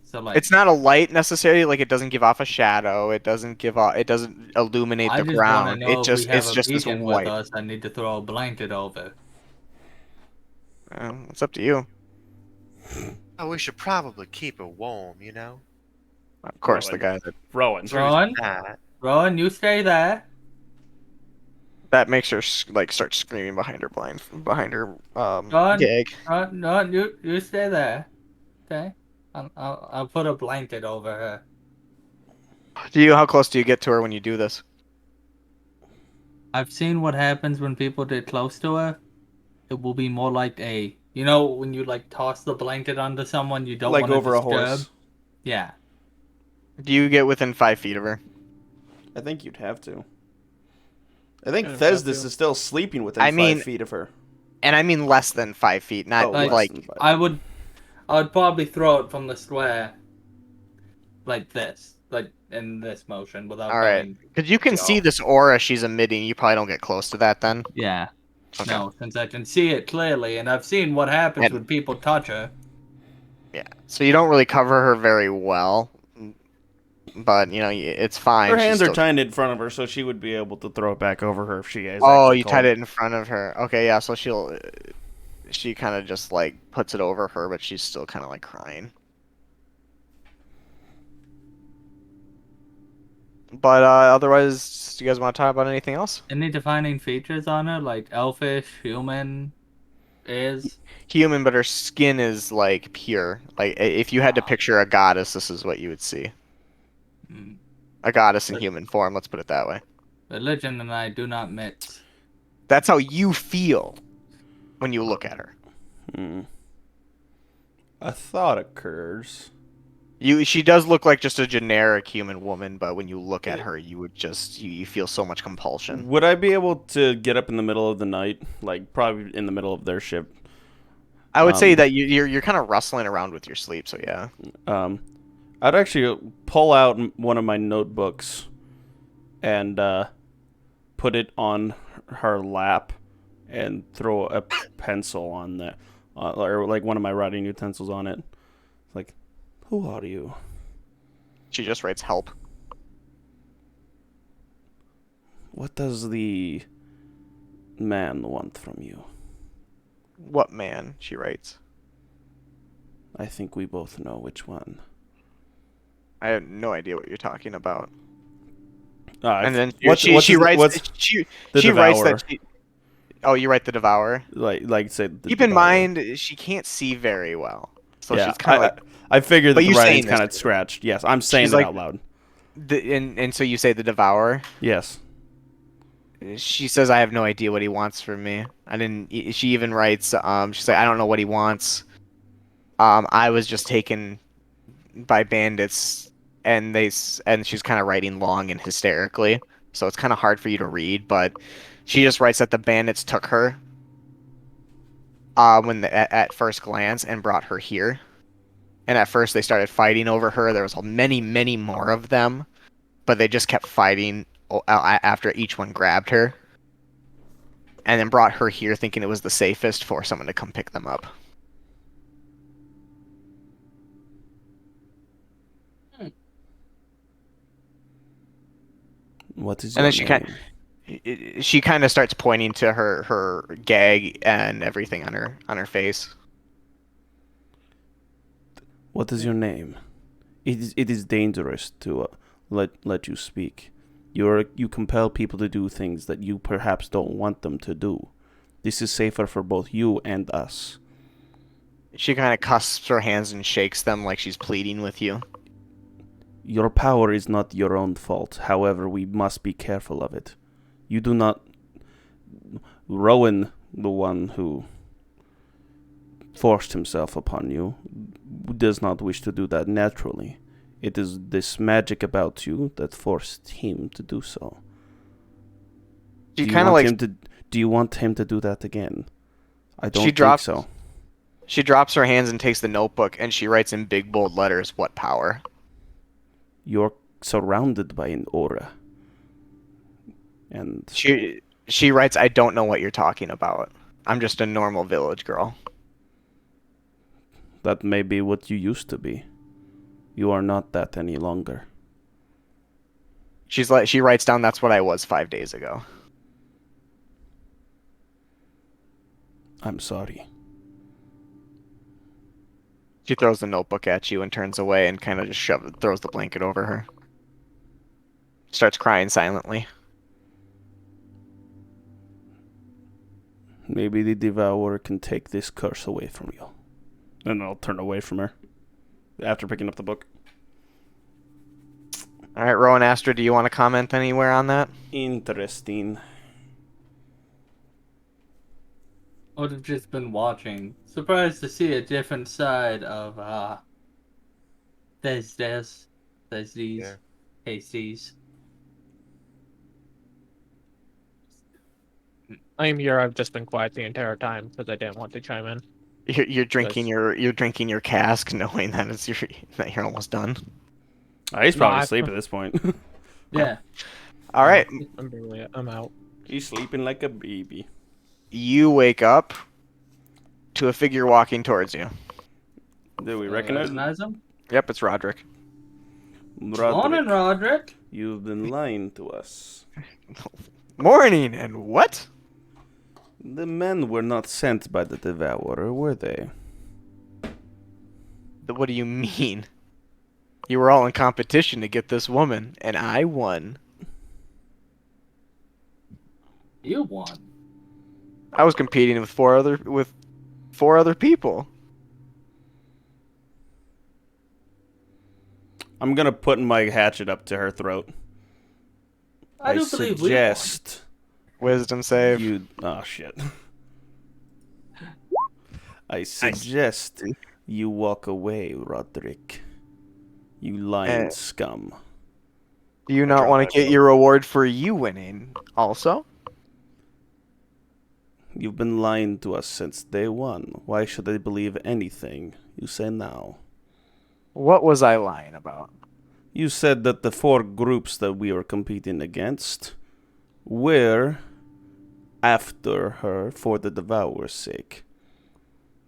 So, like, It's not a light necessarily. Like it doesn't give off a shadow. It doesn't give off. It doesn't illuminate I the just want to ground. know if we have It's a just this beacon with white. us. I need to throw a blanket over. It's up to you. Oh, we should probably keep her warm, you know? Of course, the Rowan. guy that Rowan. Rowan, Nah. Rowan, you stay there. makes her like start screaming behind her Rowan, gag. Rowan, you stay there. Okay. I'll put a blanket over her. How close do you get to her when you do this? I've seen what happens when people get close to her. It will be more like when you like toss the blanket onto someone you don't Like want to over a disturb. horse. Yeah. Do you get within 5 feet of her? I think you'd have to. I think I'd have Thesdis to. is still sleeping within I mean- 5 feet of her. And I mean less than 5 feet, not Oh, like- less like. than 5 I feet. would probably throw it from the square like this. Like in this motion without All right. going. Because you can Yeah. see this aura she's emitting. You probably don't get close to that then. Yeah. Okay. No, since I can see it clearly and I've seen what happens And- when people touch her. Yeah. So you don't really cover her very well. But, it's fine. Her She's hands are still- tied in front of her, so she would be able to throw it back over her if she is. Oh, actually you cold. tied it in front of her. Okay, yeah, so she kind of just like puts it over her, but she's still kind of like crying. But otherwise, do you guys want to talk about anything else? Any defining features on her, like elfish, human, is? Human, but her skin is like pure. Like if you had to picture a goddess, this is what you would see. Mm. A goddess in human form, let's put it that way. Religion and I do not mix. That's how you feel when you look at her. Hmm. A thought occurs. She does look like just a generic human woman, but when you look at her, you would just you feel so much compulsion. Would I be able to get up in the middle of the night, like probably in the middle of their ship? I would say Um, that you're kind of rustling around with your sleep, so yeah. I'd actually pull out one of my notebooks and put it on her lap and throw a pencil on that, or like one of my writing utensils on it. Like, who are you? She just writes help. What does the man want from you? What man? She writes. I think we both know which one. I have no idea what you're talking about. And And then what's she his- writes. what's She the writes Devourer? that. Oh, you write the Devourer. like say. The Keep in Devourer. mind, she can't see very well, so yeah, she's kind of like. I figured that But the you're saying writing's this kind of too. scratched. Yes, I'm saying She's it like- out loud. And so you say the Devourer. Yes. She says, "I have no idea what he wants from me." I didn't. She even writes. She's like, "I don't know what he wants. I was just taken by bandits, and she's kind of writing long and hysterically, so it's kind of hard for you to read. But she just writes that the bandits took her. At first glance and brought her here, And at first they started fighting over her. There was many, many more of them, but they just kept fighting after each one grabbed her, and then brought her here thinking it was the safest for someone to come pick them up. What is And your then she kind of starts pointing to her gag and everything on her face. What is your name? It is dangerous to let you speak. You compel people to do things that you perhaps don't want them to do. This is safer for both you and us. She kind of cusps her hands and shakes them like she's pleading with you. Your power is not your own fault. However, we must be careful of it. You do not... Rowan, the one who forced himself upon you, does not wish to do that naturally. It is this magic about you that forced him to do so. She kind of like... Do you want him to do that again? I don't think so. She drops her hands and takes the notebook, and she writes in big bold letters, "What power?" You're surrounded by an aura. And she writes, "I don't know what you're talking about. I'm just a normal village girl." That may be what you used to be. You are not that any longer. She writes down, "That's what I was 5 days ago." I'm sorry. She throws the notebook at you and turns away and kind of just throws the blanket over her. Starts crying silently. Maybe the Devourer can take this curse away from you. And I'll turn away from her after picking up the book. All right, Rowan Astor, do you want to comment anywhere on that? Interesting. I would have just been watching. Surprised to see a different side of there's these, Yeah. hasties. I am here. I've just been quiet the entire time because I didn't want to chime in. You're drinking your cask, knowing that that you're almost done. He's probably Nah, asleep at this point. Yeah. All right, I'm out. He's sleeping like a baby. you wake up to a figure walking towards you. Do we recognize him? Recognize him? Yep, it's Roderick. Morning, Roderick. You've been lying to us. Morning, and what? The men were not sent by the Devourer, were they? What do you mean? You were all in competition to get this woman, and I won. You won. I was competing with four other people. I'm gonna put my hatchet up to her throat. I do believe we suggest Wisdom save. you. Oh shit. I suggest you walk away, Roderick. You lying scum. Do you not want to get your reward for you winning also? You've been lying to us since day one. Why should I believe anything you say now? What was I lying about? You said that the 4 groups that we were competing against were after her for the Devourer's sake.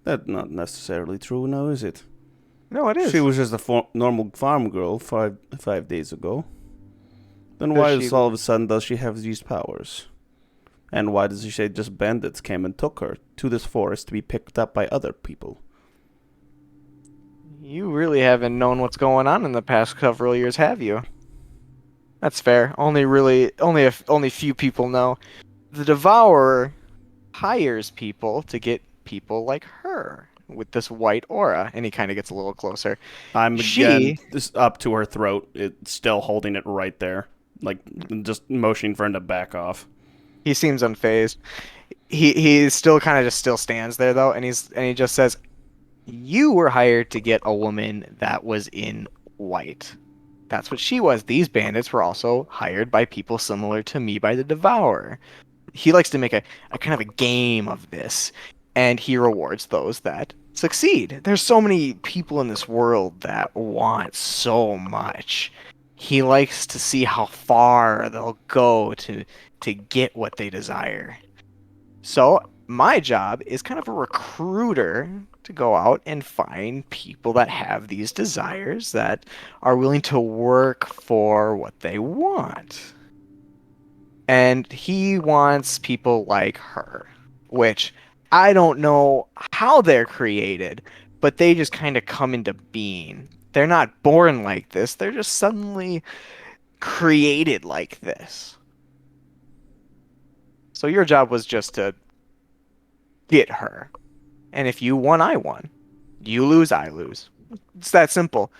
That's not necessarily true now, is it? No, it is. She was just a normal farm girl 5 days ago. Then why all of a sudden does she have these powers? And why does she say just bandits came and took her to this forest to be picked up by other people? You really haven't known what's going on in the past several years, have you? That's fair. Only few people know. The Devourer hires people to get people like her with this white aura, and he kind of gets a little closer. I'm again just up to her throat. It's still holding it right there, like just motioning for him to back off. He seems unfazed. He still kind of just still stands there though, and he just says, "You were hired to get a woman that was in white. That's what she was. These bandits were also hired by people similar to me by the Devourer." He likes to make a kind of a game of this, and he rewards those that succeed. There's so many people in this world that want so much. He likes to see how far they'll go to get what they desire. So my job is kind of a recruiter to go out and find people that have these desires that are willing to work for what they want. And he wants people like her, which I don't know how they're created, but they just kind of come into being. They're not born like this, they're just suddenly created like this. So your job was just to get her. And if you won, I won. You lose, I lose. It's that simple.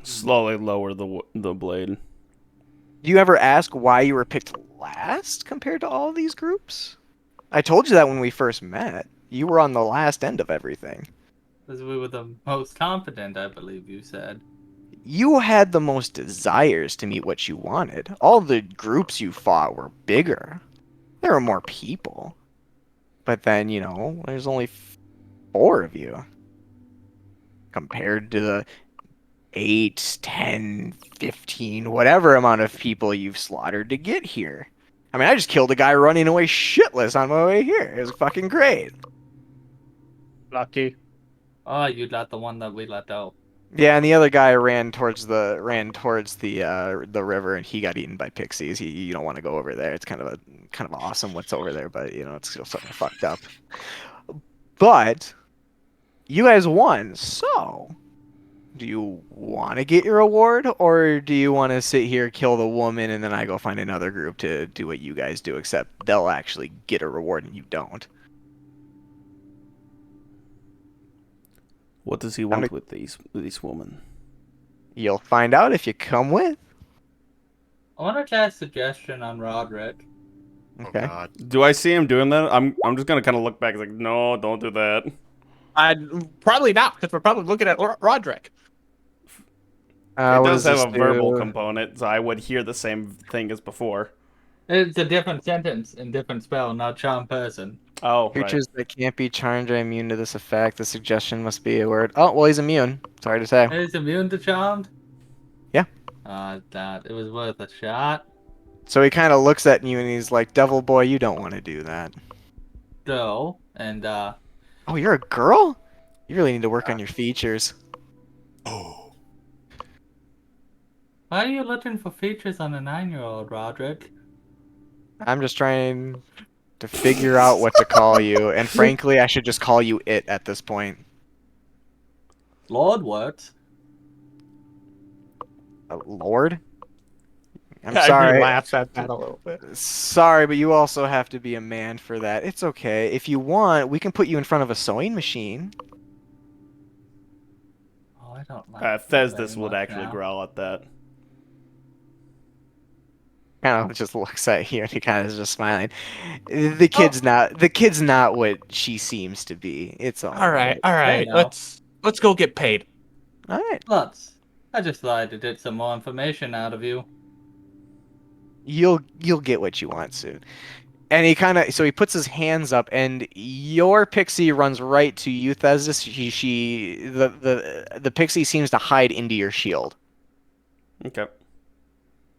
Slowly lower the blade. Do you ever ask why you were picked last compared to all these groups? I told you that when we first met. You were on the last end of everything. Because we were the most confident, I believe you said. You had the most desires to meet what you wanted. All the groups you fought were bigger. There were more people. But then, there's only 4 of you. Compared to the 8, 10, 15, whatever amount of people you've slaughtered to get here. I mean, I just killed a guy running away shitless on my way here. It was fucking great. Lucky. Oh, you got the one that we let out. Yeah, and the other guy ran towards the river, and he got eaten by pixies. You don't want to go over there. It's kind of awesome what's over there, but it's still something fucked up. But you guys won, so do you want to get your reward, or do you want to sit here, kill the woman, and then I go find another group to do what you guys do, except they'll actually get a reward and you don't? What does he want with these women? You'll find out if you come with. I want to cast suggestion on Roderick. Okay. Oh God. Do I see him doing that? I'm just gonna kind of look back. It's like, no, don't do that. Probably not, because we're probably looking at Roderick. It What does does have this a verbal do? component, so I would hear the same thing as before. It's a different sentence and different spell, not charm person. Oh, right. Creatures that can't be charmed are immune to this effect. The suggestion must be a word. Oh, well, he's immune. Sorry to say. Is immune to charmed? Yeah. That it was worth a shot. So he kind of looks at you and he's like, Devil boy, you don't want to do that. So, and Oh, you're a girl? You really need to work on your features. Oh. why are you looking for features on a 9-year-old, Roderick? I'm just trying to figure out what to call you. And frankly, I should just call you it at this point. Lord works. Lord? I'm I sorry. laughs at that a little bit. Sorry, but you also have to be a man for that. It's okay. If you want, we can put you in front of a sewing machine. Oh, I don't like Thesdus would actually growl at that. Kind of just looks at you and he kind of is just smiling. The kid's not what she seems to be. It's all All right. know. Let's go get paid. All right. I just thought to get some more information out of you. You'll get what you want soon. And he puts his hands up, and your pixie runs right to you, Thesdus. The pixie seems to hide into your shield, Okay.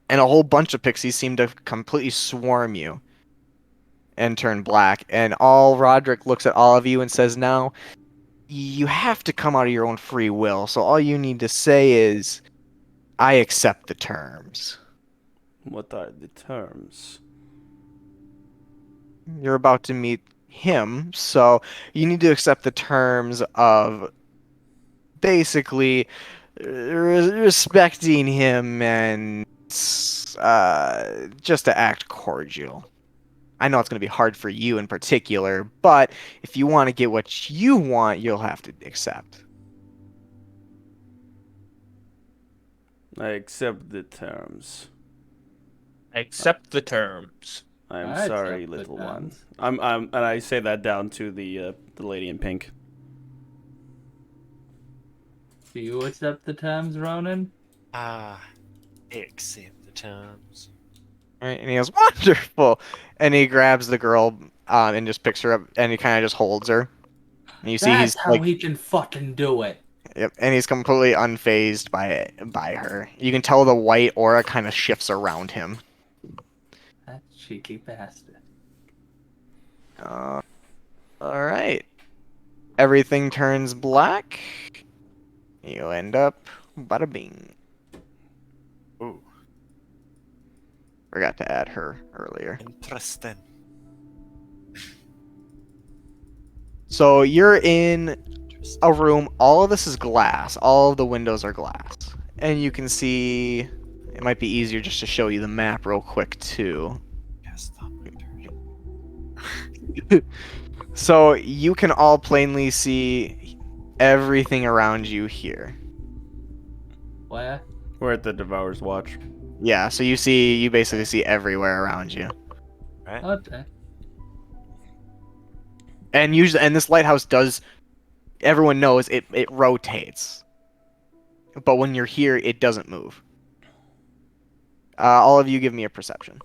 and a whole bunch of pixies seem to completely swarm you and turn black. And all Roderick looks at all of you and says, "Now, you have to come out of your own free will. So all you need to say is, I accept the terms." What are the terms? You're about to meet him, so you need to accept the terms of basically respecting him and just to act cordial. I know it's going to be hard for you in particular, but if you want to get what you want, you'll have to accept. I accept the terms. Accept the terms. I'm I sorry, accept the little one. terms. And I say that down to the lady in pink. Do you accept the terms, Ronan? Accept the terms. Right? And he goes, wonderful. And he grabs the girl and just picks her up and he kind of just holds her. And you see he's That's how like, he can fucking do it. yep, and he's completely unfazed by her. You can tell the white aura kind of shifts around him. That cheeky bastard. All right. Everything turns black. You end up bada bing. Ooh, Forgot to add her earlier. interesting. So you're in Interesting. a room. All of this is glass. All of the windows are glass. And you can see, it might be easier just to show you the map real quick too. Yes, stop recursion. So you can all plainly see everything around you here. Where? We're at the Devourer's Watch. Yeah, so you basically see everywhere around you. Right? Okay. And this lighthouse does, everyone knows it rotates. But when you're here, it doesn't move. All of you give me a perception.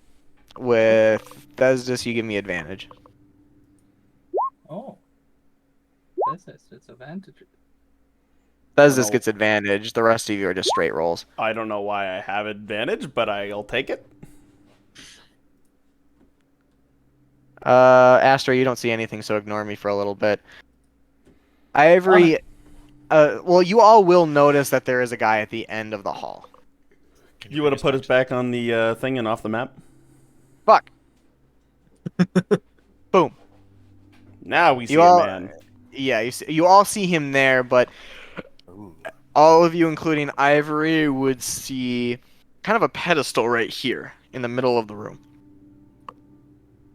With Thesdus, you give me advantage. Oh. This is disadvantage. Thesdus know. gets advantage. The rest of you are just straight rolls. I don't know why I have advantage, but I'll take it. Astra, you don't see anything, so ignore me for a little bit. Ivory, well, you all will notice that there is a guy at the end of the hall. Can You bring want to put us back on the thing and off the map? Fuck. Boom. Now we see You a all, man. yeah, you all see him there, but Ooh. all of you, including Ivory, would see kind of a pedestal right here in the middle of the room.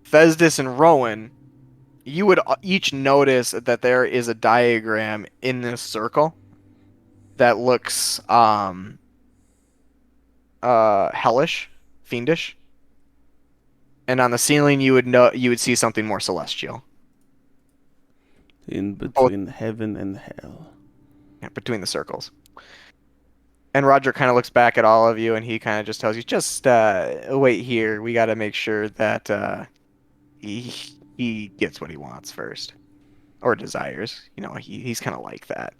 Thesdus and Rowan, you would each notice that there is a diagram in this circle that looks hellish, fiendish. And on the ceiling you would see something more celestial. In between heaven and hell. Yeah, between the circles. And Roger kind of looks back at all of you and he kind of just tells you, just wait here. We got to make sure that he gets what he wants first. Or desires. You know, he's kind of like that.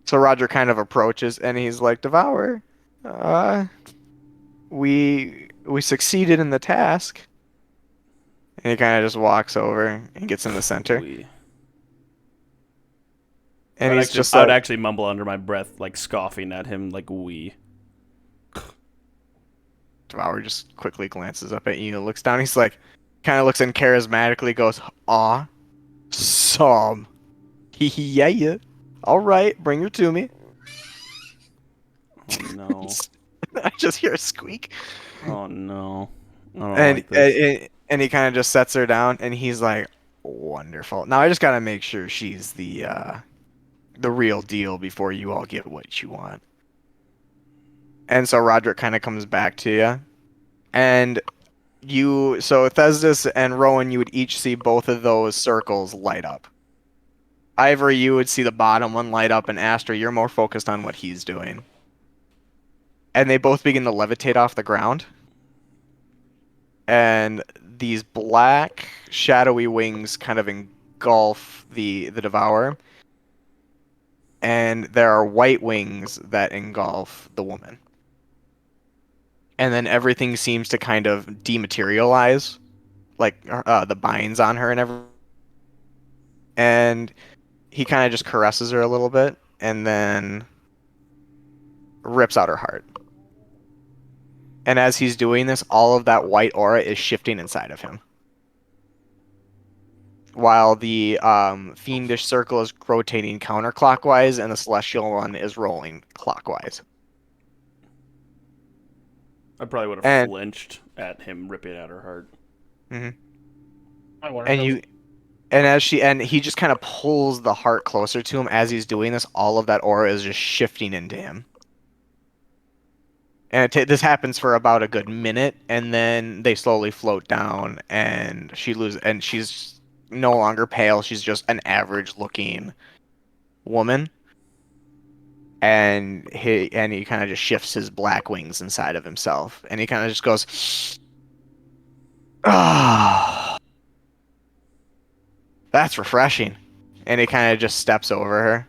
So Roger kind of approaches and he's like, Devourer, we succeeded in the task. And he kind of just walks over and gets in the center. And he's just I would like, actually mumble under my breath, like scoffing at him, like we. Devourer just quickly glances up at you and looks down. He's like, kind of looks in charismatically, goes, aw, some. Yeah, yeah. All right, bring her to me. Oh no. I just hear a squeak. Oh no. I don't And like this. and he kind of just sets her down, and he's like, wonderful. Now I just gotta make sure she's the real deal before you all get what you want. And so Roderick kind of comes back to you, and so Thesdus and Rowan, you would each see both of those circles light up. Ivory, you would see the bottom one light up, and Astra, you're more focused on what he's doing. And they both begin to levitate off the ground. And these black, shadowy wings kind of engulf the Devourer. And there are white wings that engulf the woman. And then everything seems to kind of dematerialize, like the binds on her and everything. And he kind of just caresses her a little bit and then rips out her heart. And as he's doing this, all of that white aura is shifting inside of him. While the fiendish circle is rotating counterclockwise and the celestial one is rolling clockwise. I probably would have And- flinched at him ripping out her heart. I wonder And if he just kind of pulls the heart closer to him as he's doing this. All of that aura is just shifting into him. And this happens for about a good minute, and then they slowly float down, and she's no longer pale. She's just an average-looking woman. and he kind of just shifts his black wings inside of himself, and he kind of just goes, "Ah, that's refreshing." And he kind of just steps over her,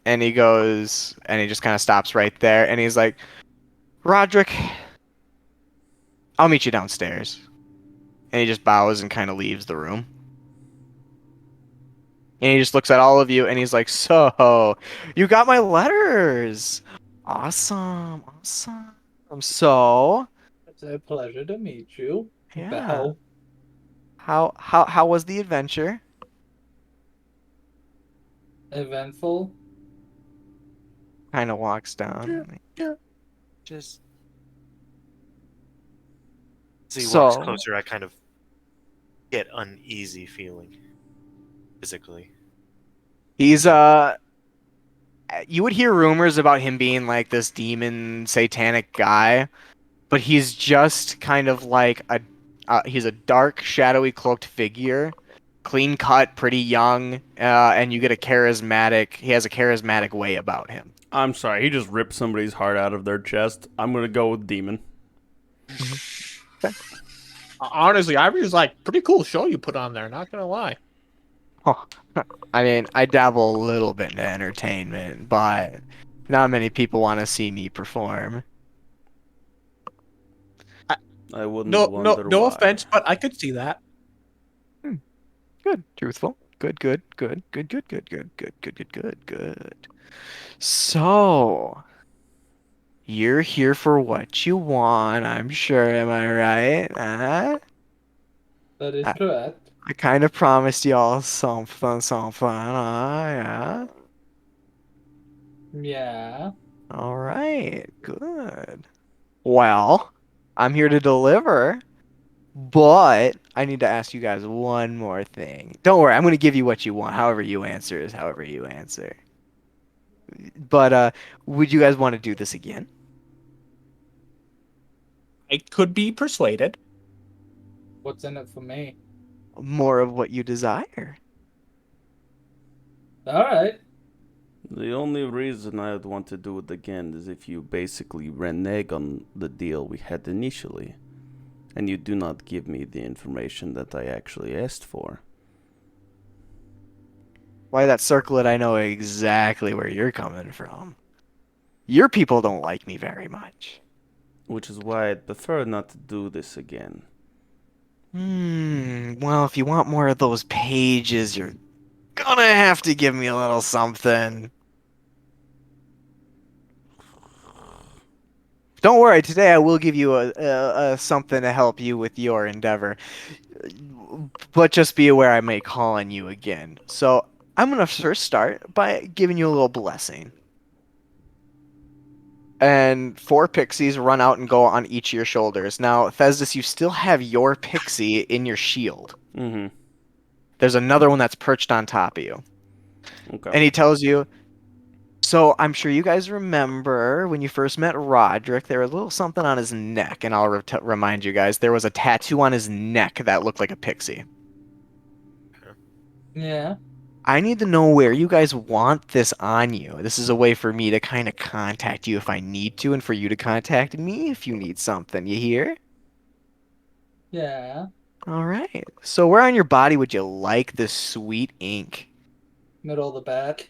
and he goes, and he just kind of stops right there, and he's like, "Roderick, I'll meet you downstairs." And he just bows and kind of leaves the room. And he just looks at all of you and he's like, "So, you got my letters. Awesome. Awesome. So, It's a pleasure to meet you. yeah. Bell. How was the adventure?" Eventful. Kind of walks down. Just as he walks So, closer, I kind of get uneasy feeling physically. he's you would hear rumors about him being like this demon satanic guy, but he's just kind of like he's a dark, shadowy, cloaked figure, clean cut, pretty young, and you get he has a charismatic way about him. I'm sorry, he just ripped somebody's heart out of their chest. I'm gonna go with demon. Honestly, Ivory's like pretty cool show you put on there. Not gonna lie. Oh, I mean, I dabble a little bit into entertainment, but not many people want to see me perform. I wouldn't No, wonder no why. offense, but I could see that. Good, truthful. Good. So, you're here for what you want, I'm sure, am I right? Huh? That is I, correct. I kind of promised y'all something, yeah? Yeah. All right, good. Well, I'm here to deliver, but I need to ask you guys one more thing. Don't worry, I'm going to give you what you want. However you answer is however you answer. But would you guys want to do this again? I could be persuaded. What's in it for me? More of what you desire. All right. The only reason I'd want to do it again is if you basically renege on the deal we had initially, and you do not give me the information that I actually asked for. Why that circlet, I know exactly where you're coming from. Your people don't like me very much. Which is why I'd prefer not to do this again. Well, if you want more of those pages, you're gonna have to give me a little something. Don't worry, today I will give you a something to help you with your endeavor. But just be aware I may call on you again. So I'm gonna first start by giving you a little blessing. And 4 pixies run out and go on each of your shoulders. Now, Thesdus, you still have your pixie in your shield. Mm-hmm. There's another one that's perched on top of you. Okay. And he tells you, so I'm sure you guys remember when you first met Roderick, there was a little something on his neck. And I'll remind you guys, there was a tattoo on his neck that looked like a pixie. Yeah. I need to know where you guys want this on you. This is a way for me to kind of contact you if I need to, and for you to contact me if you need something. You hear? Yeah. All right. So where on your body would you like this sweet ink? Middle of the back.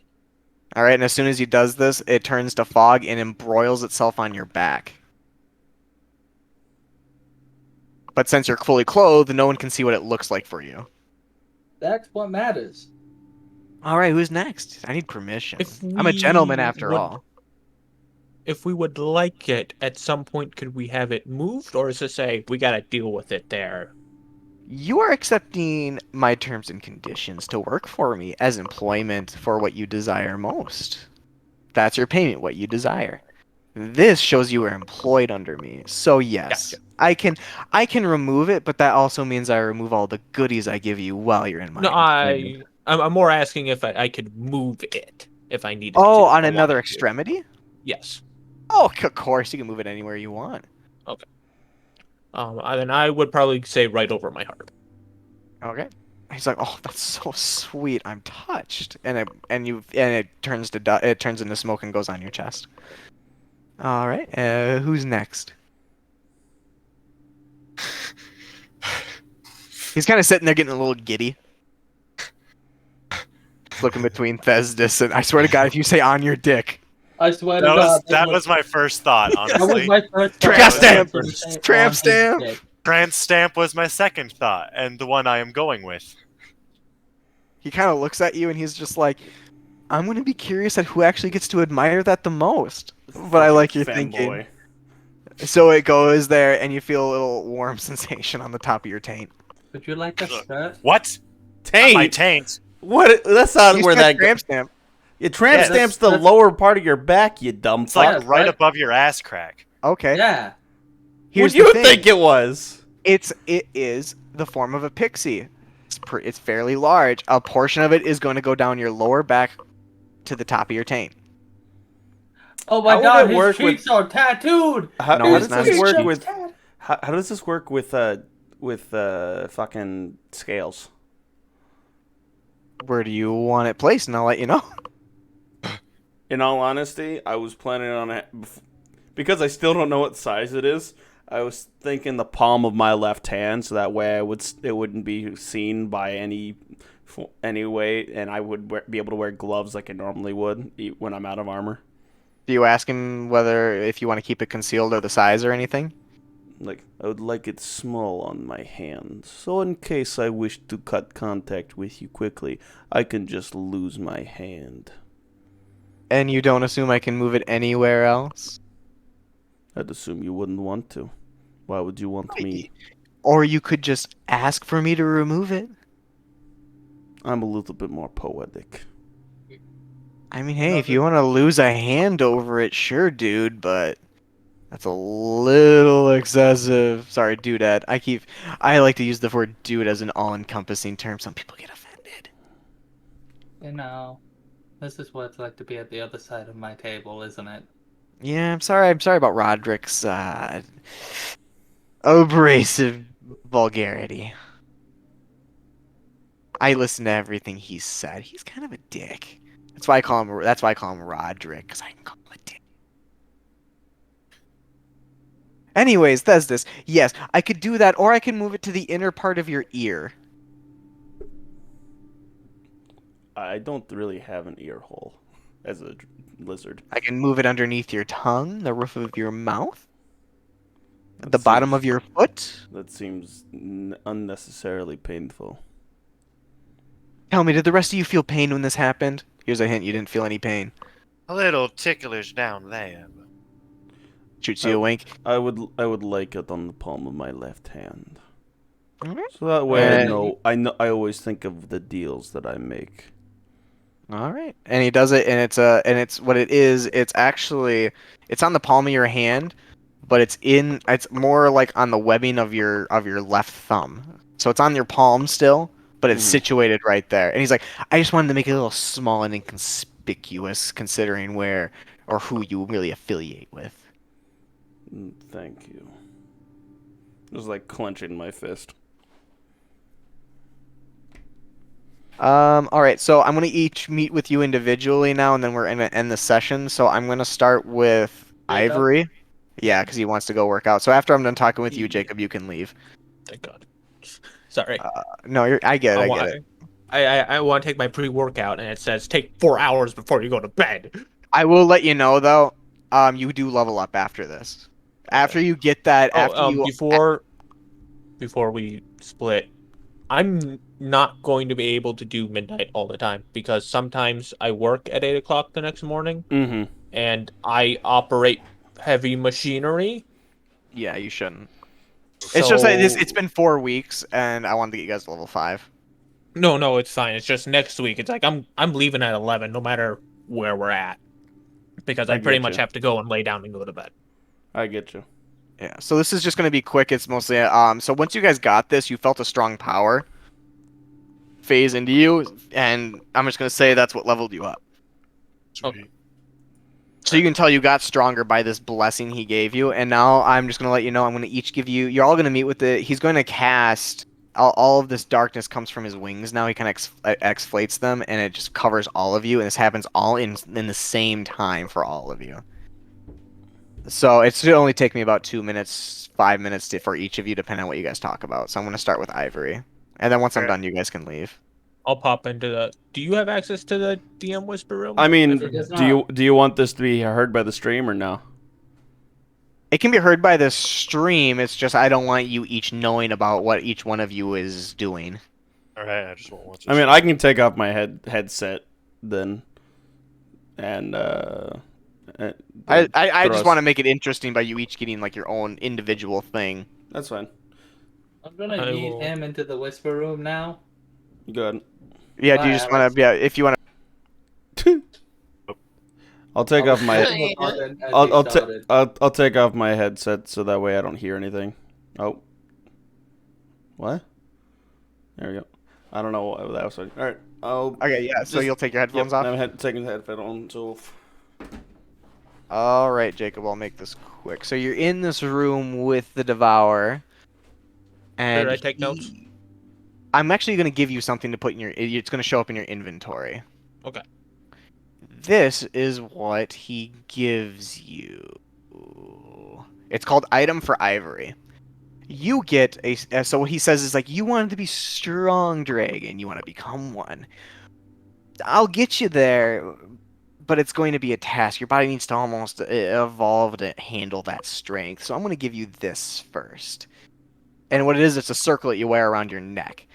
All right, and as soon as he does this, it turns to fog and embroils itself on your back. But since you're fully clothed, no one can see what it looks like for you. That's what matters. All right, who's next? I need permission. If I'm a gentleman we after would- all. If we would like it, at some point, could we have it moved, or is it say we gotta deal with it there? You are accepting my terms and conditions to work for me as employment for what you desire most. That's your payment, what you desire. This shows you are employed under me. So yes, Gotcha. I can remove it, but that also means I remove all the goodies I give you while you're in my No, employment. I'm more asking if I could move it if I needed Oh, to. on I another wanted to. extremity? Yes. Oh, of course, you can move it anywhere you want. Then I would probably say right over my heart. Okay. He's like, "Oh, that's so sweet. I'm touched." And it turns into smoke and goes on your chest. All right. Who's next? He's kind of sitting there getting a little giddy. Looking between Thesdis and I swear to God, if you say on your dick. I swear to God, That was my first thought, that was honestly. my first thought. Tramp stamp! I was gonna say Tramp on his stamp! dick. Trans stamp was my second thought, and the one I am going with. He kind of looks at you and he's just like, I'm going to be curious at who actually gets to admire that the most. But I like your thinking. Femboy. So it goes there and you feel a little warm sensation on the top of your taint. Would you like a skirt? What? Taint. My taint. What? That's not You where said that tramp goes. stamp. Your tramp Yeah, stamp's that's- the lower part of your back, you dumb It's like fuck. Yeah, right right. above your ass crack. Okay. Yeah. Here's What do you the thing. think it was? It is the form of a pixie. It's fairly large. A portion of it is going to go down your lower back to the top of your taint. Oh How my would God, it his work cheeks are tattooed. How, No, how it's does not. this work Cheeks with? are tattooed. How does this work with fucking scales? Where do you want it placed? And I'll let you know. In all honesty, I was planning on it because I still don't know what size it is. I was thinking the palm of my left hand, so that way it wouldn't be seen by any way, and I would be able to wear gloves like I normally would when I'm out of armor. Do you ask him if you want to keep it concealed or the size or anything? Like, I would like it small on my hand, so in case I wish to cut contact with you quickly, I can just lose my hand. And you don't assume I can move it anywhere else? I'd assume you wouldn't want to. Why would you want me? Or you could just ask for me to remove it. I'm a little bit more poetic. I mean, hey, if you want to lose a hand over it, sure, dude, but that's a little excessive. Sorry, dudette. I like to use the word dude as an all-encompassing term. Some people get offended. You know, this is what it's like to be at the other side of my table, isn't it? Yeah, I'm sorry. I'm sorry about Roderick's abrasive vulgarity. I listen to everything he said. He's kind of a dick. That's why I call him Roderick, because I can call him a dick. Anyways, that's this. Yes, I could do that, or I can move it to the inner part of your ear. I don't really have an ear hole as a lizard. I can move it underneath your tongue, the roof of your mouth, That the bottom seems- of your foot. That seems unnecessarily painful. Tell me, did the rest of you feel pain when this happened? Here's a hint, you didn't feel any pain. A little ticklish down there. Shoots you a wink. I would like it on the palm of my left hand. Alright. So that way And- I always think of the deals that I make. All right, and he does it, and it's what it is. It's on the palm of your hand, but it's more like on the webbing of your left thumb. So it's on your palm still, but it's Mhm. situated right there. And he's like, I just wanted to make it a little small and inconspicuous, considering where or who you really affiliate with. Thank you. It was like clenching my fist. All right, so I'm gonna each meet with you individually now, and then we're gonna end the session. So I'm gonna start with Jacob? Ivory. Yeah, because he wants to go work out. So after I'm done talking with you, Jacob, you can leave. Thank God. Sorry. No, I get it. I wa- get it. I want to take my pre-workout, and it says take 4 hours before you go to bed. I will let you know though. You do level up after this. After you get that, Before we split, I'm not going to be able to do midnight all the time because sometimes I work at 8 o'clock the next morning, Mm-hmm. and I operate heavy machinery. yeah, you shouldn't. It's just that so- it's been 4 weeks, and I wanted to get you guys to level 5. No, it's fine. It's just next week. It's like I'm leaving at 11, no matter where we're at, because I I pretty get much you. have to go and lay down and go to bed. I get you. Yeah. So this is just gonna be quick. It's mostly So once you guys got this, you felt a strong power phase into you, and I'm just gonna say that's what leveled you up. Okay. So you can tell you got stronger by this blessing he gave you, and now I'm just gonna let you know I'm gonna each give you. You're all gonna meet with it. He's going to cast all of this darkness comes from his wings now. He kind of exflates them, and it just covers all of you. And this happens all in the same time for all of you. So it should only take me about 2 minutes, 5 minutes for each of you, depending on what you guys talk about. So I'm going to start with Ivory, and then once I'm Alright. done, you guys can leave. I'll pop into the. Do you have access to the DM Whisper Room? I mean, It does do you want this to be heard by the stream or no? It can be heard by the stream. It's just I don't want you each knowing about what each one of you is doing. Alright, I just won't watch I mean, I can take off my headset then, and I just throw want to us- make it interesting by you each getting like your own individual thing. That's fine. I'm gonna I yeet will- him into the whisper room now. Go ahead. Yeah, do Bye, you just Alex. want to? Yeah, if you want to. I'll take off my. Hit the button as he started. I'll take off my headset so that way I don't hear anything. Oh. What? There we go. I don't know what that was. All right. Okay, yeah. So Just- you'll take your headphones off. I'm taking the headphones off. All right, Jacob. I'll make this quick. So you're in this room with the Devourer, and Did I take notes? I'm actually going to give you something to put in your. It's going to show up in your inventory. Okay. This is what he gives you. It's called Item for Ivory. You get a. So what he says is like, you wanted to be strong dragon. You want to become one. I'll get you there, but it's going to be a task. Your body needs to almost evolve to handle that strength. So I'm going to give you this first. And what it is, it's a circle that you wear around your neck.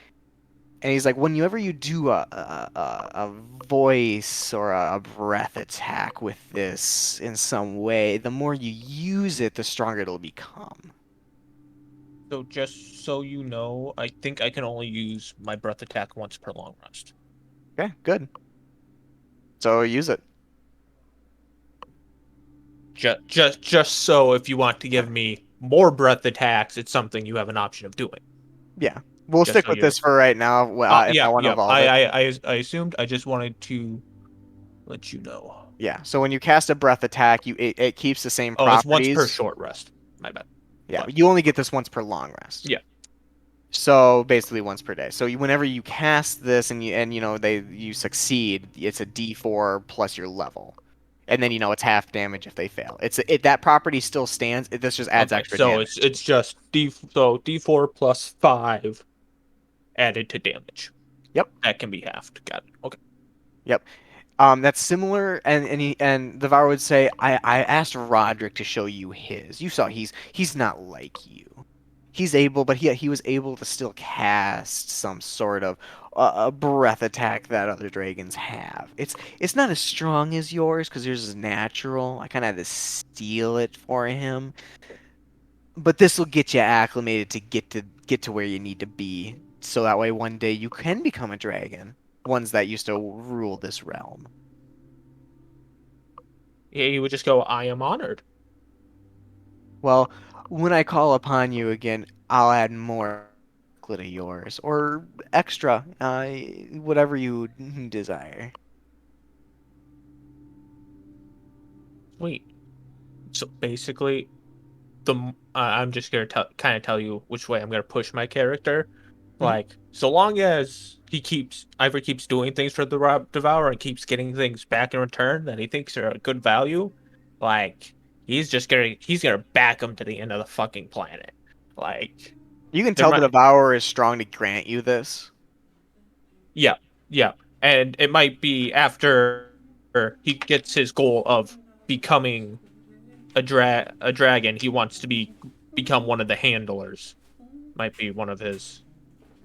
And he's like, whenever you do a voice or a breath attack with this in some way, the more you use it, the stronger it'll become. So just so you know, I think I can only use my breath attack once per long rest. Okay, good. So use it. Just so if you want to give me more breath attacks, it's something you have an option of doing. Yeah. We'll Just stick so with you're- this for right now. If I want to evolve it. I assumed. I just wanted to let you know. Yeah. So when you cast a breath attack, it keeps the same Oh, properties. it's once per short rest. My bad. Yeah, But- you only get this once per long rest. Yeah. So basically once per day. So whenever you cast this and you succeed, it's a D4 plus your level, and then it's half damage if they fail. That property still stands. This just adds Okay, extra so damage. it's just D4 plus 5 added to damage. Yep. That can be halved. Got it. Okay. That's similar, and the Var would say, I asked Roderick to show you his. You saw he's not like you. He's able, but he was able to still cast some sort of a breath attack that other dragons have. It's not as strong as yours because yours is natural. I kind of had to steal it for him, but this will get you acclimated to get to where you need to be, so that way one day you can become a dragon. Ones that used to rule this realm. Yeah, you would just go, I am honored. Well, when I call upon you again, I'll add more to yours, or extra, whatever you desire. Wait. So basically, I'm just gonna kind of tell you which way I'm gonna push my character. Like, so long as Ivory keeps doing things for the Devourer and keeps getting things back in return that he thinks are a good value, like he's gonna back him to the end of the fucking planet. Like, You can There tell might- the Devourer is strong to grant you this. yeah, and it might be after he gets his goal of becoming a dragon. He wants to become one of the handlers. Might be one of his.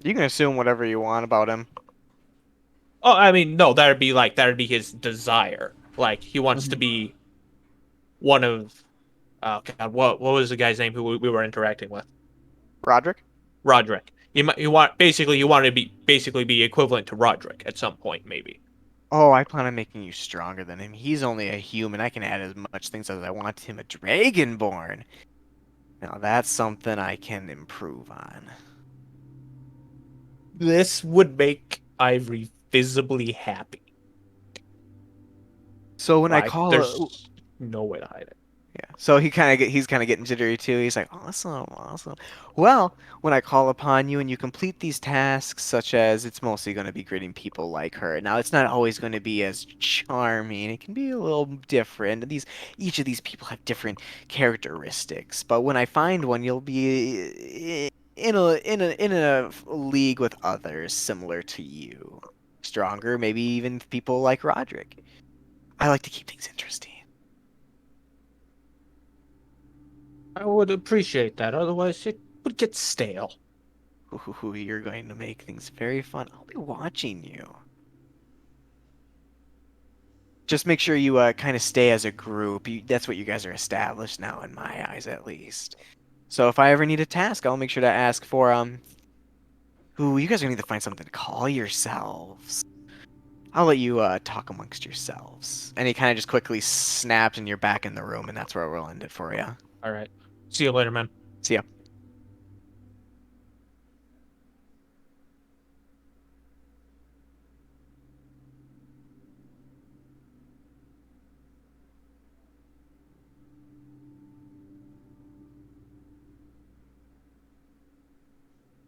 You can assume whatever you want about him. Oh, I mean, no, that'd be his desire. Like he wants to be one of. Oh God, what was the guy's name who we were interacting with? Roderick? Roderick. He wanted to be equivalent to Roderick at some point, maybe. Oh, I plan on making you stronger than him. He's only a human. I can add as much things as I want to him. A dragonborn. Now that's something I can improve on. This would make Ivory visibly happy. So when I Like, call there's no way to hide it. Yeah. So he's kind of getting jittery too. He's like, awesome, awesome. Well, when I call upon you and you complete these tasks, such as it's mostly going to be greeting people like her. Now, it's not always going to be as charming. It can be a little different. Each of these people have different characteristics. But when I find one, you'll be in a league with others similar to you, stronger, maybe even people like Roderick. I like to keep things interesting. I would appreciate that. Otherwise, it would get stale. Ooh, you're going to make things very fun. I'll be watching you. Just make sure you kind of stay as a group. That's what you guys are established now, in my eyes, at least. So if I ever need a task, I'll make sure to ask for Ooh, you guys are gonna need to find something to call yourselves. I'll let you talk amongst yourselves. And he kind of just quickly snaps, and you're back in the room, and that's where we'll end it for you. All right. See you later, man. See ya.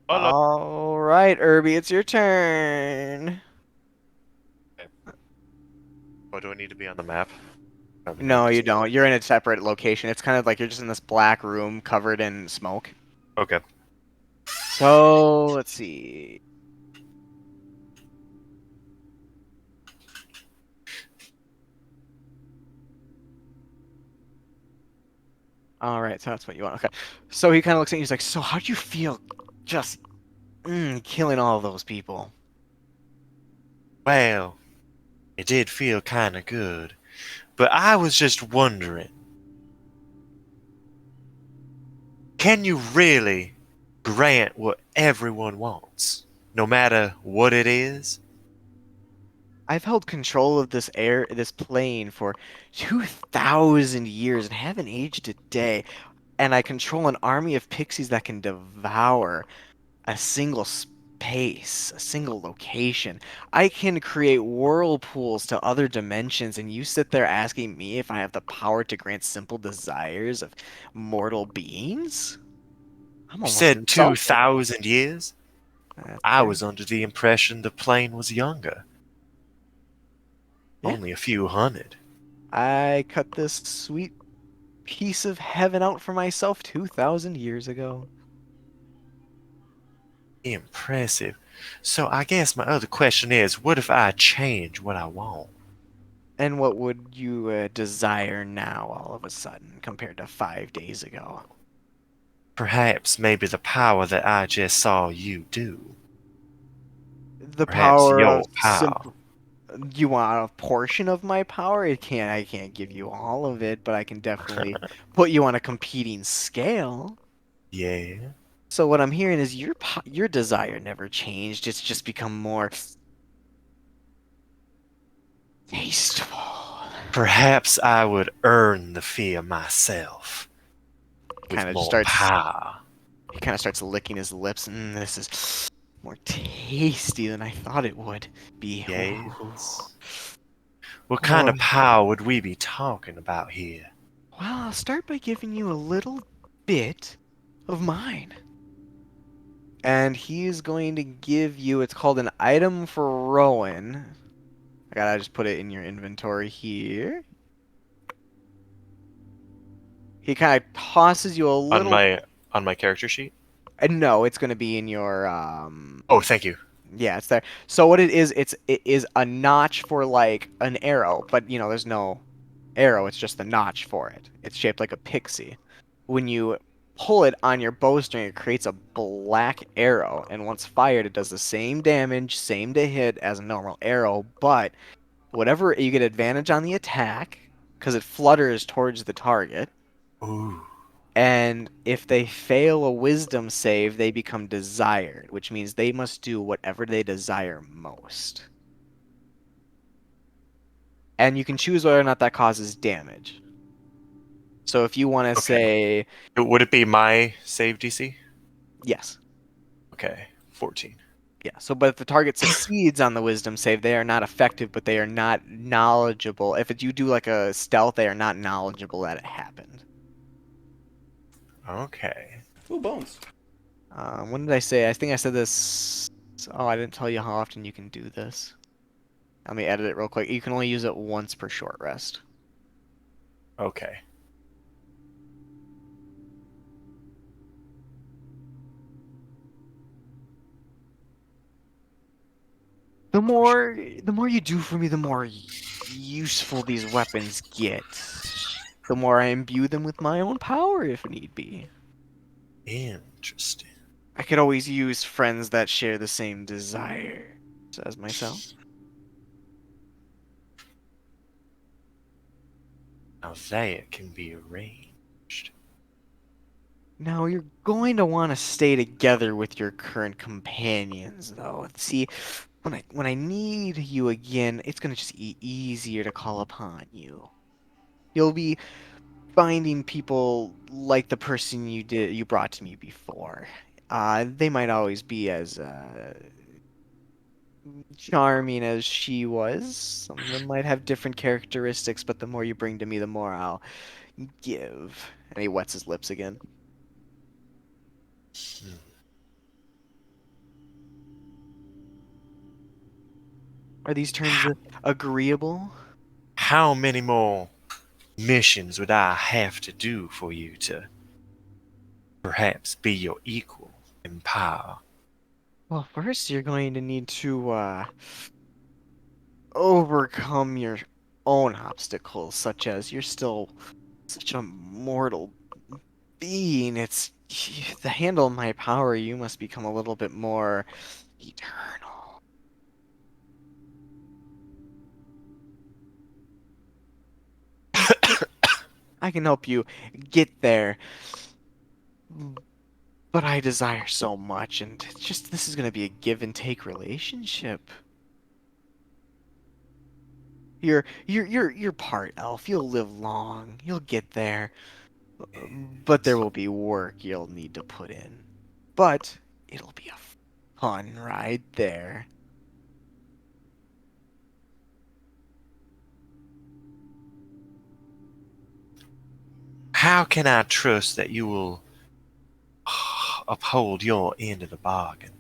Hello. All right, Irby, it's your turn. Oh, do I need to be on the map? Probably No, not. you don't. You're in a separate location. It's kind of like you're just in this black room covered in smoke. Okay. So, let's see. All right, so that's what you want. Okay. So he kind of looks at you. He's like, "So how do you feel just killing all those people?" Well, it did feel kind of good. But I was just wondering, can you really grant what everyone wants, no matter what it is? I've held control of this plane for 2,000 years and haven't aged a day. And I control an army of pixies that can devour a single space, a single location. I can create whirlpools to other dimensions, and you sit there asking me if I have the power to grant simple desires of mortal beings? I'm You almost said insulted. 2,000 years? That's I fair. was under the impression the plane was younger. Yeah. Only a few hundred. I cut this sweet piece of heaven out for myself 2,000 years ago. Impressive. So I guess my other question is, what if I change what I want? And what would you desire now all of a sudden compared to 5 days ago? Perhaps maybe the power that I just saw you do. The Perhaps power of your power. simple. You want a portion of my power? I can't give you all of it, but I can definitely put you on a competing scale. Yeah. So what I'm hearing is your desire never changed. It's just become more tasteful. Perhaps I would earn the fear myself with Kind of just more starts. power. He kind of starts licking his lips. This is more tasty than I thought it would be. Yes. What kind Oh. of power would we be talking about here? Well, I'll start by giving you a little bit of mine. And he's going to give you, it's called an item for Rowan. I gotta just put it in your inventory here. He kind of tosses you a On little. my character sheet? No, it's going to be in your Oh, thank you. yeah, it's there. So what it is a notch for like an arrow, but there's no arrow, it's just the notch for it. It's shaped like a pixie. When you pull it on your bowstring, it creates a black arrow, and once fired, it does the same damage, same to hit as a normal arrow, but whatever you get advantage on the attack because it flutters towards the target. Ooh. And if they fail a wisdom save, they become desired, which means they must do whatever they desire most. And you can choose whether or not that causes damage. So if you want to say Would it be my save DC? yes. Okay, 14. Yeah. So but if the target succeeds on the wisdom save, they are not effective, but they are not knowledgeable. If you do like a stealth, they are not knowledgeable that it happened. Okay. Ooh, bones. When did I say? I think I said this. Oh, I didn't tell you how often you can do this. Let me edit it real quick. You can only use it once per short rest. Okay. The more you do for me, the more useful these weapons get. The more I imbue them with my own power if need be. Interesting. I could always use friends that share the same desire as myself. Now that can be arranged. Now you're going to want to stay together with your current companions, though. See, when I need you again, it's gonna just be easier to call upon you. You'll be finding people like the person you brought to me before. They might always be as charming as she was. Some of them might have different characteristics, but the more you bring to me, the more I'll give. And he wets his lips again. Hmm. Are these terms agreeable? How many more missions would I have to do for you to perhaps be your equal in power? Well, first you're going to need to overcome your own obstacles, such as you're still such a mortal being. It's to handle my power, you must become a little bit more eternal. I can help you get there, but I desire so much, and it's just this is going to be a give and take relationship. You're part elf. You'll live long. You'll get there. But there will be work you'll need to put in. But it'll be a fun ride there. How can I trust that you will uphold your end of the bargain?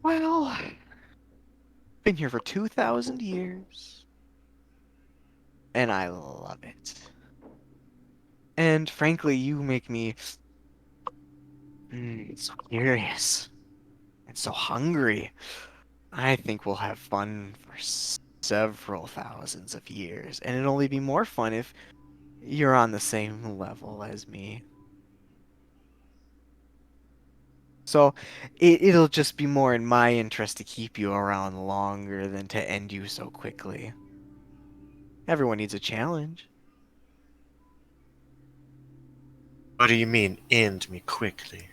Well, been here for 2,000 years, and I love it. And frankly, you make me so curious and so hungry. I think we'll have fun for several thousands of years, and it'll only be more fun if you're on the same level as me. So it'll just be more in my interest to keep you around longer than to end you so quickly. Everyone needs a challenge. What do you mean, end me quickly?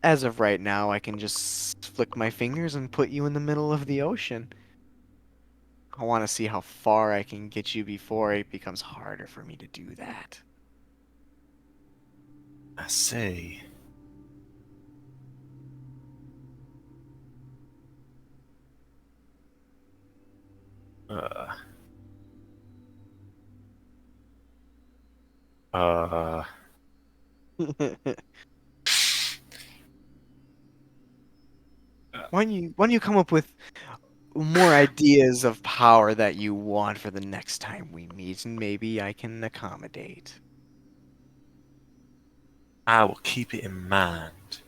As of right now, I can just flick my fingers and put you in the middle of the ocean. I want to see how far I can get you before it becomes harder for me to do that. I say. Uh. Uh. Why don't you come up with more ideas of power that you want for the next time we meet, and maybe I can accommodate. I will keep it in mind,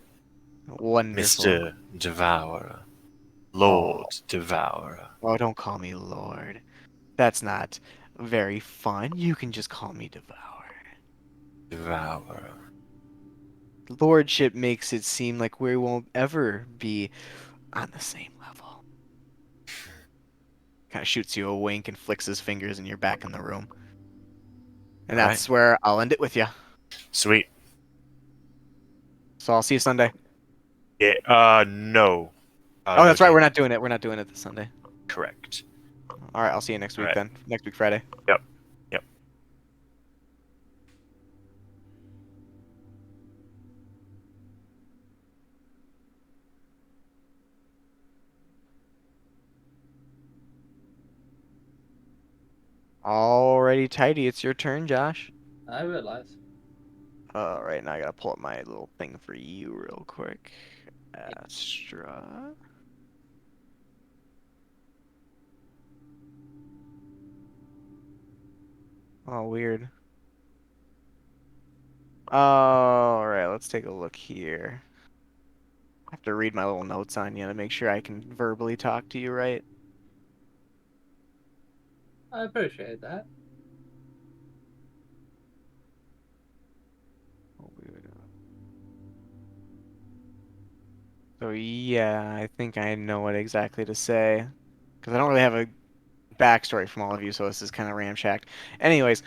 Wonderful. Mr. Devourer. Oh, Lord Devourer. oh, don't call me Lord. That's not very fun. You can just call me Devourer. Devourer. Lordship makes it seem like we won't ever be on the same level. Kind of shoots you a wink and flicks his fingers, and you're back in the room. And Alright. that's where I'll end it with you. Sweet. So I'll see you Sunday. Yeah, no. Oh, No that's right. game. We're not doing it. We're not doing it this Sunday. Correct. All right. I'll see you next week Alright. then. Next week, Friday. Yep. Yep. Alrighty, tidy. It's your turn, Josh. I realize. All right, now I gotta pull up my little thing for you real quick. Astra. Oh, weird. All right, let's take a look here. I have to read my little notes on you to make sure I can verbally talk to you right. I appreciate that. Oh, weird. So yeah, I think I know what exactly to say. Because I don't really have a backstory from all of you, so this is kind of ramshacked. Anyways,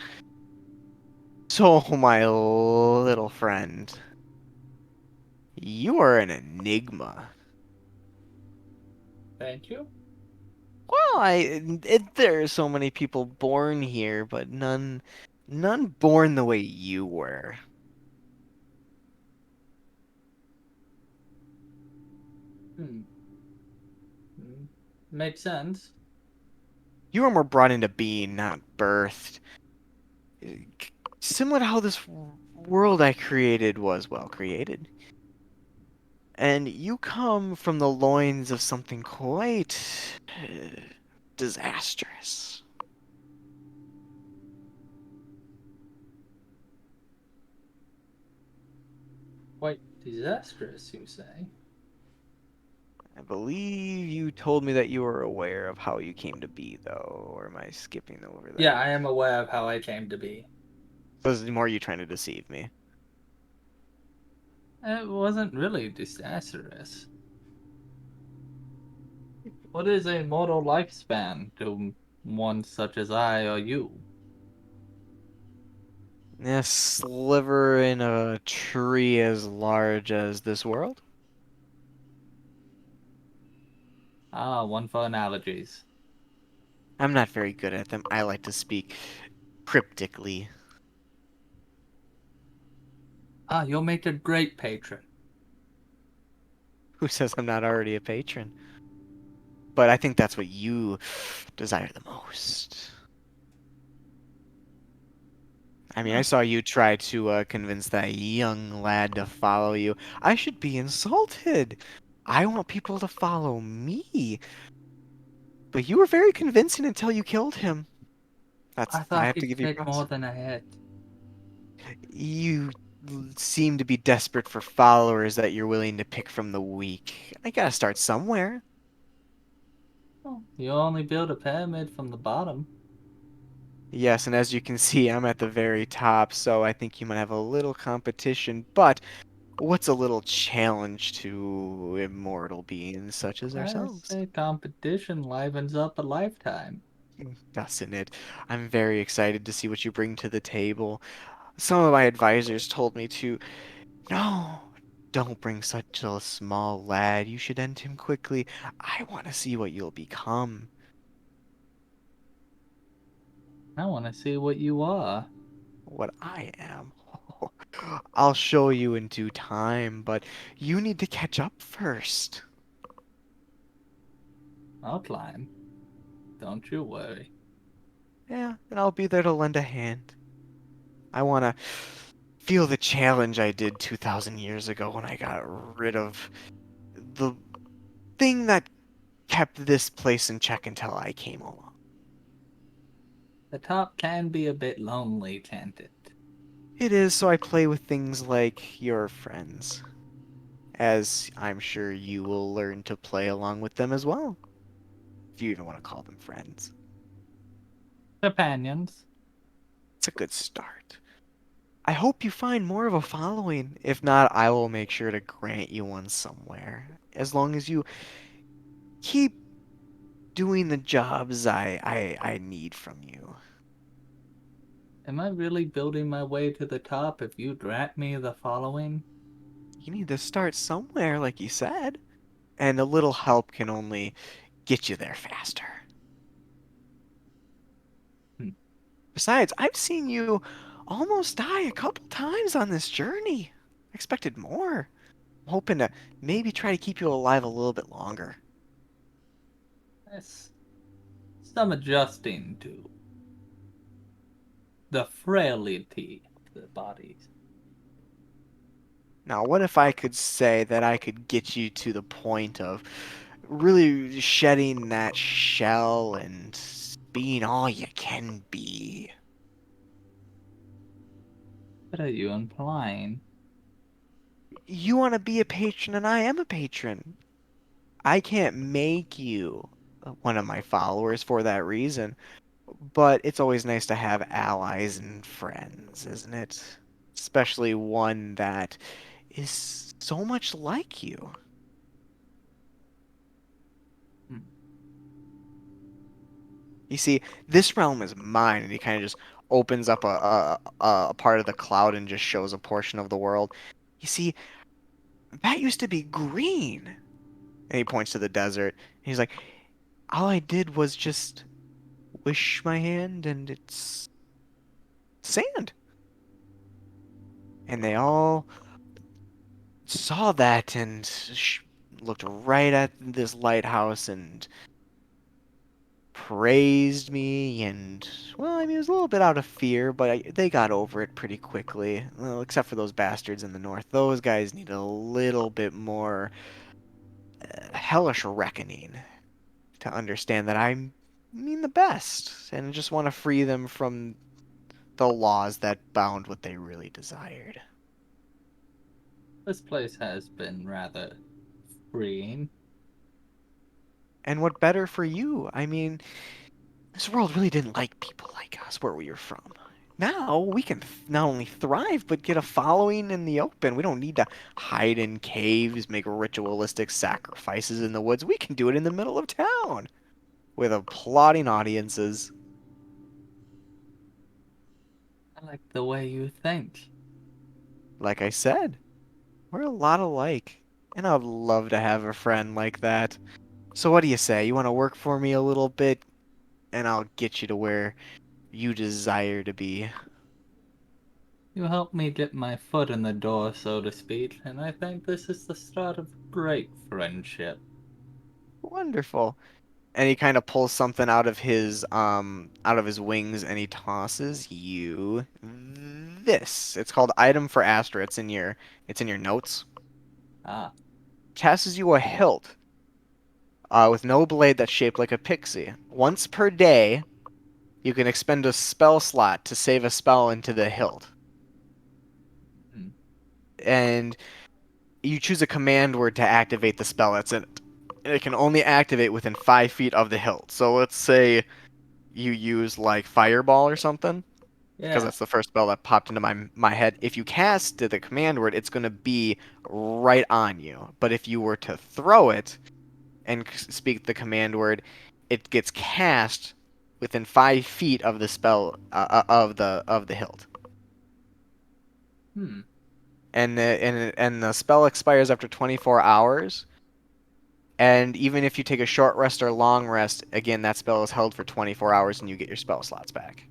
so my little friend, you are an enigma. Thank you. Well, there are so many people born here, but none born the way you were. Hmm. Hmm. Makes sense. You were more brought into being, not birthed. Similar to how this world I created was well created. And you come from the loins of something quite disastrous. Quite disastrous, you say? I believe you told me that you were aware of how you came to be, though, or am I skipping over Yeah, that? I am aware of how I came to be. So this is more you trying to deceive me. It wasn't really disastrous. What is a mortal lifespan to one such as I or you? A sliver in a tree as large as this world? Ah, one for analogies. I'm not very good at them. I like to speak cryptically. Ah, you'll make a great patron. Who says I'm not already a patron? But I think that's what you desire the most. I mean, I Huh. saw you try to convince that young lad to follow you. I should be insulted. I want people to follow me. But you were very convincing until you killed him. I I thought have to he'd give you take more props. than a hit. You seem to be desperate for followers that you're willing to pick from the weak. I gotta start somewhere. Oh, you only build a pyramid from the bottom. Yes, and as you can see, I'm at the very top, so I think you might have a little competition, but what's a little challenge to immortal beings such as I ourselves? say competition livens up a lifetime. Doesn't it? I'm very excited to see what you bring to the table. Some of my advisors told me to, no, don't bring such a small lad. You should end him quickly. I want to see what you'll become. I want to see what you are. What I am. I'll show you in due time, but you need to catch up first. I'll climb. Don't you worry. Yeah, and I'll be there to lend a hand. I want to feel the challenge I did 2,000 years ago when I got rid of the thing that kept this place in check until I came along. The top can be a bit lonely, can't it? It is, so I play with things like your friends, as I'm sure you will learn to play along with them as well, if you even want to call them friends. Companions. It's a good start. I hope you find more of a following. If not, I will make sure to grant you one somewhere. As long as you keep doing the jobs I need from you. Am I really building my way to the top if you grant me the following? You need to start somewhere, like you said. And a little help can only get you there faster. Hmm. Besides, I've seen you almost die a couple times on this journey. I expected more. I'm hoping to maybe try to keep you alive a little bit longer. Yes. Some adjusting to the frailty of the bodies. Now, what if I could say that I could get you to the point of really shedding that shell and being all you can be? What are you implying? You want to be a patron, and I am a patron. I can't make you one of my followers for that reason, but it's always nice to have allies and friends, isn't it? Especially one that is so much like you. Hmm. You see, this realm is mine, and he kind of just opens up a part of the cloud and just shows a portion of the world. You see, that used to be green. And he points to the desert. He's like, all I did was just wish my hand, and it's sand. And they all saw that and looked right at this lighthouse and praised me. And, well, I mean, it was a little bit out of fear, but they got over it pretty quickly. Well, except for those bastards in the north. Those guys need a little bit more hellish reckoning to understand that I mean the best and just want to free them from the laws that bound what they really desired. This place has been rather freeing. And what better for you? I mean, this world really didn't like people like us where we were from. Now we can not only thrive, but get a following in the open. We don't need to hide in caves, make ritualistic sacrifices in the woods. We can do it in the middle of town with applauding audiences. I like the way you think. Like I said, we're a lot alike. And I'd love to have a friend like that. So what do you say? You want to work for me a little bit, and I'll get you to where you desire to be. You helped me get my foot in the door, so to speak, and I think this is the start of great friendship. Wonderful. And he kind of pulls something out of his wings and he tosses you this. It's called item for Astra. It's in your notes. Ah, Passes you a hilt with no blade that's shaped like a pixie. Once per day, you can expend a spell slot to save a spell into the hilt. hmm. And you choose a command word to activate the spell that's in it. And it can only activate within 5 feet of the hilt. So let's say you use like Fireball or something, because Yeah. that's the first spell that popped into my head. If you cast the command word, it's going to be right on you. But if you were to throw it and speak the command word, it gets cast within 5 feet of the spell of the hilt. Hmm. And the spell expires after 24 hours. And even if you take a short rest or long rest, again, that spell is held for 24 hours and you get your spell slots back.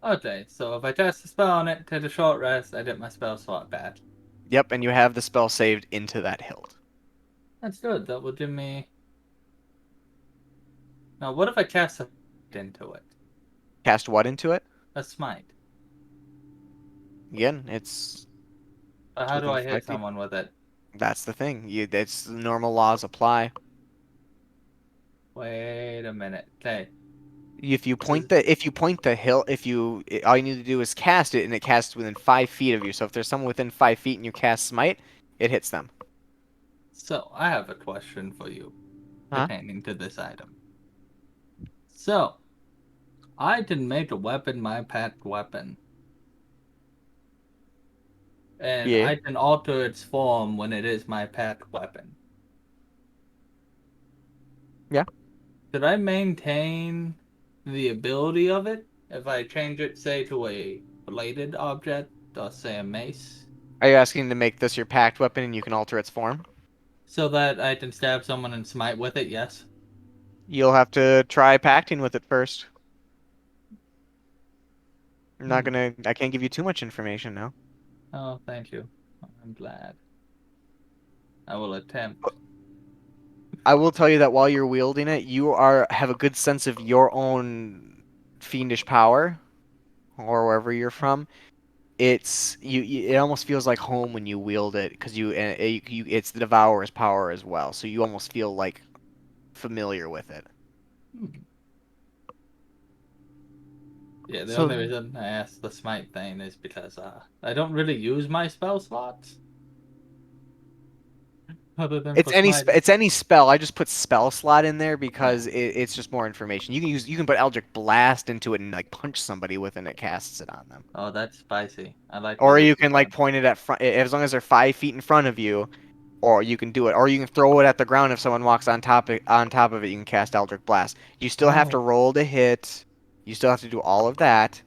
Okay, so if I cast a spell on it, take a short rest, I get my spell slot back. Yep, and you have the spell saved into that hilt. That's good. That will give me. Now, what if I cast a into it? Cast what into it? A smite. Again, it's How do within I hit 5 feet. someone with it? That's the thing. It's the normal laws apply. Wait a minute. Okay. If you point the hilt, all you need to do is cast it, and it casts within 5 feet of you. So if there's someone within 5 feet and you cast smite, it hits them. So, I have a question for you Huh? pertaining to this item. So, I can make a weapon my packed weapon, and Yeah. I can alter its form when it is my packed weapon. Yeah. Could I maintain the ability of it if I change it, say, to a bladed object, or say a mace, Are you asking to make this your packed weapon and you can alter its form? so that I can stab someone and smite with it? Yes. You'll have to try pacting with it first. Hmm. I can't give you too much information now. Oh, thank you. I'm glad. I will attempt. I will tell you that while you're wielding it, have a good sense of your own fiendish power, or wherever you're from, it almost feels like home when you wield it because it's the Devourer's power as well, so you almost feel like familiar with it. Yeah, the So only reason I asked the smite thing is because I don't really use my spell slots other than for smite. it's any spell. I just put spell slot in there Yeah. because it's just more information. You can put Eldritch Blast into it and like punch somebody with it and it casts it on them. Oh, that's spicy. I like when Or they you do can that. like point it at front as long as they're 5 feet in front of you, or you can do it. Or you can throw it at the ground if someone walks on top of it. You can cast Eldritch Blast. You still have to Oh, roll to hit. You still have to do all of that.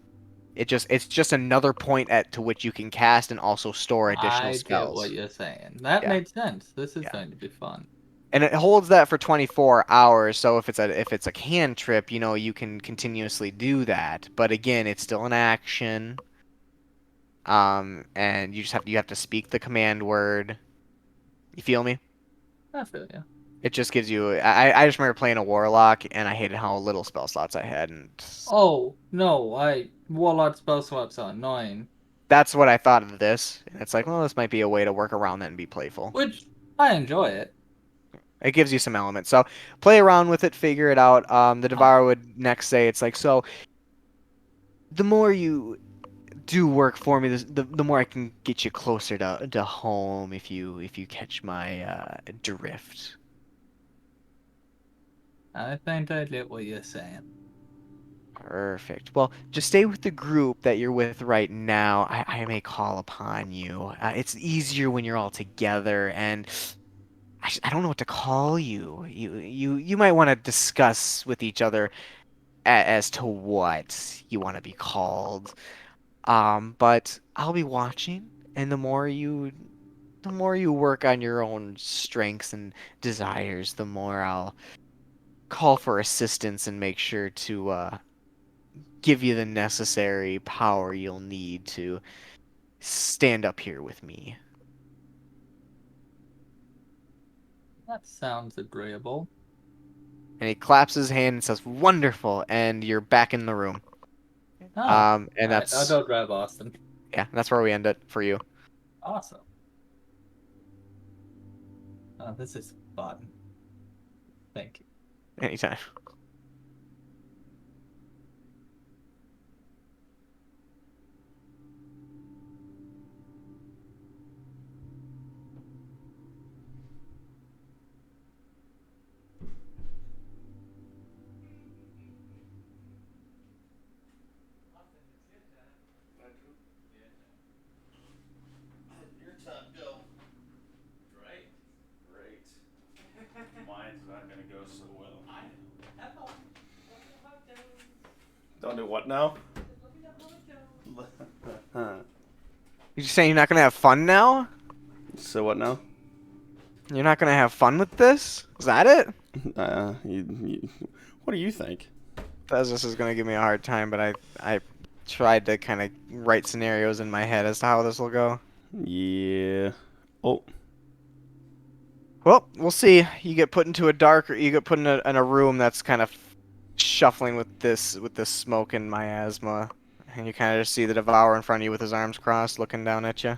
It's just another point at to which you can cast and also store additional I get what spells. you're saying. That Yeah, made sense. This is yeah. going to be fun. And it holds that for 24 hours. So if it's a cantrip, you can continuously do that. But again, it's still an action. And you have to speak the command word. You feel me? I feel you. It just gives you. I just remember playing a warlock, and I hated how little spell slots I had, and Oh, no, Warlord spell slots are annoying. that's what I thought of this. And it's like, well, this might be a way to work around that and be playful. Which, I enjoy it. It gives you some elements. So play around with it, figure it out. The Huh. Devourer would next say, it's like, so the more you do work for me, the more I can get you closer to home if you catch my drift. I think I get what you're saying. Perfect. Well, just stay with the group that you're with right now. I may call upon you. It's easier when you're all together, and I don't know what to call you. You might want to discuss with each other as to what you want to be called. But I'll be watching, and the more you work on your own strengths and desires, the more I'll call for assistance and make sure to give you the necessary power you'll need to stand up here with me. That sounds agreeable. And he claps his hand and says, "Wonderful!" And you're back in the room. Oh, And alright, I'll go grab Austin. that's where we end it for you. Awesome. Oh, this is fun. Thank you. Anytime. Your turn, go. Right? Great. Mine's not gonna go so well. Don't do what now? You saying you're not gonna have fun now? So what now? You're not gonna have fun with this? Is that it? What do you think? This is gonna give me a hard time, but I tried to kind of write scenarios in my head as to how this will go. Yeah. Oh. Well, we'll see. You get put into you get put in a room that's kind of shuffling with this smoke and miasma, and you kind of just see the Devourer in front of you with his arms crossed, looking down at you.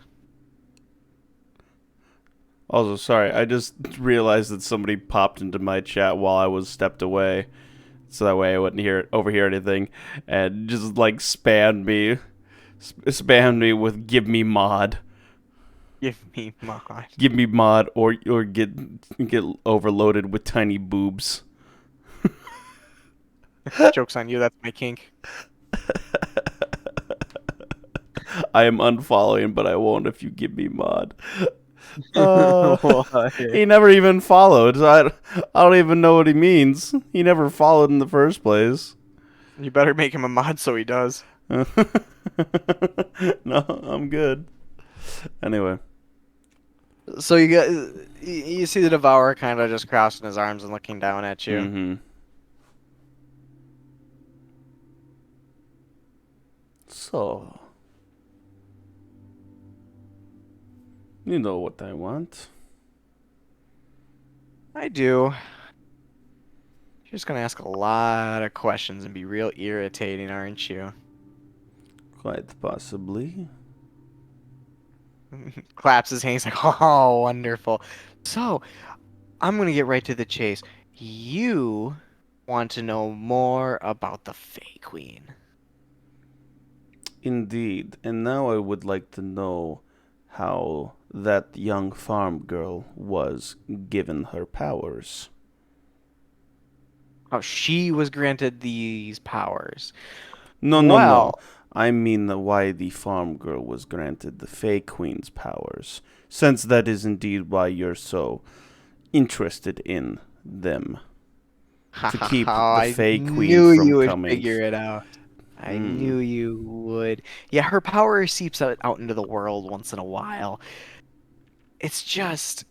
Also, sorry, I just realized that somebody popped into my chat while I was stepped away, so that way I wouldn't overhear anything, and just like spammed me with "give me mod." Give me mod. Give me mod or get overloaded with tiny boobs. Joke's on you. That's my kink. I am unfollowing, but I won't if you give me mod. He never even followed. So I don't even know what he means. He never followed in the first place. You better make him a mod so he does. No, I'm good. Anyway. So you see the Devourer kind of just crossing his arms and looking down at you. Mm-hmm. So, you know what I want. I do. You're just gonna ask a lot of questions and be real irritating, aren't you? Quite possibly. claps his hands like, oh, wonderful. So, I'm gonna get right to the chase. You want to know more about the Fey Queen. Indeed. And now I would like to know how that young farm girl was given her powers. How she was granted these powers. No, no, no. Well, I mean why the farm girl was granted the Fey Queen's powers, since that is indeed why you're so interested in them. ha To ha keep ha, the I Fey Queen knew from you would coming. figure it out. I Hmm. knew you would. Yeah, her power seeps out into the world once in a while. It's just,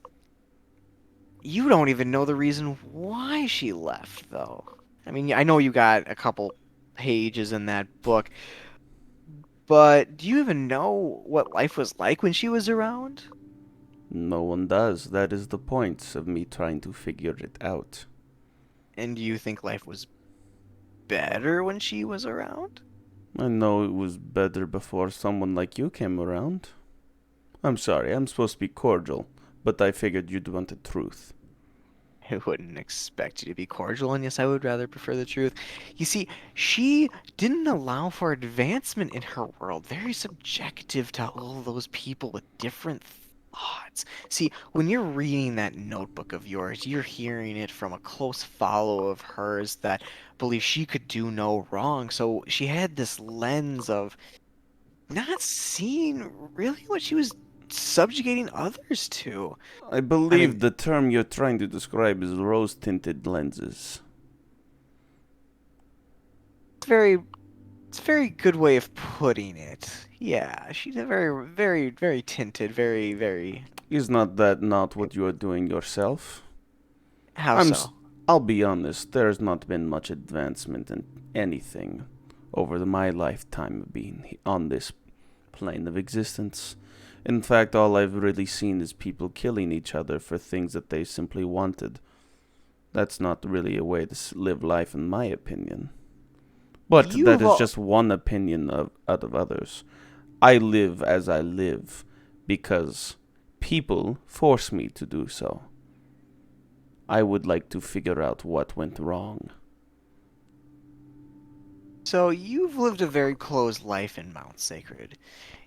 you don't even know the reason why she left, though. I mean, I know you got a couple pages in that book, but do you even know what life was like when she was around? No one does. That is the point of me trying to figure it out. And do you think life was better when she was around? I know it was better before someone like you came around. I'm sorry, I'm supposed to be cordial, but I figured you'd want the truth. I wouldn't expect you to be cordial, and yes, I would rather prefer the truth. You see, she didn't allow for advancement in her world. Very subjective to all those people with different thoughts. See, when you're reading that notebook of yours, you're hearing it from a close follow of hers that believes she could do no wrong. So she had this lens of not seeing really what she was subjugating others to. I I mean, believe the term you're trying to describe is rose tinted lenses. very it's a very good way of putting it. Yeah, she's a very, very, very tinted, very, very. Is not that not what you are doing yourself? How I'm. so? I'll be honest. There's not been much advancement in anything over my lifetime of being on this plane of existence. In fact, all I've really seen is people killing each other for things that they simply wanted. That's not really a way to live life, in my opinion. But that You've is all, just one opinion out of others. I live as I live because people force me to do so. I would like to figure out what went wrong. so you've lived a very closed life in Mount Sacred.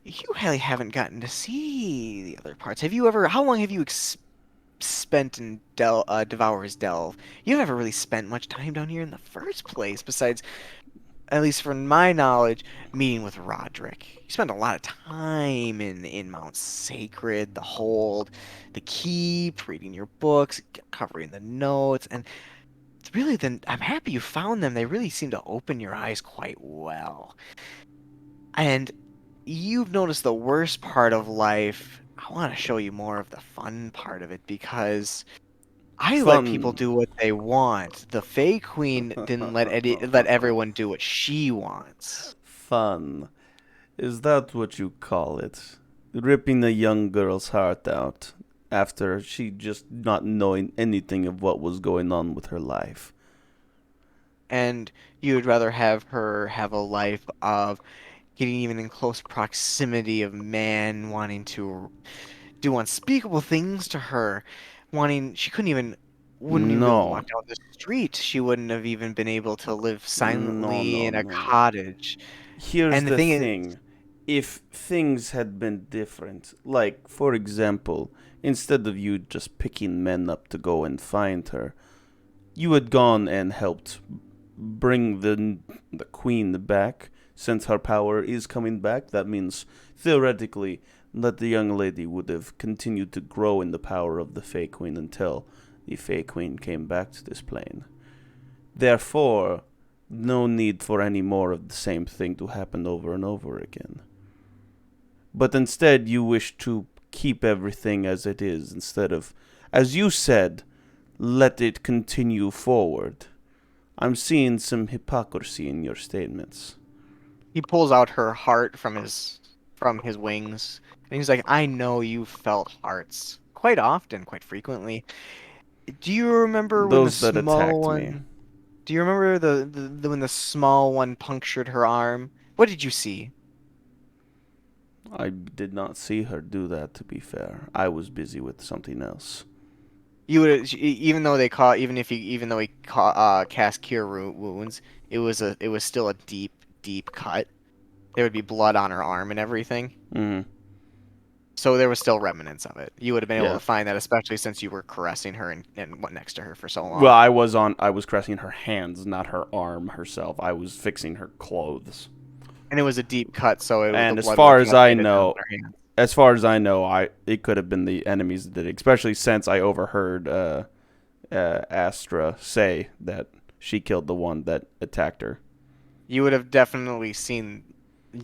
You really haven't gotten to see the other parts. Have you ever? How long have you spent in Devourer's Delve? You haven't really spent much time down here in the first place, besides, at least from my knowledge, meeting with Roderick. You spent a lot of time in Mount Sacred, the Hold, the Keep, reading your books, covering the notes, and it's really then I'm happy you found them. They really seem to open your eyes quite well. And you've noticed the worst part of life. I want to show you more of the fun part of it because I let people Fun. do what they want. The Fey Queen didn't let everyone do what she wants. Fun. Is that what you call it? Ripping a young girl's heart out after she just not knowing anything of what was going on with her life. And you would rather have her have a life of getting even in close proximity of man, wanting to do unspeakable things to her, wanting wouldn't even be able to walk No. down the street. She wouldn't have even been able to live No, silently no, in a no. cottage. Here's And the the thing is, thing. If things had been different, like, for example, instead of you just picking men up to go and find her, you had gone and helped bring the queen back. Since her power is coming back, that means theoretically that the young lady would have continued to grow in the power of the Fey Queen until the Fey Queen came back to this plane. Therefore, no need for any more of the same thing to happen over and over again. But instead, you wish to keep everything as it is instead of, as you said, let it continue forward. I'm seeing some hypocrisy in your statements. he pulls out her heart from his wings, and he's like, "I know you felt hearts quite often, quite frequently. Do you remember when the Those that small attacked me. one? Do you remember when the small one punctured her arm? What did you see?" I did not see her do that, to be fair. I was busy with something else. You would even though even though he cast cure wounds, it was still a deep cut. There would be blood on her arm and everything. Mm-hmm. So there was still remnants of it. You would have been able Yeah. to find that, especially since you were caressing her and went next to her for so Well, long. I was caressing her hands, not her arm herself. I was fixing her clothes. And it was a deep cut, so the And blood would have cascaded down on her hands. as far as I know, it could have been the enemies that did it, especially since I overheard Astra say that she killed the one that attacked her. You would have definitely seen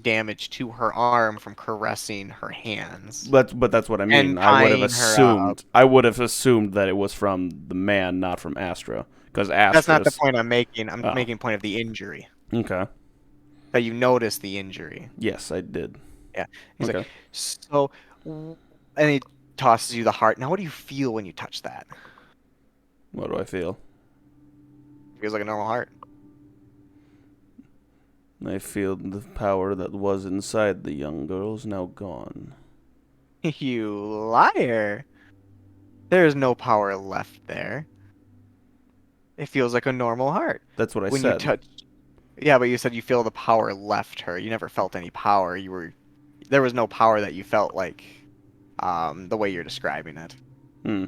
damage to her arm from caressing her hands But that's what I mean. and tying her up. I would have assumed that it was from the man, not from Astra, because That's not the Astra's point I'm making. I'm Oh. making point of the injury. okay. That you noticed the injury. Yes, I did. Yeah. He's Okay. like, so, and he tosses you the heart. Now, what do you feel when you touch that? What do I feel? Feels like a normal heart. I feel the power that was inside the young girl is now gone. You liar. There is no power left there. It feels like a normal heart. That's what I When said. you touch. Yeah, but you said you feel the power left her. You never felt any power. There was no power that you felt like, the way you're describing it. Hmm.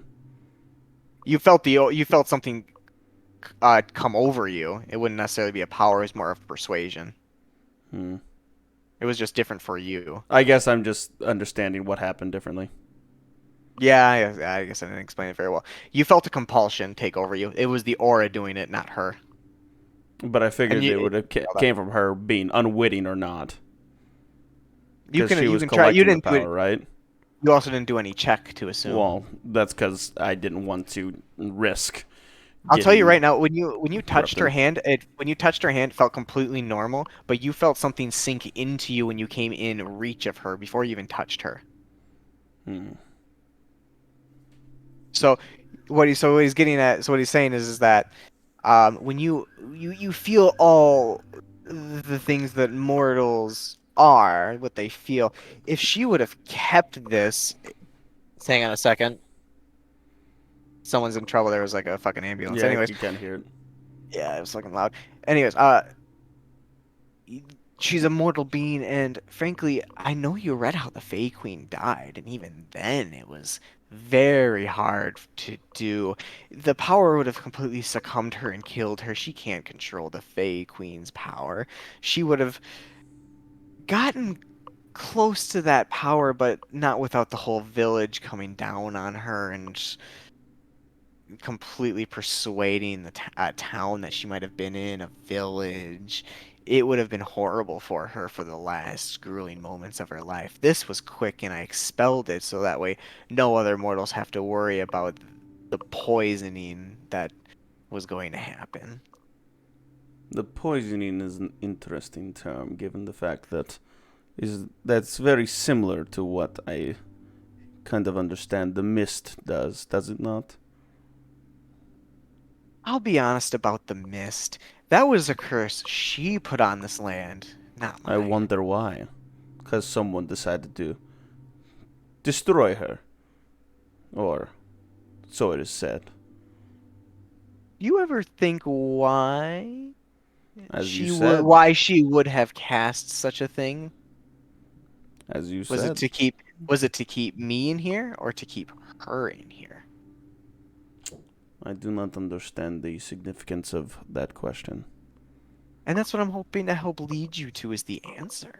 You felt something, come over you. It wouldn't necessarily be a power. It's more of persuasion. Hmm. It was just different for you. I guess I'm just understanding what happened differently. Yeah, I guess I didn't explain it very well. You felt a compulsion take over you. It was the aura doing it, not her. But I figured And you- it would have came from her being unwitting or not. You Because can she you was can try. You collecting the didn't do power, it. right? You also didn't do any check to assume. Well, that's because I didn't want to risk. I'll tell you getting right now, when you touched her corrupted. hand, it felt completely normal, but you felt something sink into you when you came in reach of her before you even touched her. Hmm. So what he's getting at, so what he's saying is that when you feel all the things that mortals are, what they feel. If she would have kept this, hang on a second. Someone's in trouble. There was like a fucking ambulance. Yeah, Anyways, you can hear it. yeah, it was fucking loud. Anyways, she's a mortal being, and frankly, I know you read how the Fae Queen died, and even then, it was very hard to do. The power would have completely succumbed her and killed her. She can't control the Fae Queen's power. She would have gotten close to that power, but not without the whole village coming down on her and completely persuading a town that she might have been in, a village. It would have been horrible for her for the last grueling moments of her life. This was quick, and I expelled it so that way no other mortals have to worry about the poisoning that was going to happen. The poisoning is an interesting term, given the fact that that's very similar to what I kind of understand the mist does it not? I'll be honest about the mist. That was a curse she put on this land, not mine. I wonder why. Because someone decided to destroy her. Or so it is said. You ever think why As you said. why she would have cast such a thing? As you Was said. it to keep me in here or to keep her in here? I do not understand the significance of that question. And that's what I'm hoping to help lead you to is the answer.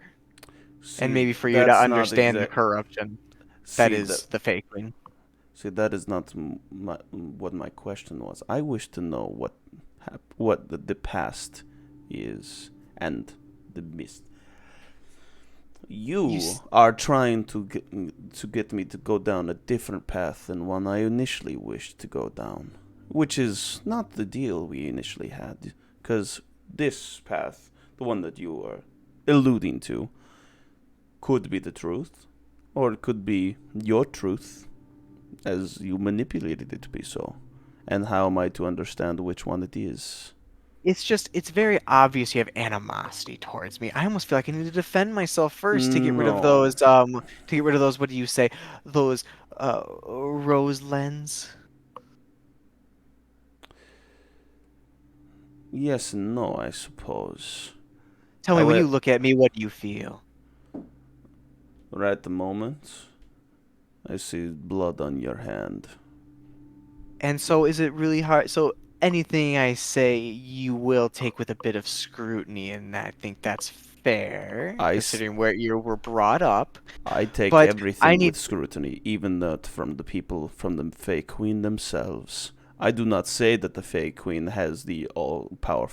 See, And maybe for you to that's not understand the exact- corruption See, that is the fake queen. See, that is not what my question was. I wish to know what the past is and the mist. You are trying to get me to go down a different path than one I initially wished to go down, which is not the deal we initially had. Because this path, the one that you are alluding to, could be the truth, or it could be your truth, as you manipulated it to be so. And how am I to understand which one it is? it's very obvious you have animosity towards me. I almost feel like I need to defend myself first to get rid of No. those what do you say? Those rose lens. Yes and no, I suppose. Tell me, when However, you look at me, what do you feel? right at the moment, I see blood on your hand. And so is it really hard? So anything I say you will take with a bit of scrutiny, and I think that's fair I, s- considering where you were brought up. I take But I everything with need scrutiny, even that from the people from the Fey Queen themselves. I do not say that the Fey Queen has the all power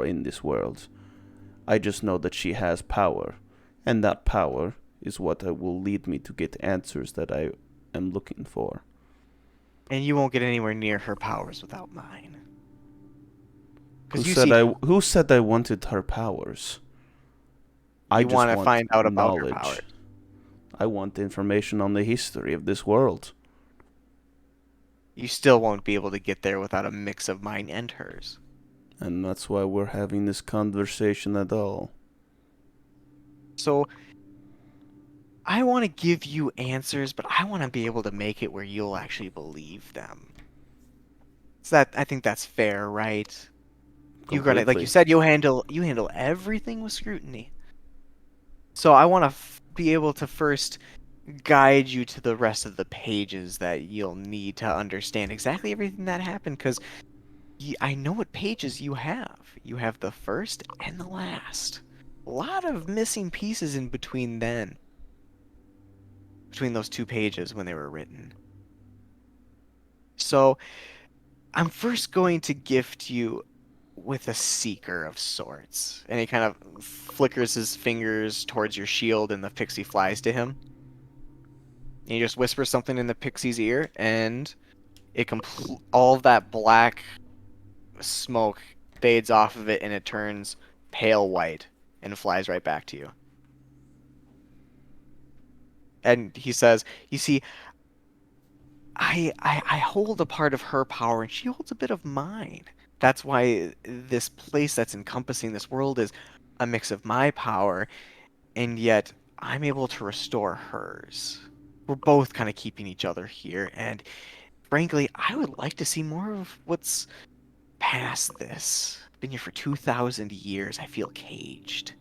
in this world. I just know that she has power, and that power is what will lead me to get answers that I am looking for. and you won't get anywhere near her powers without mine. Who Because you said see, I wanted her powers? I you just want to want find out about her knowledge. powers. I want information on the history of this world. You still won't be able to get there without a mix of mine and hers. And that's why we're having this conversation at all. So I want to give you answers, but I want to be able to make it where you'll actually believe them. So that I think that's fair, right? You're gonna, like you Completely. said, you handle everything with scrutiny. So I want to be able to first guide you to the rest of the pages that you'll need to understand exactly everything that happened, because I know what pages you have. You have the first and the last. A lot of missing pieces in between then, between those two pages when they were written. So I'm first going to gift you with a seeker of sorts. And he kind of flickers his fingers towards your shield, and the pixie flies to him. And he just whispers something in the pixie's ear, and all of that black smoke fades off of it, and it turns pale white and flies right back to you. And he says, "You see, I hold a part of her power, and she holds a bit of mine. That's why this place that's encompassing this world is a mix of my power, and yet I'm able to restore hers. We're both kind of keeping each other here, and frankly, I would like to see more of what's past this. Been here for 2,000 years. I feel caged.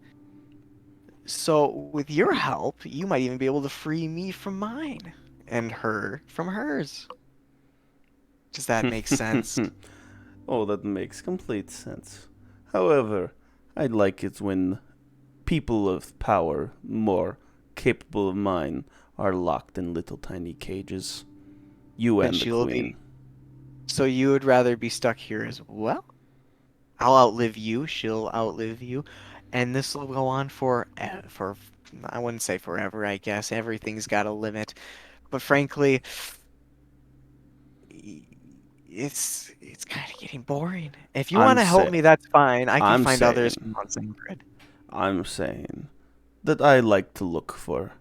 So, with your help, you might even be able to free me from mine, and her from hers. Does that make sense?" Oh, that makes complete sense. However, I like it when people of power, more capable of mine, are locked in little tiny cages. You Then and the she'll be. queen. So you would rather be stuck here as well? I'll outlive you, she'll outlive you, and this will go on for I wouldn't say forever, I guess. Everything's got a limit. But frankly, it's kind of getting boring. If you I'm want to help say me, that's fine. I can I'm find others saying on some grid. I'm saying that I like to look for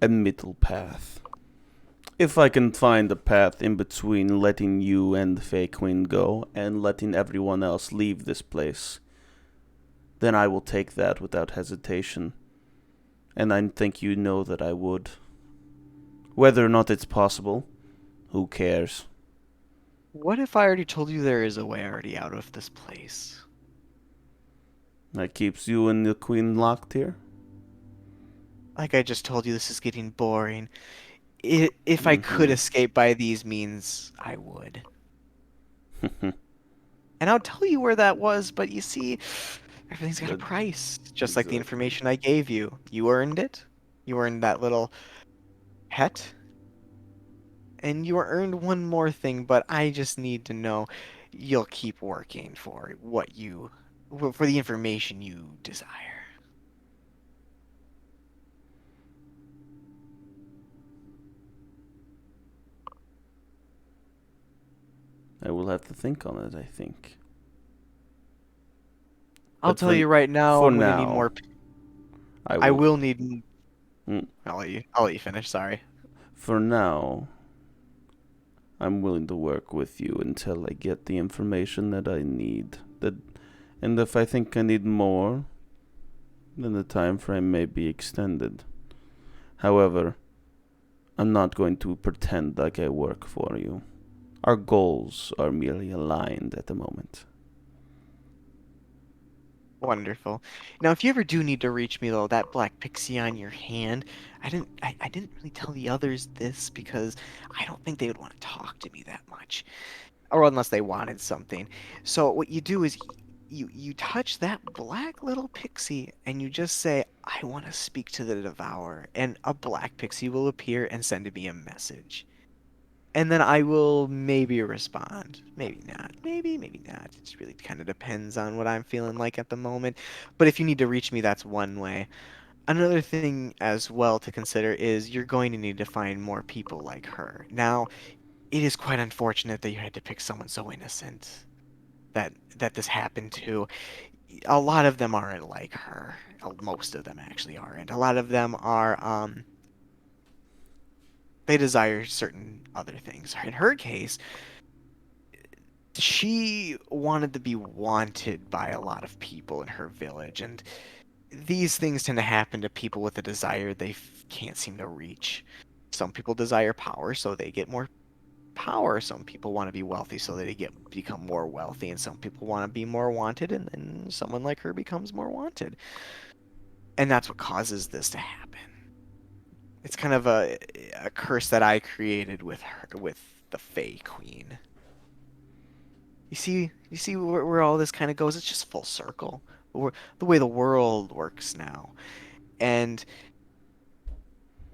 a middle path. If I can find a path in between letting you and the Fey Queen go and letting everyone else leave this place, then I will take that without hesitation. And I think you know that I would. Whether or not it's possible, who cares? What if I already told you there is a way already out of this place? That keeps you and the Queen locked here? Like I just told you, this is getting boring. If I could Mm-hmm. escape by these means, I would. And I'll tell you where that was, but you see, everything's got a That price. Just like the exactly. information I gave you. You earned it. You earned that little pet. And you earned one more thing, but I just need to know you'll keep working for the information you desire. I will have to think on it, I think. I'll But tell you right now, for I'm gonna need now, more. I I will. will need. Mm, I'll let you finish. Sorry. For now, I'm willing to work with you until I get the information that I need. And if I think I need more, then the time frame may be extended. However, I'm not going to pretend like I work for you. Our goals are merely aligned at the moment. Wonderful. Now, if you ever do need to reach me, though, that black pixie on your hand, I didn't really tell the others this because I don't think they would want to talk to me that much, or unless they wanted something. So what you do is you touch that black little pixie and you just say, "I want to speak to the Devourer," and a black pixie will appear and send me a message. And then I will maybe respond. Maybe not. Maybe not. It just really kind of depends on what I'm feeling like at the moment. But if you need to reach me, that's one way. Another thing as well to consider is you're going to need to find more people like her. Now, it is quite unfortunate that you had to pick someone so innocent that this happened to. A lot of them aren't like her. Most of them actually aren't. A lot of them are they desire certain other things. In her case, she wanted to be wanted by a lot of people in her village, and these things tend to happen to people with a desire they can't seem to reach. Some people desire power, so they get more power. Some people want to be wealthy, so they become more wealthy, and some people want to be more wanted, and then someone like her becomes more wanted. And that's what causes this to happen. It's kind of a curse that I created with her, with the Fae Queen. You see where all this kind of goes? It's just full circle. The way the world works now. And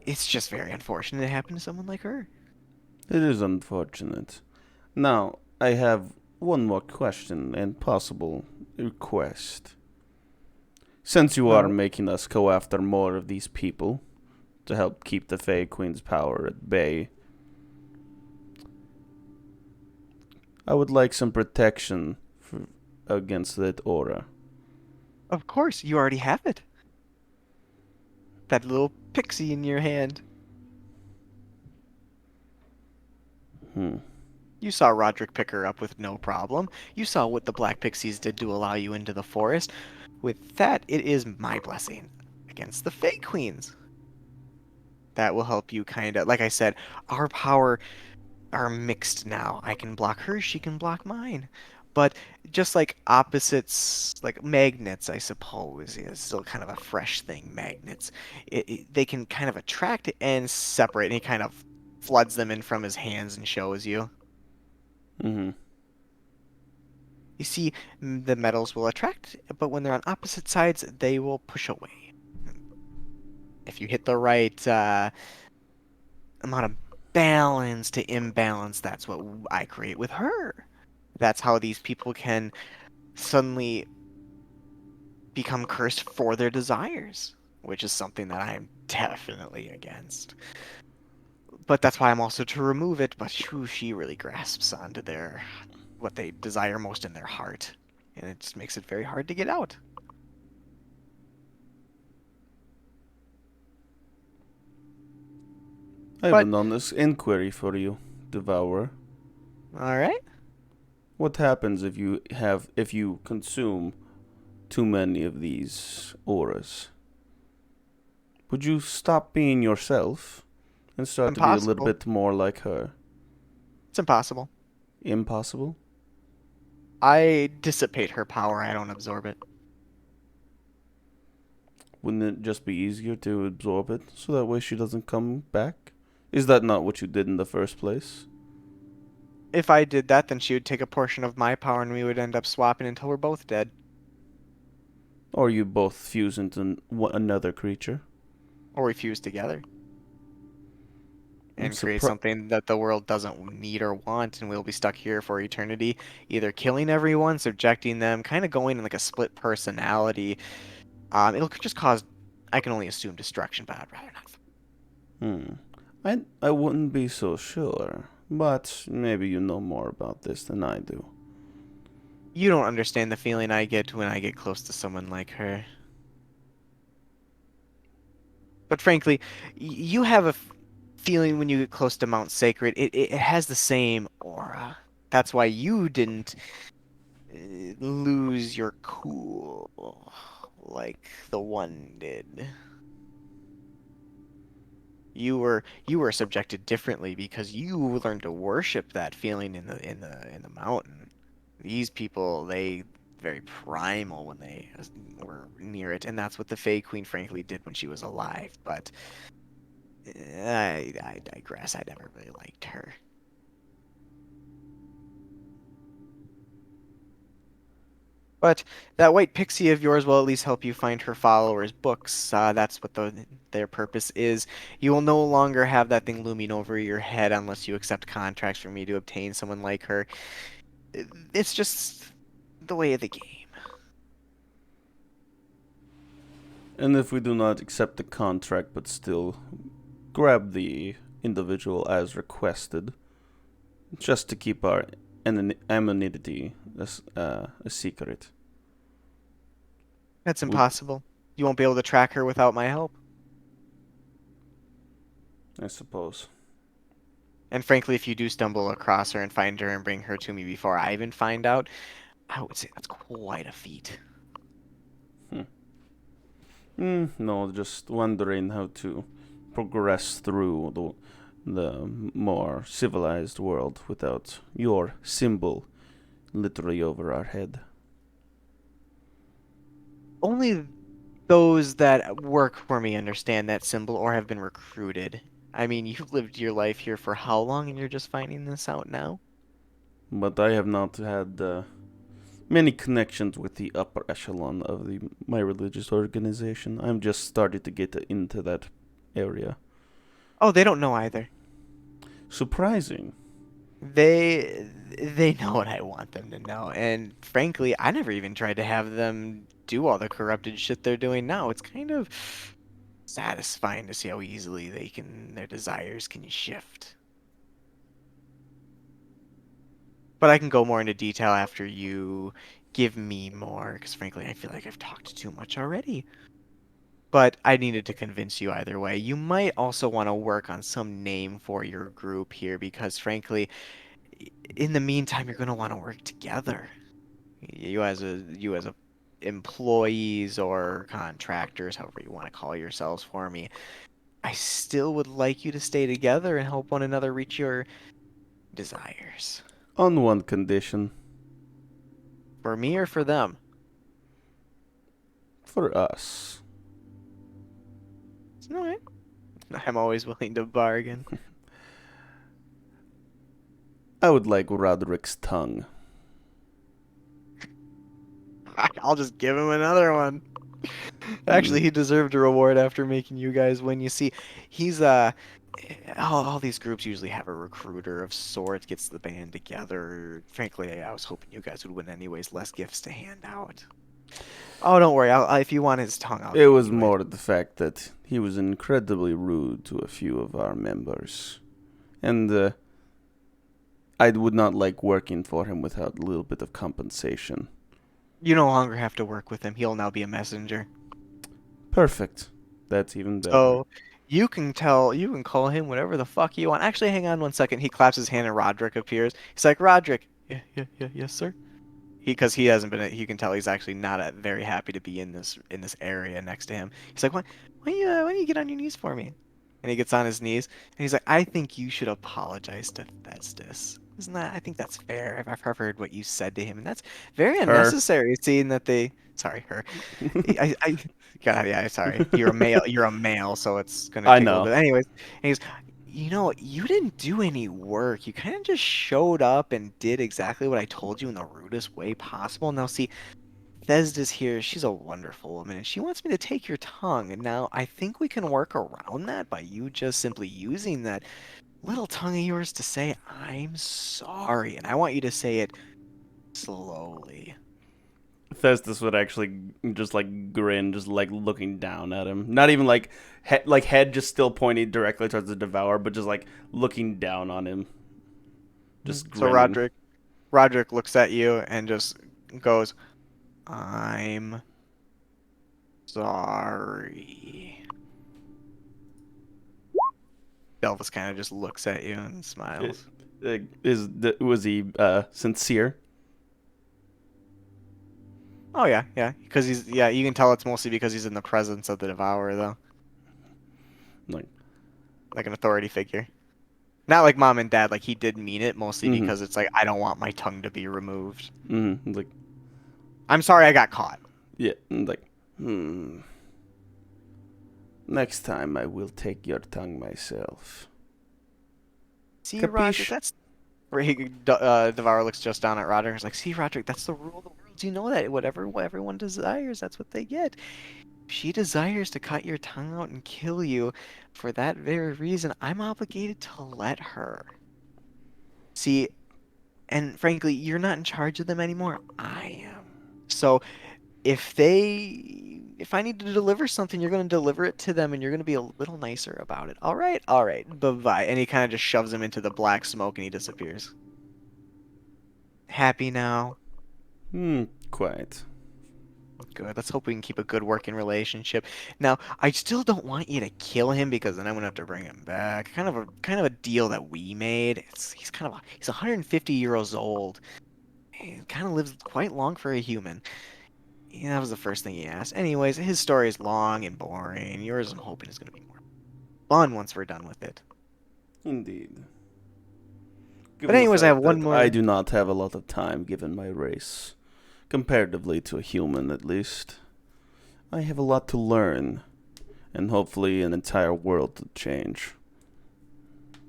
it's just very unfortunate it happened to someone like her. It is unfortunate. Now, I have one more question and possible request. Since you are making us go after more of these people to help keep the Fae Queen's power at bay, I would like some protection against that aura. Of course, you already have it. That little pixie in your hand. You saw Roderick pick her up with no problem. You saw what the black pixies did to allow you into the forest. With that, it is my blessing against the Fae Queens. That will help you kind of, like I said, our power are mixed now. I can block her, she can block mine. But just like opposites, like magnets, I suppose, is still kind of a fresh thing. Magnets, they can kind of attract and separate, and he kind of floods them in from his hands and shows you. Mm-hmm. You see, the metals will attract, but when they're on opposite sides, they will push away. If you hit the right amount of balance to imbalance, that's what I create with her. That's how these people can suddenly become cursed for their desires, which is something that I am definitely against. But that's why I'm also to remove it, but she really grasps onto their what they desire most in their heart, and it just makes it very hard to get out. I have But- an honest inquiry for you, Devourer. All right. What happens if you consume too many of these auras? Would you stop being yourself and start to be a little Impossible. bit more like her? It's impossible. Impossible? I dissipate her power, I don't absorb it. Wouldn't it just be easier to absorb it so that way she doesn't come back? Is that not what you did in the first place? If I did that, then she would take a portion of my power and we would end up swapping until we're both dead. Or you both fuse into another creature? Or we fuse together. I'm And create surpri- something that the world doesn't need or want, and we'll be stuck here for eternity, either killing everyone, subjecting them, kind of going in like a split personality. It'll just cause, I can only assume, destruction, but I'd rather not. I wouldn't be so sure, but maybe you know more about this than I do. You don't understand the feeling I get when I get close to someone like her. But frankly, you have a feeling when you get close to Mount Sacred. It has the same aura. That's why you didn't lose your cool like the one did. You were subjected differently because you learned to worship that feeling in the mountain. These people, they very primal when they were near it, and that's what the Fey Queen frankly did when she was alive. But I digress. I never really liked her. But that white pixie of yours will at least help you find her followers' books. That's what their purpose is. You will no longer have that thing looming over your head unless you accept contracts for me to obtain someone like her. It's just the way of the game. And if we do not accept the contract but still grab the individual as requested, just to keep our anonymity a secret. That's impossible. You won't be able to track her without my help. I suppose. And frankly, if you do stumble across her and find her and bring her to me before I even find out, I would say that's quite a feat. No, just wondering how to progress through the more civilized world without your symbol literally over our head. Only those that work for me understand that symbol or have been recruited. I mean, you've lived your life here for how long and you're just finding this out now? But I have not had many connections with the upper echelon of my religious organization. I'm just starting to get into that area. Oh, they don't know either. Surprising. They know what I want them to know, and frankly, I never even tried to have them do all the corrupted shit they're doing now. It's kind of satisfying to see how easily their desires can shift. But I can go more into detail after you give me more, because frankly, I feel like I've talked too much already. But I needed to convince you either way. You might also want to work on some name for your group here, because frankly, in the meantime, you're going to want to work together. You as a employees or contractors, however you want to call yourselves for me, I still would like you to stay together and help one another reach your desires. On one condition. For me or for them? For us. All right. I'm always willing to bargain. I would like Roderick's tongue. I'll just give him another one. Actually, he deserved a reward after making you guys win. You see, he's all these groups usually have a recruiter of sorts, gets the band together. Frankly, I was hoping you guys would win anyways, less gifts to hand out. Oh, don't worry. If you want his tongue, I'll It give was you more the fact that he was incredibly rude to a few of our members. And I would not like working for him without a little bit of compensation. You no longer have to work with him. He'll now be a messenger. Perfect. That's even better. So you can call him whatever the fuck you want. Actually, hang on one second. He claps his hand and Roderick appears. He's like, Roderick, yes, sir. Because he hasn't been, you can tell he's actually not very happy to be in this area next to him. He's like, why don't you get on your knees for me? And he gets on his knees and he's like, I think you should apologize to Thestis. Isn't that? I think that's fair. I've heard what you said to him, and that's very Her. unnecessary. Seeing that sorry, her. I God, yeah, sorry. You're a male. You're a male, so it's gonna I take a little know. bit. Anyways, and he's, you didn't do any work. You kind of just showed up and did exactly what I told you in the rudest way possible. Now, see, Thesda's here. She's a wonderful woman, and she wants me to take your tongue. And now I think we can work around that by you just simply using that little tongue of yours to say, I'm sorry. And I want you to say it slowly. Thestis would actually just like grin, just like looking down at him. Not even like head just still pointing directly towards the Devourer, but just like looking down on him. Just So grinning. Roderick looks at you and just goes, I'm sorry. Elvis kind of just looks at you and smiles. Was he sincere? Oh yeah, yeah, because you can tell it's mostly because he's in the presence of the Devourer though, Like, like an authority figure. Not like mom and dad, like he did mean it mostly Mhm. because it's like I don't want my tongue to be removed. like, I'm sorry I got caught. yeah, like, next time I will take your tongue myself. See, Roderick, Capiche? that's where Devourer looks just down at Roderick. He's like, see, Roderick, that's the rule of the world. You know that whatever everyone desires, that's what they get. If she desires to cut your tongue out and kill you, for that very reason, I'm obligated to let her. See, and frankly, you're not in charge of them anymore. I am. So if I need to deliver something, you're going to deliver it to them and you're going to be a little nicer about it. All right, bye-bye. And he kind of just shoves him into the black smoke and he disappears. Happy now? Quite. Good. Let's hope we can keep a good working relationship. Now, I still don't want you to kill him because then I'm gonna have to bring him back. Kind of a deal that we made. He's 150 years old. He kind of lives quite long for a human. Yeah, that was the first thing he asked. Anyways, his story is long and boring. Yours, I'm hoping, is gonna be more fun once we're done with it. Indeed. But Given the anyways, I have fact one that more. I do not have a lot of time given my race, comparatively to a human at least. I have a lot to learn, and hopefully an entire world to change.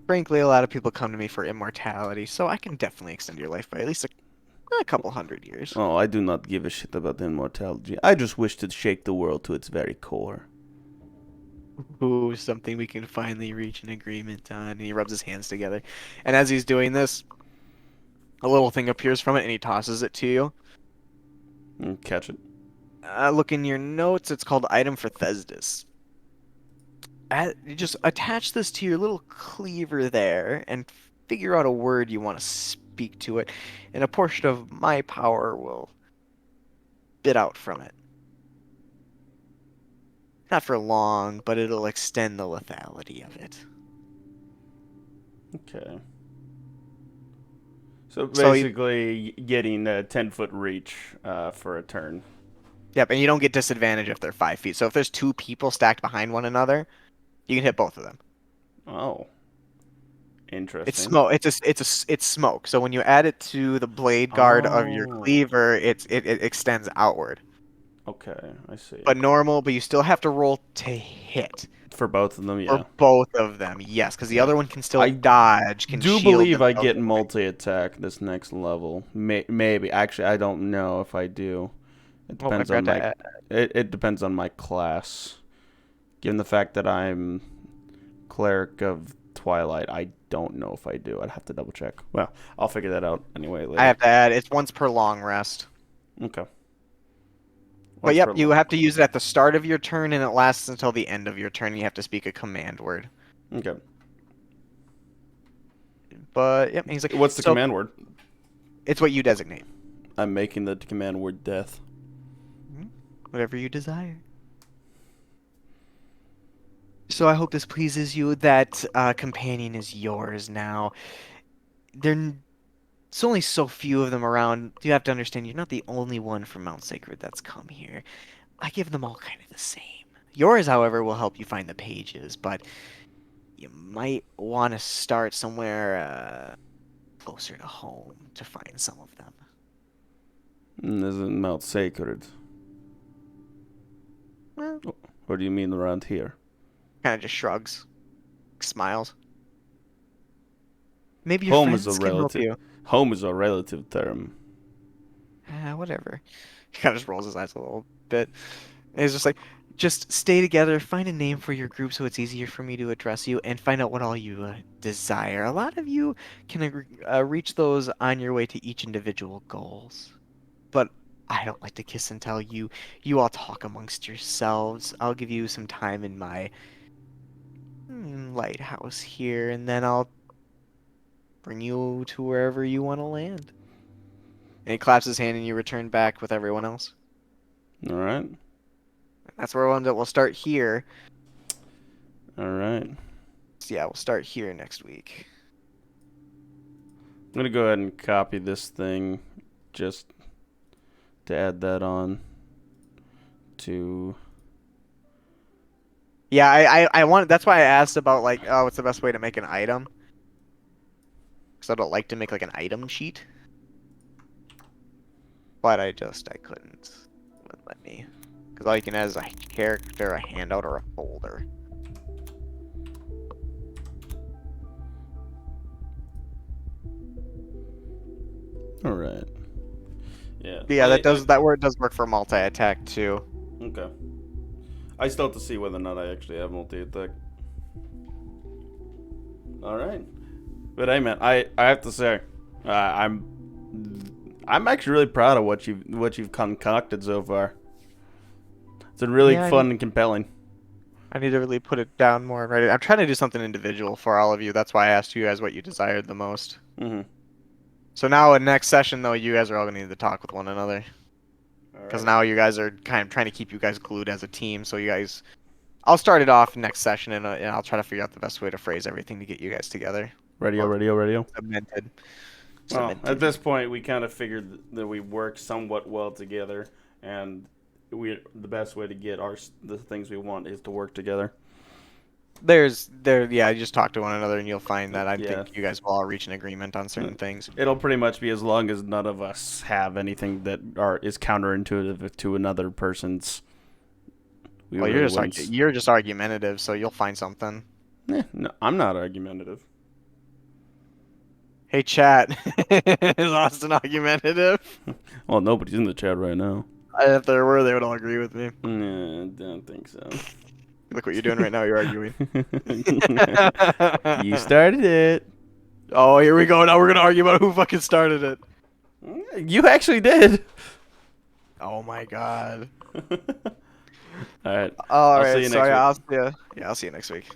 Frankly, a lot of people come to me for immortality, so I can definitely extend your life by at least a couple 100 years. Oh, I do not give a shit about immortality. I just wish to shake the world to its very core. Ooh, something we can finally reach an agreement on. And he rubs his hands together. And as he's doing this, a little thing appears from it and he tosses it to you. Catch it. Look in your notes. It's called Item for Thesdis. You just attach this to your little cleaver there and figure out a word you want to speak to it. And a portion of my power will bit out from it. Not for long, but it'll extend the lethality of it. Okay. So So basically, getting a 10-foot reach for a turn. Yep, and you don't get disadvantage if they're 5 feet. So if there's two people stacked behind one another, you can hit both of them. Oh, interesting. It's smoke. It's smoke. So when you add it to the blade guard of your Oh. cleaver, it extends outward. Okay, I see. But you still have to roll to hit For both of them, for yeah. both of them. Yes, because the Yeah. other one can still I dodge, can Do shield believe I themselves get away. multi-attack this next level. Maybe. Actually, I don't know if I do. It Oh, I depends on forgot to my. add. It depends on my class. Given the fact that I'm cleric of Twilight, I don't know if I do. I'd have to double check. Well, I'll figure that out anyway later. I have to add. It's once per long rest. Okay. But Once yep, per you long. have to use it at the start of your turn, and it lasts until the end of your turn. And you have to speak a command word. Okay. But yep, he's like, What's the so command word? it's what you designate. I'm making the command word death. Whatever you desire. So I hope this pleases you. That companion is yours now. There's only so few of them around. You have to understand, you're not the only one from Mount Sacred that's come here. I give them all kind of the same. Yours, however, will help you find the pages, but you might want to start somewhere closer to home to find some of them. Isn't Mount Sacred? Well, What do you mean around here? kind of just shrugs, smiles. Maybe your Home is a friends can help relative. you. Home is a relative term. Whatever. He kind of just rolls his eyes a little bit. And he's just like, just stay together, find a name for your group so it's easier for me to address you, and find out what all you desire. A lot of you can reach those on your way to each individual goals. But I don't like to kiss and tell you. You all talk amongst yourselves. I'll give you some time in my lighthouse here, and then I'll bring you to wherever you want to land. And he claps his hand, and you return back with everyone else. All right. That's where we'll start here. All right. So yeah, we'll start here next week. I'm gonna go ahead and copy this thing just to add that on to. Yeah, I want. That's why I asked about like, oh, what's the best way to make an item? Because I don't like to make like an item sheet. But I couldn't. Wouldn't let me. Because all you can add is a character, a handout, or a folder. All right. Yeah. But yeah, that word does work for multi-attack too. Okay. I still have to see whether or not I actually have multi-attack. All right. But hey, man, I have to say, I'm actually really proud of what you've concocted so far. It's been really Yeah, fun and compelling. I need to really put it down more and write it. I'm trying to do something individual for all of you. That's why I asked you guys what you desired the most. Mm-hmm. So now in next session though, you guys are all gonna need to talk with one another. Because now you guys are kind of trying to keep you guys glued as a team. So you guys, I'll start it off next session and I'll try to figure out the best way to phrase everything to get you guys together. Radio. Cemented. Well, at this point, we kind of figured that we work somewhat well together, and the best way to get the things we want is to work together. Yeah, you just talk to one another and you'll find that I Yeah. think you guys will all reach an agreement on certain things. It'll pretty much be as long as none of us have anything that is counterintuitive to another person's. Well, you're just argumentative, so you'll find something. No, I'm not argumentative. Hey, chat, is Austin argumentative? Well, nobody's in the chat right now. If there were, they would all agree with me. Nah, I don't think so. Look what you're doing right now. You're arguing. You started it. Oh, here we go. Now we're gonna argue about who fucking started it. You actually did. Oh my god. All right. All I'll right. see you next Sorry, week. I'll see you next week.